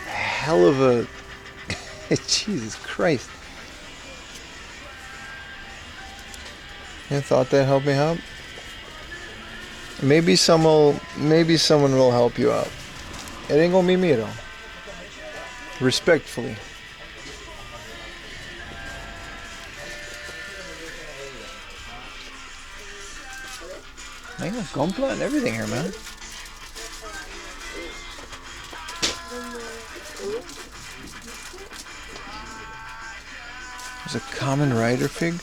Hell of a Jesus Christ. You thought that helped me out? Maybe someone will help you out. It ain't gonna be me though. Respectfully. I got Gunpla and everything here, man. There's a common rider fig.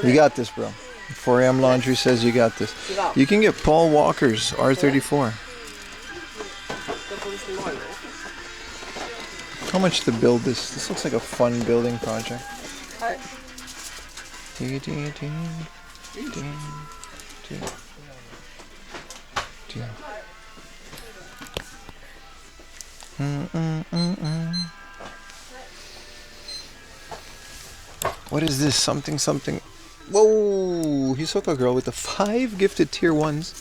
You got this, bro. 4am Laundry says you got this. You can get Paul Walker's R34. How much to build this? This looks like a fun building project. What is this? Something. Whoa! Hisoka girl with the 5 gifted tier 1s.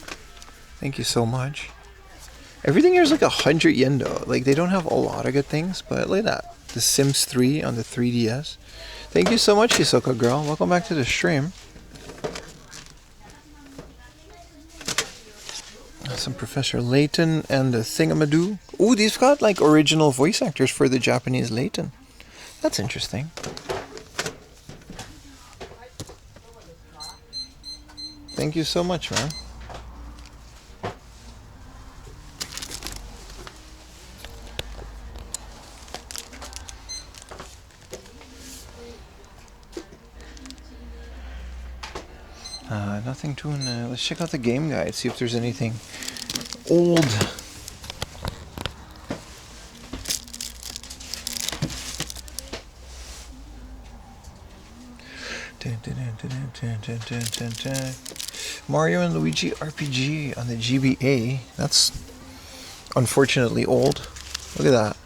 Thank you so much. Everything here is like 100 yen though. Like they don't have a lot of good things, but look at that. The Sims 3 on the 3DS. Thank you so much, Hisoka girl. Welcome back to the stream. Some Professor Layton and the Thingamadoo. Ooh, these got like original voice actors for the Japanese Layton. That's interesting. Thank you so much, man. Nothing to let's check out the game guide, see if there's anything old. Mario and Luigi RPG on the GBA. That's unfortunately old. Look at that.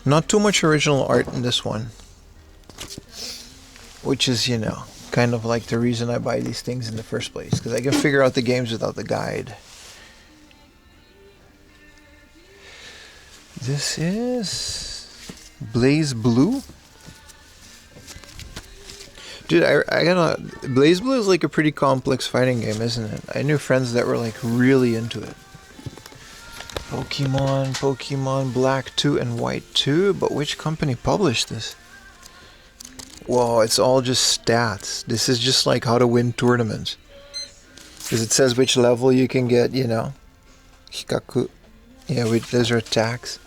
Not too much original art in this one, which is, kind of like the reason I buy these things in the first place, because I can figure out the games without the guide. This is Blaze Blue. Dude, I gotta... Blaze Blue is like a pretty complex fighting game, isn't it? I knew friends that were like really into it. Pokemon Black 2 and White 2, but which company published this? Whoa, it's all just stats. This is just like how to win tournaments. Because it says which level you can get, Hikaku. Yeah, those are attacks.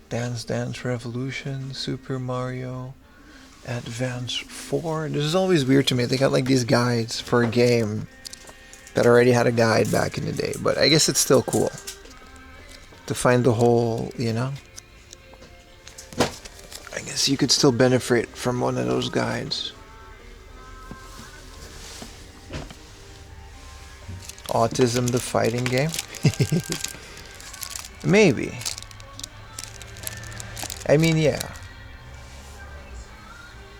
Dance Dance Revolution, Super Mario Advance 4. This is always weird to me. They got like these guides for a game that already had a guide back in the day, but I guess it's still cool to find the whole, I guess you could still benefit from one of those guides. Autism the fighting game? Maybe. I mean, yeah.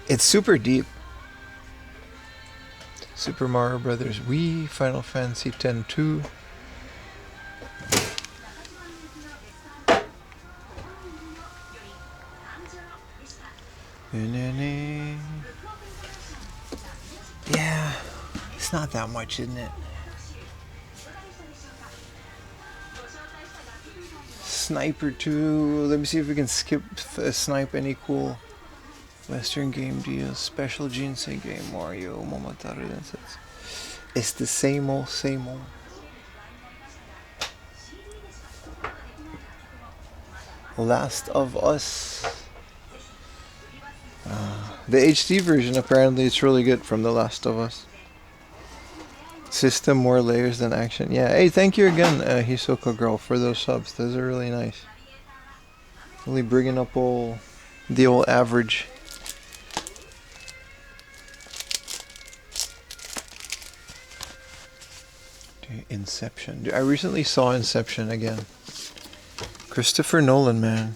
It's super deep. Super Mario Brothers Wii, Final Fantasy X-2. Yeah, it's not that much, isn't it? Sniper 2. Let me see if we can snipe any cool Western game deals. Special Jinsei game, Mario, Momotaru Densetsu. It's the same old. Last of Us. The HD version, apparently it's really good from The Last of Us. System more layers than action. Yeah. Hey, thank you again, Hisoka girl, for those subs. Those are really nice. Really bringing up the old average. Dude, Inception. Dude, I recently saw Inception again. Christopher Nolan, man.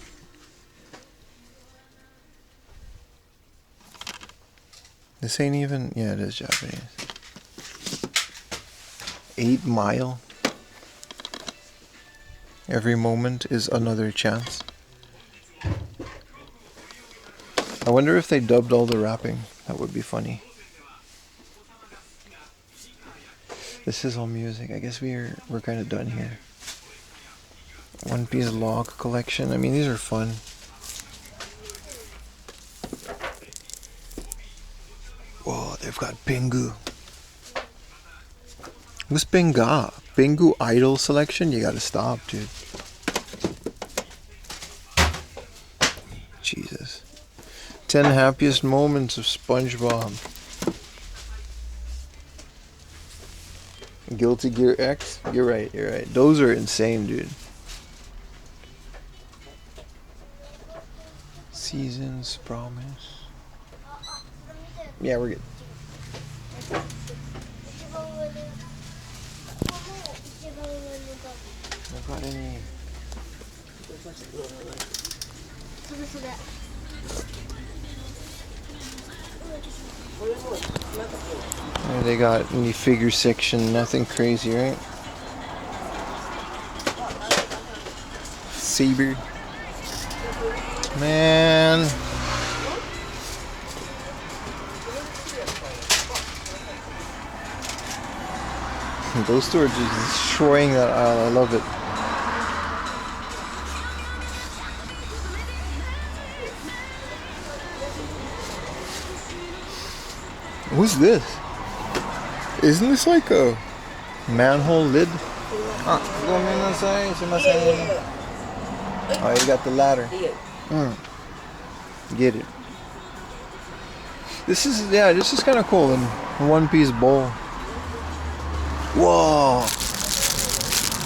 This ain't even... Yeah, it is Japanese. 8 Mile. Every moment is another chance. I wonder if they dubbed all the rapping. That would be funny. This is all music. I guess we're kind of done here. One Piece log collection. I mean, these are fun. Whoa, they've got Pingu. Who's Pinga? Pingu Idol selection? You gotta stop, dude. Jesus. 10 happiest moments of SpongeBob. Guilty Gear X? You're right, you're right. Those are insane, dude. Seasons, Promise. Yeah, we're good. I've got any... Yeah, they got any figure section, nothing crazy, right? Saber. Man. Those two are just destroying that aisle. I love it. What's this? Isn't this like a manhole lid? Ah, oh, you got the ladder. Get it. This is kind of cool. In One Piece bowl. Whoa!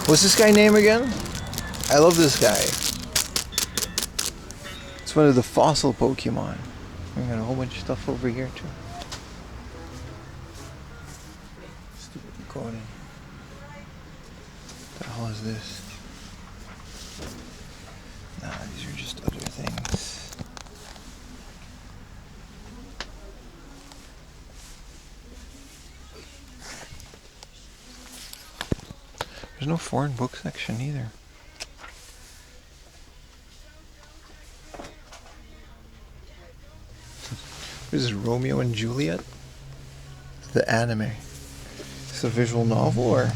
What's this guy name again? I love this guy. It's one of the fossil Pokemon. We got a whole bunch of stuff over here too. Stupid recording. What the hell is this? Nah, these are just other things. There's no foreign book section either. This is Romeo and Juliet? The anime. It's a visual novel or...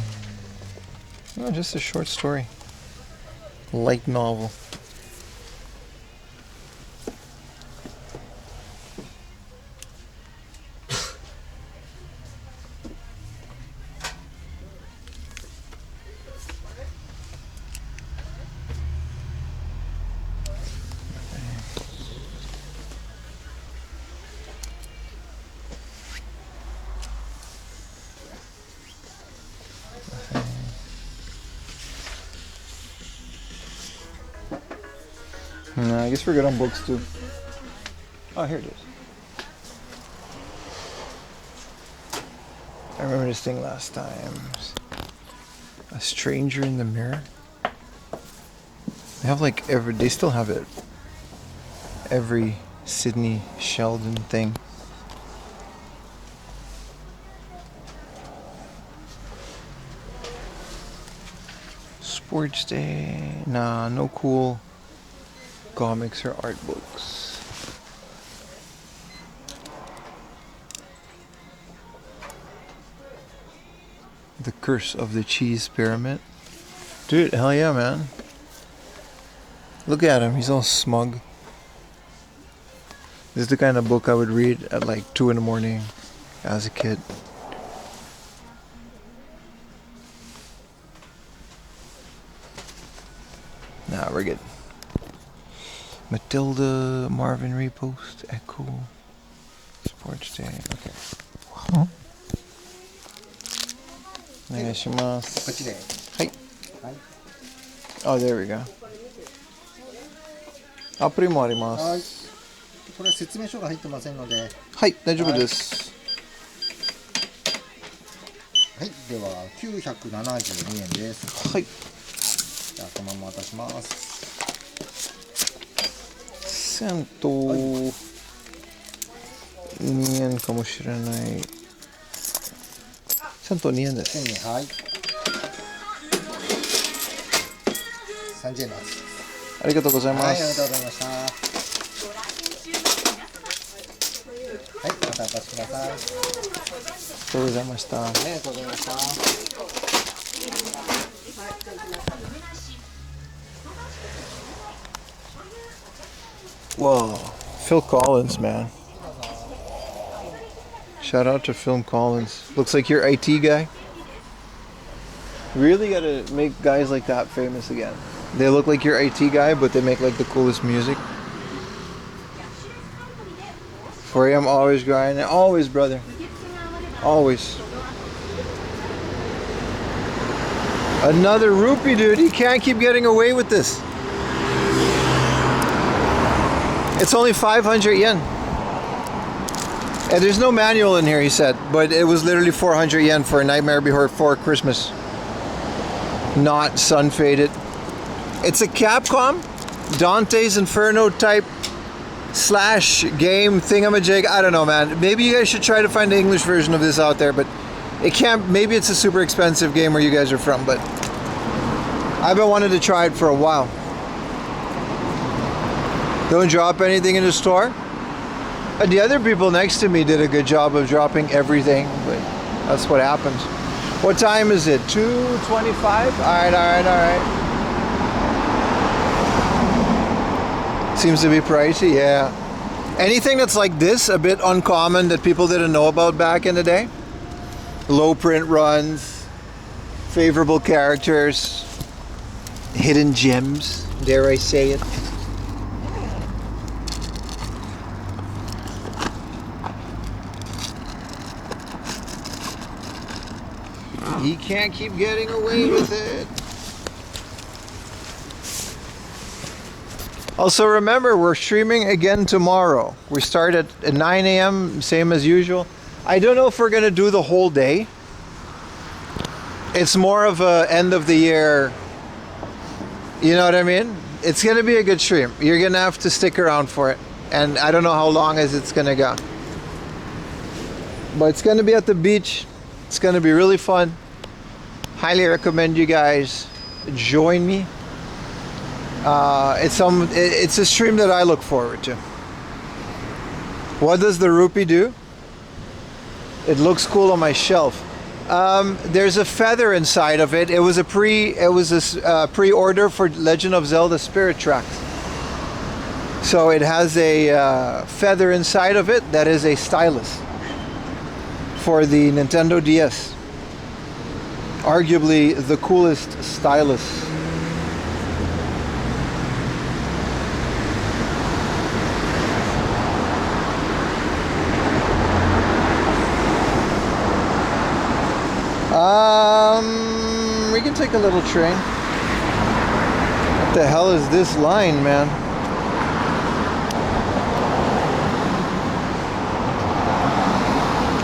No, just a short story. Light novel. No, I guess we're good on books too. Oh, here it is. I remember this thing last time. A Stranger in the Mirror. They have like they still have it. Every Sidney Sheldon thing. Sports Day. Nah, no cool comics or art books. The Curse of the Cheese Pyramid. Dude, hell yeah, man. Look at him, he's all smug. This is the kind of book I would read at like 2 in the morning as a kid. Nah, we're good. Matilda, Marvin Repost, Echo, Sports Day. Okay. Huh? Onegaishimasu. こっちで。はい。はい。 Oh, there we go. アプリもありまはい。す。これは説明書が入ってませんので。はい、大丈夫です。はい。では972円です。はい。じゃあそのまま渡します。銭湯、2円かもしれない。銭湯2円です。1000円。はい。30円です。ありがとうございまはい、ありがとうす。ございました。はい、またお越しください。ありがとうございました。ありがとうございました。Whoa, Phil Collins, man. Shout out to Phil Collins. Looks like your IT guy. Really gotta make guys like that famous again. They look like your IT guy, but they make like the coolest music. 4 a.m. always grinding. Always, brother. Always. Another rupee, dude. He can't keep getting away with this. It's only 500 yen. And there's no manual in here, he said. But it was literally 400 yen for A Nightmare Before Christmas. Not sun faded. It's a Capcom Dante's Inferno type slash game thingamajig. I don't know, man. Maybe you guys should try to find the English version of this out there, but it can't. Maybe it's a super expensive game where you guys are from, but I've been wanting to try it for a while. Don't drop anything in the store. The other people next to me did a good job of dropping everything, but that's what happens. What time is it? 2:25? All right. Seems to be pricey, yeah. Anything that's like this, a bit uncommon that people didn't know about back in the day. Low print runs, favorable characters, hidden gems, dare I say it. He can't keep getting away with it. Also remember, we're streaming again tomorrow. We start at 9 a.m., same as usual. I don't know if we're gonna do the whole day. It's more of a end of the year, you know what I mean? It's gonna be a good stream. You're gonna have to stick around for it. And I don't know how long is it's gonna go. But it's gonna be at the beach. It's gonna be really fun. Highly recommend you guys join me. It's a stream that I look forward to. What does the rupee do? It looks cool on my shelf. There's a feather inside of it. It was a pre-order for Legend of Zelda Spirit Tracks. So it has a feather inside of it that is a stylus for the Nintendo DS. Arguably the coolest stylus. We can take a little train. What the hell is this line, man?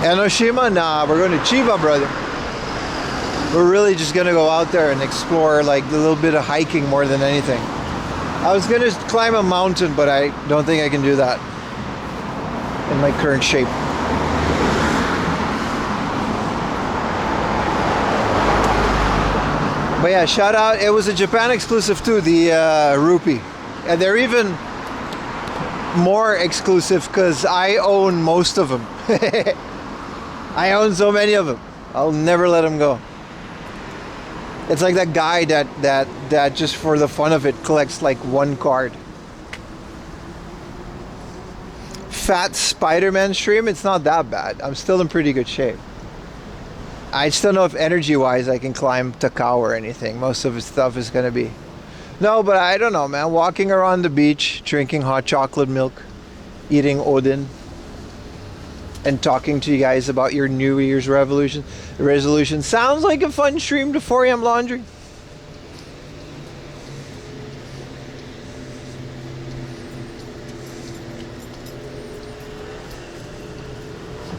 Enoshima? Nah, we're going to Chiba, brother. We're really just going to go out there and explore like a little bit of hiking more than anything. I was going to climb a mountain, but I don't think I can do that in my current shape. But yeah, shout out. It was a Japan exclusive too, the rupee. And they're even more exclusive because I own most of them. I own so many of them. I'll never let them go. It's like that guy that just for the fun of it collects like one card. Fat Spider-Man stream, it's not that bad. I'm still in pretty good shape. I just don't know if energy-wise I can climb Takao or anything. Most of his stuff is going to be... No, but I don't know, man. Walking around the beach, drinking hot chocolate milk, eating Odin. and talking to you guys about your New Year's resolution. Sounds like a fun stream to 4 a.m. laundry.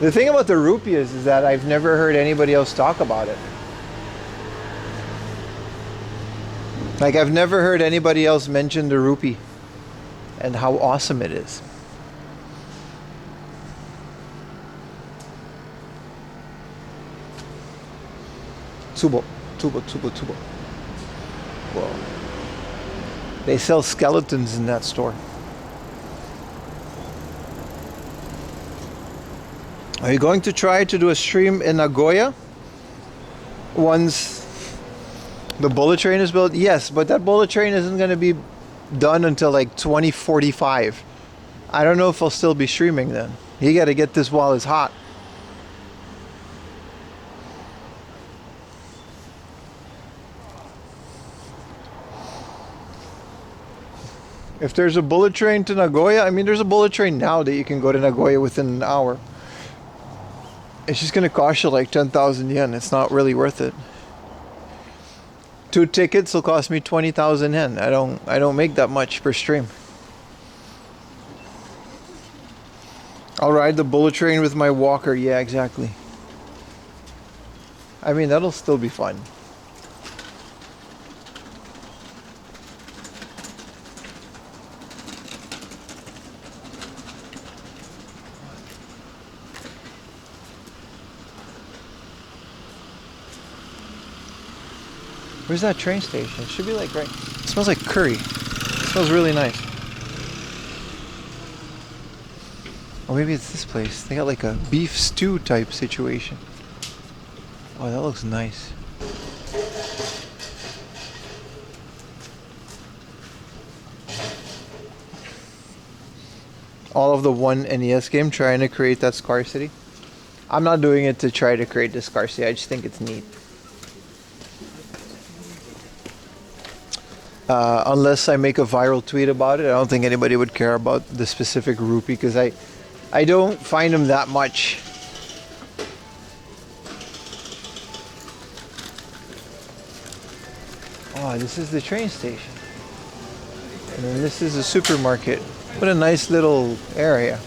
The thing about the rupees is that I've never heard anybody else talk about it. Like, I've never heard anybody else mention the rupee and how awesome it is. Tsubo. Whoa. They sell skeletons in that store. Are you going to try to do a stream in Nagoya once the bullet train is built? Yes, but that bullet train isn't going to be done until like 2045. I don't know if I'll still be streaming then. You got to get this while it's hot. If there's a bullet train to Nagoya, I mean, there's a bullet train now that you can go to Nagoya within an hour. It's just gonna cost you like 10,000 yen. It's not really worth it. 2 tickets will cost me 20,000 yen. I don't make that much per stream. I'll ride the bullet train with my walker. Yeah, exactly. I mean, that'll still be fun. Where's that train station? It should be like right. It smells like curry. It smells really nice. Or maybe it's this place. They got like a beef stew type situation. Oh, that looks nice. All of the one NES game trying to create that scarcity. I'm not doing it to try to create this scarcity. I just think it's neat. Unless I make a viral tweet about it, I don't think anybody would care about the specific rupee because I don't find them that much. Oh, this is the train station. And then this is a supermarket. What a nice little area.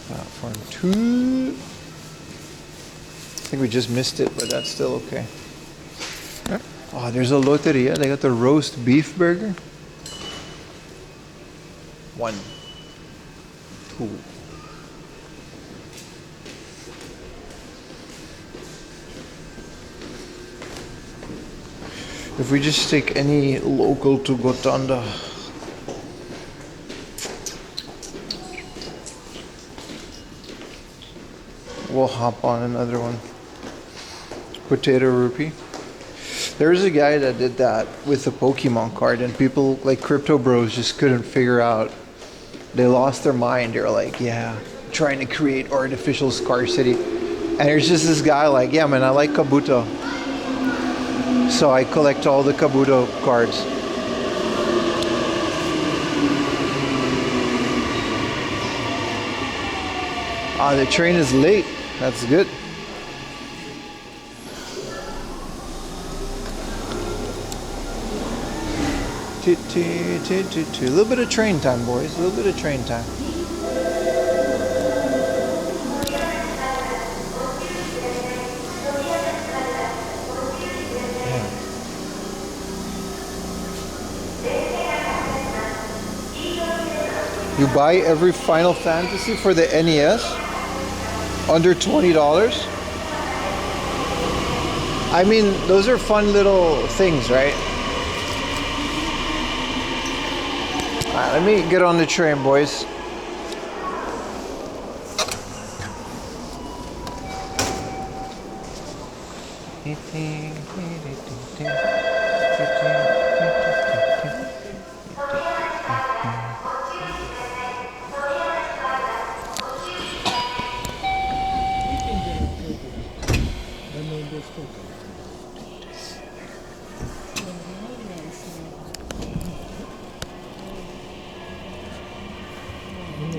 Platform 2. I think we just missed it, but that's still okay. Oh, there's a loteria. They got the roast beef burger. 1, 2. If we just take any local to Gotanda. We'll hop on another one. Potato rupee. There's a guy that did that with the Pokemon card, and people like crypto bros just couldn't figure out. They lost their mind. They were like, yeah, trying to create artificial scarcity. And there's just this guy like, yeah, man, I like Kabuto. So I collect all the Kabuto cards. Ah, the train is late. That's good. A little bit of train time, boys. A little bit of train time. You buy every Final Fantasy for the NES under $20. I mean, those are fun little things, right? Alright, let me get on the train, boys.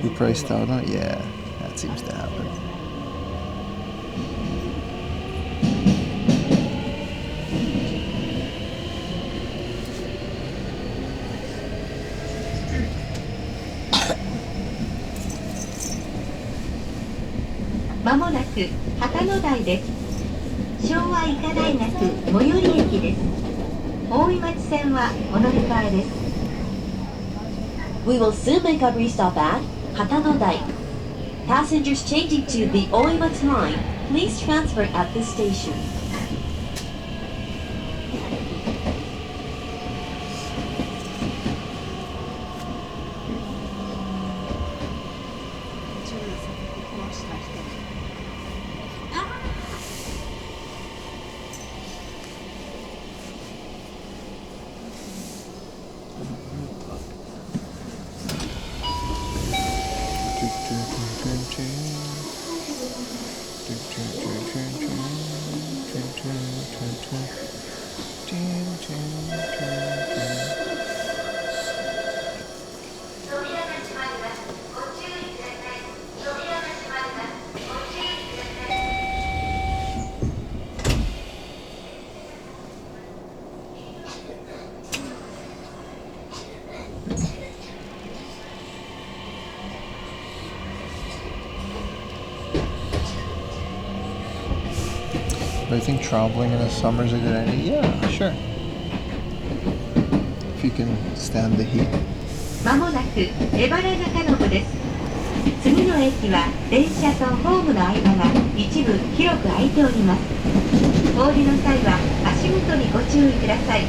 You priced out on it? Yeah, that seems to happen.まもなく旗の台です。昭和医科大学最寄り駅です。大井町線はお乗り換えです。We will soon make a restop at Hatanodai. Passengers changing to the Oimatsu line, please transfer at this station. But I think traveling in the summer is a good idea. Yeah, sure. If you can stand the heat. まもなく江原中延です。次の駅は電車とホームの間が一部広く空いております。お降りの際は足元にご注意ください。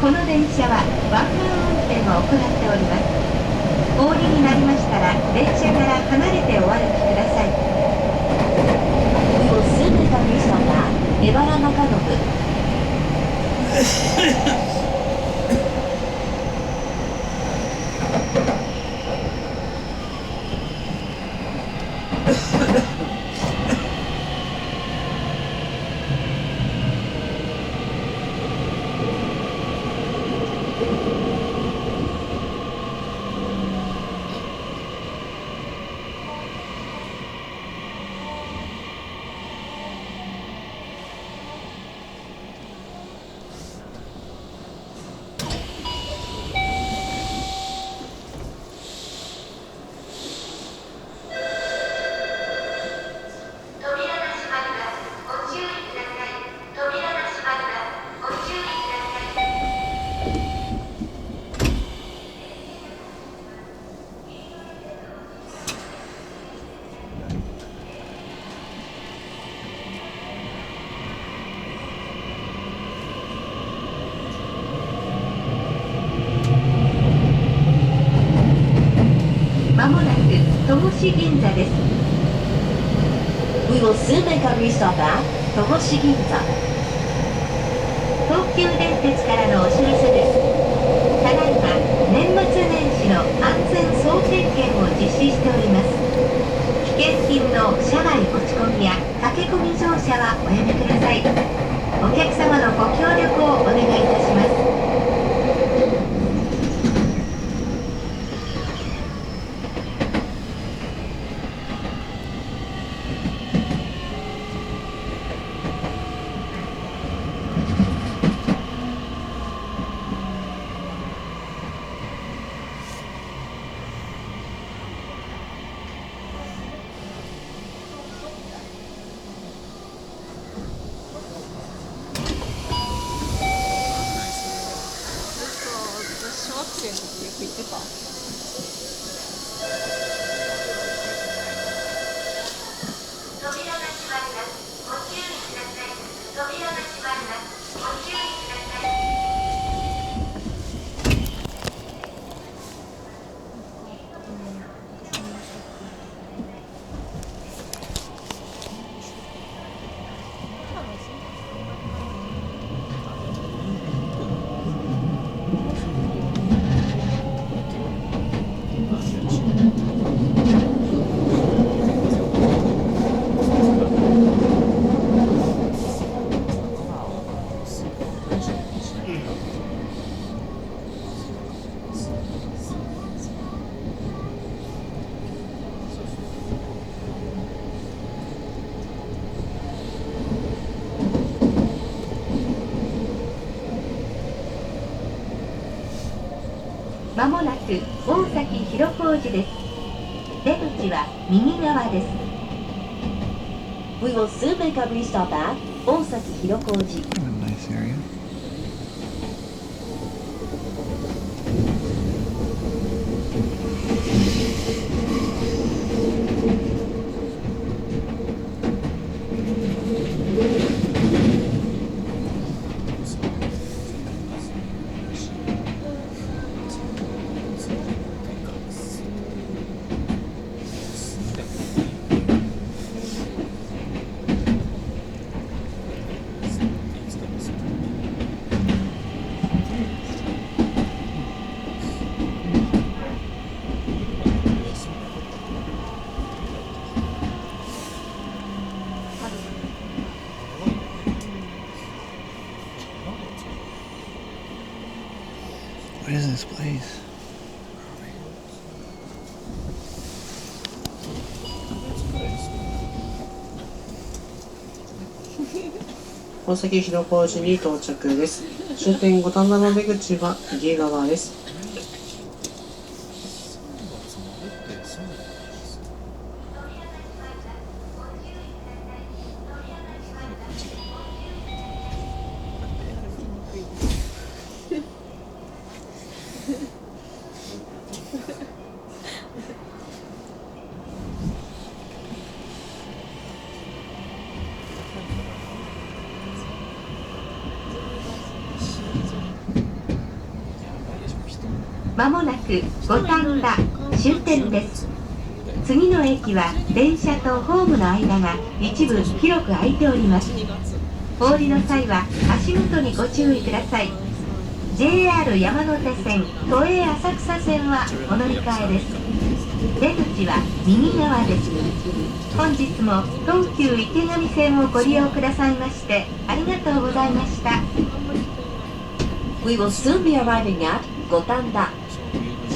この電車はワンマン運転を行っております。お降りになりましたら電車から離れてお歩きください。We will soon make a restop at 江原中延。まもなく戸越銀座です。We will soon make a restop at 戸越銀座。東急電鉄からのお知らせです。ただいま年末年始の安全総点検を実施しております。危険品の車内持ち込みや駆け込み乗車はおやめください。お客様のご協力をお願いいたします。まもなく大崎広小路です。出口は右側です。We will soon make a restop at Osaki Hirokoji. What a nice area. What is this place? 大崎広小路に到着です。終点五反田の出口は右側です。まもなく五反田終点です。次の駅は電車とホームの間が一部広く空いております。お降りの際は足元にご注意ください。JR 山手線都営浅草線はお乗り換えです。出口は右側です。本日も東急池上線をご利用くださいましてありがとうございました。 We will soon be arriving at Gotanda.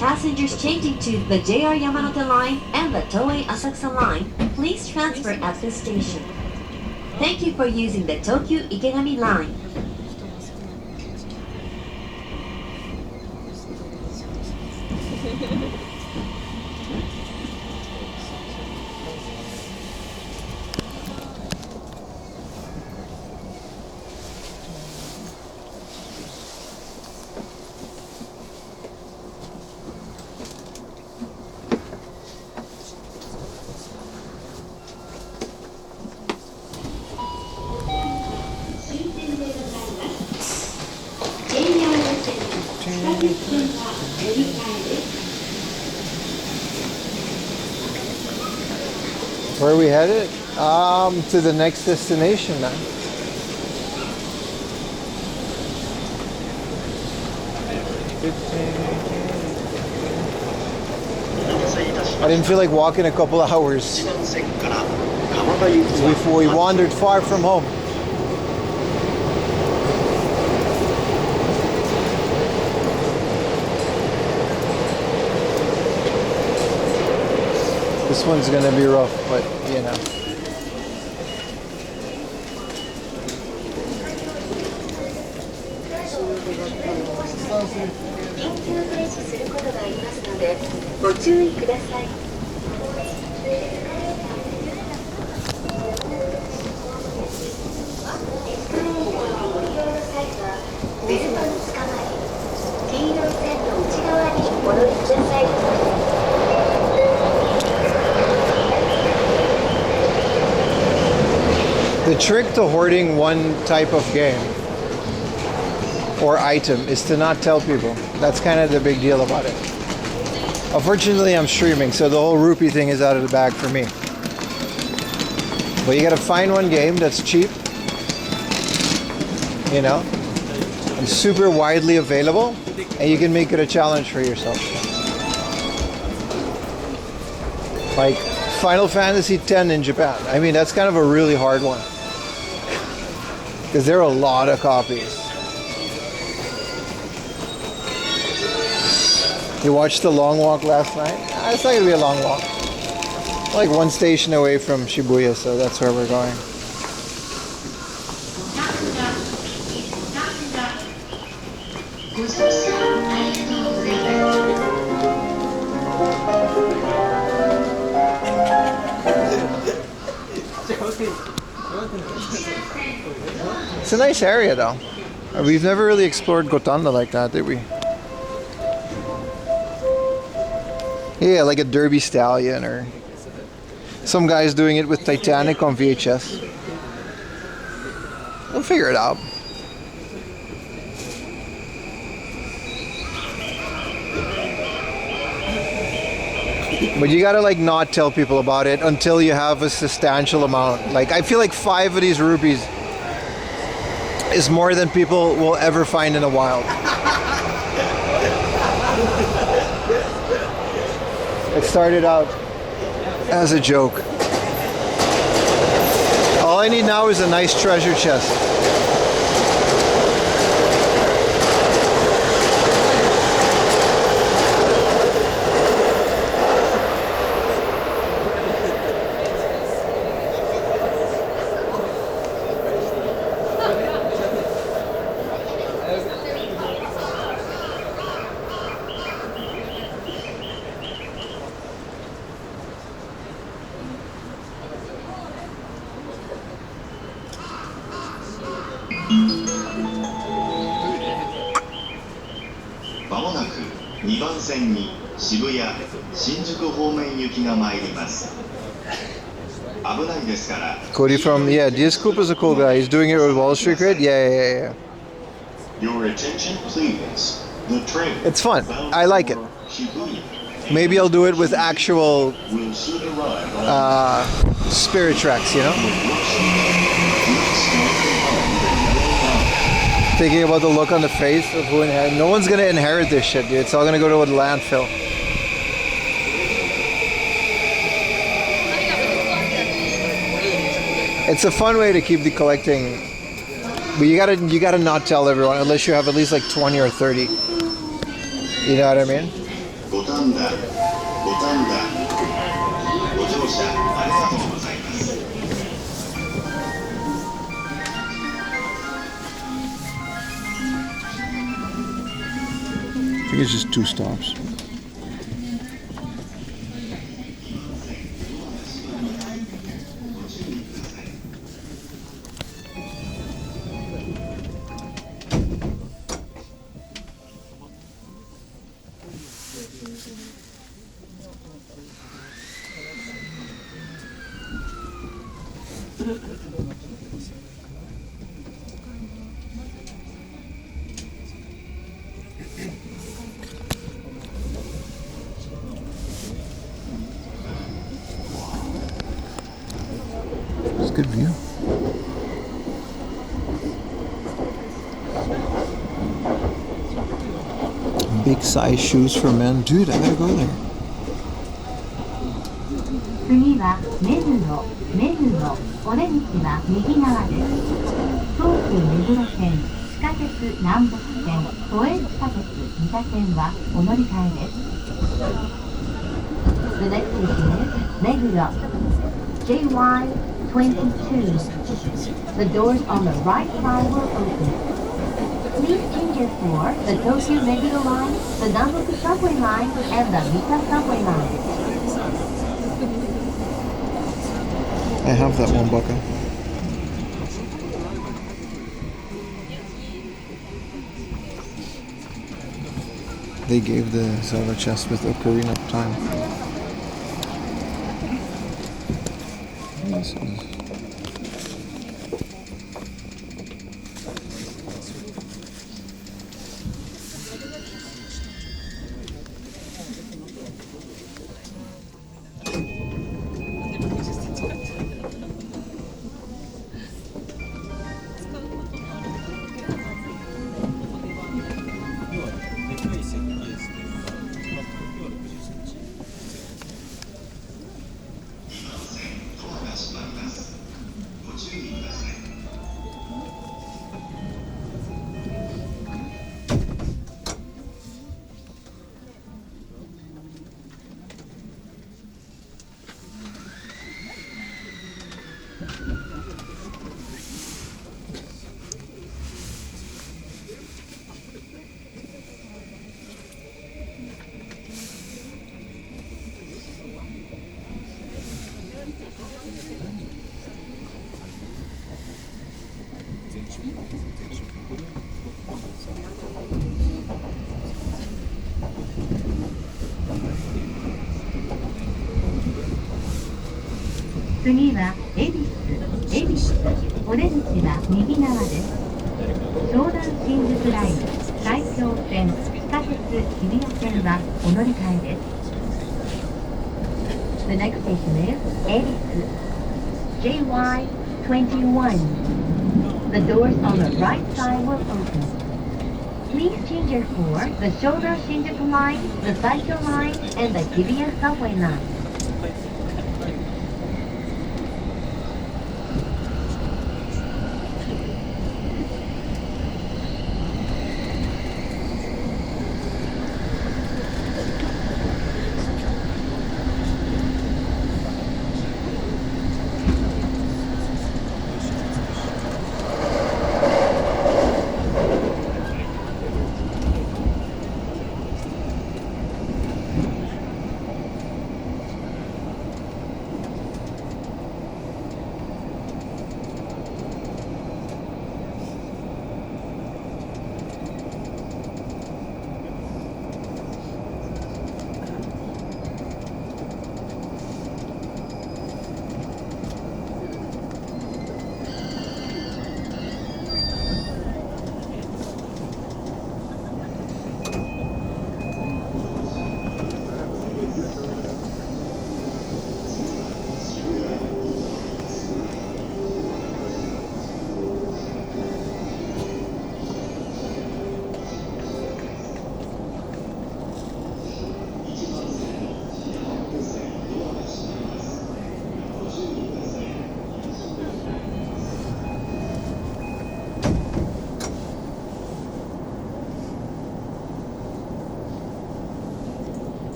Passengers changing to the JR Yamanote line and the Toei Asakusa line, please transfer at this station. Thank you for using the Tokyu Ikegami line. Where are we headed? To the next destination now. I didn't feel like walking a couple of hours. We wandered far from home. This one's gonna be rough, but you know. 緊急停止することがありますのでご注意ください。ベルトにつかまり、黄色い線の内側にお乗りください。 The trick to hoarding one type of game or item is to not tell people. That's kind of the big deal about it. Unfortunately, I'm streaming, so the whole rupee thing is out of the bag for me. But you gotta find one game that's cheap, you know, and super widely available, and you can make it a challenge for yourself. Like Final Fantasy X in Japan. I mean, that's kind of a really hard one. Because there are a lot of copies. You watched The Long Walk last night? It's not going to be a long walk. Like one station away from Shibuya, so that's where we're going. It's a nice area though. We've never really explored Gotanda like that, did we? Yeah, like a Derby Stallion or some guys doing it with Titanic on VHS. We'll figure it out. But you gotta like not tell people about it until you have a substantial amount. Like I feel like 5 of these rupees is more than people will ever find in the wild. It started out as a joke. All I need now is a nice treasure chest. Cody from, yeah, Diascoop is a cool guy. He's doing it with Wall Street Grid. Yeah. Your attention, please. The train. It's fun. I like it. Maybe I'll do it with actual Spirit tracks, you know? Thinking about the look on the face of who inherit. No one's gonna inherit this shit, dude. It's all gonna go to a landfill. It's a fun way to keep the collecting, but you gotta not tell everyone unless you have at least like 20 or 30. You know what I mean? I think it's just 2 stops. It's a good view. Big size shoes for men. Dude, I gotta go there. 次は目黒お出口は右側です。東急目黒線、地下鉄南北線、都営地下鉄三田線はお乗り換えです。The next station is 目黒 JY22. The doors on the right side will open. Please change it for the Tokyo Meguro line, the Nambuku subway line, and the Mita subway line. I have that one, Baka. They gave the silver chest with Ocarina of Time. This is... 次は恵比寿お出口は右側です。湘南新宿ライン、埼京線、地下鉄日比谷線はお乗り換えです。The next station is 恵比寿 JY21. The doors on the right side will open. Please change your for the Shonan Shinjuku line, the Saikyo line, and the Hibiya subway line.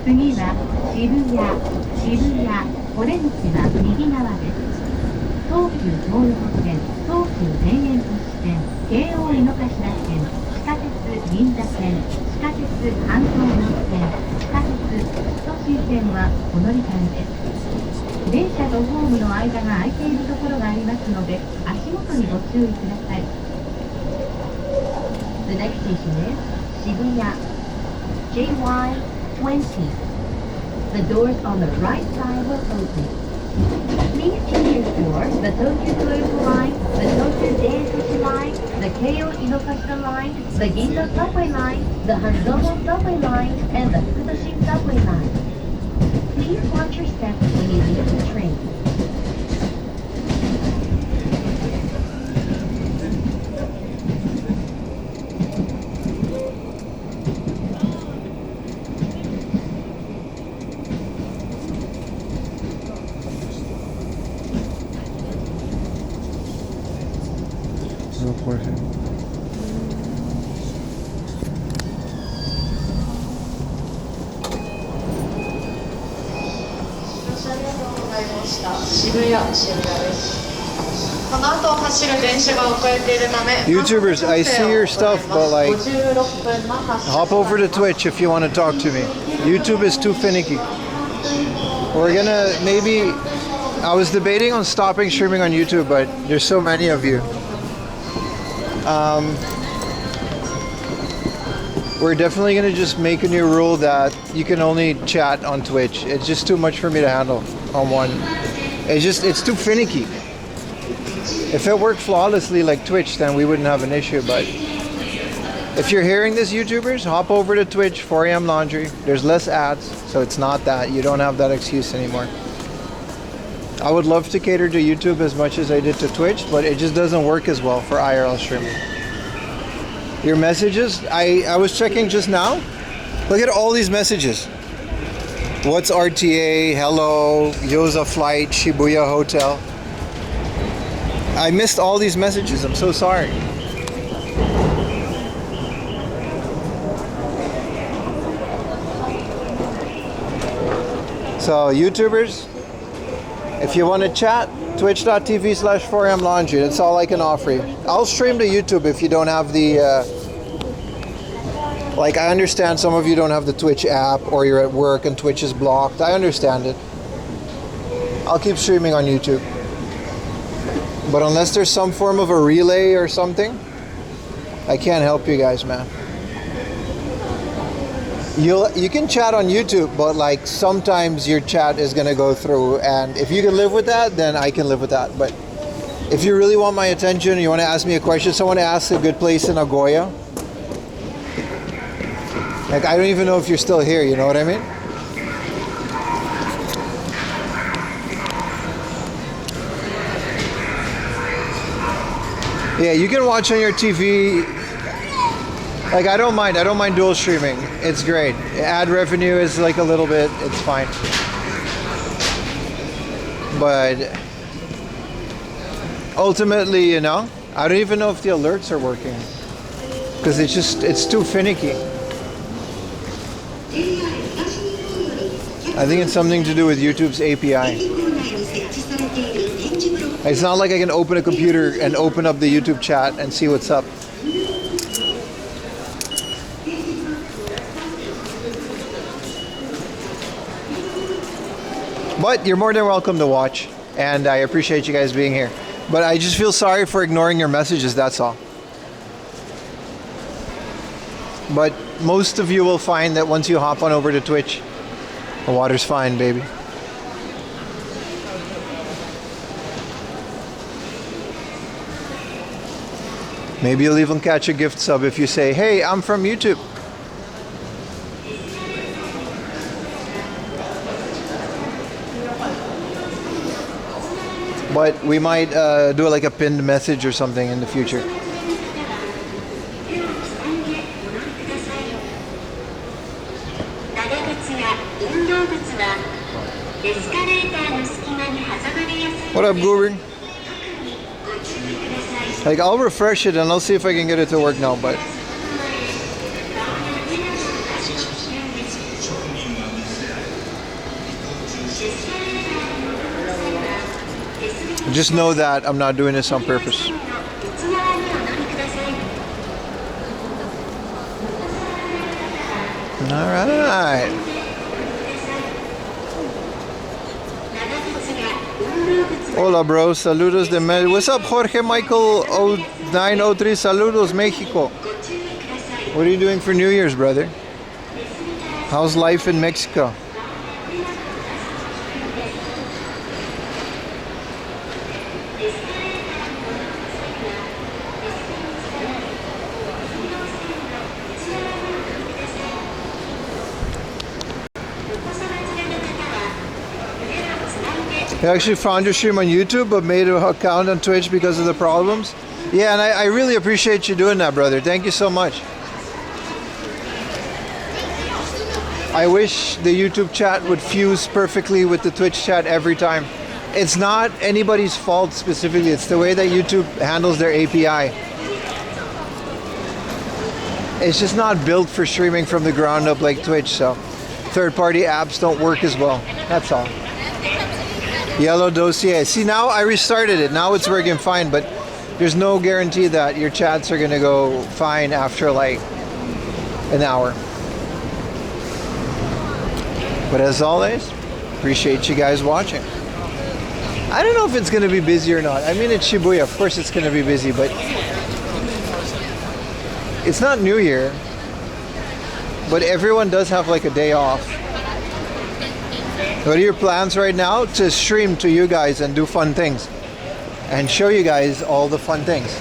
次は渋谷お出口は右側です。東急東横線、東急田園都市線、京王井の頭線、地下鉄銀座線、地下鉄半島本線、地下鉄首都新線はお乗り換えです。電車とホームの間が空いているところがありますので、足元にご注意ください。The next station is 渋谷 JY20. The doors on the right side will open. Please change your for the Tokyo Toyota line, the Tokyo Daisuchi line, the Keio Inokashita line, the Ginza subway line, the Hanzono subway line, and the Fukudoshin subway line. Please watch your steps when you leave the train. No question. 渋谷です。この後走る電車が遅れているため YouTubers, I see your stuff, but like, 56分の発車 hop over to Twitch if you want to talk to me. YouTube is too finicky. We're gonna maybe. I was debating on stopping streaming on YouTube, but there's so many of you. We're definitely gonna just make a new rule that you can only chat on Twitch. It's just too much for me to handle on one. It's too finicky. If it worked flawlessly like Twitch, then we wouldn't have an issue, but if you're hearing this, YouTubers, hop over to Twitch, 4 a.m. Laundry. There's less ads, so it's not that. You don't have that excuse anymore. I would love to cater to YouTube as much as I did to Twitch, but it just doesn't work as well for IRL streaming. Your messages, I was checking just now. Look at all these messages. What's RTA? Hello, Yoza Flight, Shibuya Hotel. I missed all these messages. I'm so sorry. So YouTubers, If you want to chat, twitch.tv/4amlaundry. That's all I can offer you. I'll stream to YouTube if you don't have the... like, I understand some of you don't have the Twitch app, or you're at work and Twitch is blocked. I understand it. I'll keep streaming on YouTube. But unless there's some form of a relay or something, I can't help you guys, man. You can chat on YouTube, but like sometimes your chat is gonna go through, and if you can live with that, then I can live with that. But if you really want my attention, you want to ask me a question, someone asks a good place in Nagoya. Like, I don't even know if you're still here, you know what I mean? Yeah, you can watch on your TV. Like, I don't mind dual streaming. It's great. Ad revenue is like a little bit, it's fine. But ultimately, you know, I don't even know if the alerts are working, because it's too finicky. I think it's something to do with YouTube's API. It's not like I can open a computer and open up the YouTube chat and see what's up. But you're more than welcome to watch, and I appreciate you guys being here. But I just feel sorry for ignoring your messages, that's all. But most of you will find that once you hop on over to Twitch, the water's fine, baby. Maybe you'll even catch a gift sub if you say, hey, I'm from YouTube. But we might do like a pinned message or something in the future. What up, Guru? Like, I'll refresh it and I'll see if I can get it to work now, but just know that I'm not doing this on purpose. Alright. Hola, bro. Saludos de Mexico. What's up, Jorge Michael 0903? Saludos, Mexico. What are you doing for New Year's, brother? How's life in Mexico? You actually found your stream on YouTube but made an account on Twitch because of the problems? Yeah, and I really appreciate you doing that, brother. Thank you so much. I wish the YouTube chat would fuse perfectly with the Twitch chat every time. It's not anybody's fault specifically. It's the way that YouTube handles their API. It's just not built for streaming from the ground up like Twitch, so third-party apps don't work as well. That's all. Yellow dossier. See, now I restarted it. Now it's working fine, but there's no guarantee that your chats are gonna go fine after like an hour. But as always, appreciate you guys watching. I don't know if it's gonna be busy or not. I mean, it's Shibuya. Of course it's gonna be busy, but it's not New Year. But everyone does have like a day off. What are your plans right now? To stream to you guys and do fun things and show you guys all the fun things.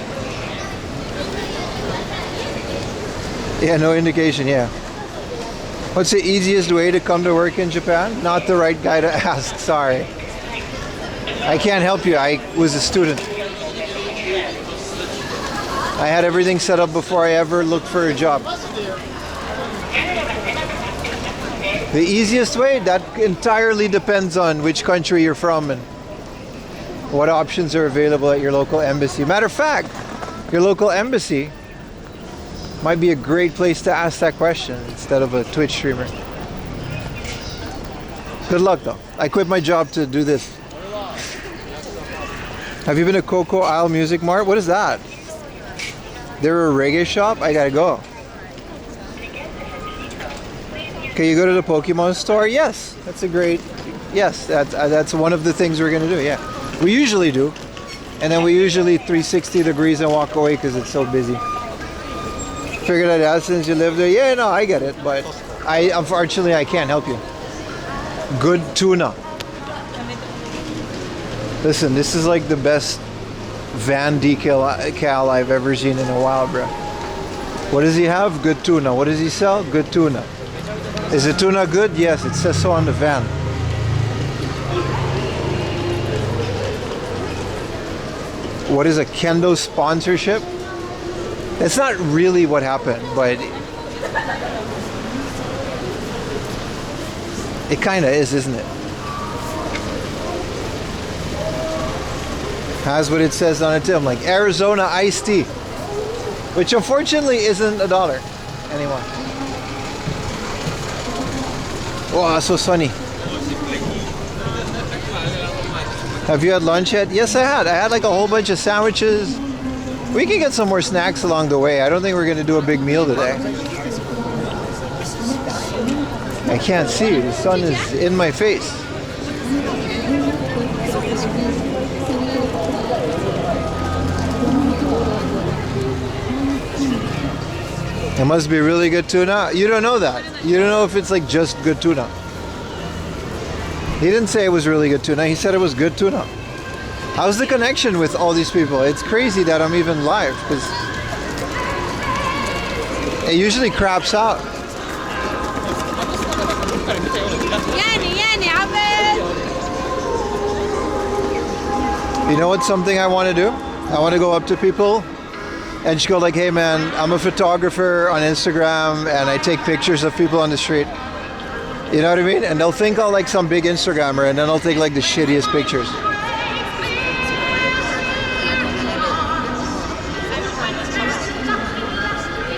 Yeah, no indication. Yeah. What's the easiest way to come to work in Japan? Not the right guy to ask. Sorry, I can't help you. I was a student. I had everything set up before I ever looked for a job. The easiest way, that entirely depends on which country you're from and what options are available at your local embassy. Matter of fact, your local embassy might be a great place to ask that question instead of a Twitch streamer. Good luck though. I quit my job to do this. Have you been to Coco Isle Music Mart? What is that? They're a reggae shop? I gotta go. Can you go to the Pokemon store? Yes, that's a great. Yes, that's one of the things we're gonna do. Yeah, we usually do, and then we usually 360 degrees and walk away because it's so busy. Figured that out since you live there. Yeah, no, I get it, but unfortunately I can't help you. Good tuna. Listen, this is like the best van decal I've ever seen in a while, bro. What does he have? Good tuna. What does he sell? Good tuna. Is the tuna good? Yes, it says so on the van. What is a Kendo sponsorship? That's not really what happened, but it kind of is, isn't it? Has what it says on it, Tim, like Arizona iced tea, which unfortunately isn't $1 anymore. Wow, so sunny. Have you had lunch yet? Yes, I had. I had like a whole bunch of sandwiches. We can get some more snacks along the way. I don't think we're going to do a big meal today. I can't see. The sun is in my face. It must be really good tuna. You don't know that. You don't know if it's like just good tuna. He didn't say it was really good tuna. He said it was good tuna. How's the connection with all these people? It's crazy that I'm even live because it usually craps out. You know what's something I want to do? I want to go up to people and just go like, hey man, I'm a photographer on Instagram and I take pictures of people on the street. You know what I mean? And they'll think I'll like some big Instagrammer and then I'll take like the shittiest pictures.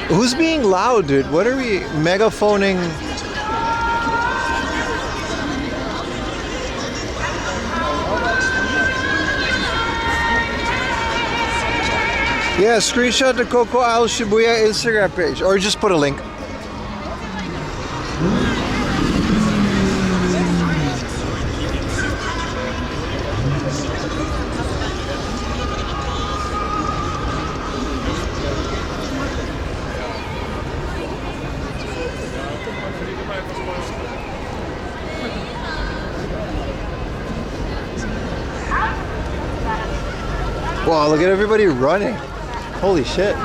Who's being loud, dude? What are we megaphoning? Yeah, screenshot the Coco Isle Shibuya Instagram page or just put a link. Wow, look at everybody running. Holy shit.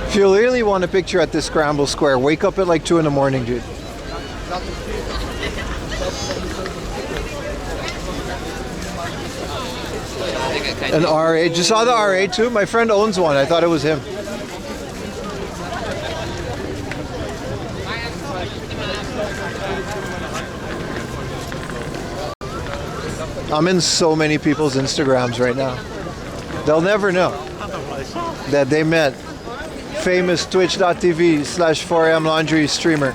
If you really want a picture at this Scramble Square, wake up at like 2 in the morning, dude. An R8. You saw the R8 too? My friend owns one. I thought it was him. I'm in so many people's Instagrams right now. They'll never know that they met famous twitch.tv/4am laundry streamer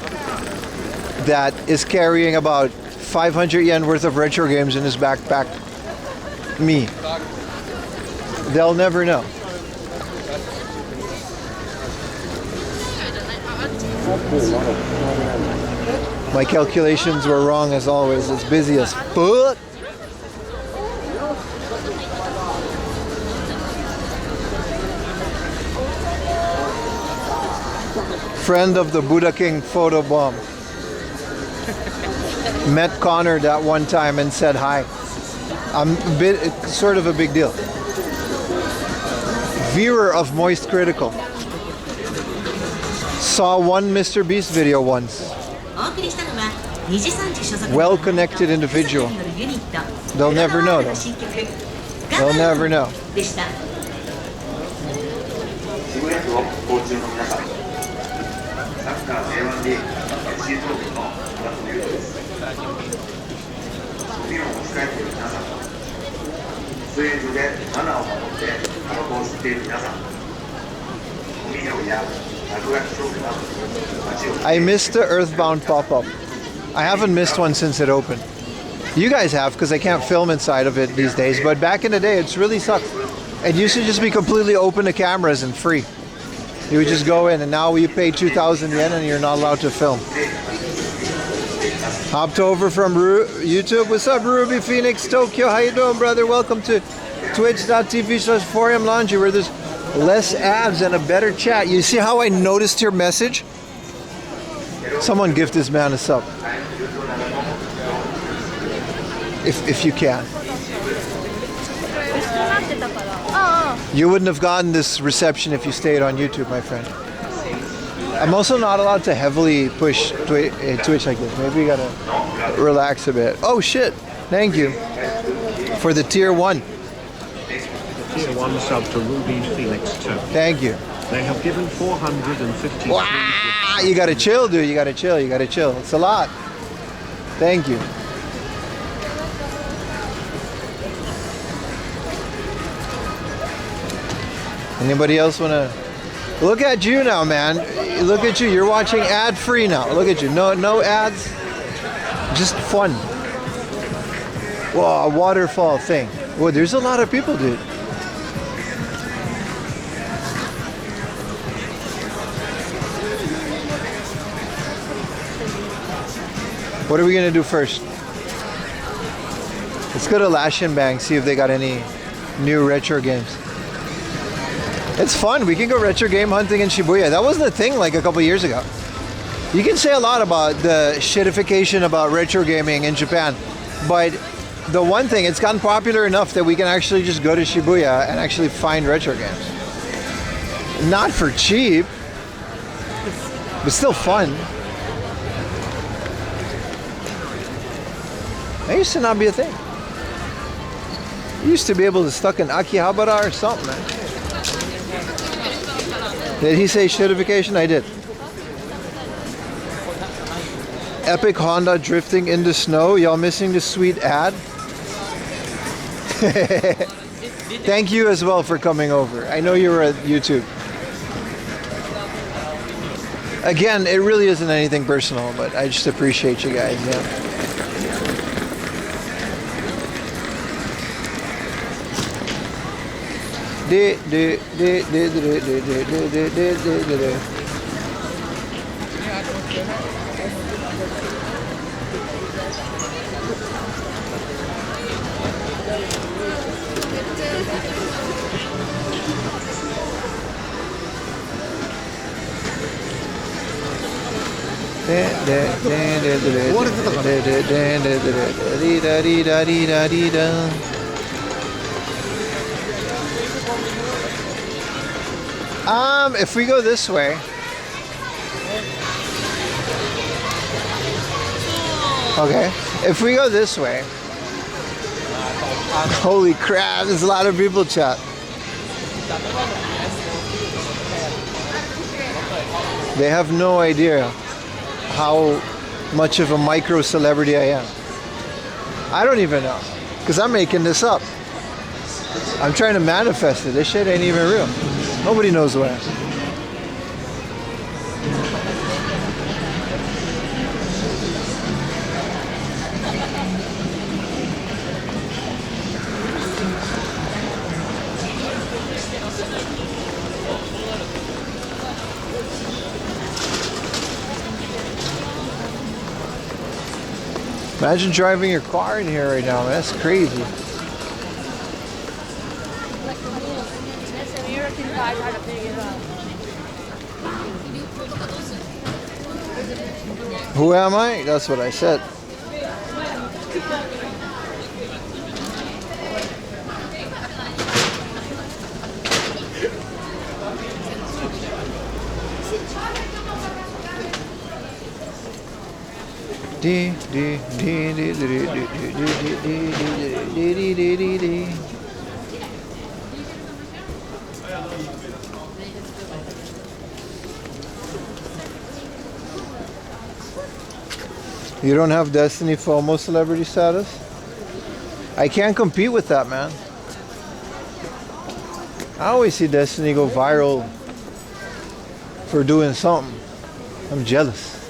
that is carrying about 500 yen worth of retro games in his backpack. Me. They'll never know. My calculations were wrong as always. It's busy as fuck. Friend of the Buddha King photo bomb. Met Connor that one time and said hi. It's sort of a big deal. Viewer of Moist Critical. Saw one Mr. Beast video once. Well connected individual. They'll never know though. They'll never know. I missed the Earthbound pop-up. I haven't missed one since it opened. You guys have, because I can't film inside of it these days. But back in the day, it's really sucked. It used to just be completely open to cameras and free. You would just go in, and now you pay 2,000 yen and you're not allowed to film. Hopped over from YouTube. What's up, Ruby Phoenix Tokyo? How you doing, brother? Welcome to twitch.tv/4am Laundry, where there's less ads and a better chat. You see how I noticed your message? Someone gift this man a sub. If you can. You wouldn't have gotten this reception if you stayed on YouTube, my friend. I'm also not allowed to heavily push Twitch like this. Maybe you gotta relax a bit. Oh shit! Thank you for the tier 1. Tier 1 sub to Ruby Phoenix too. Thank you. They have given 450. Wow! You gotta chill, dude. You gotta chill. You gotta chill. It's a lot. Thank you. Anybody else wanna? Look at you now, man. Look at you. You're watching ad-free now. Look at you. No ads. Just fun. Whoa, a waterfall thing. Whoa, there's a lot of people, dude. What are we gonna do first? Let's go to Lashinbang, see if they got any new retro games. It's fun. We can go retro game hunting in Shibuya. That wasn't a thing like a couple years ago. You can say a lot about the shitification about retro gaming in Japan, but the one thing, it's gotten popular enough that we can actually just go to Shibuya and actually find retro games. Not for cheap, but still fun. That used to not be a thing. You used to be able to stuck in Akihabara or something, man. Did he say shitification? I did. Epic Honda drifting into snow. Y'all missing the sweet ad? Thank you as well for coming over. I know you were at YouTube. Again, it really isn't anything personal, but I just appreciate you guys. Yeah. If we go this way. Okay. If we go this way. Holy crap, there's a lot of people chat. They have no idea how much of a micro celebrity I am. I don't even know, because I'm making this up. I'm trying to manifest it. This shit ain't even real. Nobody knows who I am. Imagine driving your car in here right now, man. That's crazy. Who am I? That's what I said. You don't have Destiny FOMO celebrity status? I can't compete with that, man. I always see Destiny go viral for doing something. I'm jealous.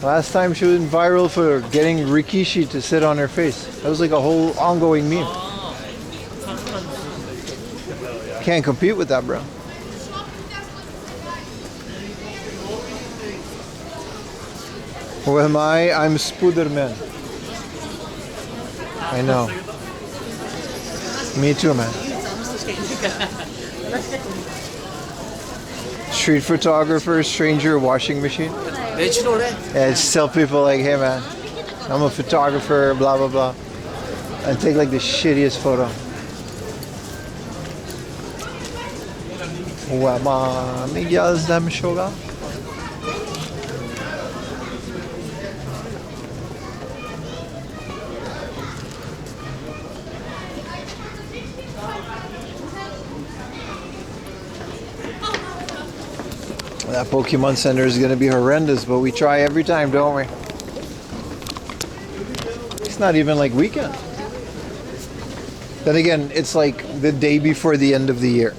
Last time she was viral for getting Rikishi to sit on her face. That was like a whole ongoing meme. Can't compete with that, bro. Who am I? I'm Spooderman. I know. Me too, man. Street photographer, stranger, washing machine. Yeah, just tell people like, hey man, I'm a photographer, blah blah blah. And take like the shittiest photo. Wama, Miguel Shoga. That Pokemon Center is going to be horrendous, but we try every time, don't we? It's not even like weekend. Then again, it's like the day before the end of the year.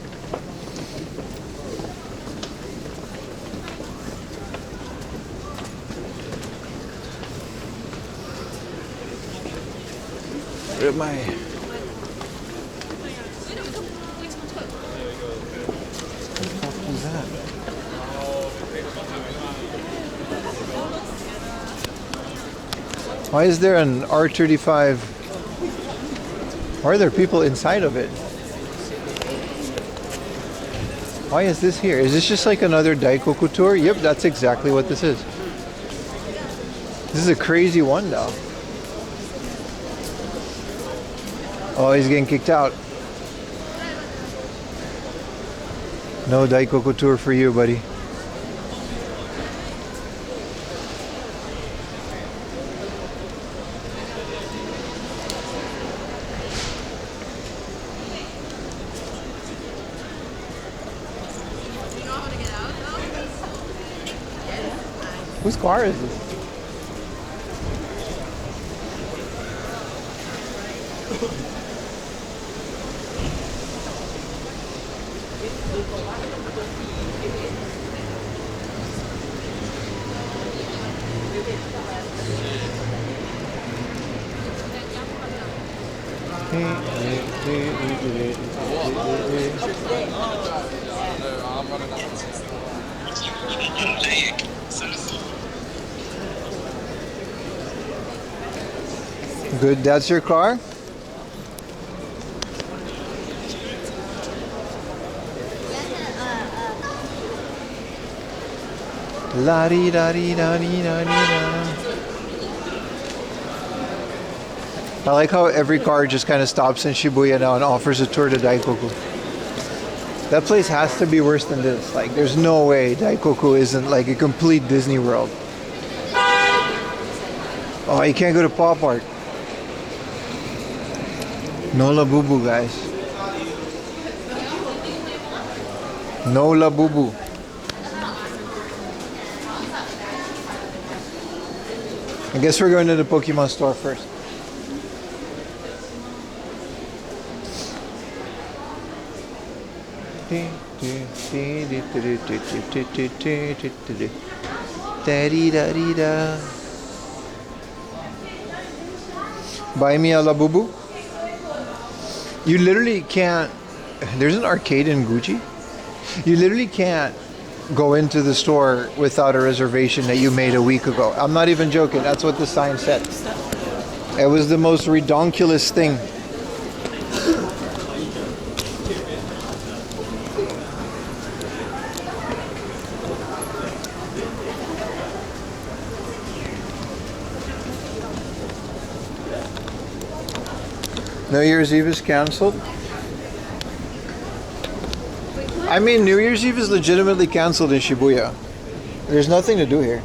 Where am I? Why is there an R35? Why are there people inside of it? Why is this here? Is this just like another Daikoku tour? Yep, that's exactly what this is. This is a crazy one now. Oh, he's getting kicked out. No Daikoku tour for you, buddy. Whose car is this? Good, that's your car? La di da di da di da di da. I like how every car just kind of stops in Shibuya now and offers a tour to Daikoku. That place has to be worse than this. Like, there's no way Daikoku isn't like a complete Disney World. Oh, you can't go to Paw Park. No Labubu, guys. No Labubu. I guess we're going to the Pokemon store first. Buy me a Labubu. You literally can't. There's an arcade in Gucci. You literally can't go into the store without a reservation that you made a week ago. I'm not even joking. That's what the sign said. It was the most redonkulous thing. New Year's Eve is canceled. I mean, New Year's Eve is legitimately canceled in Shibuya. There's nothing to do here.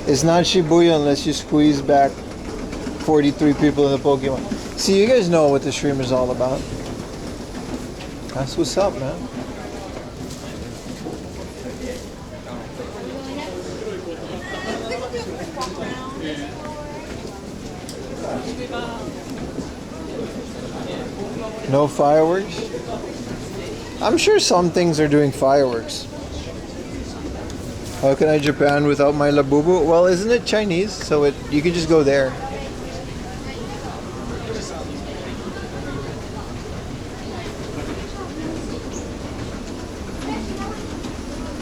It's not Shibuya unless you squeeze back 43 people in the Pokemon. See, you guys know what the stream is all about. That's what's up, man. No fireworks? I'm sure some things are doing fireworks. How can I Japan without my labubu? Well, isn't it Chinese? So you can just go there.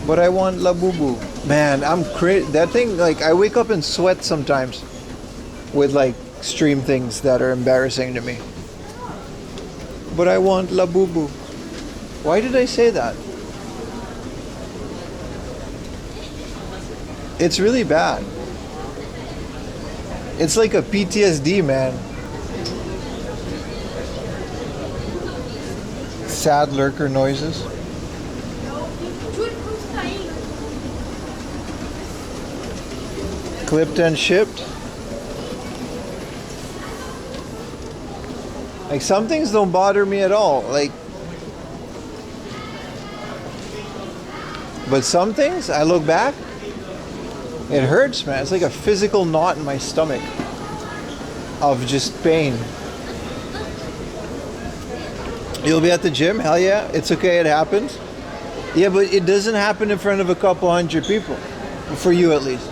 But I want labubu. Man, I'm crazy. That thing, like, I wake up and sweat sometimes with like stream things that are embarrassing to me. But I want labubu. Why did I say that? It's really bad. It's like a PTSD, man. Sad lurker noises. Clipped and shipped. Like, some things don't bother me at all. Like, but some things, I look back, it hurts, man. It's like a physical knot in my stomach of just pain. You'll be at the gym? Hell yeah. It's okay, it happens. Yeah, but it doesn't happen in front of a couple hundred people. For you, at least.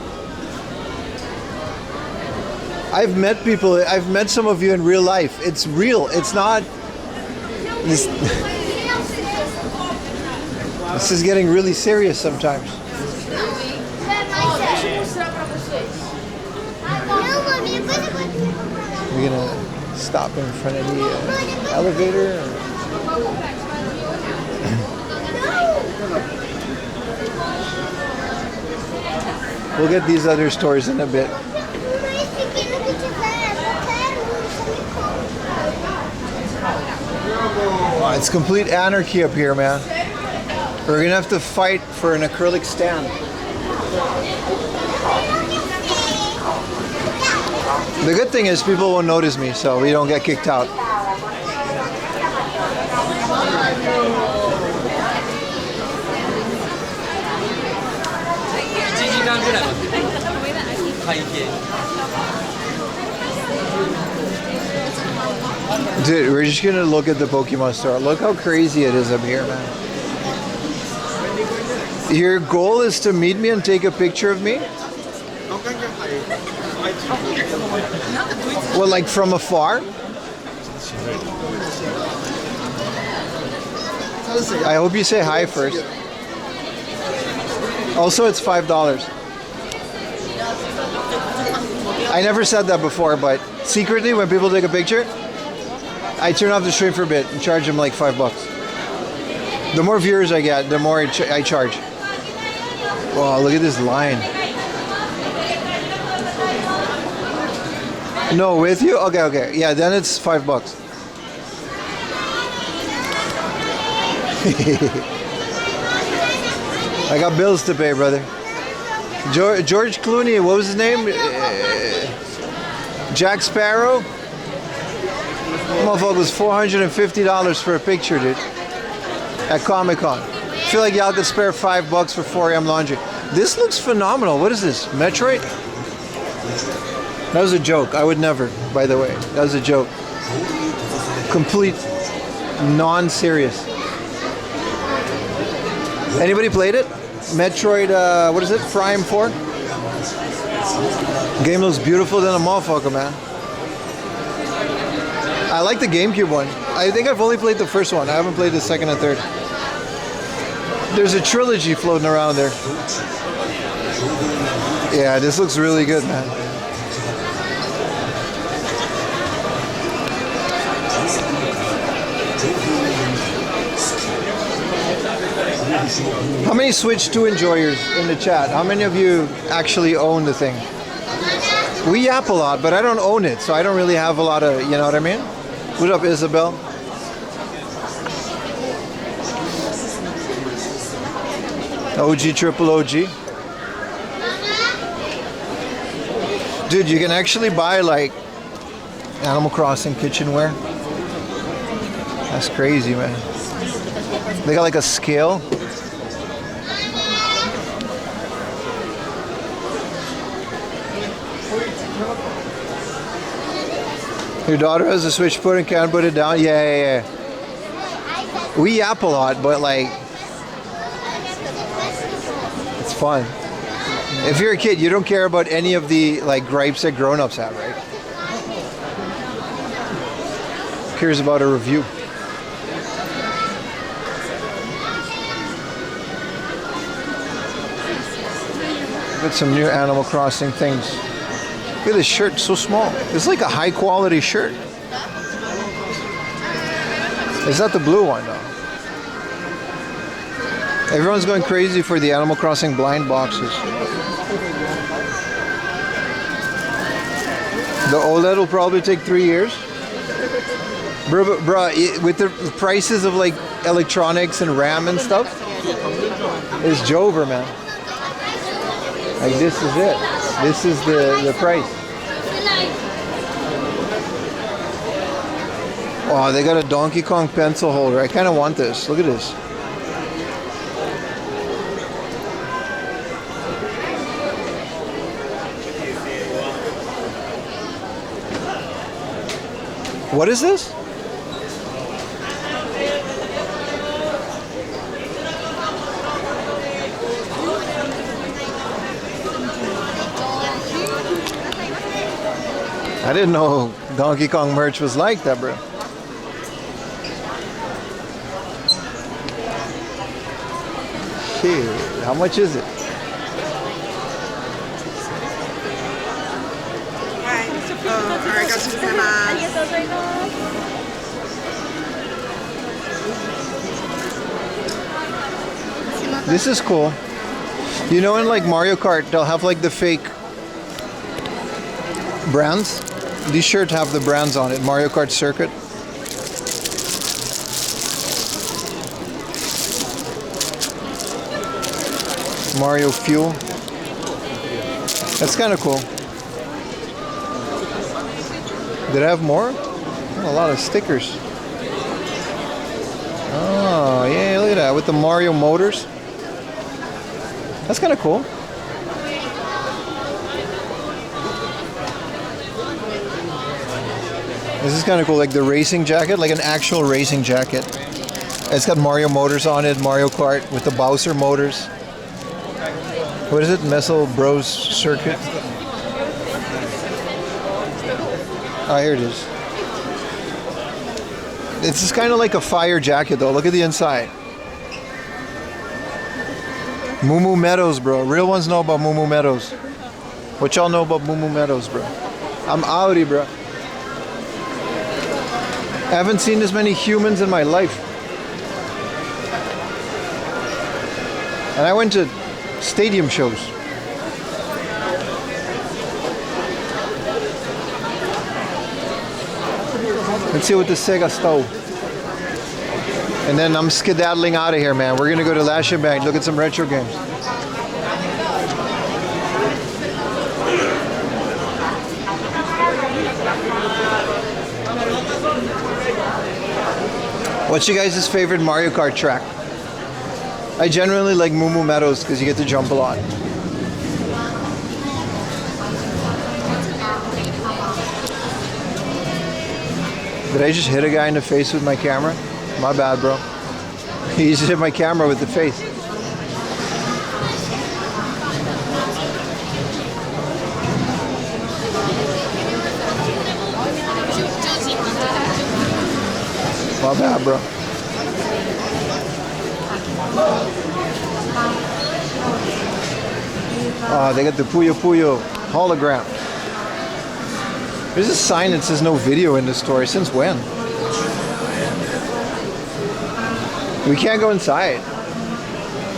I've met people, I've met some of you in real life. It's real. It's not... This is getting really serious sometimes. We're gonna stop in front of the elevator. We'll get these other stores in a bit. It's complete anarchy up here, man. We're gonna have to fight for an acrylic stand. The good thing is people won't notice me, so we don't get kicked out. Dude, we're just gonna look at the Pokemon store. Look how crazy it is up here, man. Your goal is to meet me and take a picture of me? Well, like from afar? I hope you say hi first. Also, it's $5. I never said that before, but secretly, when people take a picture, I turn off the stream for a bit and charge them like $5. The more viewers I get, the more I charge. Wow, look at this line. No, with you? Okay. Yeah, then it's $5. I got bills to pay, brother. George Clooney, what was his name? Jack Sparrow? Motherfucker was $450 for a picture, dude. At Comic-Con. I feel like y'all could spare $5 for 4am laundry. This looks phenomenal. What is this? Metroid? That was a joke. I would never, by the way. That was a joke. Complete non-serious. Anybody played it? Metroid, what is it? Prime 4? Game looks beautiful than a motherfucker, man. I like the GameCube one. I think I've only played the first one. I haven't played the second and third. There's a trilogy floating around there. Yeah, this looks really good, man. How many Switch 2 enjoyers in the chat? How many of you actually own the thing? We yap a lot, but I don't own it, so I don't really have a lot of, you know what I mean? What up, Isabel? OG, triple OG. Dude, you can actually buy like Animal Crossing kitchenware. That's crazy, man. They got like a scale. Your daughter has a Switch put and can't put it down? Yeah. We yap a lot, but like, it's fun. If you're a kid, you don't care about any of the like gripes that grown-ups have, right? Who cares about a review? Got some new Animal Crossing things. Look at this shirt, so small. It's like a high quality shirt. It's not the blue one though. Everyone's going crazy for the Animal Crossing blind boxes. The OLED will probably take 3 years. Bro, with the prices of like electronics and RAM and stuff, it's Jover, man. Like this is it. This is the price. Oh, they got a Donkey Kong pencil holder. I kind of want this. Look at this. What is this? I didn't know Donkey Kong merch was like that, bro. Shit, how much is it? This is cool. You know, in like Mario Kart, they'll have like the fake brands. These shirts have the brands on it. Mario Kart Circuit. Mario Fuel. That's kind of cool. Did I have more? Oh, a lot of stickers. Oh, yeah, look at that. With the Mario motors. That's kind of cool. This is kind of cool, like the racing jacket, like an actual racing jacket. It's got Mario motors on it, Mario Kart with the Bowser motors. What is it? Missile Bros Circuit? Oh, here it is. It's just kind of like a fire jacket though. Look at the inside. Moo Moo Meadows, bro. Real ones know about Moo Moo Meadows. What y'all know about Moo Moo Meadows, bro? I'm outie, bro. I haven't seen this many humans in my life. And I went to stadium shows. Let's see what the Sega stole. And then I'm skedaddling out of here, man. We're gonna go to Lashinbang, look at some retro games. What's your guys' favorite Mario Kart track? I generally like Moo Moo Meadows because you get to jump a lot. Did I just hit a guy in the face with my camera? My bad, bro. He just hit my camera with the face. My bad, bro. Oh, they got the Puyo Puyo hologram. There's a sign that says no video in the store. Since when? We can't go inside.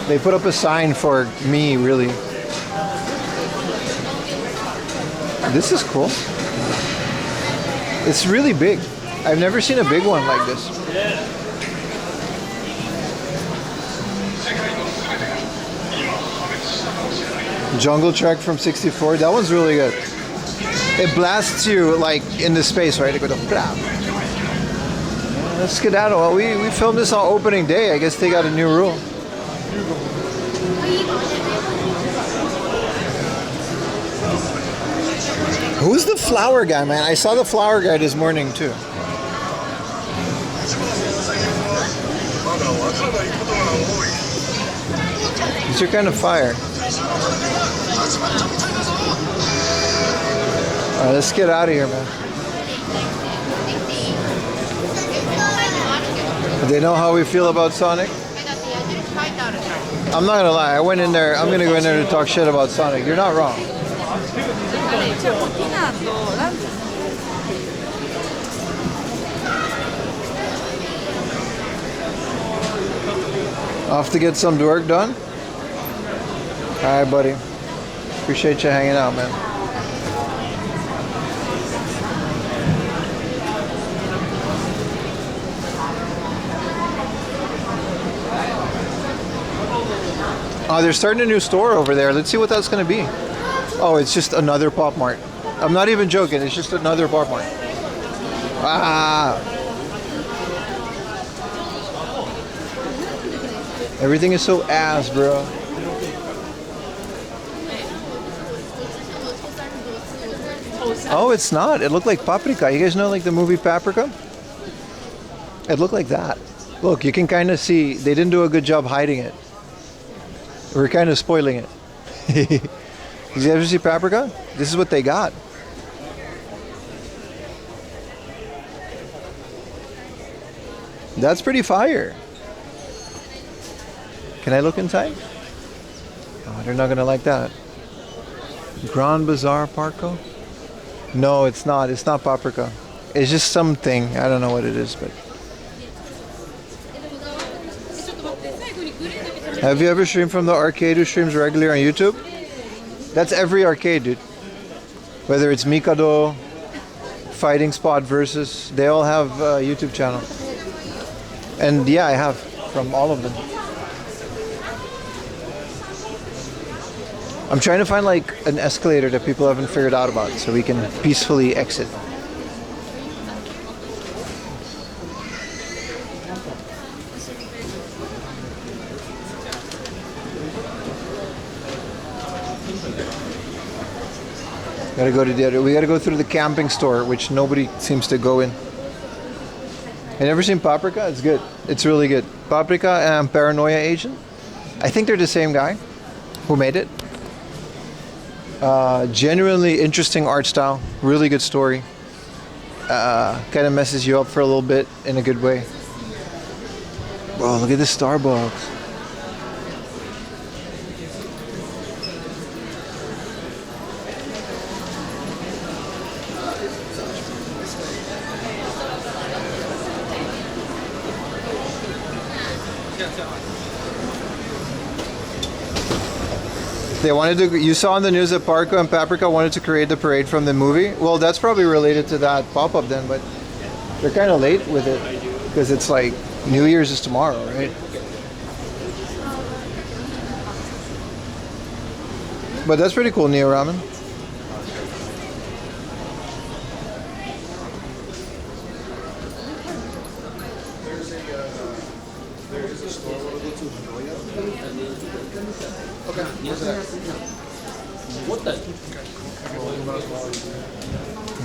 They put up a sign for me, really. This is cool. It's really big. I've never seen a big one like this. Jungle Trek from 64. That one's really good. It blasts you like in the space, right? It goes blah. Let's skedaddle. Well, we filmed this on opening day. I guess they got a new rule. Who's the flower guy, man? I saw the flower guy this morning too. These are kind of fire. Alright, let's get out of here, man. They know how we feel about Sonic? I'm not gonna lie, I went in there, I'm gonna go in there to talk shit about Sonic. You're not wrong. Off to get some work done? Alright, buddy. Appreciate you hanging out, man. Oh, they're starting a new store over there. Let's see what that's going to be. Oh, it's just another Pop Mart. I'm not even joking. It's just another Pop Mart. Ah. Everything is so ass, bro. Oh, it's not. It looked like Paprika. You guys know like the movie Paprika? It looked like that. Look, you can kind of see they didn't do a good job hiding it. We're kind of spoiling it. Did you ever see Paprika? This is what they got. That's pretty fire. Can I look inside? Oh, they're not gonna like that. Grand Bazaar Parco? No, it's not. It's not Paprika. It's just something. I don't know what it is, but. Have you ever streamed from the arcade who streams regularly on YouTube? That's every arcade, dude. Whether it's Mikado, Fighting Spot Versus, they all have a YouTube channel. And yeah, I have from all of them. I'm trying to find like an escalator that people haven't figured out about so we can peacefully exit. Gotta go to the other. We gotta go through the camping store, which nobody seems to go in. Have you ever seen Paprika? It's good. It's really good. Paprika and Paranoia Agent. I think they're the same guy who made it. Genuinely interesting art style. Really good story. Kind of messes you up for a little bit in a good way. Bro, look at this Starbucks. They wanted to. You saw in the news that Parco and Paprika wanted to create the parade from the movie. Well, that's probably related to that pop-up then, but they're kind of late with it because it's like New Year's is tomorrow, right? But that's pretty cool, Neo Ramen.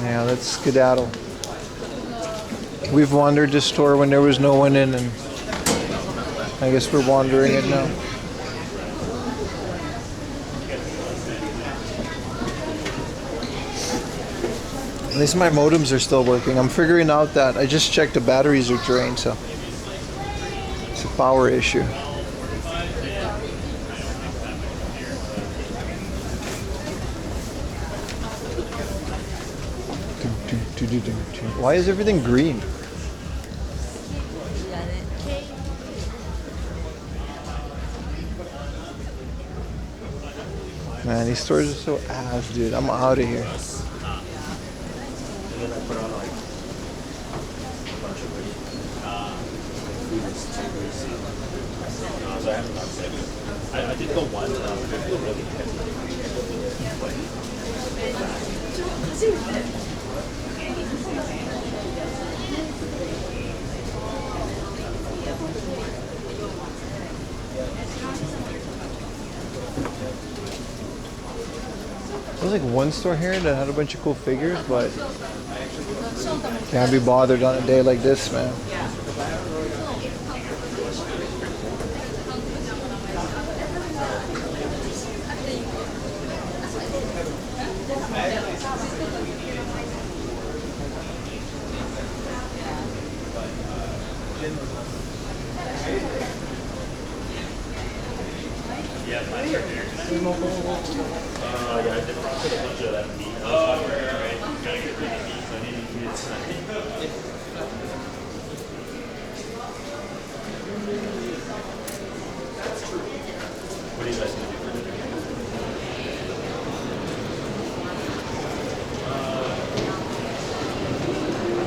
Yeah, let's skedaddle. We've wandered this store when there was no one in, and I guess we're wandering it now. At least my modems are still working. I'm figuring out that I just checked the batteries are drained, so it's a power issue. Why is everything green? Man, these stores are so ass, dude. I'm out of here. I did go one. There was like one store here that had a bunch of cool figures, but can't be bothered on a day like this, man.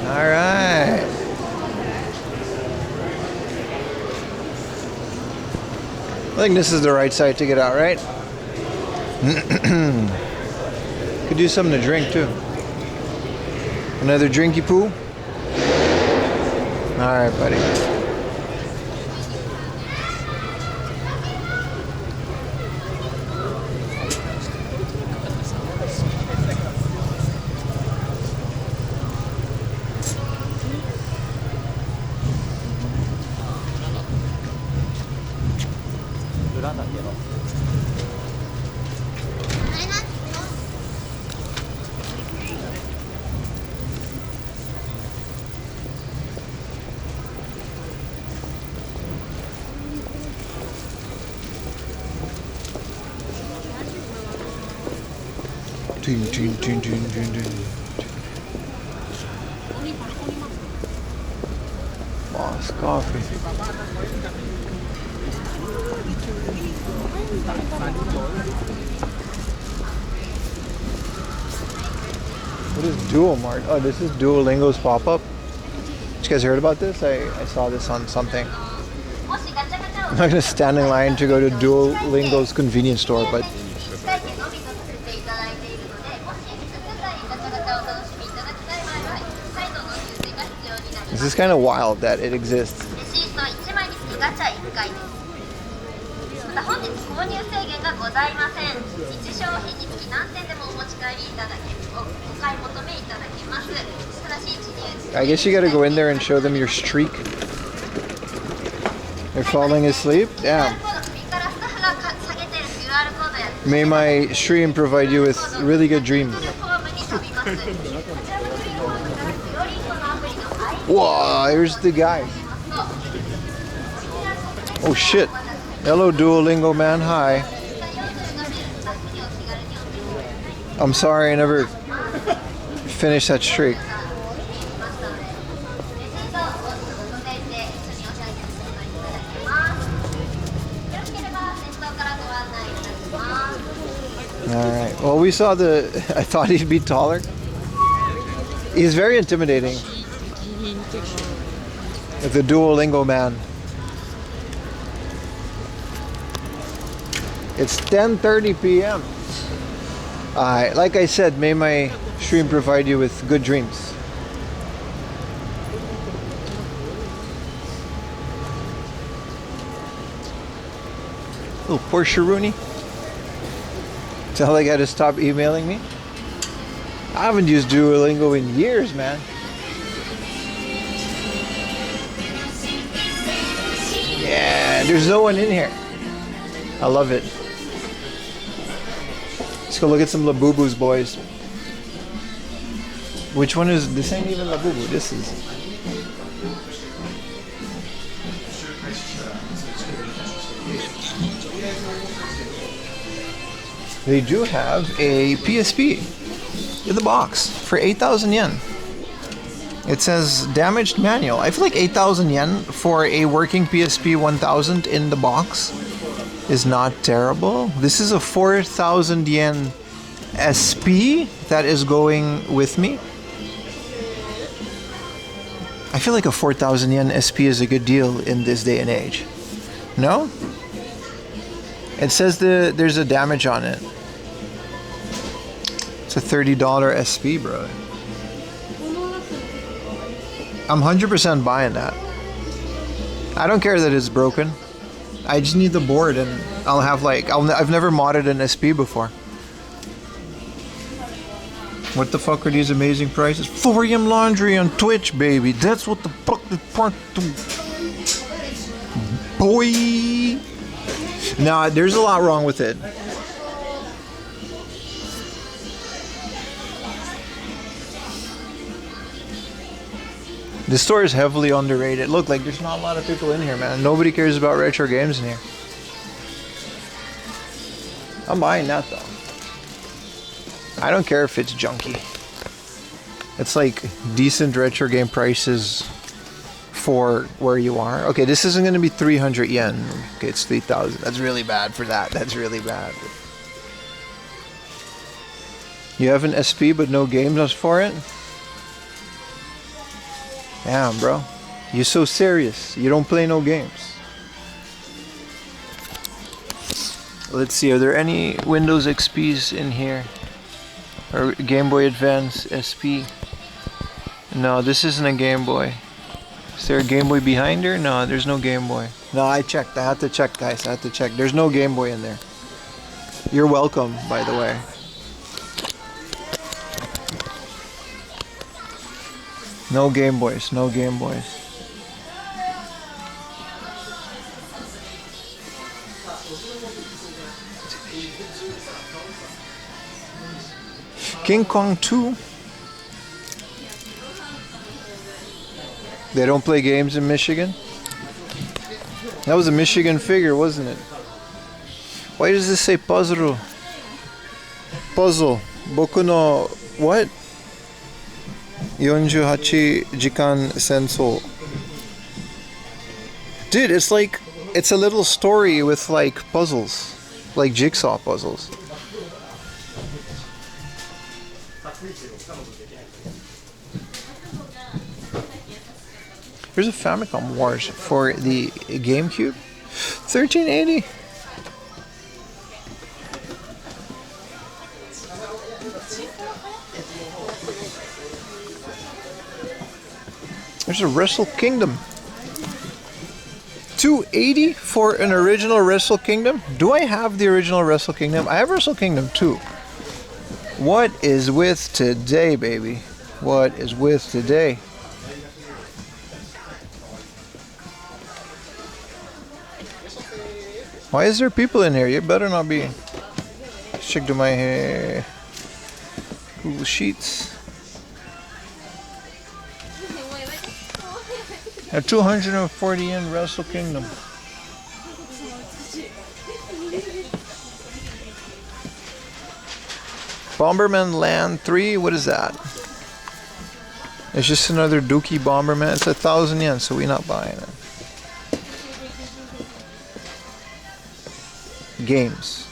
All right. I think this is the right side to get out, right? Could do something to drink too. Another drinky poo? Alright, buddy. Boss coffee. What is Duomart? Oh, this is Duolingo's pop-up. You guys heard about this? I saw this on something. I'm not gonna stand in line to go to Duolingo's convenience store, but this is kind of wild that it exists. I guess you gotta go in there and show them your streak. They're falling asleep? Damn. May my stream provide you with really good dreams. Whoa, here's the guy. Oh shit. Hello Duolingo man, hi. I'm sorry I never finished that streak. Alright, well we saw I thought he'd be taller. He's very intimidating. The Duolingo man. It's 10:30 p.m. Like I said, may my stream provide you with good dreams. Oh, poor Sharuni. Tell the guy to stop emailing me. I haven't used Duolingo in years, man. Yeah, there's no one in here. I love it. Let's go look at some Labubus, boys. Which one is... This ain't even Labubu, this is... They do have a PSP in the box for 8,000 yen. It says damaged manual. I feel like 8,000 yen for a working PSP 1000 in the box is not terrible. This is a 4,000 yen SP that is going with me. I feel like a 4,000 yen SP is a good deal in this day and age. No? It says there's a damage on it. It's a $30 SP, bro. I'm 100% buying that. I don't care that it's broken. I just need the board and I'll have like... I've never modded an SP before. What the fuck are these amazing prices? 4M Laundry on Twitch, baby. That's what the fuck the part to... Boy! Nah, there's a lot wrong with it. The store is heavily underrated. Look, like there's not a lot of people in here, man. Nobody cares about retro games in here. I'm buying that though. I don't care if it's junky. It's like decent retro game prices for where you are. Okay, this isn't going to be 300 yen. Okay, it's 3,000. That's really bad for that. That's really bad. You have an SP but no games for it? Damn, bro. You're so serious. You don't play no games. Let's see, are there any Windows XPs in here? Or Game Boy Advance SP? No, this isn't a Game Boy. Is there a Game Boy behind her? No, there's no Game Boy. No, I checked. I had to check, guys. I had to check. There's no Game Boy in there. You're welcome, by the way. No Game Boys. No Game Boys. King Kong 2. They don't play games in Michigan? That was a Michigan figure, wasn't it? Why does this say puzzle? Puzzle. Boku no... what? 48 jikan senso. Dude, it's like... it's a little story with like puzzles. Like jigsaw puzzles. Here's a Famicom Wars for the GameCube. 1380. There's a Wrestle Kingdom. 280 for an original Wrestle Kingdom? Do I have the original Wrestle Kingdom? I have Wrestle Kingdom 2. What is with today, baby? What is with today? Why is there people in here? You better not be. Check to my Google Sheets. A 240 yen Wrestle Kingdom. Bomberman Land 3, what is that? It's just another Dookie Bomberman. It's 1,000 yen, so we're not buying it. Games.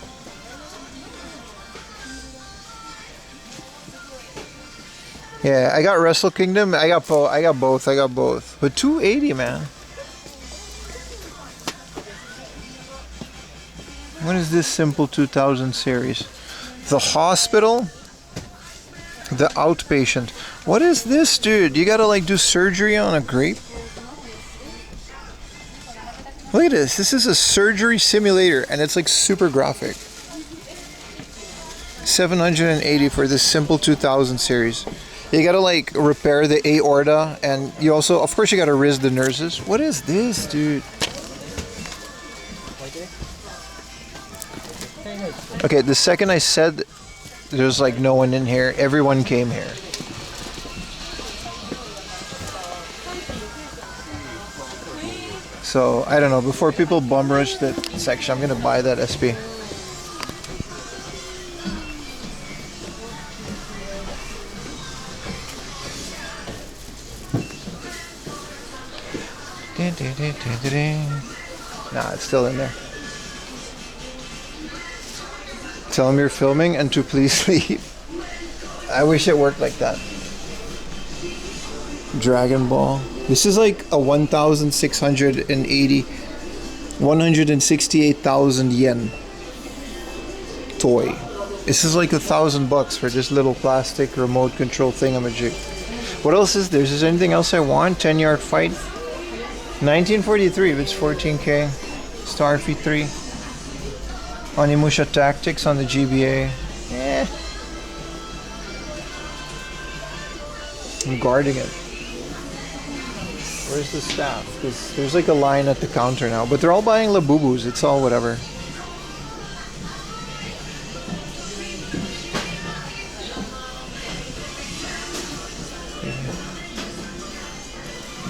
Yeah, I got Wrestle Kingdom. I got both. But 280, man. What is this Simple 2000 series? The Hospital. The Outpatient. What is this, dude? You gotta like do surgery on a grape? Look at this. This is a surgery simulator and it's like super graphic. 780 for this Simple 2000 series. You gotta like repair the aorta and you also, of course, you gotta riz the nurses. What is this, dude? Okay, the second I said there's like no one in here, everyone came here. So, I don't know, before people bum rush that section, I'm gonna buy that SP. Nah, it's still in there. Tell them you're filming and to please leave. I wish it worked like that. Dragon Ball. This is like a 168,000 yen toy. This is like $1,000 for this little plastic remote control thingamajig. What else is there? Is there anything else I want? 10-yard fight. 1943, it's 14K. Starfy 3. Onimusha Tactics on the GBA. I'm guarding it. Where's the staff? Because there's like a line at the counter now. But they're all buying Labubus. It's all whatever.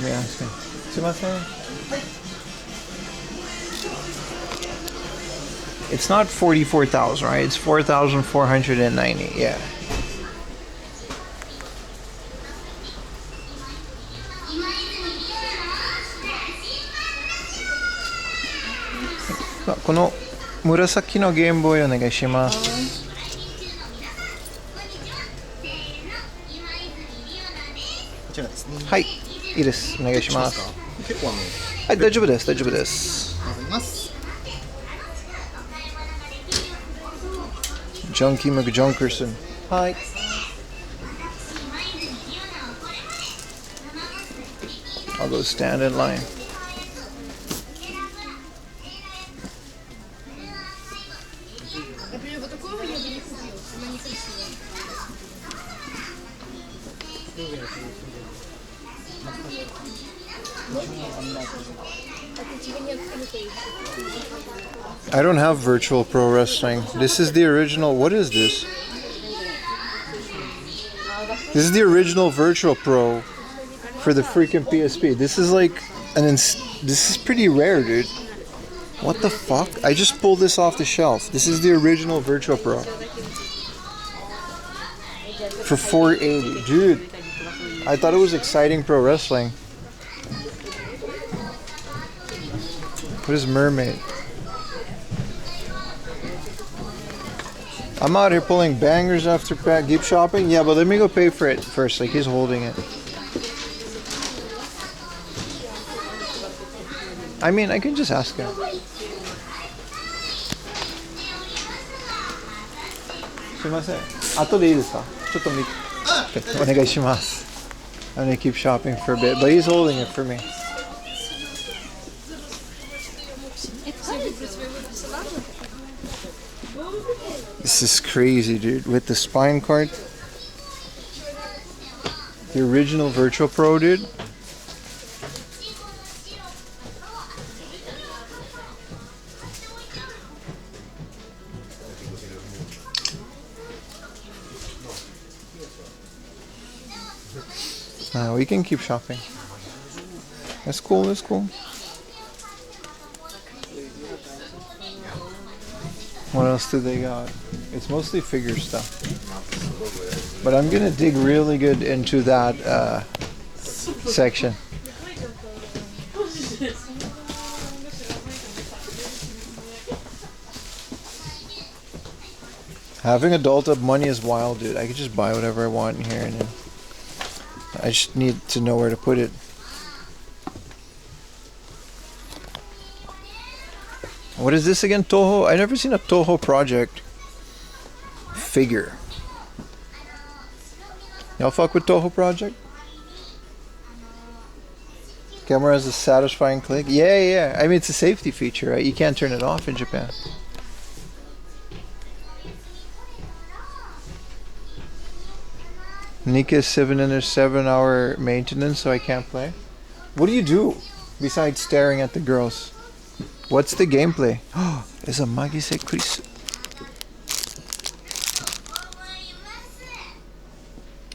Yeah, okay. It's not 44,000, right? It's 4,490. Yeah. So, この紫のゲームボーイお願いします。こちらですね。はい、いいです。お願いします。結構はい、大丈夫です。大丈夫です。ありがとうございます。Junkie McJunkerson. Hi. I'll go stand in line. I don't have virtual pro wrestling. This is the original. What is this? This is the original virtual pro for the freaking PSP. This is like this is pretty rare, dude. What the fuck? I just pulled this off the shelf. This is the original virtual pro for $480, dude. I thought it was exciting pro wrestling. What is mermaid? I'm out here pulling bangers after keep shopping. Yeah, but let me go pay for it first. Like, he's holding it. I mean, I can just ask him. すいません。後でいいですか？ちょっとお願いします。I'm gonna keep shopping for a bit, but he's holding it for me. This is crazy, dude. With the spine card. The original Virtual Pro, dude. We can keep shopping. That's cool, that's cool. What else do they got? It's mostly figure stuff. But I'm gonna dig really good into that section. Having adult up money is wild, dude. I could just buy whatever I want in here, and then I just need to know where to put it. What is this again? Toho? I've never seen a Toho project figure. Y'all fuck with Toho project? Camera has a satisfying click. Yeah. I mean, it's a safety feature, right? You can't turn it off in Japan. Nika's 7-hour maintenance, so I can't play. What do you do besides staring at the girls? What's the gameplay? Oh, it's a Magise Chris.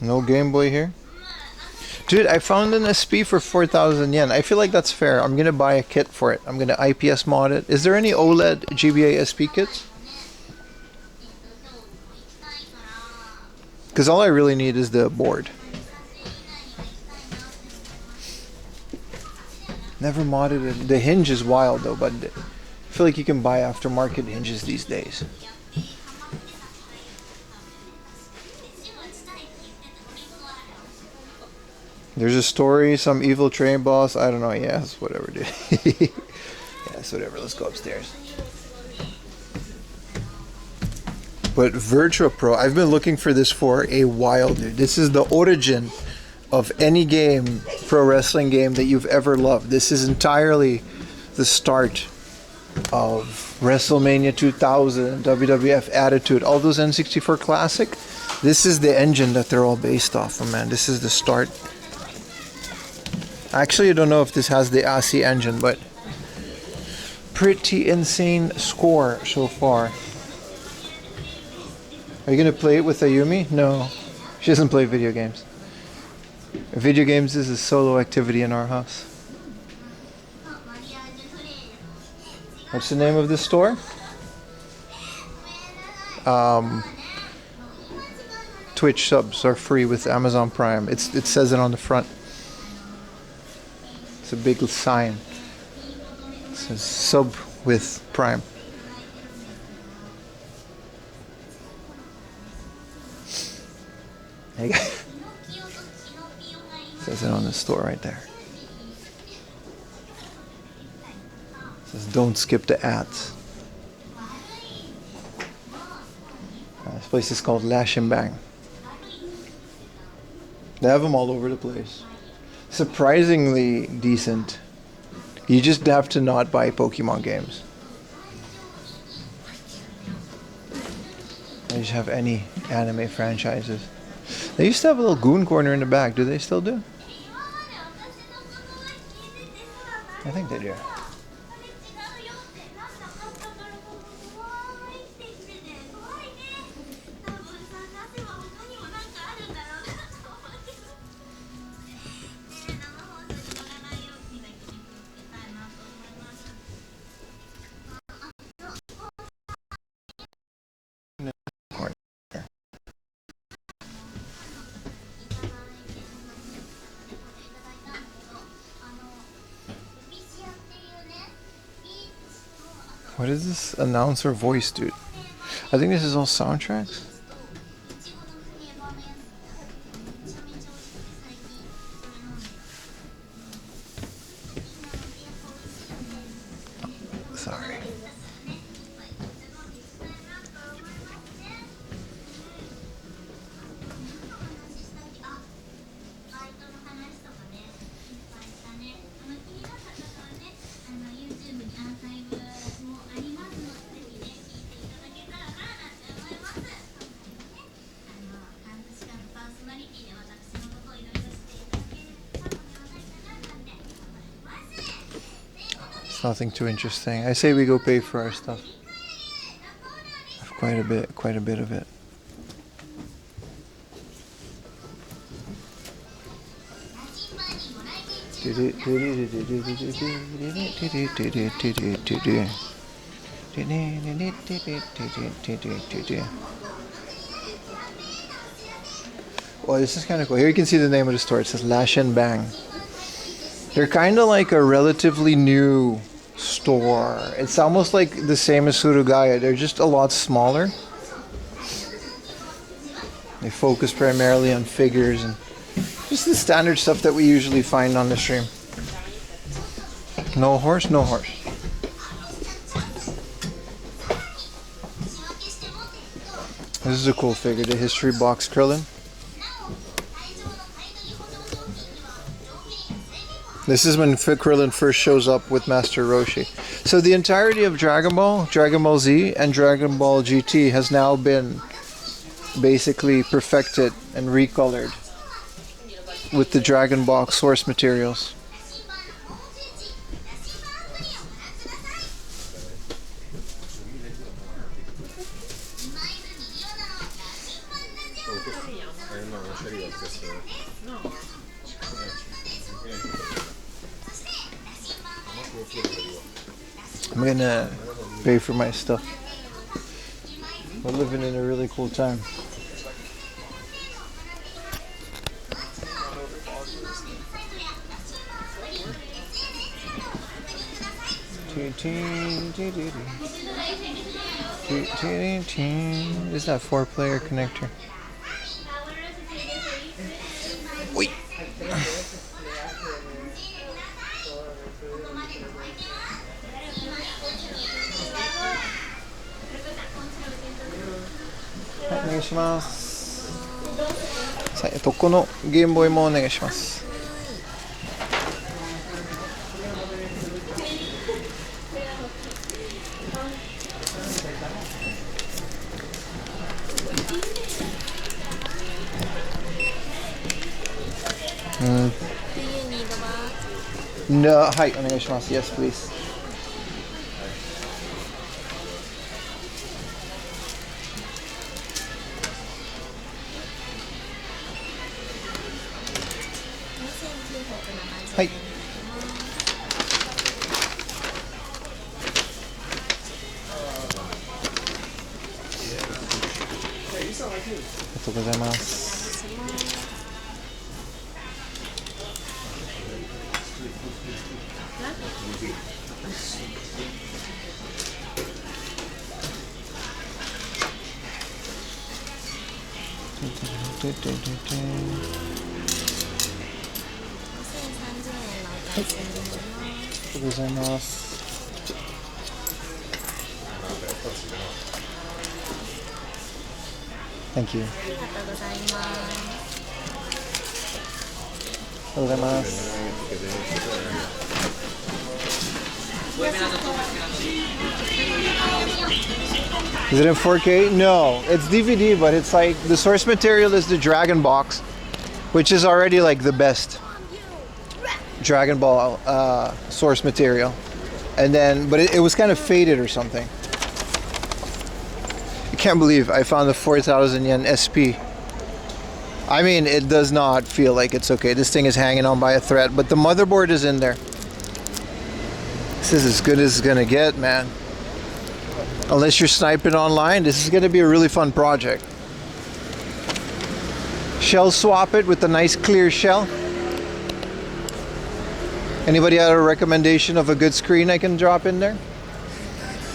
No Game Boy here? Dude, I found an SP for 4,000 yen. I feel like that's fair. I'm gonna buy a kit for it. I'm gonna IPS mod it. Is there any OLED GBA SP kits? Because all I really need is the board. Never modded it. The hinge is wild though, but I feel like you can buy aftermarket hinges these days. There's a story, some evil train boss. I don't know. Yes, whatever, dude. Yes, whatever. Let's go upstairs. But Virtua Pro, I've been looking for this for a while, dude. This is the origin of any game, pro wrestling game that you've ever loved. This is entirely the start of WrestleMania 2000, WWF Attitude, all those N64 classic. This is the engine that they're all based off of, man. This is the start. Actually, I don't know if this has the ASI engine, but pretty insane score so far. Are you gonna play it with Ayumi? No, she doesn't play video games. Video games is a solo activity in our house. What's the name of this store? Twitch subs are free with Amazon Prime. It says it on the front. It's a big sign. It says sub with Prime. Hey, says it on the store right there. It says don't skip the ads. This place is called Lashinbang. They have them all over the place. Surprisingly decent. You just have to not buy Pokemon games. They just have any anime franchises. They used to have a little goon corner in the back. Do they still do? I think they do. What is this announcer voice, dude? I think this is all soundtracks. Sorry. Nothing too interesting. I say we go pay for our stuff. I have quite a bit of it. Well, this is kind of cool. Here you can see the name of the store. It says Lashinbang. They're kind of like a relatively new store. It's almost like the same as Surugaya. They're just a lot smaller. They focus primarily on figures and just the standard stuff that we usually find on the stream. No horse, no horse. This is a cool figure, the history box Krillin. This is when Krillin first shows up with Master Roshi. So the entirety of Dragon Ball Z, and Dragon Ball GT has now been basically perfected and recolored with the Dragon Box source materials. I'm gonna pay for my stuff. We're living in a really cool time. Is that 4-player connector? Wait.お願いします。さあ、このゲームボーイもお願いします。はい、お願いします。Yes, please. Hi. とうございます。ありがとうございます。Thank you. ありがとうございます。ありがとうございます。Is it in 4K? No, it's DVD, but it's like the source material is the Dragon box, which is already like the best Dragon Ball source material. And then, but it was kind of faded or something. I can't believe I found the 4,000 yen SP. I mean, it does not feel like it's okay. This thing is hanging on by a thread, but the motherboard is in there. This is as good as it's gonna get, man. Unless you're sniping online, this is gonna be a really fun project. Shell swap it with a nice clear shell. Anybody have a recommendation of a good screen I can drop in there?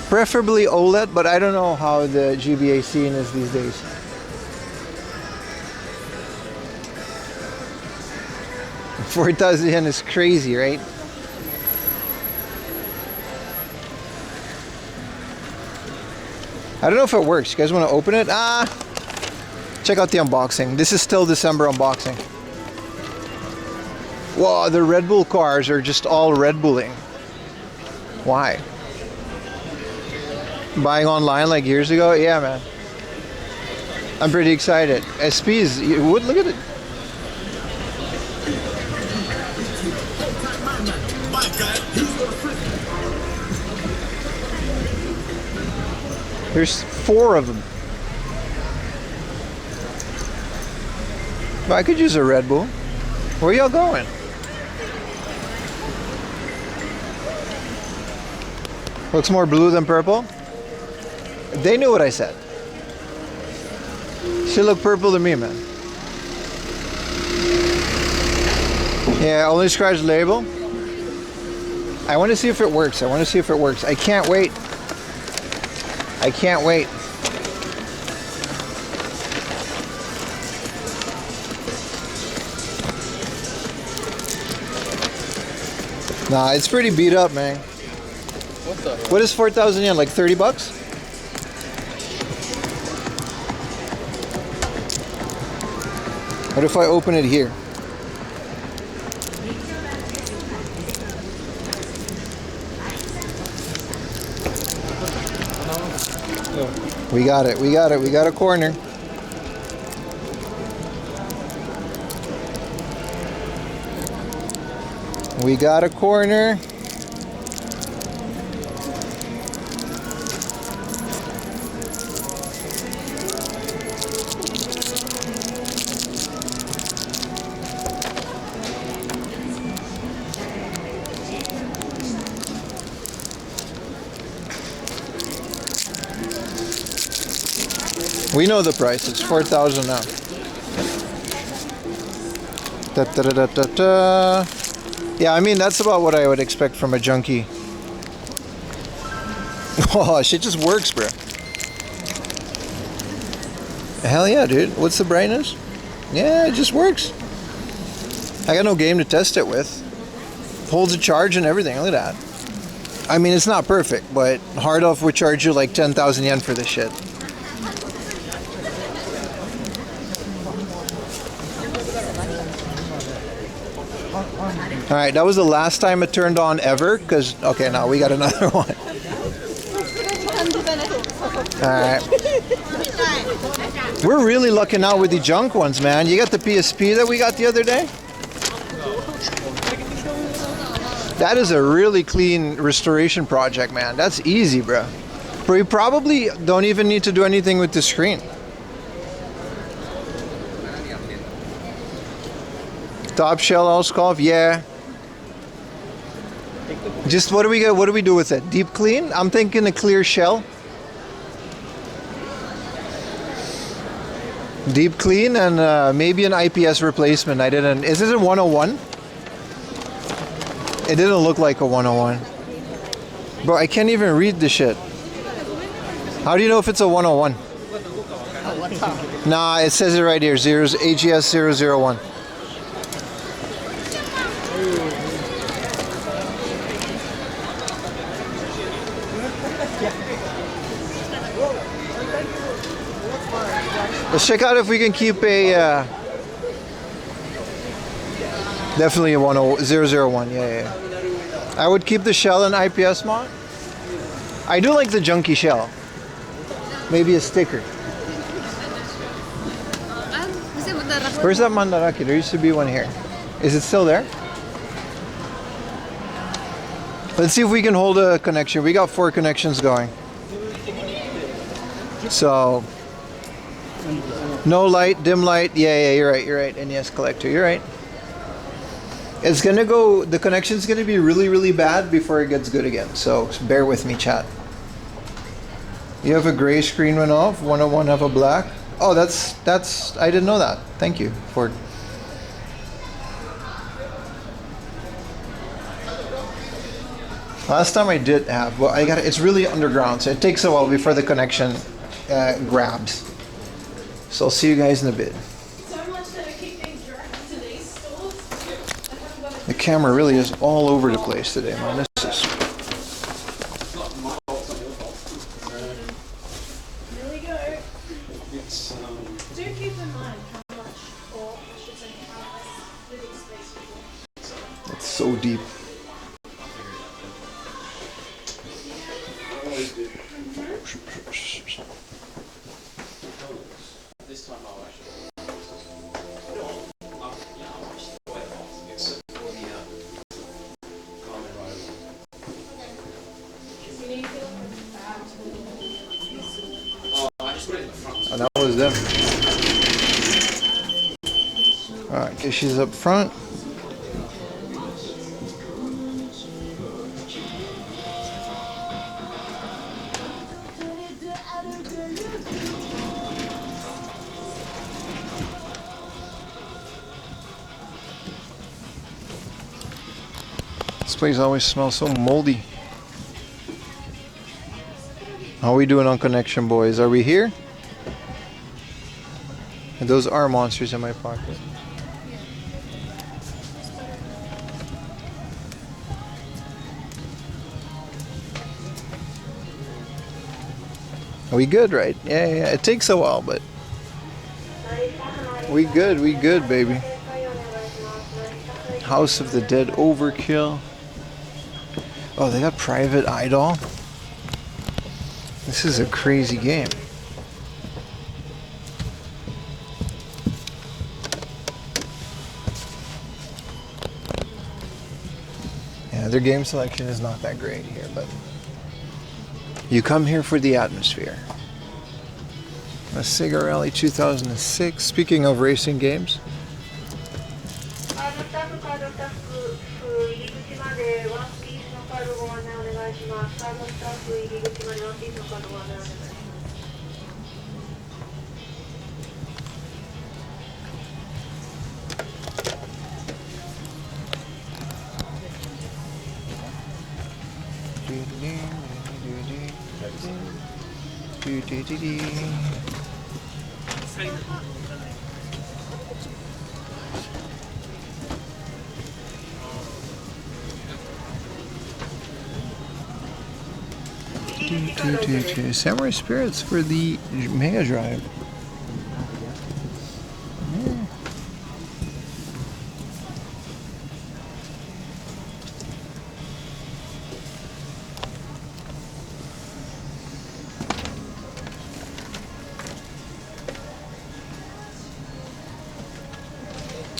Preferably OLED, but I don't know how the GBA scene is these days. $4,000 is crazy, right? I don't know if it works. You guys want to open it? Check out the unboxing. This is still December unboxing. Whoa, the Red Bull cars are just all Red Bulling. Why? Buying online like years ago? Yeah, man. I'm pretty excited. SPs, look at it. There's 4 of them. But I could use a Red Bull. Where y'all going? Looks more blue than purple? They knew what I said. Should look purple to me, man. Yeah, only scratch label. I want to see if it works. I can't wait. I can't wait. Nah, it's pretty beat up, man. What is 4,000 yen? Like 30 bucks? What if I open it here? We got it. We got a corner. We got a corner. We know the price. It's 4,000 now. Da, da, da, da, da. Yeah, I mean, that's about what I would expect from a junkie. Oh, shit just works, bro. Hell yeah, dude. What's the brightness? Yeah, it just works. I got no game to test it with. Holds a charge and everything. Look at that. I mean, it's not perfect, but Hard Off would charge you like 10,000 yen for this shit. Alright, that was the last time it turned on ever, because, okay, now we got another one. Alright. We're really lucking out with the junk ones, man. You got the PSP that we got the other day? That is a really clean restoration project, man. That's easy, bro. But you probably don't even need to do anything with the screen. Top shell Oscov, yeah. Just what do we get? What do we do with it? Deep clean? I'm thinking a clear shell. Deep clean and maybe an IPS replacement. I didn't. Is it a 101? It didn't look like a 101. Bro, I can't even read the shit. How do you know if it's a 101? Nah, it says it right here. AGS 001. Let's check out if we can keep a definitely a 001. Yeah. I would keep the shell and IPS mod. I do like the junky shell. Maybe a sticker. Where's that Mandarake? There used to be one here. Is it still there? Let's see if we can hold a connection. We got 4 connections going. So no light, dim light. Yeah, you're right. NES collector, you're right. It's gonna go, the connection's gonna be really, really bad before it gets good again. So bear with me, chat. You have a gray screen went off, 101 have a black. Oh, that's, I didn't know that. Thank you for. Last time I did have, well, it's really underground, so it takes a while before the connection grabs. So I'll see you guys in a bit. The camera really is all over the place today, man. This is Really good. Do keep in mind how much, or I should say how less living space you want. it's so deep. Oh, that was them. Alright, okay, she's up front. This place always smells so moldy. How are we doing on connection, boys? Are we here? And those are monsters in my pocket. Are we good, right? Yeah. It takes a while, but we good, baby. House of the Dead Overkill. Oh, they got Private Idol. This is a crazy game. Yeah, their game selection is not that great here, but you come here for the atmosphere. A Sega Rally 2006. Speaking of racing games. Samurai Spirits for the Mega Drive. Yeah.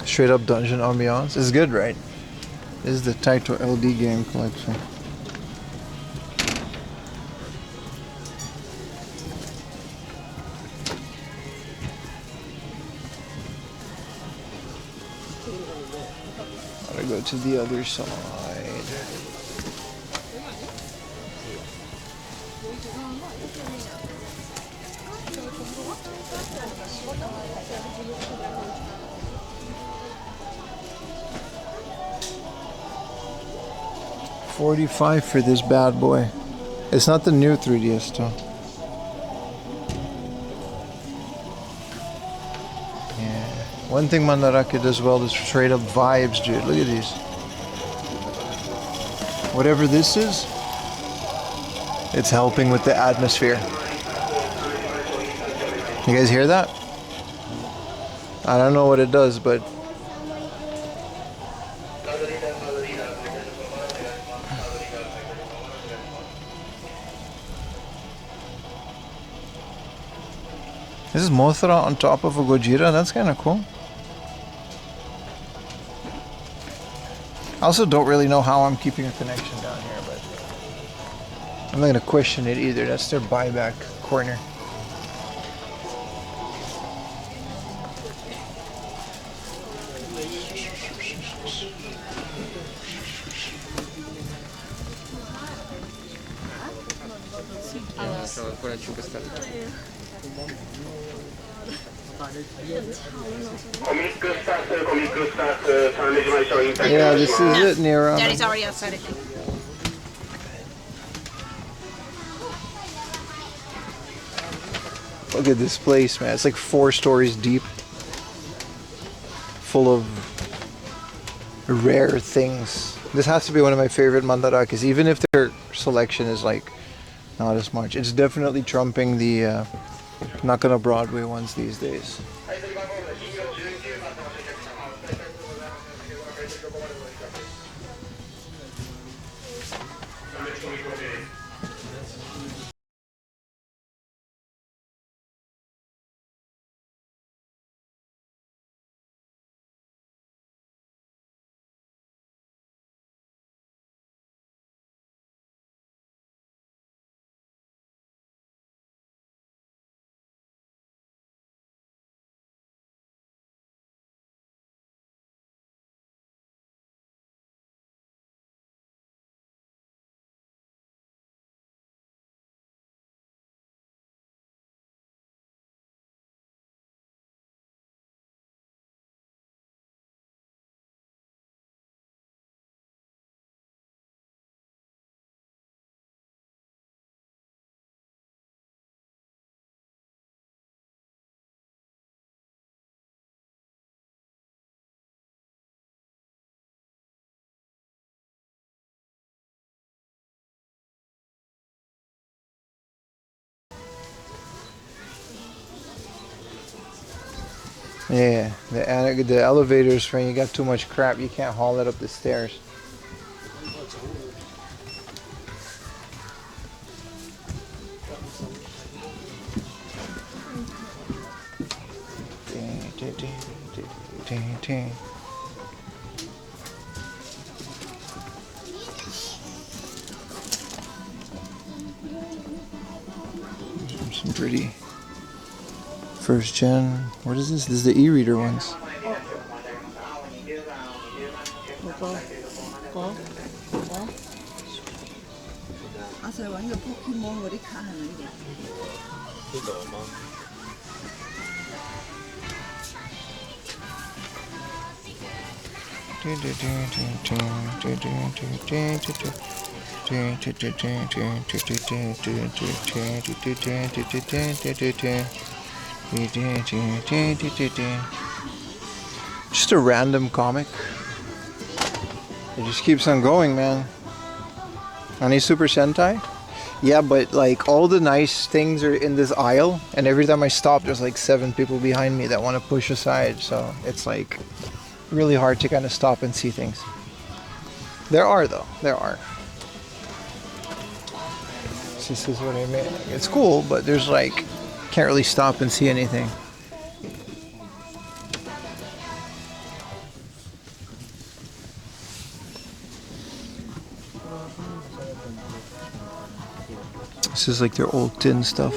Straight up dungeon ambiance. It's good, right? This is the Taito LD game collection. Gotta go to the other side. $45 for this bad boy. It's not the new 3DS though. Yeah. One thing Mandarake does well is straight up vibes, dude. Look at these. Whatever this is, it's helping with the atmosphere. You guys hear that? I don't know what it does, but this is Mothra on top of a Gojira. That's kind of cool. I also don't really know how I'm keeping a connection down here, but I'm not going to question it either. That's their buyback corner. Yeah, this is it, Nira. Daddy's already outside, I think. Look at this place, man. It's like 4 stories deep. Full of rare things. This has to be one of my favorite Mandarakes, even if their selection is like not as much. It's definitely trumping the Nakano Broadway ones these days. Yeah, the elevators, when you got too much crap, you can't haul it up the stairs. Some pretty first gen. What is this? This is the e-reader ones. Just a random comic. It just keeps on going, man. Any Super Sentai? Yeah, but like all the nice things are in this aisle, and every time I stop there's like 7 people behind me that want to push aside, so it's like really hard to kind of stop and see things. There are though, there are. This is what I mean. It's cool, but there's like, can't really stop and see anything. This is like their old tin stuff.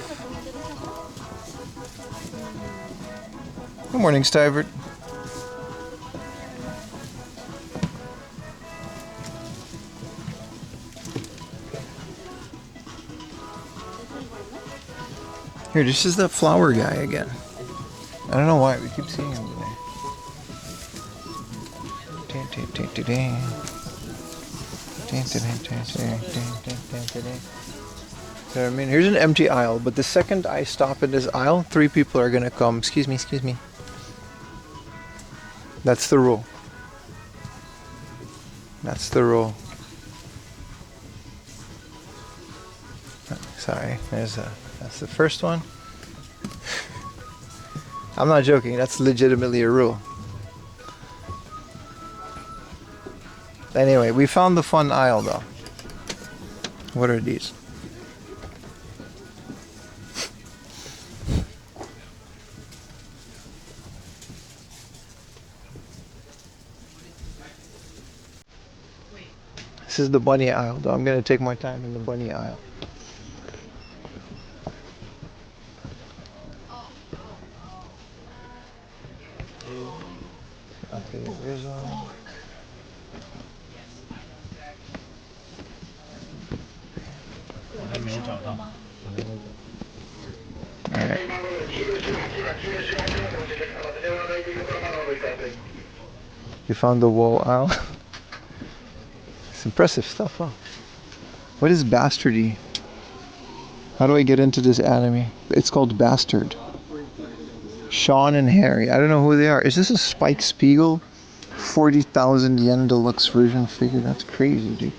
Good morning, Stivert. Here, this is the flower guy again. I don't know why we keep seeing him today. So, I mean, here's an empty aisle, but the second I stop in this aisle, 3 people are gonna come. Excuse me, excuse me. That's the rule. That's the rule. Sorry, that's the first one. I'm not joking, that's legitimately a rule. Anyway, we found the fun aisle though. What are these? This is the bunny aisle though. I'm gonna take my time in the bunny aisle. Okay, there's one. Alright. You found the wall aisle? It's impressive stuff, huh? What is bastardy? How do I get into this anime? It's called Bastard. Sean and Harry. I don't know who they are. Is this a Spike Spiegel 40,000 yen deluxe version figure? That's crazy, dude.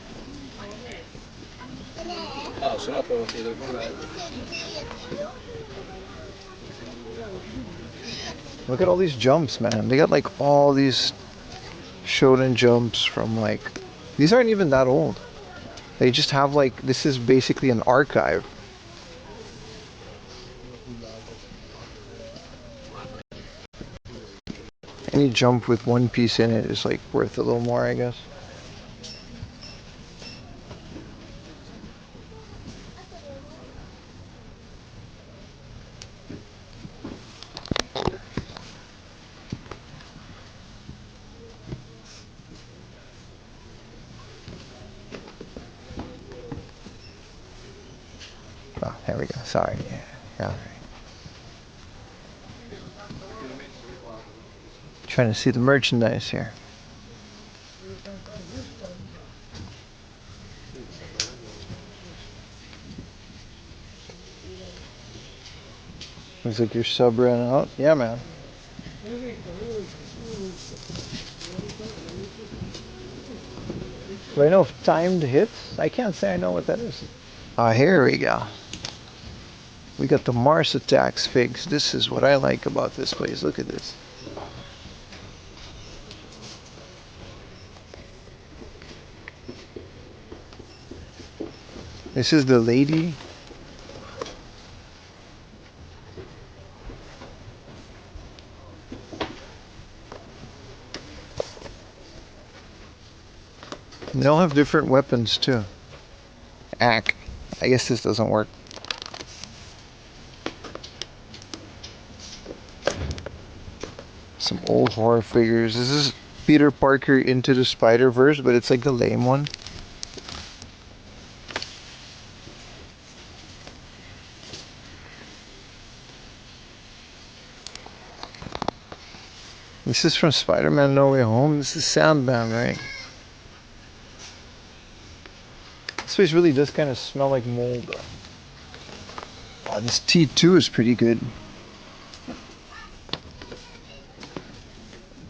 Look at all these jumps, man. They got like all these shonen jumps from like... These aren't even that old. They just have like... This is basically an archive. Any jump with one piece in it is like worth a little more, I guess. Oh, there we go. Sorry. Yeah. Right. Trying to see the merchandise here. Looks like your sub ran out. Yeah, man. Do I know if timed hits? I can't say I know what that is. Here we go. We got the Mars Attacks figs. This is what I like about this place. Look at this. This is the lady. They all have different weapons too. Ack. I guess this doesn't work. Some old horror figures. This is Peter Parker Into the Spider-Verse, but it's like the lame one. This is from Spider-Man No Way Home. This is Sandman, right? This place really does kind of smell like mold. Oh, this T2 is pretty good.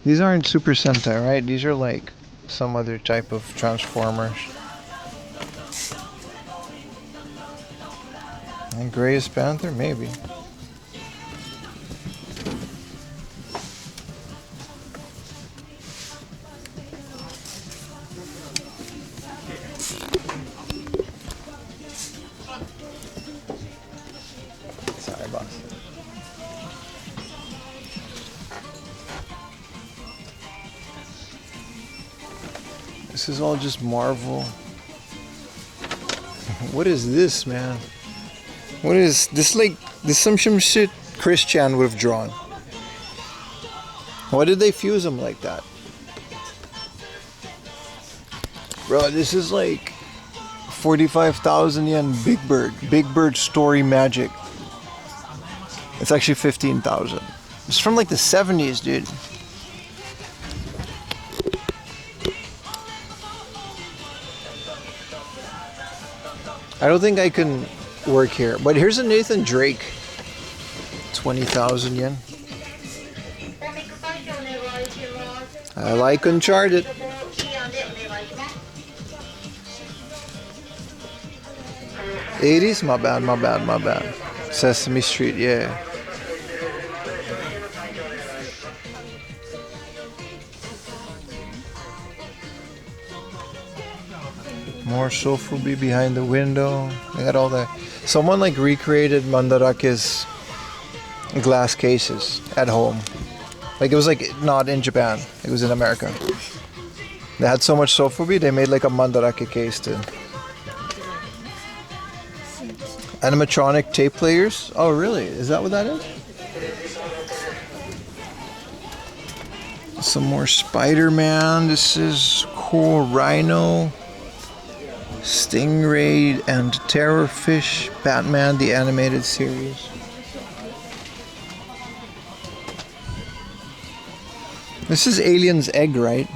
These aren't Super Sentai, right? These are like some other type of Transformers. And Greyest Panther? Maybe. Sorry, boss. This is all just Marvel. What is this, man? What is this? Like, this some shit Christian would have drawn. Why did they fuse them like that? Bro, this is like 45,000 yen Big Bird. Big Bird story magic. It's actually 15,000. It's from like the 70s, dude. I don't think I can work here. But here's a Nathan Drake. 20,000 yen. I like Uncharted. 80s? My bad, my bad, my bad. Sesame Street, yeah. More sofubi behind the window. They got all that. Someone like recreated Mandarake's glass cases at home. Like it was like not in Japan. It was in America. They had so much sofubi, they made like a Mandarake case too. Animatronic tape players? Oh really? Is that what that is? Some more Spider-Man. This is cool. Rhino, Stingray, and Terrorfish. Batman, the animated series. This is Alien's egg, right?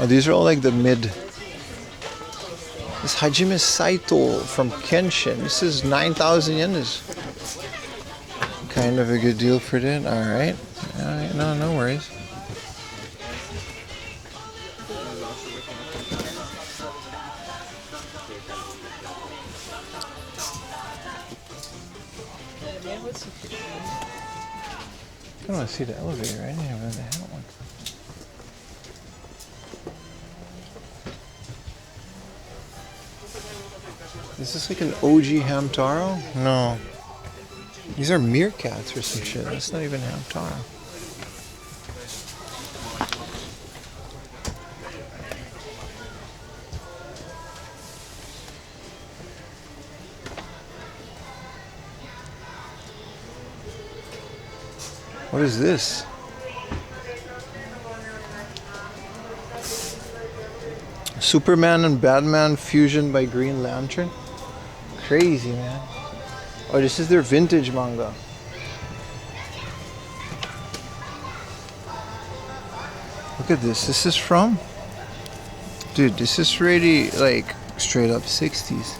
Oh, these are all like the mid. This Hajime Saito from Kenshin. This is 9,000 yen. Is kind of a good deal for it. Alright. No worries. I don't want to see the elevator. I didn't even know they had one. Is this like an OG Hamtaro? No. These are meerkats or some shit. That's not even Hamtaro. What is this? Superman and Batman fusion by Green Lantern? Crazy, man. Oh, this is their vintage manga. Look at this. This is from... Dude, this is really like straight up 60s.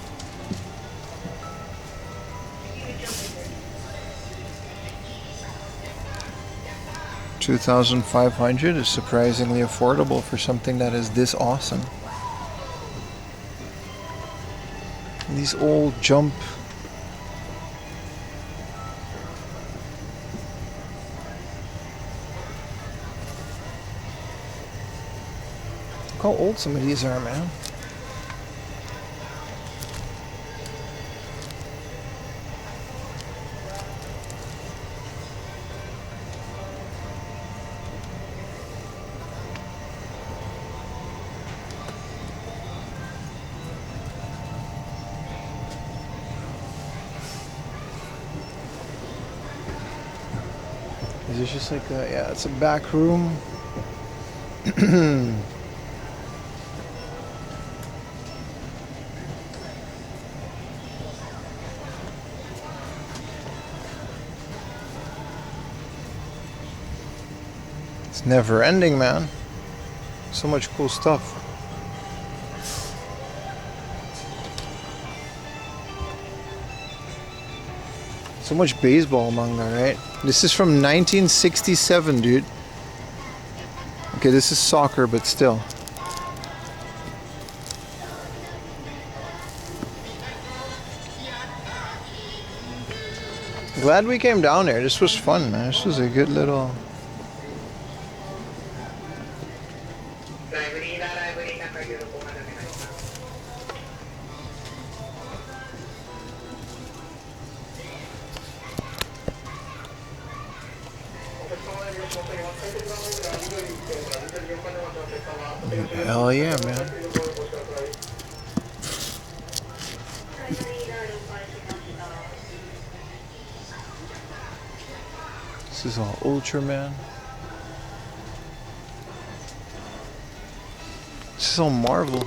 $2,500 is surprisingly affordable for something that is this awesome. These old Jump. Look how old some of these are, man. It's just like a, yeah, it's a back room. It's never ending, man. So much cool stuff. So much baseball manga, right? This is from 1967, dude. Okay, this is soccer, but still. Glad we came down there. This was fun, man. This was a good little... Hell yeah, man. This is all Ultraman. This is all Marvel.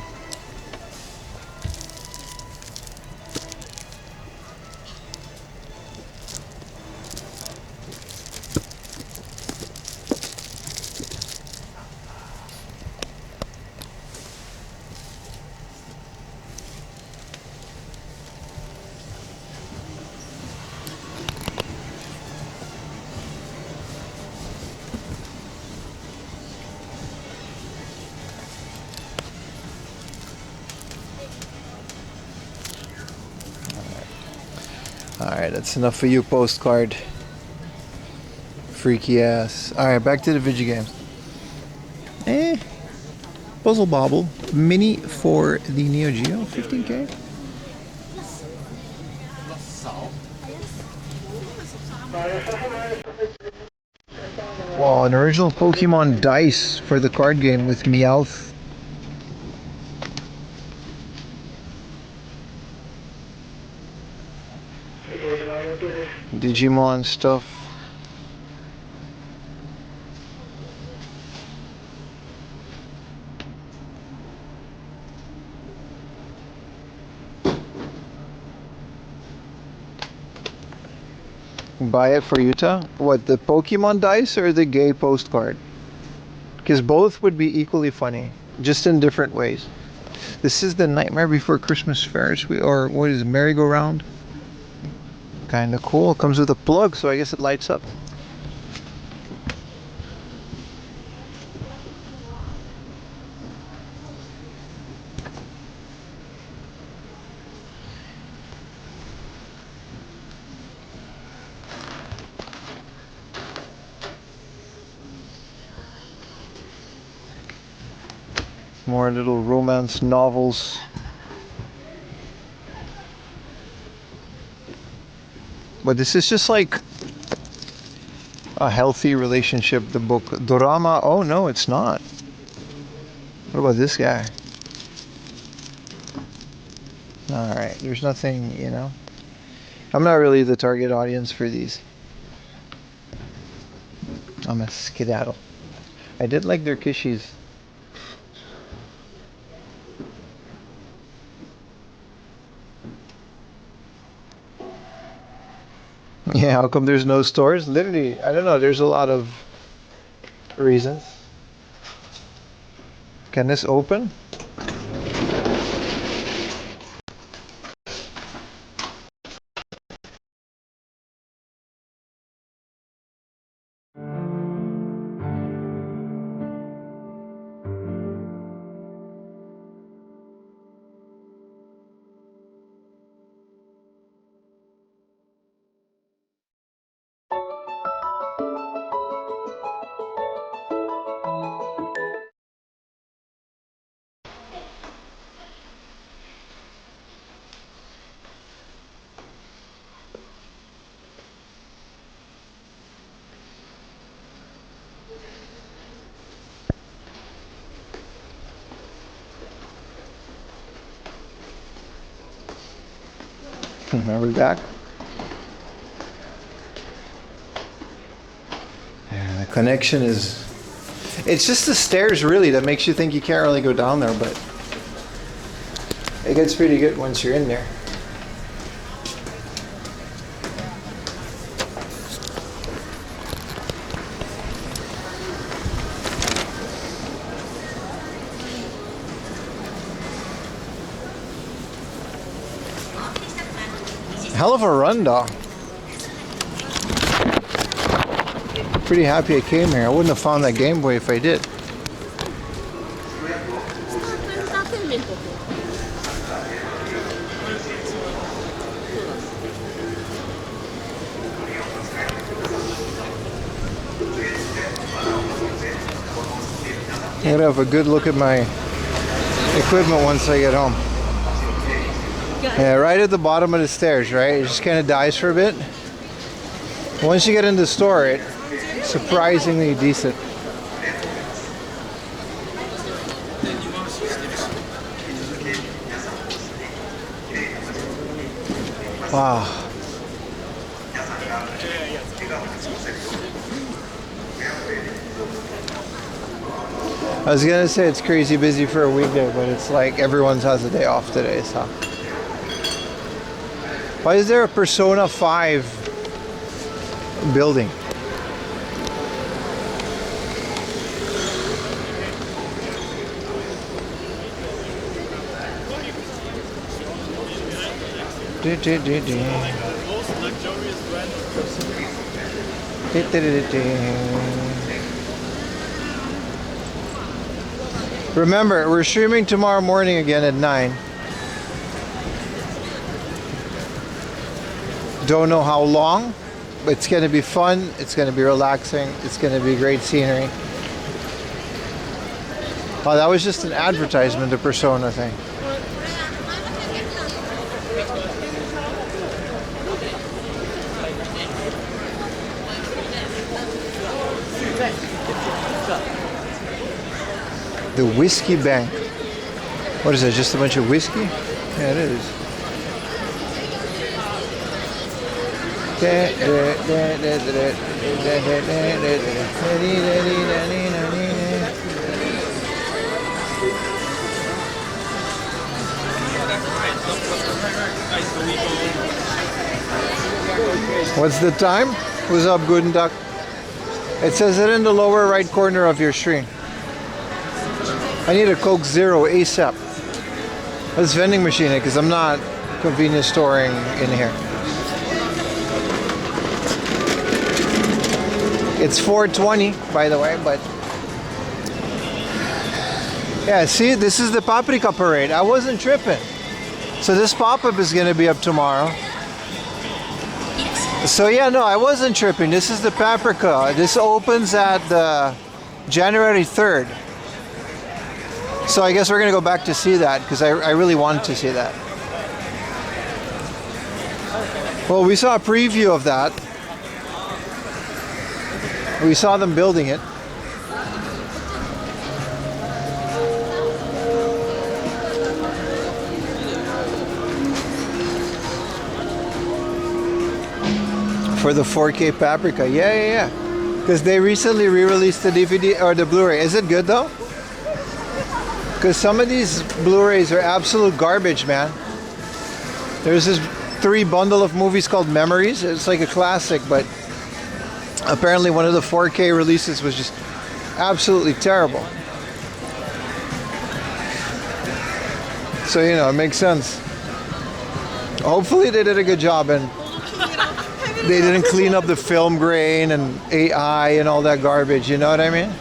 Alright, that's enough for you, postcard. Freaky ass. Alright, back to the video games. Puzzle Bobble Mini for the Neo Geo, 15K. Wow, an original Pokemon dice for the card game with Meowth. Digimon stuff. Buy it for Utah? What, the Pokemon dice or the gay postcard? Because both would be equally funny, just in different ways. This is the Nightmare Before Christmas Ferris wheel, or what is it, merry-go-round? Kinda cool. Comes with a plug, so I guess it lights up. More little romance novels. But this is just like a healthy relationship, the book. Dorama, oh no, it's not. What about this guy? Alright, there's nothing, you know. I'm not really the target audience for these. I'm a skedaddle. I did like their kishis. Yeah, how come there's no stores? Literally, I don't know, there's a lot of reasons. Can this open? Are we back? Yeah, the connection is... It's just the stairs really that makes you think you can't really go down there, but it gets pretty good once you're in there. Hell of a run, dog. Pretty happy I came here. I wouldn't have found that Game Boy if I did. I'm gonna have a good look at my equipment once I get home. Yeah, right at the bottom of the stairs, right? It just kind of dies for a bit. Once you get in the store, it's surprisingly decent. Wow. I was gonna say it's crazy busy for a weekday, but it's like everyone's has a day off today, so. Why is there a Persona 5 building? Remember, we're streaming tomorrow morning again at 9. Don't know how long, but it's going to be fun, it's going to be relaxing, it's going to be great scenery. Oh, that was just an advertisement, the Persona thing. The Whiskey Bank. What is that, just a bunch of whiskey? Yeah, it is. What's the time? What's up, Guten Tag? It says it in the lower right corner of your screen. I need a Coke Zero ASAP. Let's vending machine it because I'm not convenience storing in here. It's 4:20, by the way, but yeah, see, this is the Paprika Parade. I wasn't tripping. So this pop-up is going to be up tomorrow. So yeah, no, I wasn't tripping. This is the Paprika. This opens at January 3rd. So I guess we're going to go back to see that because I really wanted to see that. Well, we saw a preview of that. We saw them building it. For the 4K Paprika. Yeah. Because they recently re-released the DVD or the Blu-ray. Is it good though? Because some of these Blu-rays are absolute garbage, man. There's this 3 bundle of movies called Memories. It's like a classic, but apparently one of the 4K releases was just absolutely terrible. So, you know, it makes sense. Hopefully they did a good job and they didn't clean up the film grain and AI and all that garbage, you know what I mean?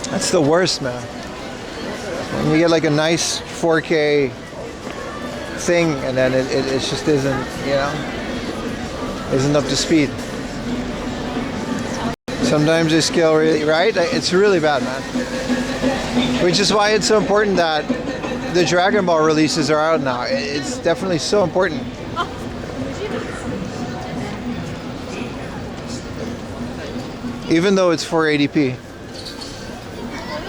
That's the worst, man. When you get like a nice 4K thing and then it just isn't, you know, isn't up to speed. Sometimes they scale really, right? It's really bad, man. Which is why it's so important that the Dragon Ball releases are out now. It's definitely so important. Even though it's 480p.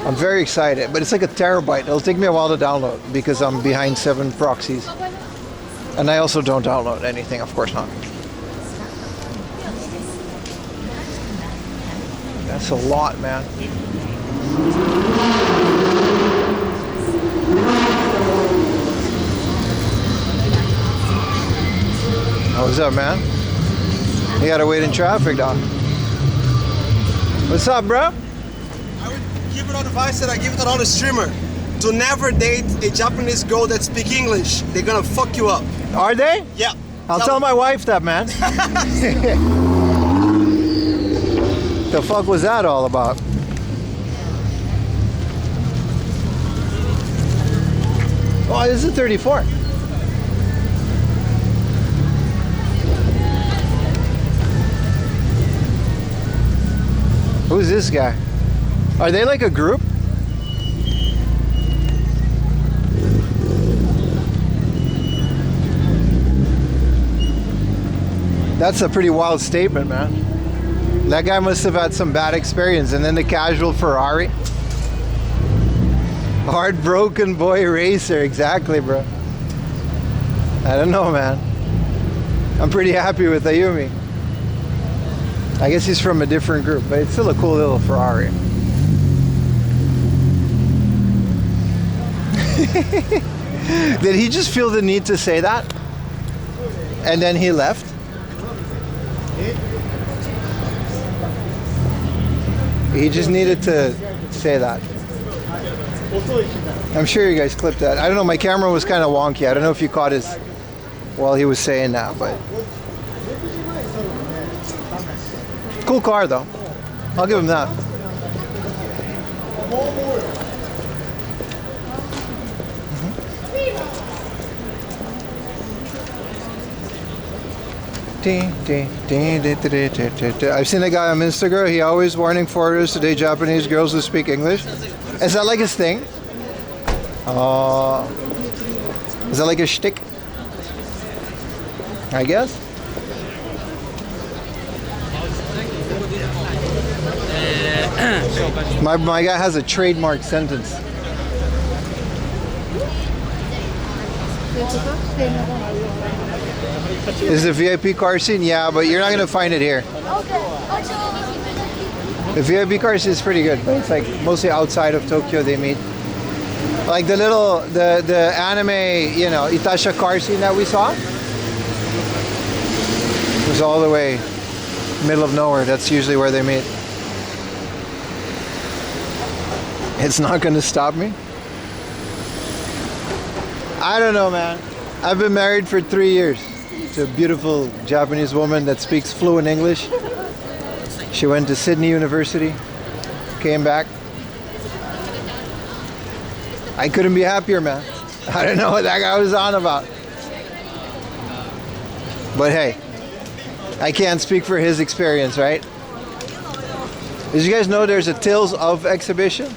I'm very excited, but it's like a terabyte. It'll take me a while to download because I'm behind 7 proxies. And I also don't download anything, of course not. That's a lot, man. What's up, man? You gotta wait in traffic, dog. What's up, bro? Give it advice that I give it to all the streamer. To never date a Japanese girl that speaks English. They're gonna fuck you up. Are they? Yeah. I'll tell my wife that, man. The fuck was that all about? Oh, this is 34. Who's this guy? Are they like a group? That's a pretty wild statement, man. That guy must have had some bad experience. And then the casual Ferrari. Heartbroken boy racer, exactly, bro. I don't know, man. I'm pretty happy with Ayumi. I guess he's from a different group, but it's still a cool little Ferrari. Did he just feel the need to say that? And then he left? He just needed to say that. I'm sure you guys clipped that. I don't know, my camera was kind of wonky. I don't know if you caught his while he was saying that, but cool car though. I'll give him that. I've seen a guy on Instagram, he always warning foreigners to date Japanese girls who speak English. Is that like his thing? Is that like a shtick? I guess. My guy has a trademark sentence. Is the VIP car scene? Yeah, but you're not gonna find it here. The VIP car scene is pretty good, but it's like mostly outside of Tokyo they meet. Like the anime, you know, Itasha car scene that we saw was all the way middle of nowhere. That's usually where they meet. It's not gonna stop me. I don't know, man. I've been married for 3 years to a beautiful Japanese woman that speaks fluent English. She went to Sydney University, came back. I couldn't be happier, man. I don't know what that guy was on about. But hey, I can't speak for his experience, right? Did you guys know there's a Tales of exhibition?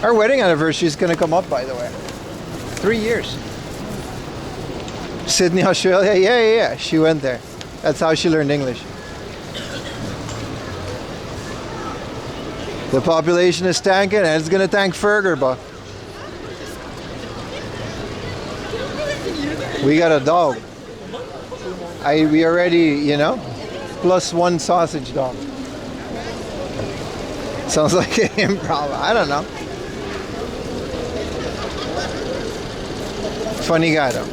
Our wedding anniversary is going to come up, by the way. 3 years. Sydney, Australia. Yeah. She went there. That's how she learned English. The population is tanking, and it's going to tank further, but we got a dog. We already, you know, +1 sausage dog. Sounds like an improv. I don't know. Funny guy though.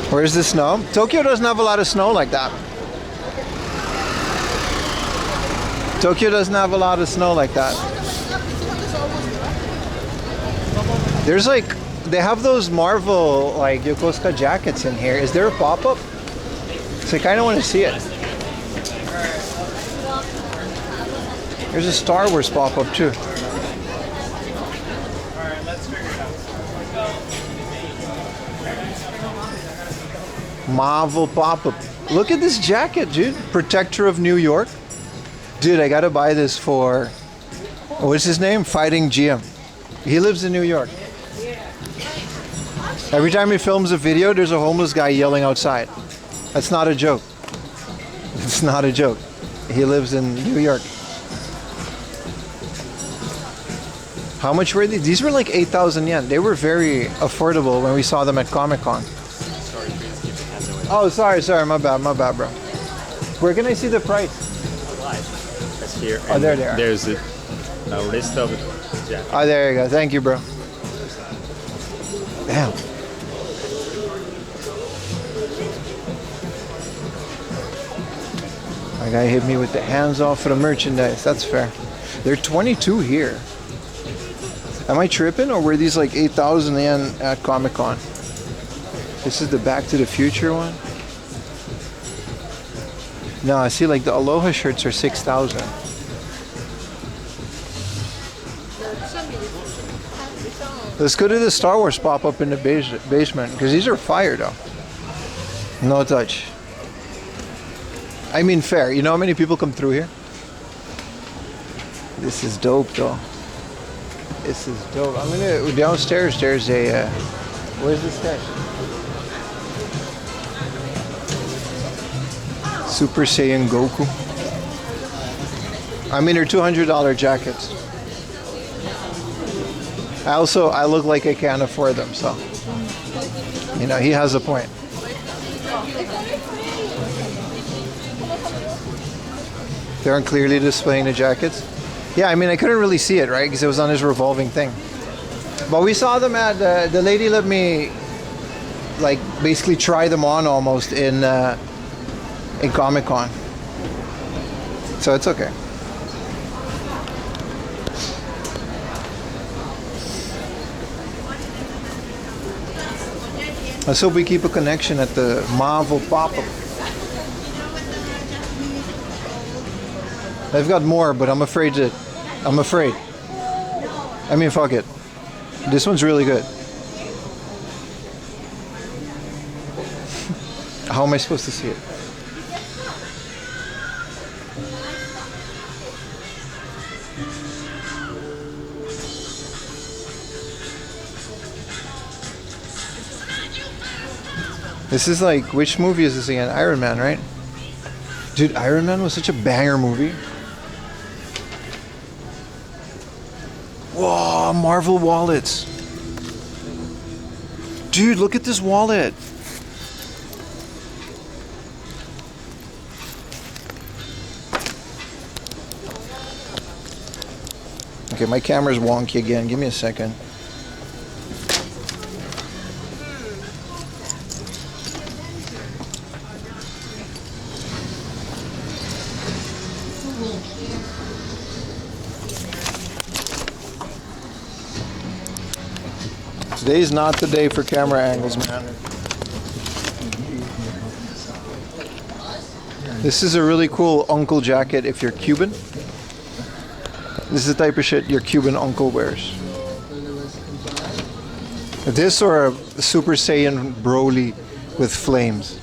Where's the snow? Tokyo doesn't have a lot of snow like that. Tokyo doesn't have a lot of snow like that. There's like, they have those Marvel like Yokosuka jackets in here. Is there a pop-up? So I kind of want to see it. There's a Star Wars pop-up too. Marvel pop-up. Look at this jacket, dude. Protector of New York. Dude, I gotta buy this for, what's his name? Fighting GM. He lives in New York. Every time he films a video, there's a homeless guy yelling outside. That's not a joke. It's not a joke. He lives in New York. How much were these? These were like 8,000 yen. They were very affordable when we saw them at Comic-Con. Oh, sorry, my bad, bro. Where can I see the price? That's here. Oh, there they are. There's a list of jackets. Oh, there you go. Thank you, bro. Damn. My guy hit me with the hands off for the merchandise. That's fair. They're 22 here. Am I tripping, or were these like 8,000 yen at Comic-Con? This is the Back to the Future one. No, I see like the Aloha shirts are 6,000. Let's go to the Star Wars pop-up in the basement, because these are fire though. No touch. I mean fair. You know how many people come through here? This is dope though. This is dope. I'm gonna, downstairs there's a, where's the stash? Super Saiyan Goku. I mean, they're $200 jackets. I look like I can't afford them, so you know, he has a point. They aren't clearly displaying the jackets. Yeah, I mean, I couldn't really see it, right? Because it was on his revolving thing. But we saw them at the lady let me like basically try them on almost in Comic-Con. So it's okay. Let's hope we keep a connection at the Marvel pop-up. I've got more, but I'm afraid. I mean, fuck it. This one's really good. How am I supposed to see it? This is like, which movie is this again? Iron Man, right? Dude, Iron Man was such a banger movie. Whoa, Marvel wallets. Dude, look at this wallet. Okay, my camera's wonky again. Give me a second. Today's not the day for camera angles, man. This is a really cool uncle jacket if you're Cuban. This is the type of shit your Cuban uncle wears. This or a Super Saiyan Broly with flames.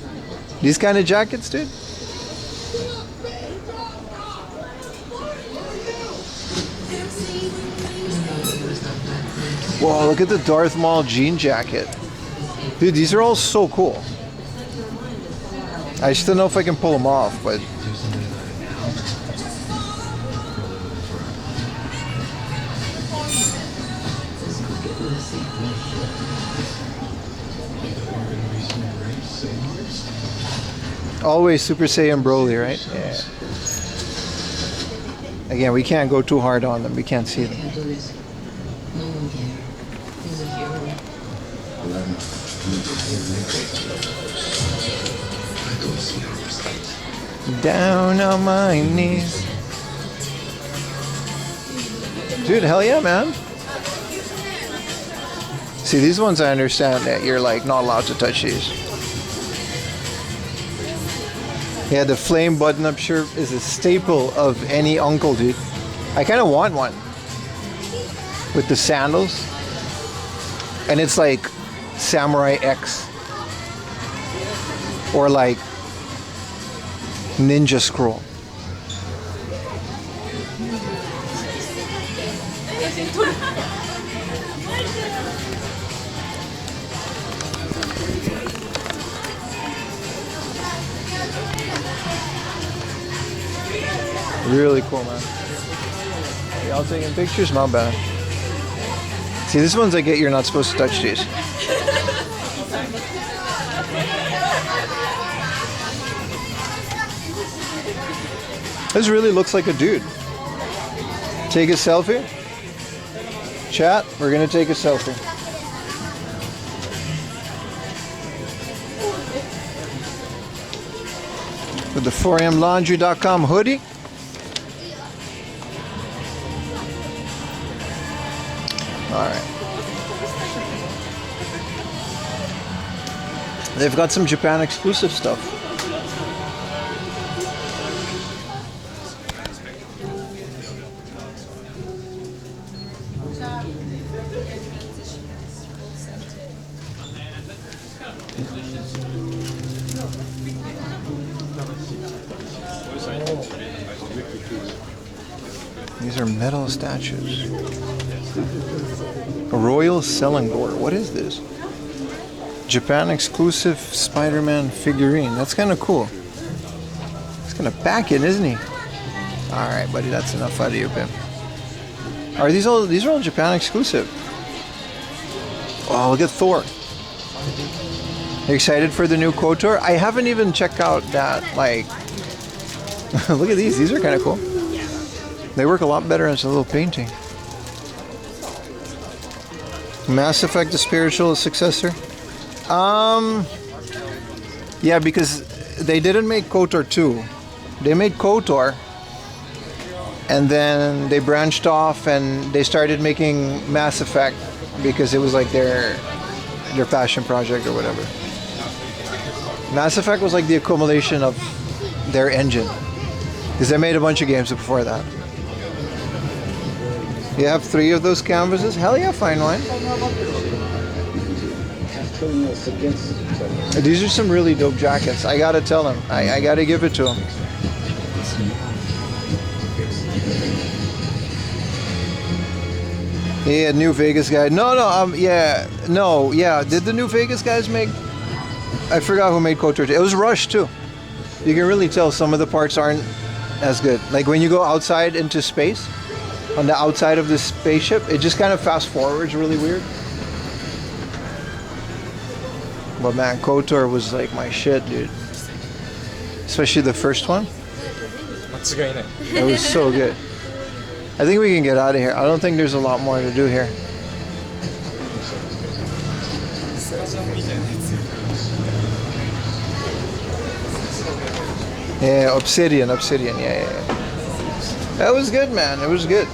These kind of jackets, dude. Whoa, look at the Darth Maul jean jacket. Dude, these are all so cool. I just don't know if I can pull them off, but... Always Super Saiyan Broly, right? Yeah. Again, we can't go too hard on them. We can't see them. Down on my knees. Dude, hell yeah, man. See, these ones I understand that you're like not allowed to touch these. Yeah, the flame button-up shirt is a staple of any uncle, dude. I kind of want one. With the sandals. And it's like Samurai X. Or like Ninja Scroll. Really cool, man. Y'all taking pictures? Not bad. See, this one's I get you're not supposed to touch these. This really looks like a dude. Take a selfie? Chat, we're gonna take a selfie. With the 4amlaundry.com hoodie. Alright. They've got some Japan exclusive stuff. These are metal statues. A royal selling board. What is this? Japan exclusive Spider-Man figurine. That's kind of cool. Gonna pack it, isn't he? All right, buddy, that's enough out of you, Pim. Are these all? These are all Japan exclusive. Oh, look at Thor. You excited for the new KOTOR? I haven't even checked out that. Like, look at these. These are kind of cool. They work a lot better as a little painting. Mass Effect, the spiritual successor. Yeah, because they didn't make KOTOR 2. They made KOTOR, and then they branched off and they started making Mass Effect because it was like their passion project or whatever. Mass Effect was like the accumulation of their engine, because they made a bunch of games before that. You have 3 of those canvases? Hell yeah, fine wine. These are some really dope jackets. I gotta tell them. I gotta give it to them. Yeah, New Vegas guy. No, yeah. Did the New Vegas guys make? I forgot who made KOTOR 2. It was Rush too. You can really tell some of the parts aren't as good. Like when you go outside into space, on the outside of this spaceship, it just kind of fast forwards really weird. But man, KOTOR was like my shit, dude. Especially the first one. It was so good. I think we can get out of here. I don't think there's a lot more to do here. Yeah, Obsidian, yeah. That was good, man. It was good.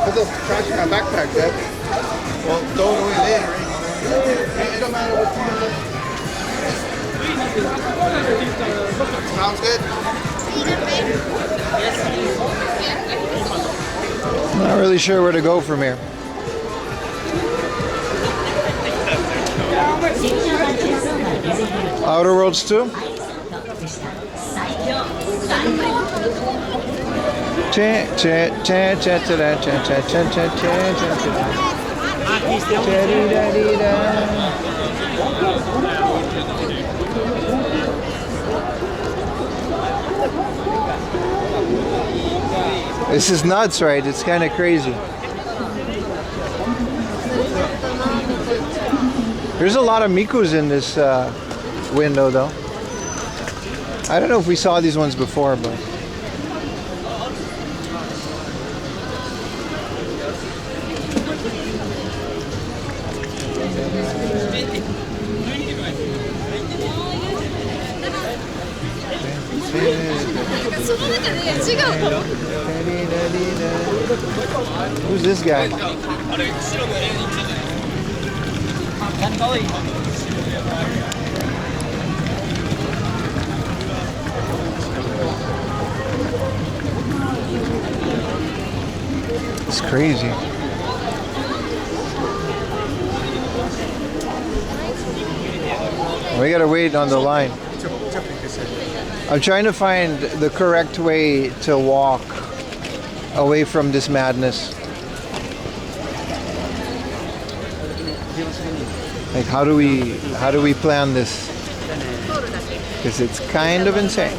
Put the trash in my backpack, Dad. Well, throw it away later. It don't matter what you do. Sounds good. Not really sure where to go from here. Outer Worlds 2? This is nuts, right? It's kind of crazy. There's a lot of Mikus in this window, though. I don't know if we saw these ones before, but... Who's this guy? It's crazy. We gotta wait on the line. I'm trying to find the correct way to walk away from this madness. Like, how do we plan this? Because it's kind of insane.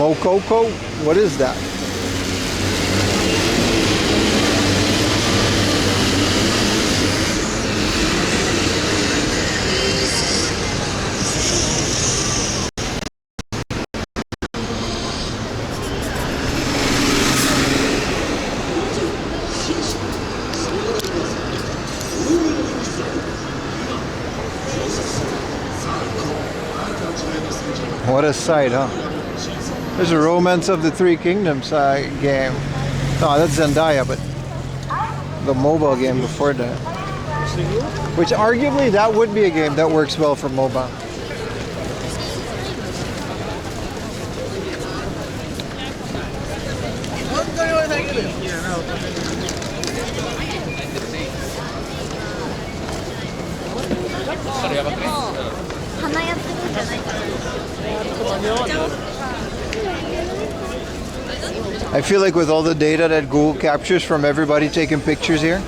Mokoko? What is that? What a sight, huh? There's a Romance of the Three Kingdoms game. No, that's Zendaya, but the mobile game before that. Which arguably that would be a game that works well for mobile. I feel like with all the data that Google captures from everybody taking pictures here,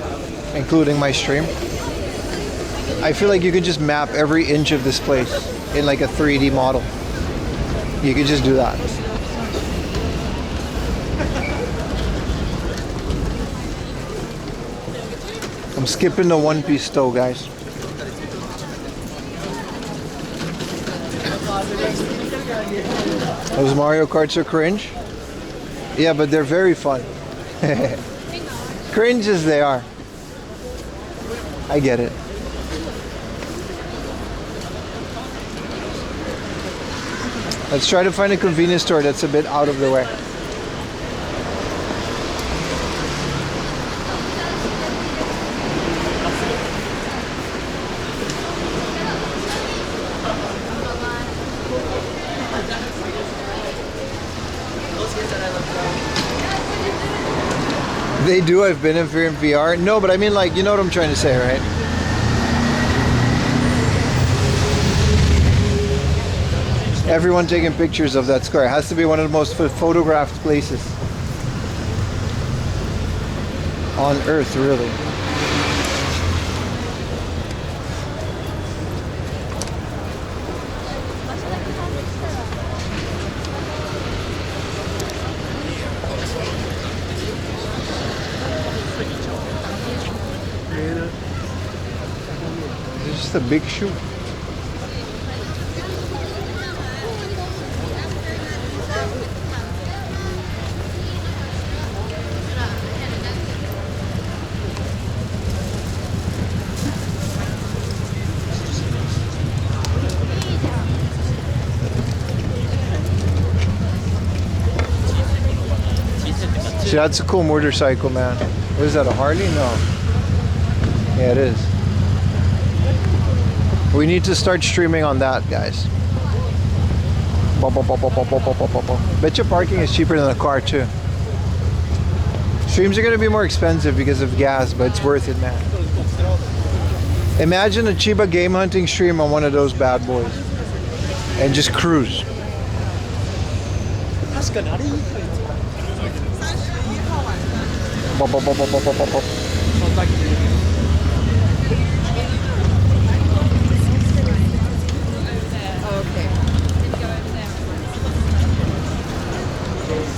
including my stream, I feel like you could just map every inch of this place in like a 3D model. You could just do that. I'm skipping the One Piece though, guys. Those Mario Karts are cringe. Yeah, but they're very fun. Cringe as they are. I get it. Let's try to find a convenience store that's a bit out of the way. They do. I've been in VR. No, but I mean, like, you know what I'm trying to say, right? Everyone taking pictures of that square. It has to be one of the most photographed places on Earth, really. It's just a big shoe. See, that's a cool motorcycle, man. What is that, a Harley? No. Yeah, it is. We need to start streaming on that, guys. Bet your parking is cheaper than a car, too. Streams are going to be more expensive because of gas, but it's worth it, man. Imagine a Chiba game hunting stream on one of those bad boys. And just cruise.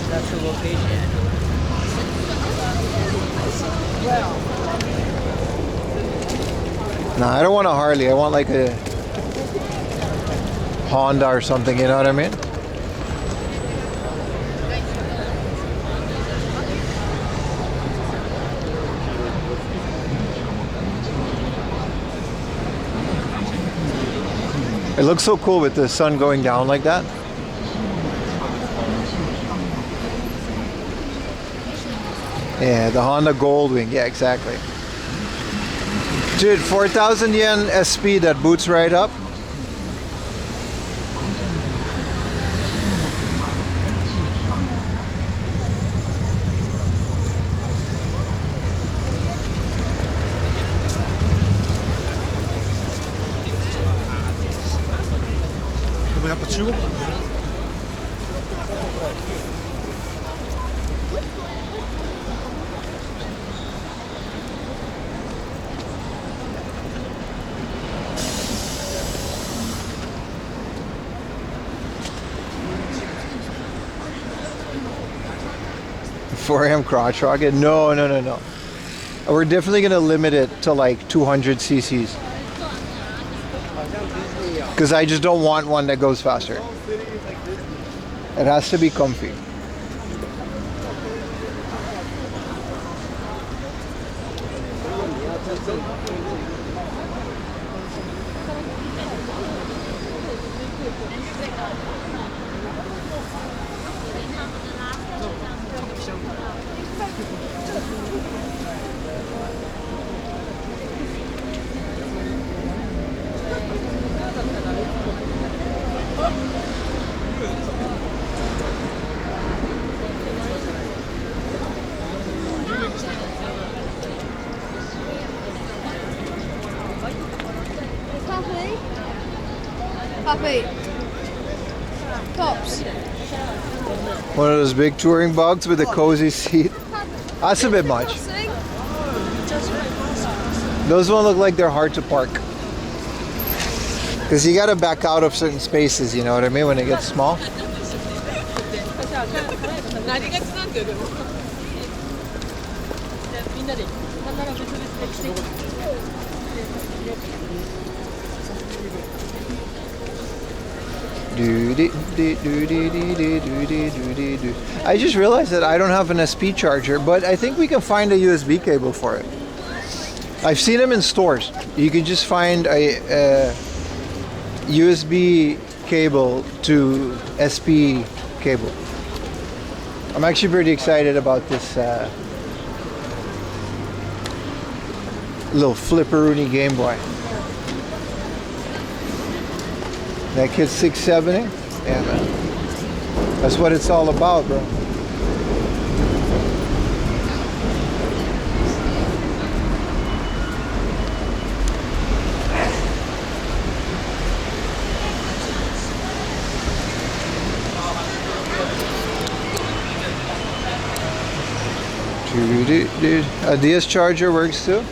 That's the location. No, I don't want a Harley. I want like a Honda or something, you know what I mean? It looks so cool with the sun going down like that. Yeah, the Honda Goldwing. Yeah, exactly. Dude, 4,000 yen SP that boots right up. For him crotch rocket? No. We're definitely gonna limit it to like 200 cc's. Because I just don't want one that goes faster. It has to be comfy. Puppy. Pops. One of those big touring bugs with a cozy seat. That's a bit much. Those one look like they're hard to park. Because you gotta back out of certain spaces, you know what I mean, when it gets small. I just realized that I don't have an SP charger, but I think we can find a USB cable for it. I've seen them in stores. You can just find a USB cable to SP cable. I'm actually pretty excited about this little flipperoonie Game Boy. That kid's 670. Yeah, man. That's what it's all about, bro. A DS charger works too.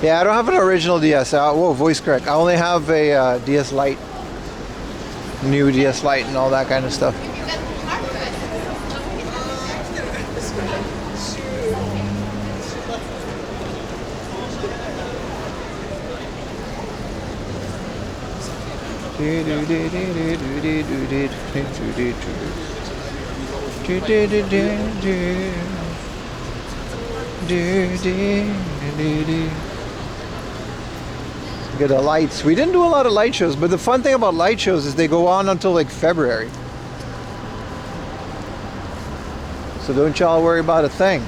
Yeah, I don't have an original DS. Whoa, voice crack. I only have a DS Lite. New DS Lite and all that kind of stuff. Look at the lights. We didn't do a lot of light shows, but the fun thing about light shows is they go on until like February. So don't y'all worry about a thing.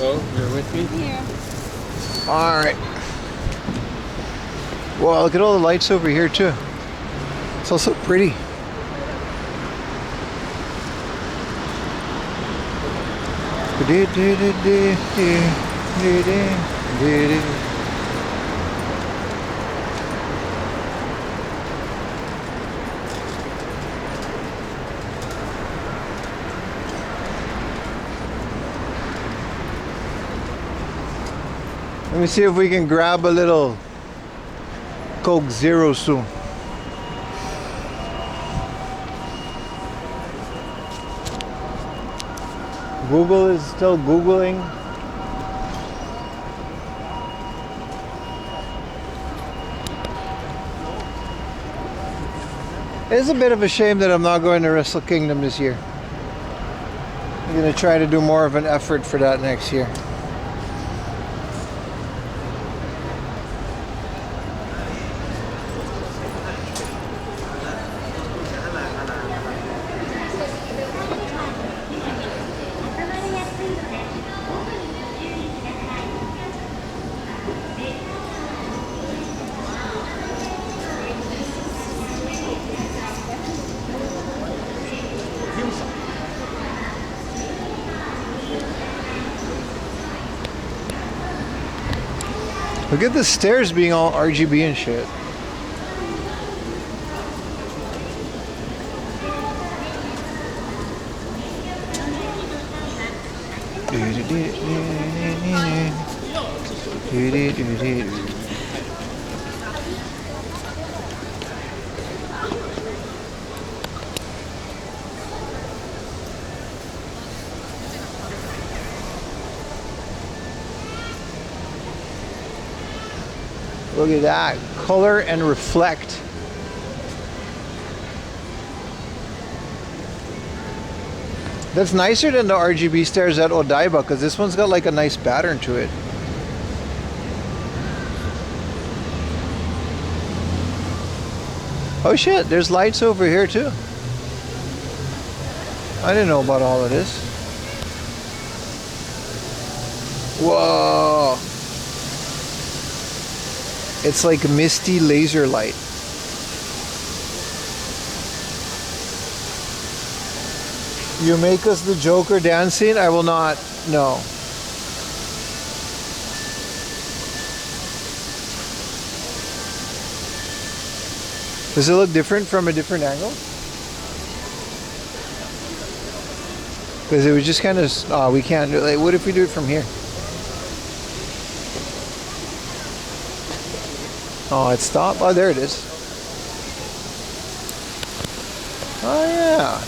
Oh, you're with me? Here. Alright. Wow, look at all the lights over here too. It's also pretty. Let me see if we can grab a little Coke Zero soon. Google is still Googling. It's a bit of a shame that I'm not going to Wrestle Kingdom this year. I'm going to try to do more of an effort for that next year. Look at the stairs being all RGB and shit. Look at that. Color and reflect. That's nicer than the RGB stairs at Odaiba because this one's got like a nice pattern to it. Oh shit, there's lights over here too. I didn't know about all of this. Whoa. It's like misty laser light. You make us the Joker dancing? I will not. No. Does it look different from a different angle? Because it was just kind of, we can't do it. Like, what if we do it from here? Oh, it stopped. Oh, there it is. Oh, yeah.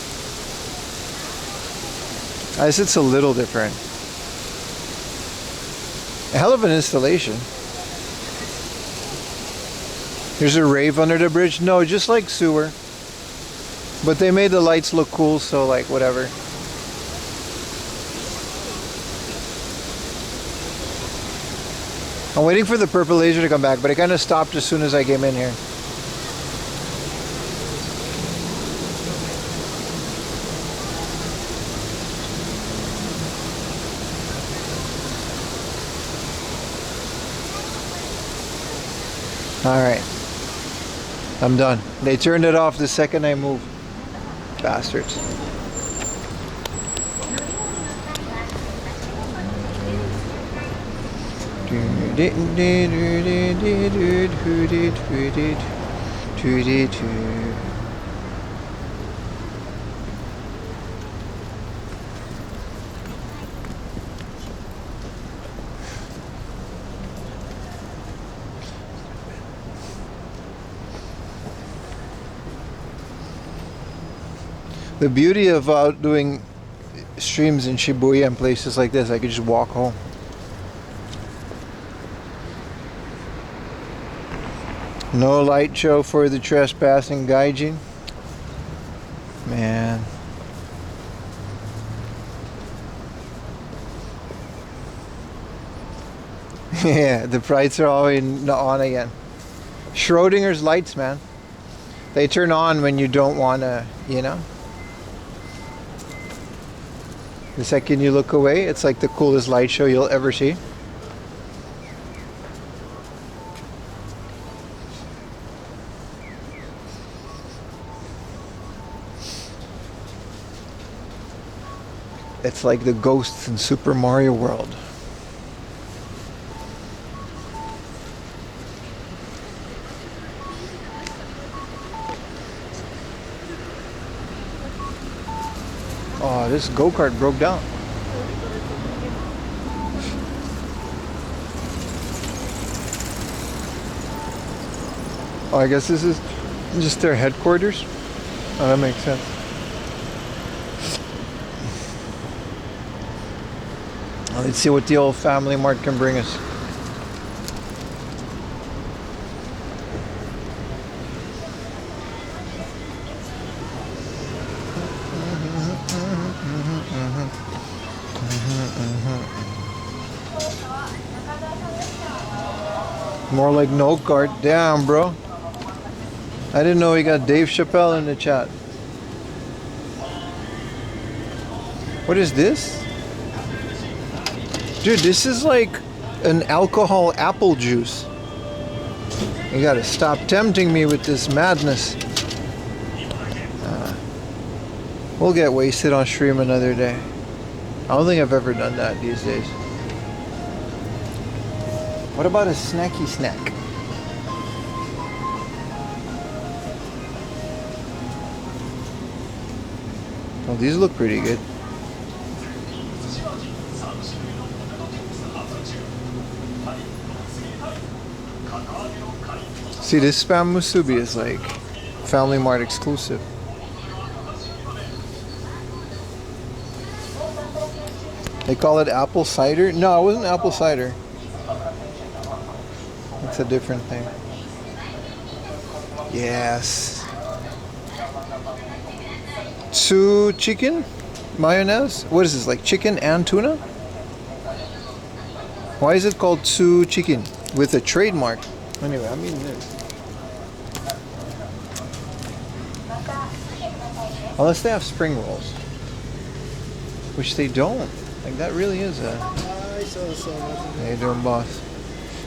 I guess it's a little different. A hell of an installation. There's a rave under the bridge. No, just like sewer. But they made the lights look cool, so like whatever. I'm waiting for the purple laser to come back, but it kind of stopped as soon as I came in here. Alright. I'm done. They turned it off the second I moved. Bastards. The beauty of doing streams in Shibuya and places like this, I could just walk home. No light show for the trespassing gaijin. Man. Yeah, the brights are all on again. Schrodinger's lights, man. They turn on when you don't want to, you know. The second you look away, it's like the coolest light show you'll ever see. It's like the ghosts in Super Mario World. Oh, this go-kart broke down. Oh, I guess this is just their headquarters. Oh, that makes sense. Well, let's see what the old FamilyMart can bring us. More like no cart. Damn, bro. I didn't know we got Dave Chappelle in the chat. What is this? Dude, this is like an alcohol apple juice. You gotta stop tempting me with this madness. We'll get wasted on stream another day. I don't think I've ever done that these days. What What about a snacky snack? Oh, these look pretty good. See, this spam musubi is like FamilyMart exclusive. They call it apple cider? No, it wasn't apple cider. It's a different thing. Yes. Tsu chicken mayonnaise. What is this, like chicken and tuna? Why is it called Tsu chicken with a trademark? Anyway, I'm eating this. Unless they have spring rolls, which they don't. Like that really is a. I saw the same. How you doing, boss?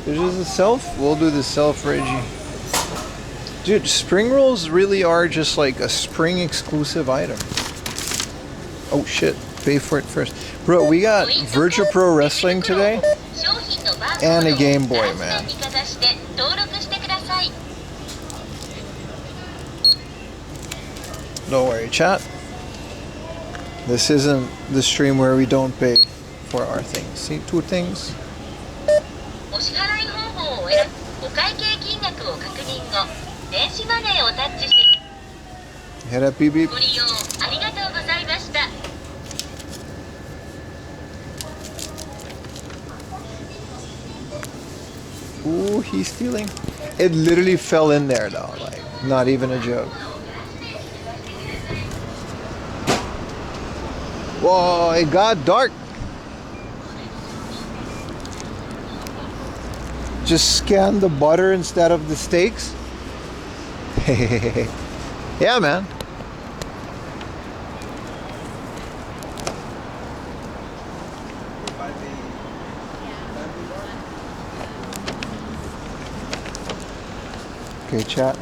There's just a self. We'll do the self, Reggie. Dude, spring rolls really are just like a spring exclusive item. Oh shit, pay for it first. Bro, we got Virtua Pro Wrestling today and a Game Boy, man. Don't worry, chat. This isn't the stream where we don't pay for our things. See, two things. Hit up beep beep. Ooh, he's stealing. It literally fell in there though, like not even a joke. Whoa, it got dark. Just scan the butter instead of the steaks. Yeah, man. Okay, chat.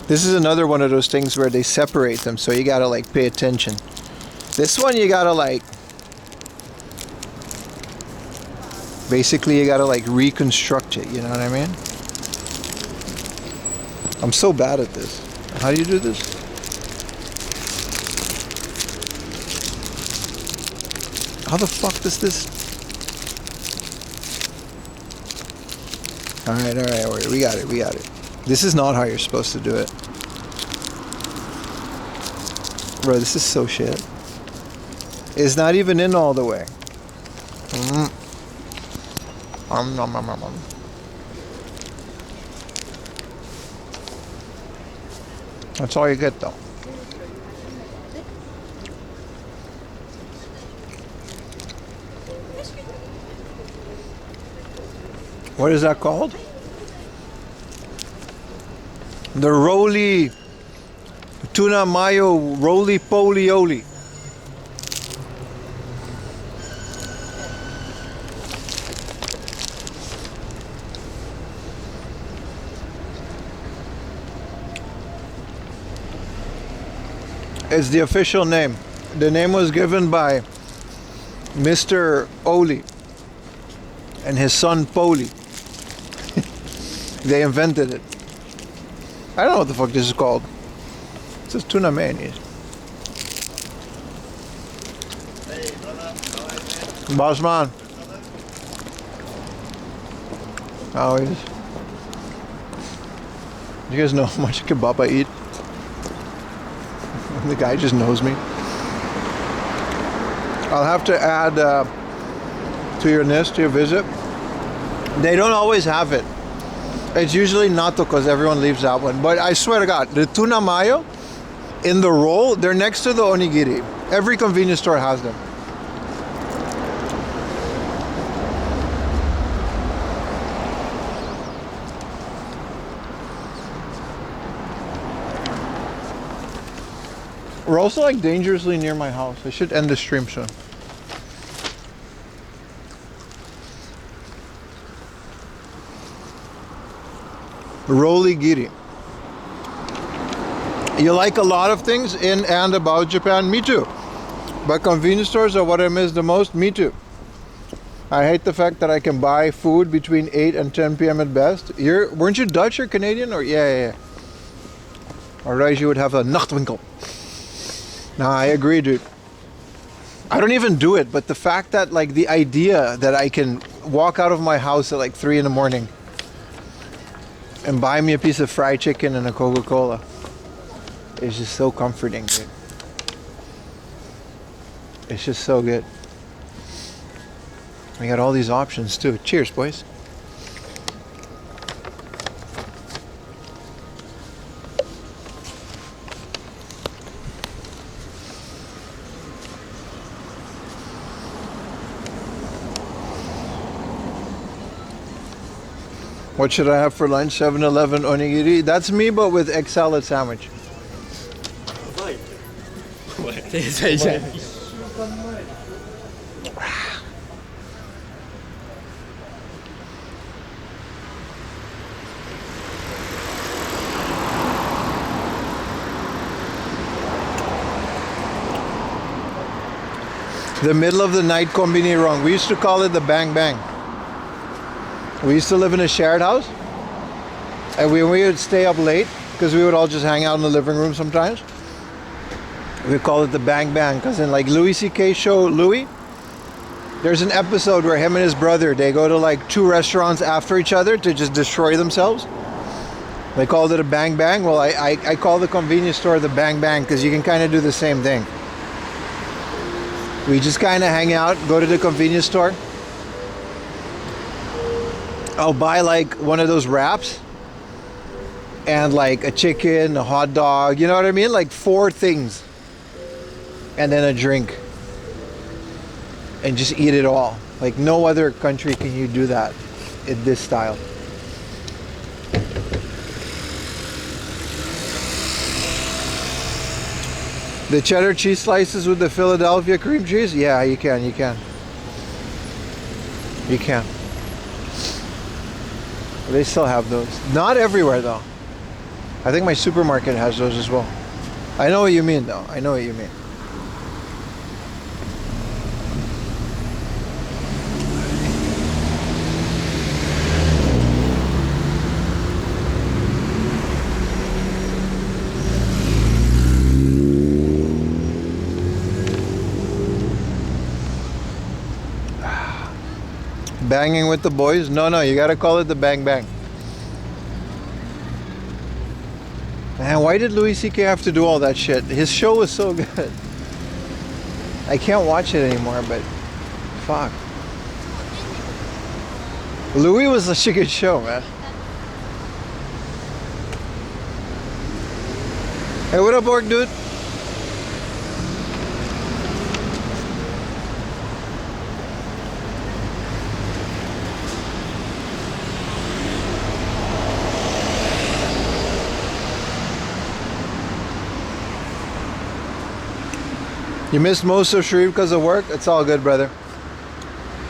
This is another one of those things where they separate them, so you gotta like pay attention. This one you gotta like, basically you gotta like reconstruct it, you know what I mean? I'm so bad at this. How do you do this? How the fuck does this? Alright, we got it. This is not how you're supposed to do it. Bro, this is so shit. It's not even in all the way. That's all you get though. What is that called? The roly tuna mayo roly polioli. It's the official name. The name was given by Mr. Oli and his son Poli. They invented it. I don't know what the fuck this is called. It says tuna mayonnaise. Boss man. Always. You guys know how much kebab I eat? The guy just knows me. I'll have to add to your list, to your visit. They don't always have it. It's usually natto because everyone leaves that one. But I swear to God, the tuna mayo in the roll, they're next to the onigiri. Every convenience store has them. We're also like dangerously near my house. I should end the stream soon. Roly giri. You like a lot of things in and about Japan? Me too. But convenience stores are what I miss the most? Me too. I hate the fact that I can buy food between 8 and 10 p.m. at best. Weren't you Dutch or Canadian? Or yeah. Otherwise you would have a nachtwinkel. Nah, I agree, dude. I don't even do it, but the fact that like the idea that I can walk out of my house at like 3 in the morning and buy me a piece of fried chicken and a Coca-Cola is just so comforting, dude. It's just so good. We got all these options too. Cheers, boys. What should I have for lunch? 7-Eleven onigiri. That's me, but with egg salad sandwich. The middle of the night kombini wrong. We used to call it the bang bang. We used to live in a shared house, and we would stay up late because we would all just hang out in the living room sometimes. We call it the bang bang because in like Louis C.K. show Louis, there's an episode where him and his brother, they go to like 2 restaurants after each other to just destroy themselves. They called it a bang bang. Well, I call the convenience store the bang bang because you can kind of do the same thing. We just kind of hang out, go to the convenience store. I'll buy like one of those wraps and like a chicken, a hot dog, you know what I mean? Like 4 things. And then a drink. And just eat it all. Like no other country can you do that in this style. The cheddar cheese slices with the Philadelphia cream cheese? Yeah, you can. You can. They still have those. Not everywhere though. I think my supermarket has those as well. I know what you mean though. I know what you mean. Banging with the boys? No, you gotta call it the bang bang. Man, why did Louis C.K. have to do all that shit? His show was so good. I can't watch it anymore, but fuck. Louis was such a good show, man. Hey, what up, orc dude? You missed most of Sharif because of work? It's all good, brother.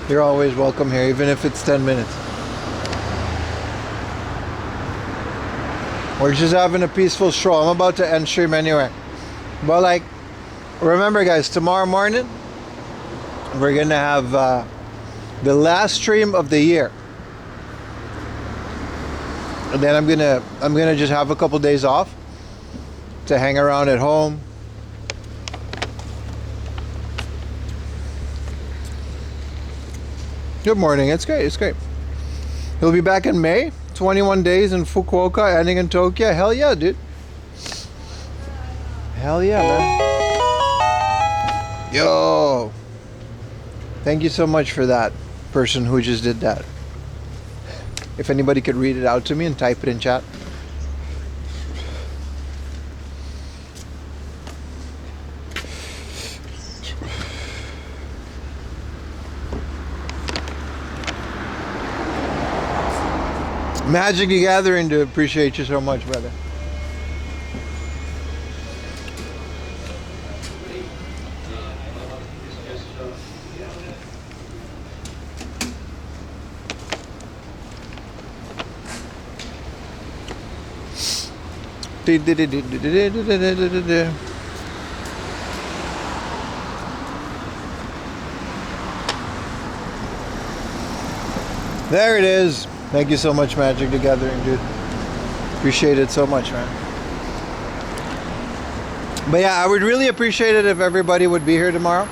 You're always welcome here, even if it's 10 minutes. We're just having a peaceful stroll. I'm about to end stream anyway. But like, remember guys, tomorrow morning, we're gonna have the last stream of the year. And then I'm gonna just have a couple days off to hang around at home. Good morning. It's great. It's great. He'll be back in May. 21 days in Fukuoka, ending in Tokyo. Hell yeah, dude. Hell yeah, man. Yo. Thank you so much for that person who just did that. If anybody could read it out to me and type it in chat. Magic the Gathering to appreciate you so much, brother. There it is. Thank you so much, Magic the Gathering, dude. Appreciate it so much, man. But yeah, I would really appreciate it if everybody would be here tomorrow.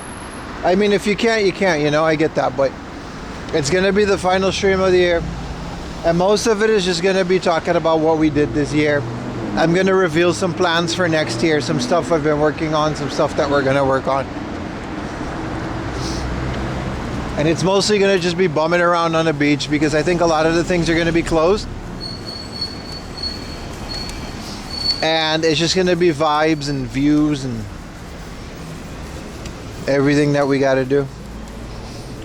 I mean, if you can't, you can't, you know, I get that, but it's gonna be the final stream of the year. And most of it is just gonna be talking about what we did this year. I'm gonna reveal some plans for next year, some stuff I've been working on, some stuff that we're gonna work on. And it's mostly gonna just be bumming around on the beach because I think a lot of the things are gonna be closed. And it's just gonna be vibes and views and everything that we gotta do.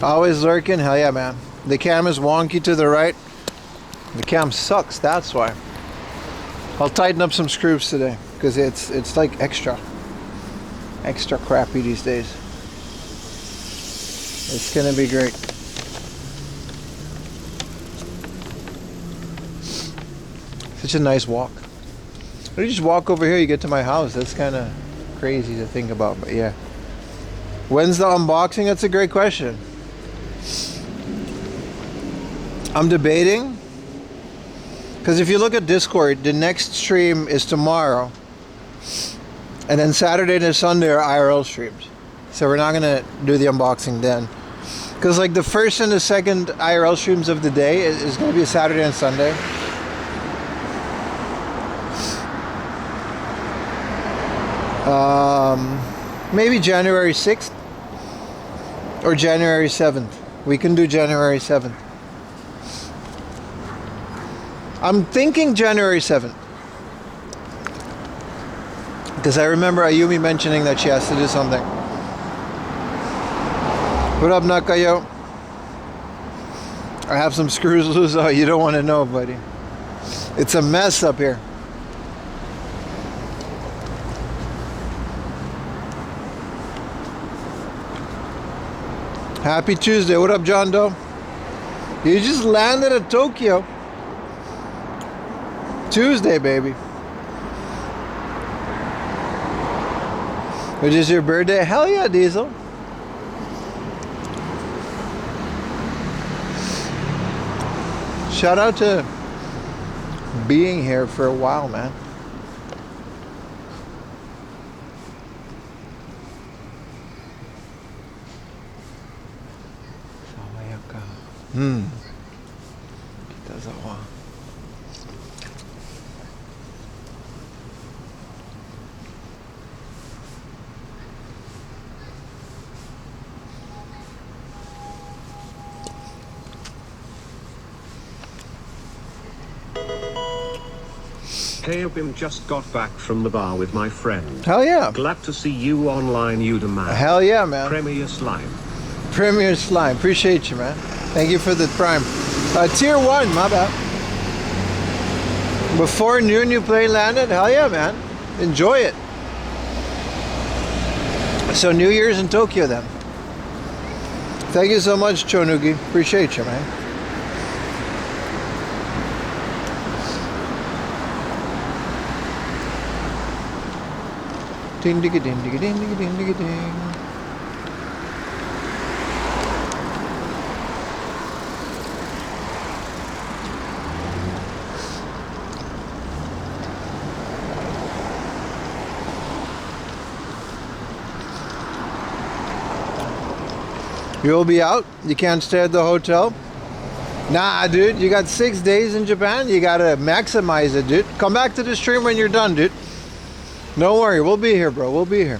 Always lurking, hell yeah, man. The cam is wonky to the right. The cam sucks, that's why. I'll tighten up some screws today because it's like extra crappy these days. It's gonna be great. Such a nice walk. You just walk over here, you get to my house. That's kind of crazy to think about, but yeah. When's the unboxing? That's a great question. I'm debating, because if you look at Discord, the next stream is tomorrow, and then Saturday and Sunday are IRL streams. So we're not gonna do the unboxing then, because like the first and the second IRL streams of the day is gonna be a Saturday and Sunday. Maybe January 6th or January 7th. We can do January 7th. I'm thinking January 7th. Because I remember Ayumi mentioning that she has to do something. What up, Nakayo? I have some screws loose. Oh, you don't want to know, buddy. It's a mess up here. Happy Tuesday. What up, John Doe? You just landed at Tokyo. Tuesday, baby. Which is your birthday? Hell yeah, Diesel. Shout out to being here for a while, man. Hey, Obim just got back from the bar with my friend. Hell yeah. Glad to see you online, Duomart. Hell yeah, man. Premier Slime. Premier Slime. Appreciate you, man. Thank you for the prime. Tier 1, my bad. Before new plane landed, hell yeah, man. Enjoy it. So New Year's in Tokyo then. Thank you so much, Chonugi. Appreciate you, man. Ding digga ding digga ding digga ding digga ding. You'll be out? You can't stay at the hotel? Nah, dude, you got 6 days in Japan. You gotta maximize it, dude. Come back to the stream when you're done, dude. Don't worry, we'll be here, bro. We'll be here.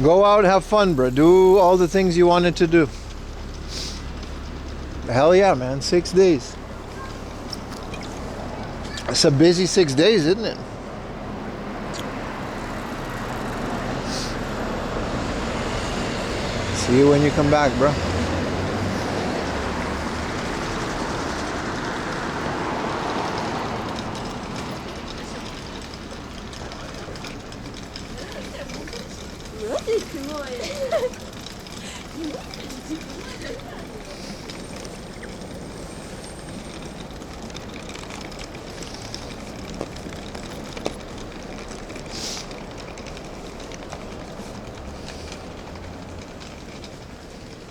Go out, have fun, bro. Do all the things you wanted to do. Hell yeah, man. 6 days. It's a busy 6 days, isn't it? See you when you come back, bro.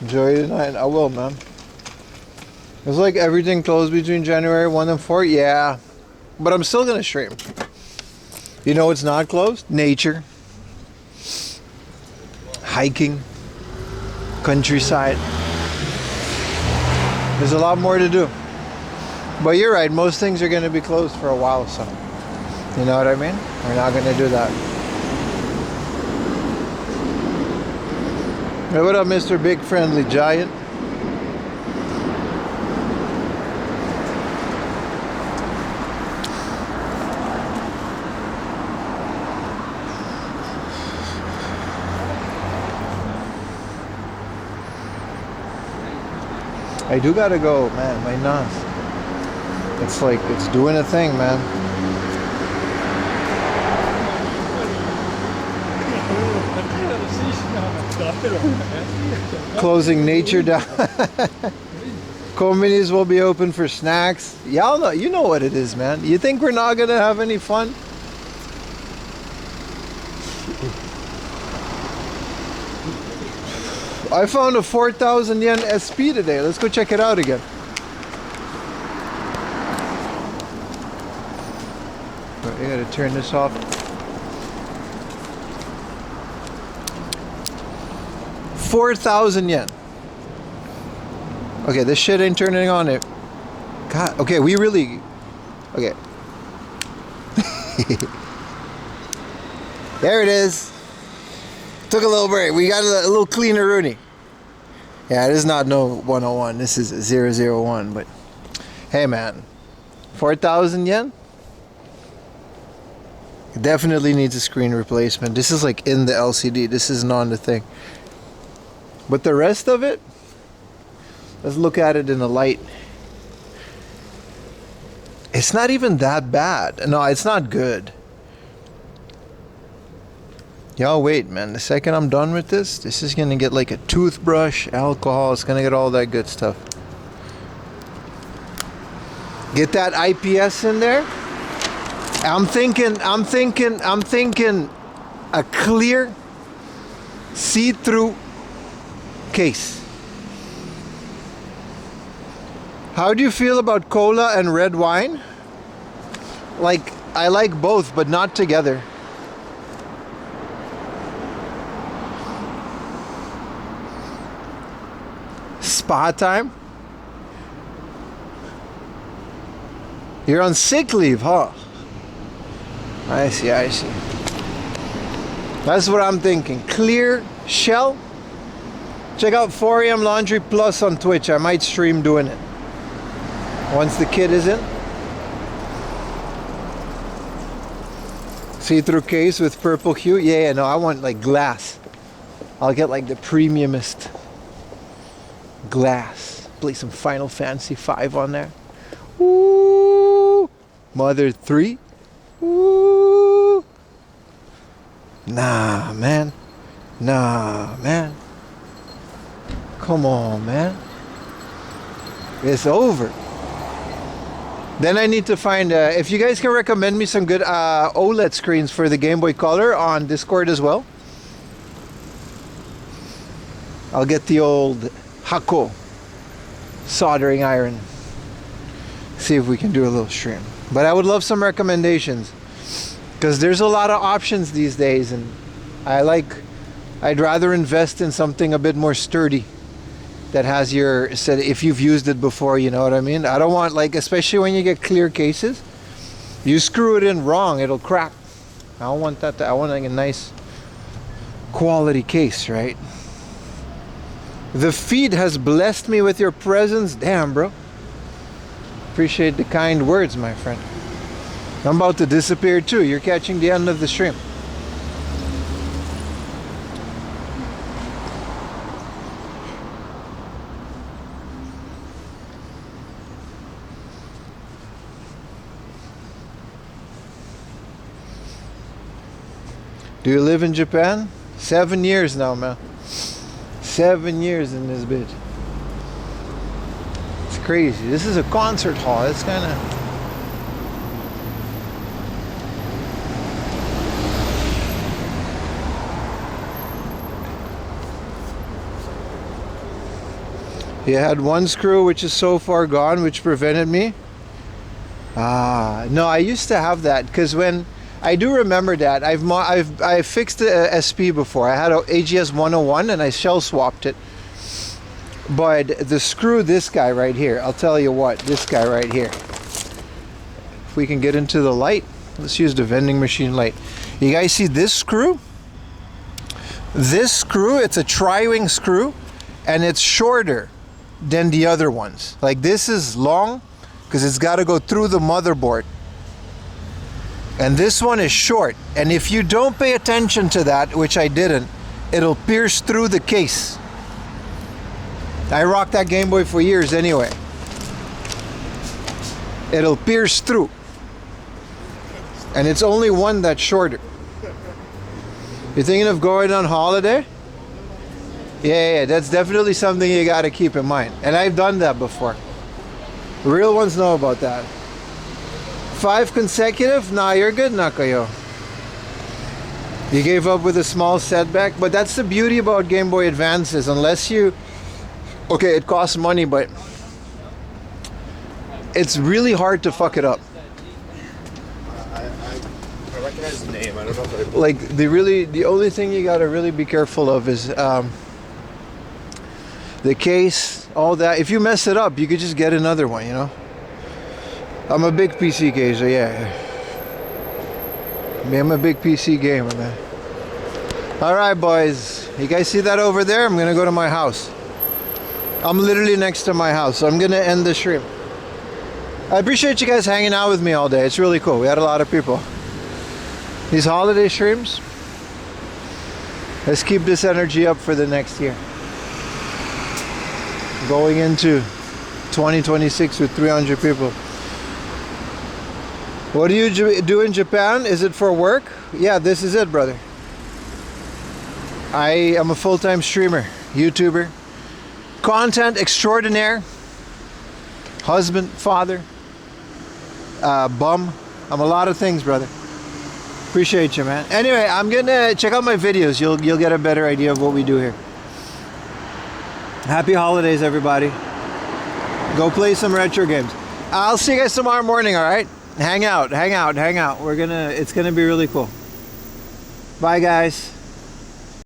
Enjoy the night. I will, man. It's like everything closed between January 1 and 4. Yeah. But I'm still gonna stream. You know what's not closed? Nature. Hiking. Countryside. There's a lot more to do. But you're right, most things are gonna be closed for a while, so. You know what I mean? We're not gonna do that. Hey, what up, Mr. Big Friendly Giant? I do gotta go, man. My nuts. It's like, it's doing a thing, man. Closing nature down. Communities will be open for snacks. Y'all know, you know what it is, man. You think we're not gonna have any fun? I found a 4,000 yen SP today. Let's go check it out again. I gotta turn this off. 4,000 yen. Okay, this shit ain't turning on it. God, okay, we really... Okay. There it is. Took a little break. We got a little cleaner Rooney. Yeah, it is not no 101. This is 001. But hey, man, 4,000 yen. It definitely needs a screen replacement. This is like in the LCD. This isn't on the thing. But the rest of it, let's look at it in the light. It's not even that bad. No, it's not good. Y'all wait, man. The second I'm done with this is gonna get like a toothbrush, alcohol. It's gonna get all that good stuff. Get that IPS in there. I'm thinking a clear, see-through case. How do you feel about cola and red wine? Like, I like both, but not together. Spa time? You're on sick leave, huh? I see, I see. That's what I'm thinking. Clear shell. Check out 4am Laundry Plus on Twitch. I might stream doing it once the kid is in. See-through case with purple hue. Yeah, no, I want like glass. I'll get like the premiumist glass. Play some Final Fantasy 5 on there. Ooh, Mother 3. Ooh. Nah, man. Nah, man. Come on, man. It's over. Then I need to find, if you guys can recommend me some good OLED screens for the Game Boy Color on Discord as well. I'll get the old Hako soldering iron. See if we can do a little stream. But I would love some recommendations, because there's a lot of options these days, and I'd rather invest in something a bit more sturdy that has your, if you've used it before, you know what I mean? I don't want, like, especially when you get clear cases, you screw it in wrong, it'll crack. I don't want that. I want like a nice quality case, right? The feed has blessed me with your presence. Damn, bro. Appreciate the kind words, my friend. I'm about to disappear too. You're catching the end of the stream. Do you live in Japan? 7 years now, man. 7 years in this bitch. It's crazy. This is a concert hall. It's kind of... You had one screw which is so far gone, which prevented me. No, I used to have that because when I do remember that I fixed the SP before. I had a AGS 101 and I shell swapped it. But the screw, this guy right here, I'll tell you what, this guy right here. If we can get into the light, let's use the vending machine light. You guys see this screw? This screw, it's a tri-wing screw and it's shorter than the other ones. Like this is long because it's got to go through the motherboard. And this one is short. And if you don't pay attention to that, which I didn't, it'll pierce through the case. I rocked that Game Boy for years anyway. It'll pierce through. And it's only one that's shorter. You're thinking of going on holiday? Yeah, that's definitely something you got to keep in mind. And I've done that before. Real ones know about that. 5 consecutive? Nah, you're good, Nakayo. You gave up with a small setback, but that's the beauty about Game Boy Advances. Unless you... Okay, it costs money, but it's really hard to fuck it up. I recognize the name. I don't know if I... Like, the only thing you gotta really be careful of is the case, all that. If you mess it up, you could just get another one, you know? I'm a big PC gamer, yeah. I'm a big PC gamer, man. Alright, boys. You guys see that over there? I'm gonna go to my house. I'm literally next to my house, so I'm gonna end the stream. I appreciate you guys hanging out with me all day. It's really cool. We had a lot of people. These holiday streams, let's keep this energy up for the next year. Going into 2026 with 300 people. What do you do in Japan? Is it for work? Yeah, this is it, brother. I am a full-time streamer, YouTuber, content extraordinaire, husband, father, bum. I'm a lot of things, brother. Appreciate you, man. Anyway, I'm gonna check out my videos. You'll get a better idea of what we do here. Happy holidays, everybody. Go play some retro games. I'll see you guys tomorrow morning, all right? Hang out. It's gonna be really cool. Bye, guys.